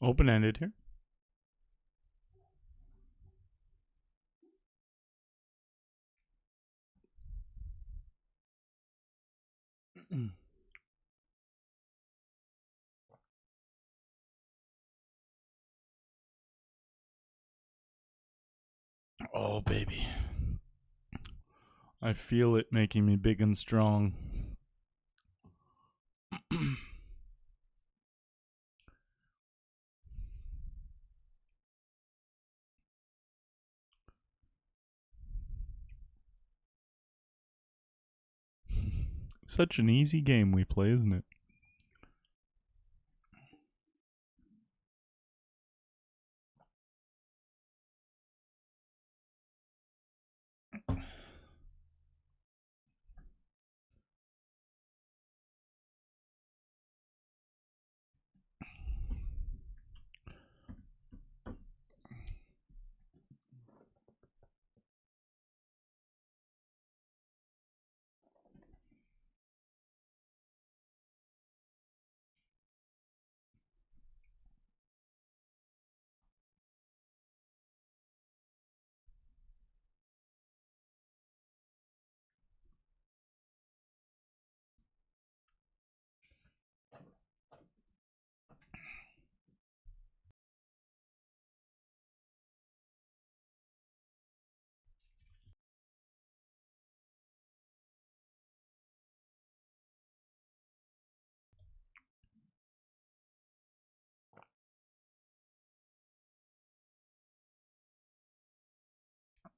Open-ended here. Oh, baby. I feel it making me big and strong. Such an easy game we play, isn't it?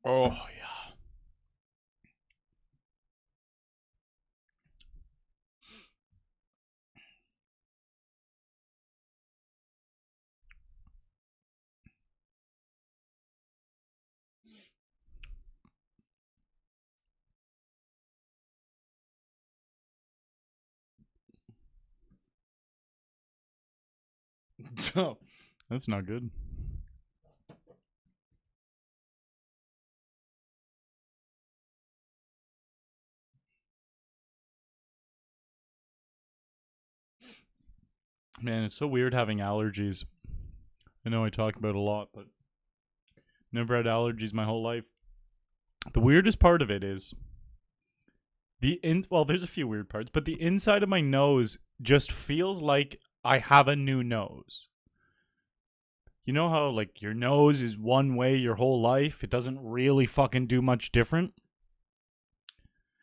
Oh, yeah. Oh, that's not good. Man, it's so weird having allergies. I know I talk about it a lot, but never had allergies my whole life. The weirdest part of it is well, there's a few weird parts, but the inside of my nose just feels like I have a new nose. You know how like your nose is one way your whole life? It doesn't really fucking do much different.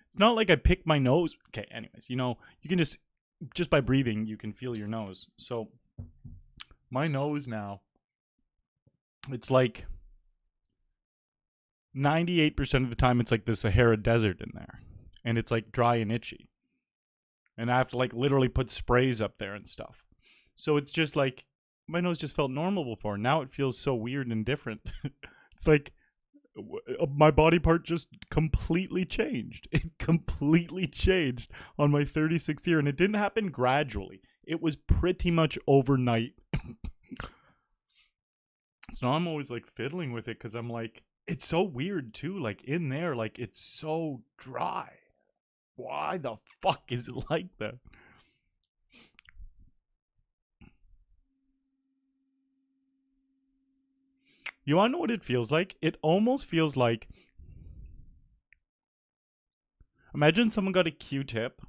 It's not like I pick my nose. Okay, anyways, you know, you can just by breathing, you can feel your nose. So my nose now, it's like 98% of the time it's like the Sahara Desert in there. And it's like dry and itchy. And I have to like literally put sprays up there and stuff. So it's just like my nose just felt normal before. Now it feels so weird and different. It's like my body part just completely changed. It completely changed on my 36th year, and it didn't happen gradually. It was pretty much overnight. So now I'm always like fiddling with it because I'm like, it's so weird too. Like in there, like it's so dry. Why the fuck is it like that? You want to know what it feels like? It almost feels like, imagine someone got a Q-tip,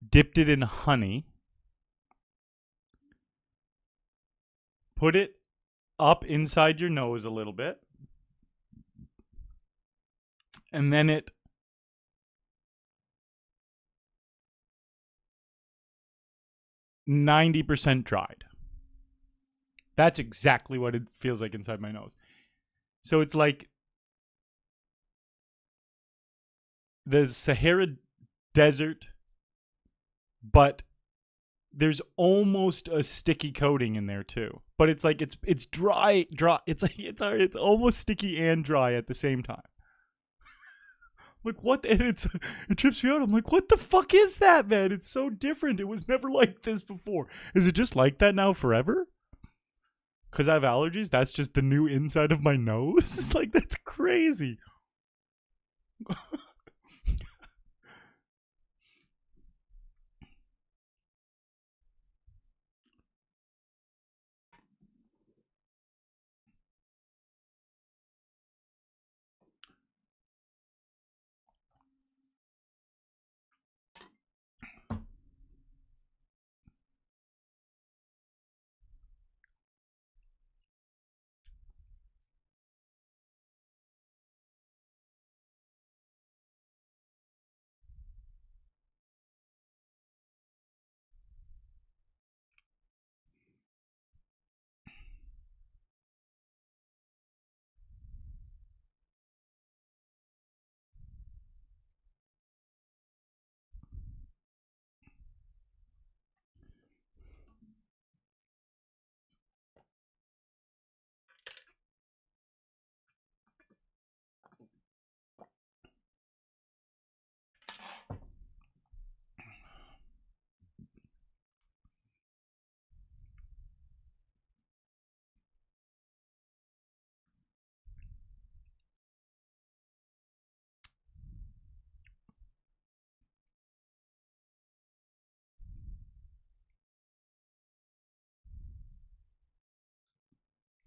dipped it in honey, put it up inside your nose a little bit, and then it %90 dried. That's exactly what it feels like inside my nose. So it's like the Sahara Desert, but there's almost a sticky coating in there too. But it's like it's dry. It's like it's almost sticky and dry at the same time. Like what? And it trips me out. I'm like, what the fuck is that, man? It's so different. It was never like this before. Is it just like that now forever? Because I have allergies. That's just the new inside of my nose. It's like that's crazy.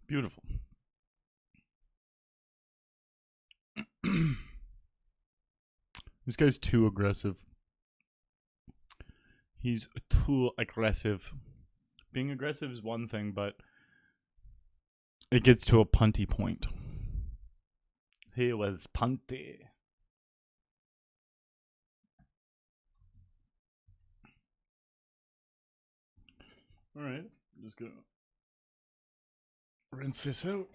Beautiful. This guy's too aggressive. He's too aggressive. Being aggressive is one thing, but it gets to a punty point. He was punty. All right, I'm just gonna rinse this out.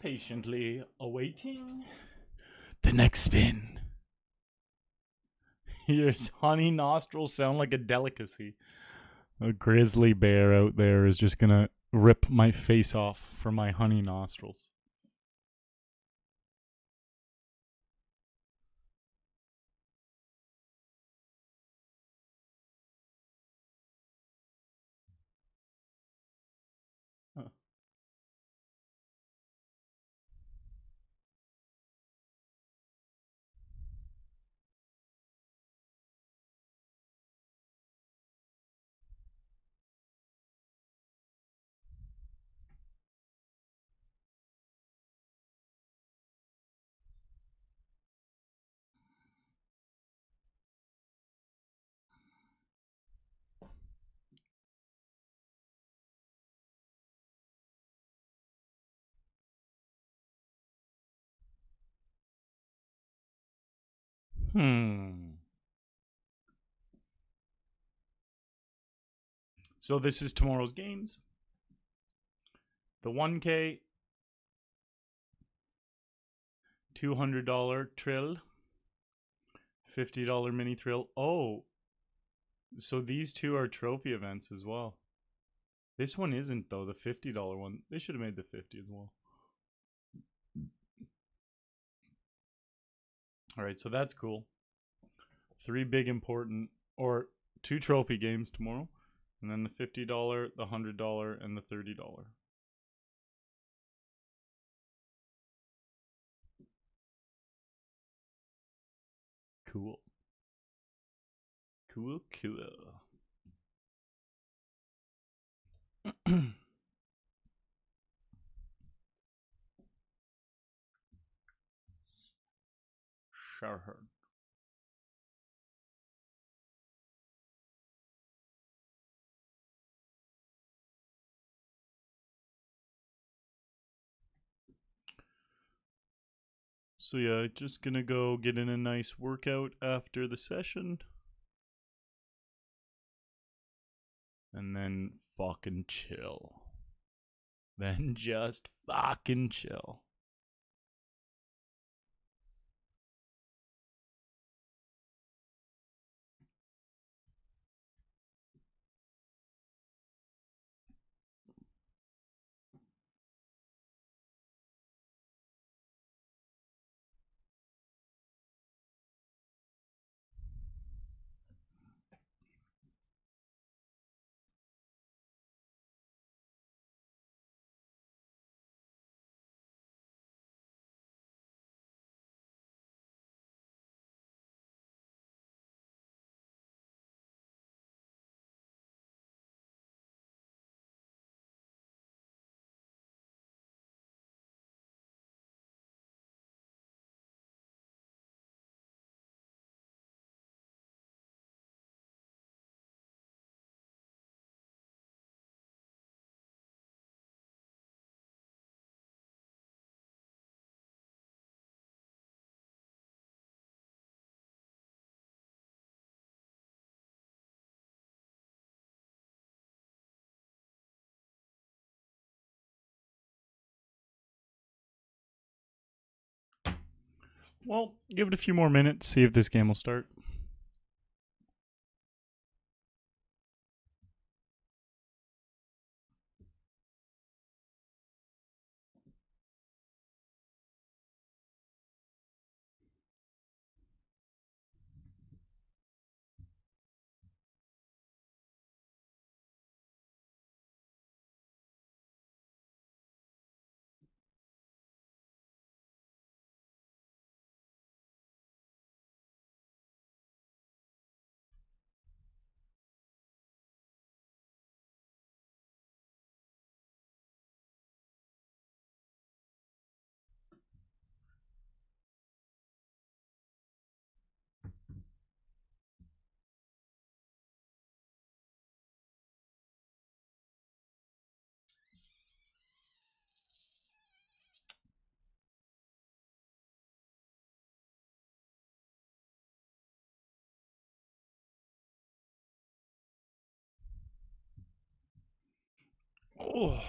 Patiently awaiting the next spin. Your honey nostrils sound like a delicacy. A grizzly bear out there is just gonna rip my face off for my honey nostrils. Huh. So this is tomorrow's games. The 1K, $200 trill, $50 mini thrill. Oh, so these two are trophy events as well. This one isn't though, the $50 one. They should have made the 50 as well. All right, so that's cool. 3 big important or 2 trophy games tomorrow, and then the $50, the $100, and the $30. Cool. Cool, cool. Sure. So yeah, just gonna go get in a nice workout after the session. And then fucking chill. Then just fucking chill. Well, give it a few more minutes, see if this game will start. Oh.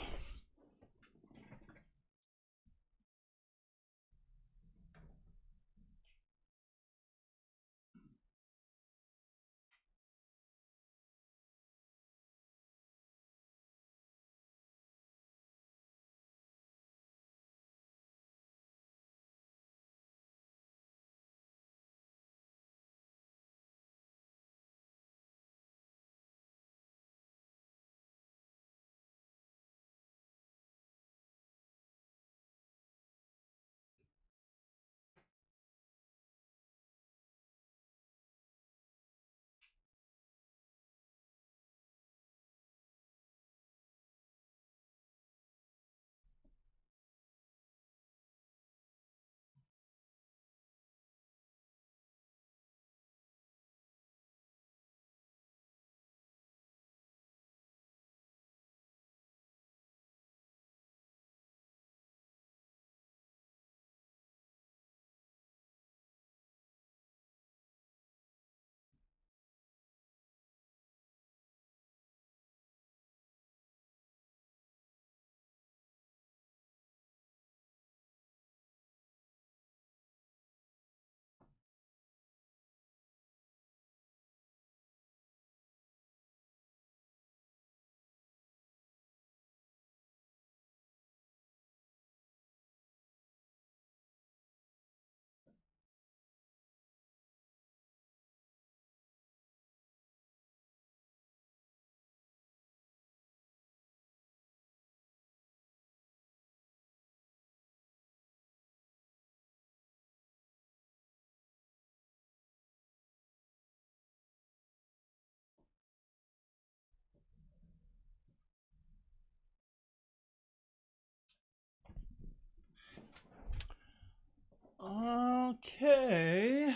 Okay.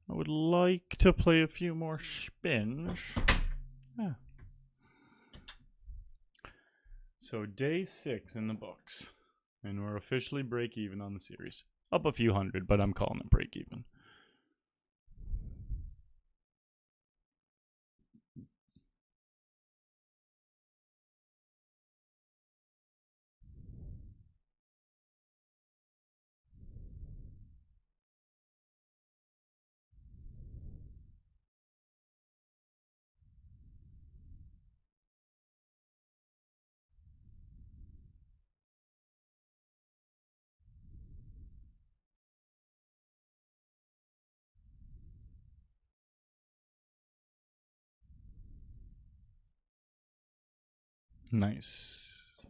I would like to play a few more spins. Yeah. So day 6 in the books. And we're officially break even on the series. Up a few hundred, but I'm calling it break even. Nice.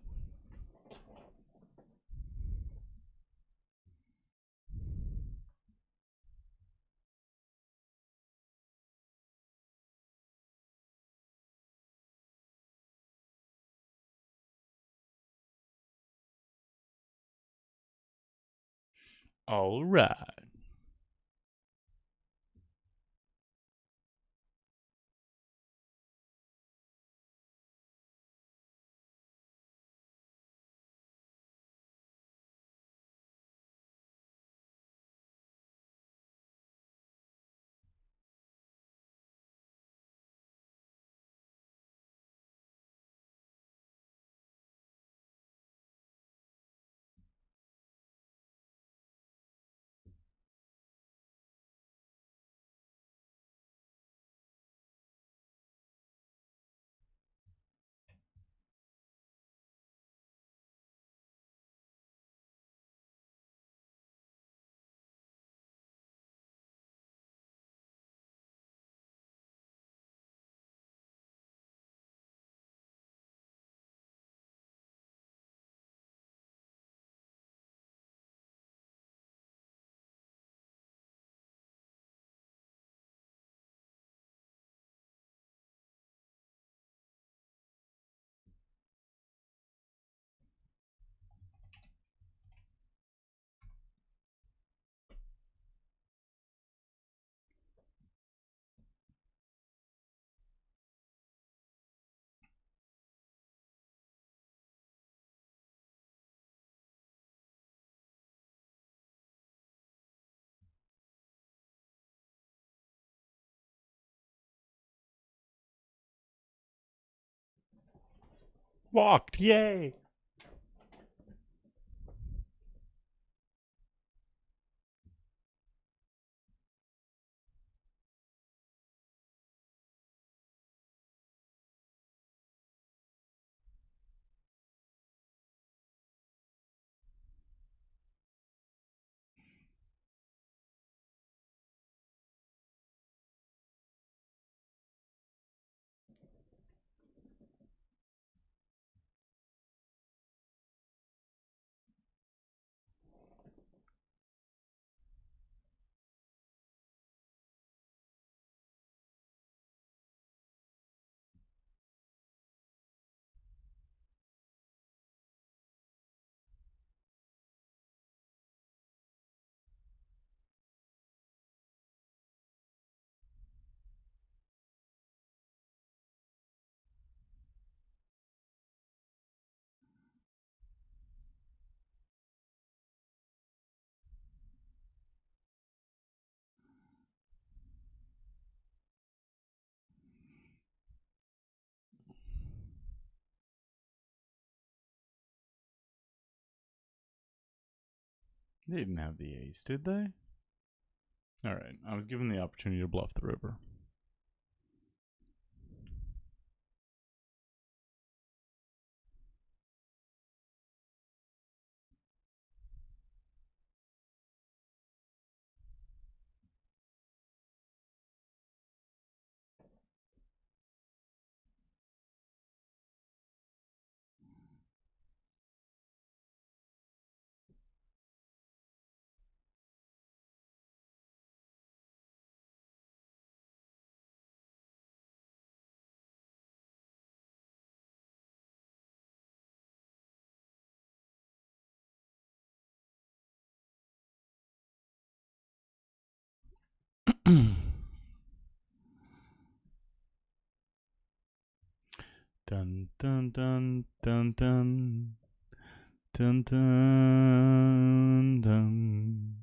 All right. Walked. Yay. They didn't have the ace, did they? Alright, I was given the opportunity to bluff the river. Dun dun dun dun dun dun dun dun.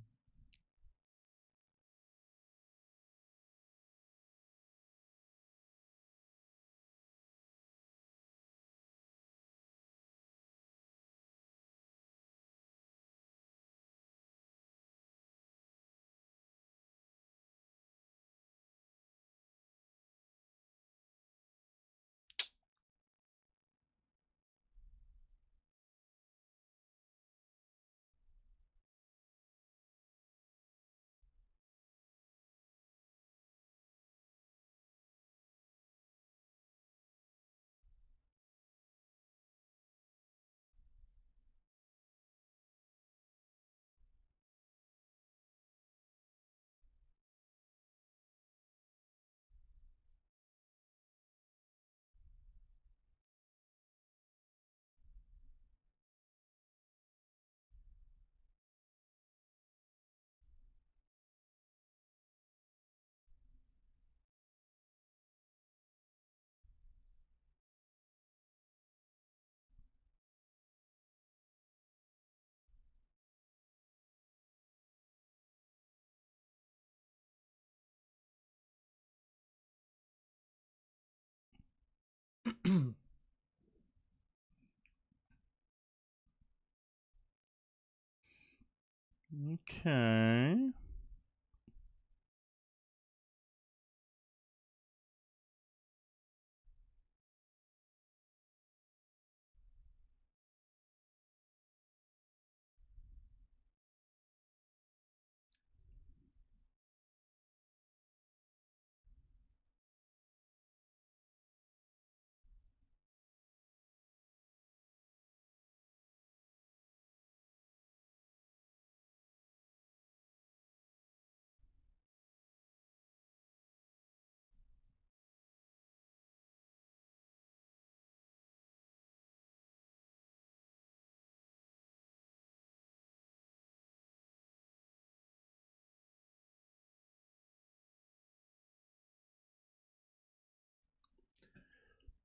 Okay.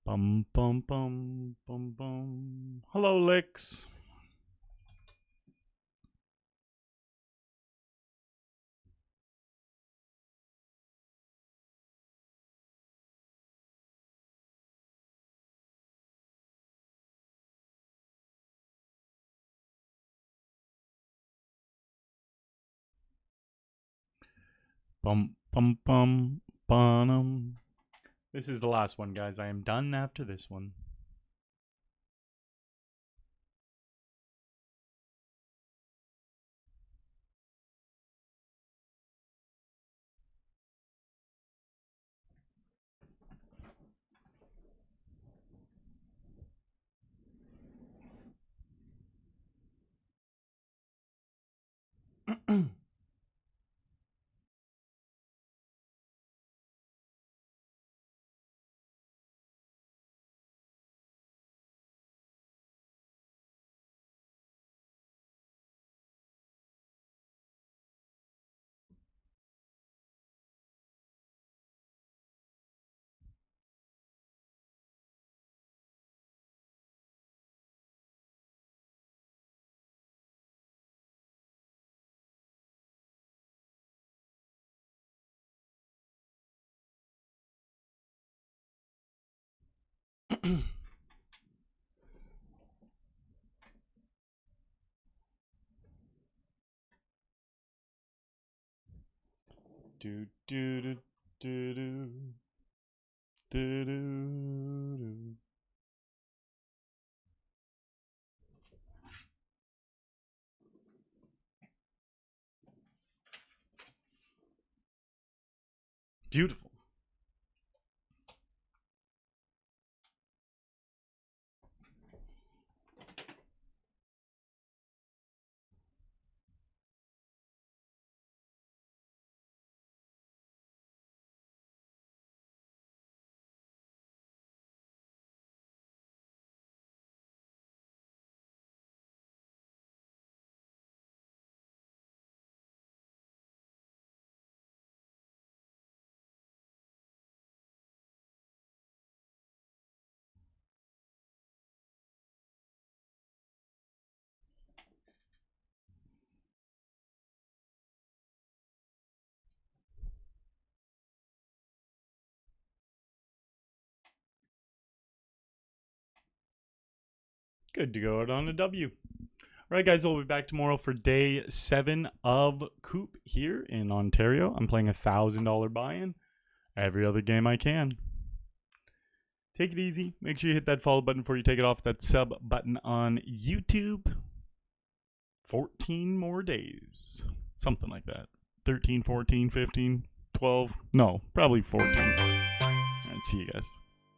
Bum bum bum bum bum. Hello, Licks. Bum, bum, bum, bum. This is the last one, guys. I am done after this one. Do do do do do do do. Beautiful. Good to go out on a W. All right, guys, we'll be back tomorrow for day 7 of Coop here in Ontario. I'm playing $1,000 buy-in. Every other game I can. Take it easy. Make sure you hit that follow button before you take it off. That sub button on YouTube. 14 more days. Something like that. 13, 14, 15, 12. No, probably 14. All right, see you guys.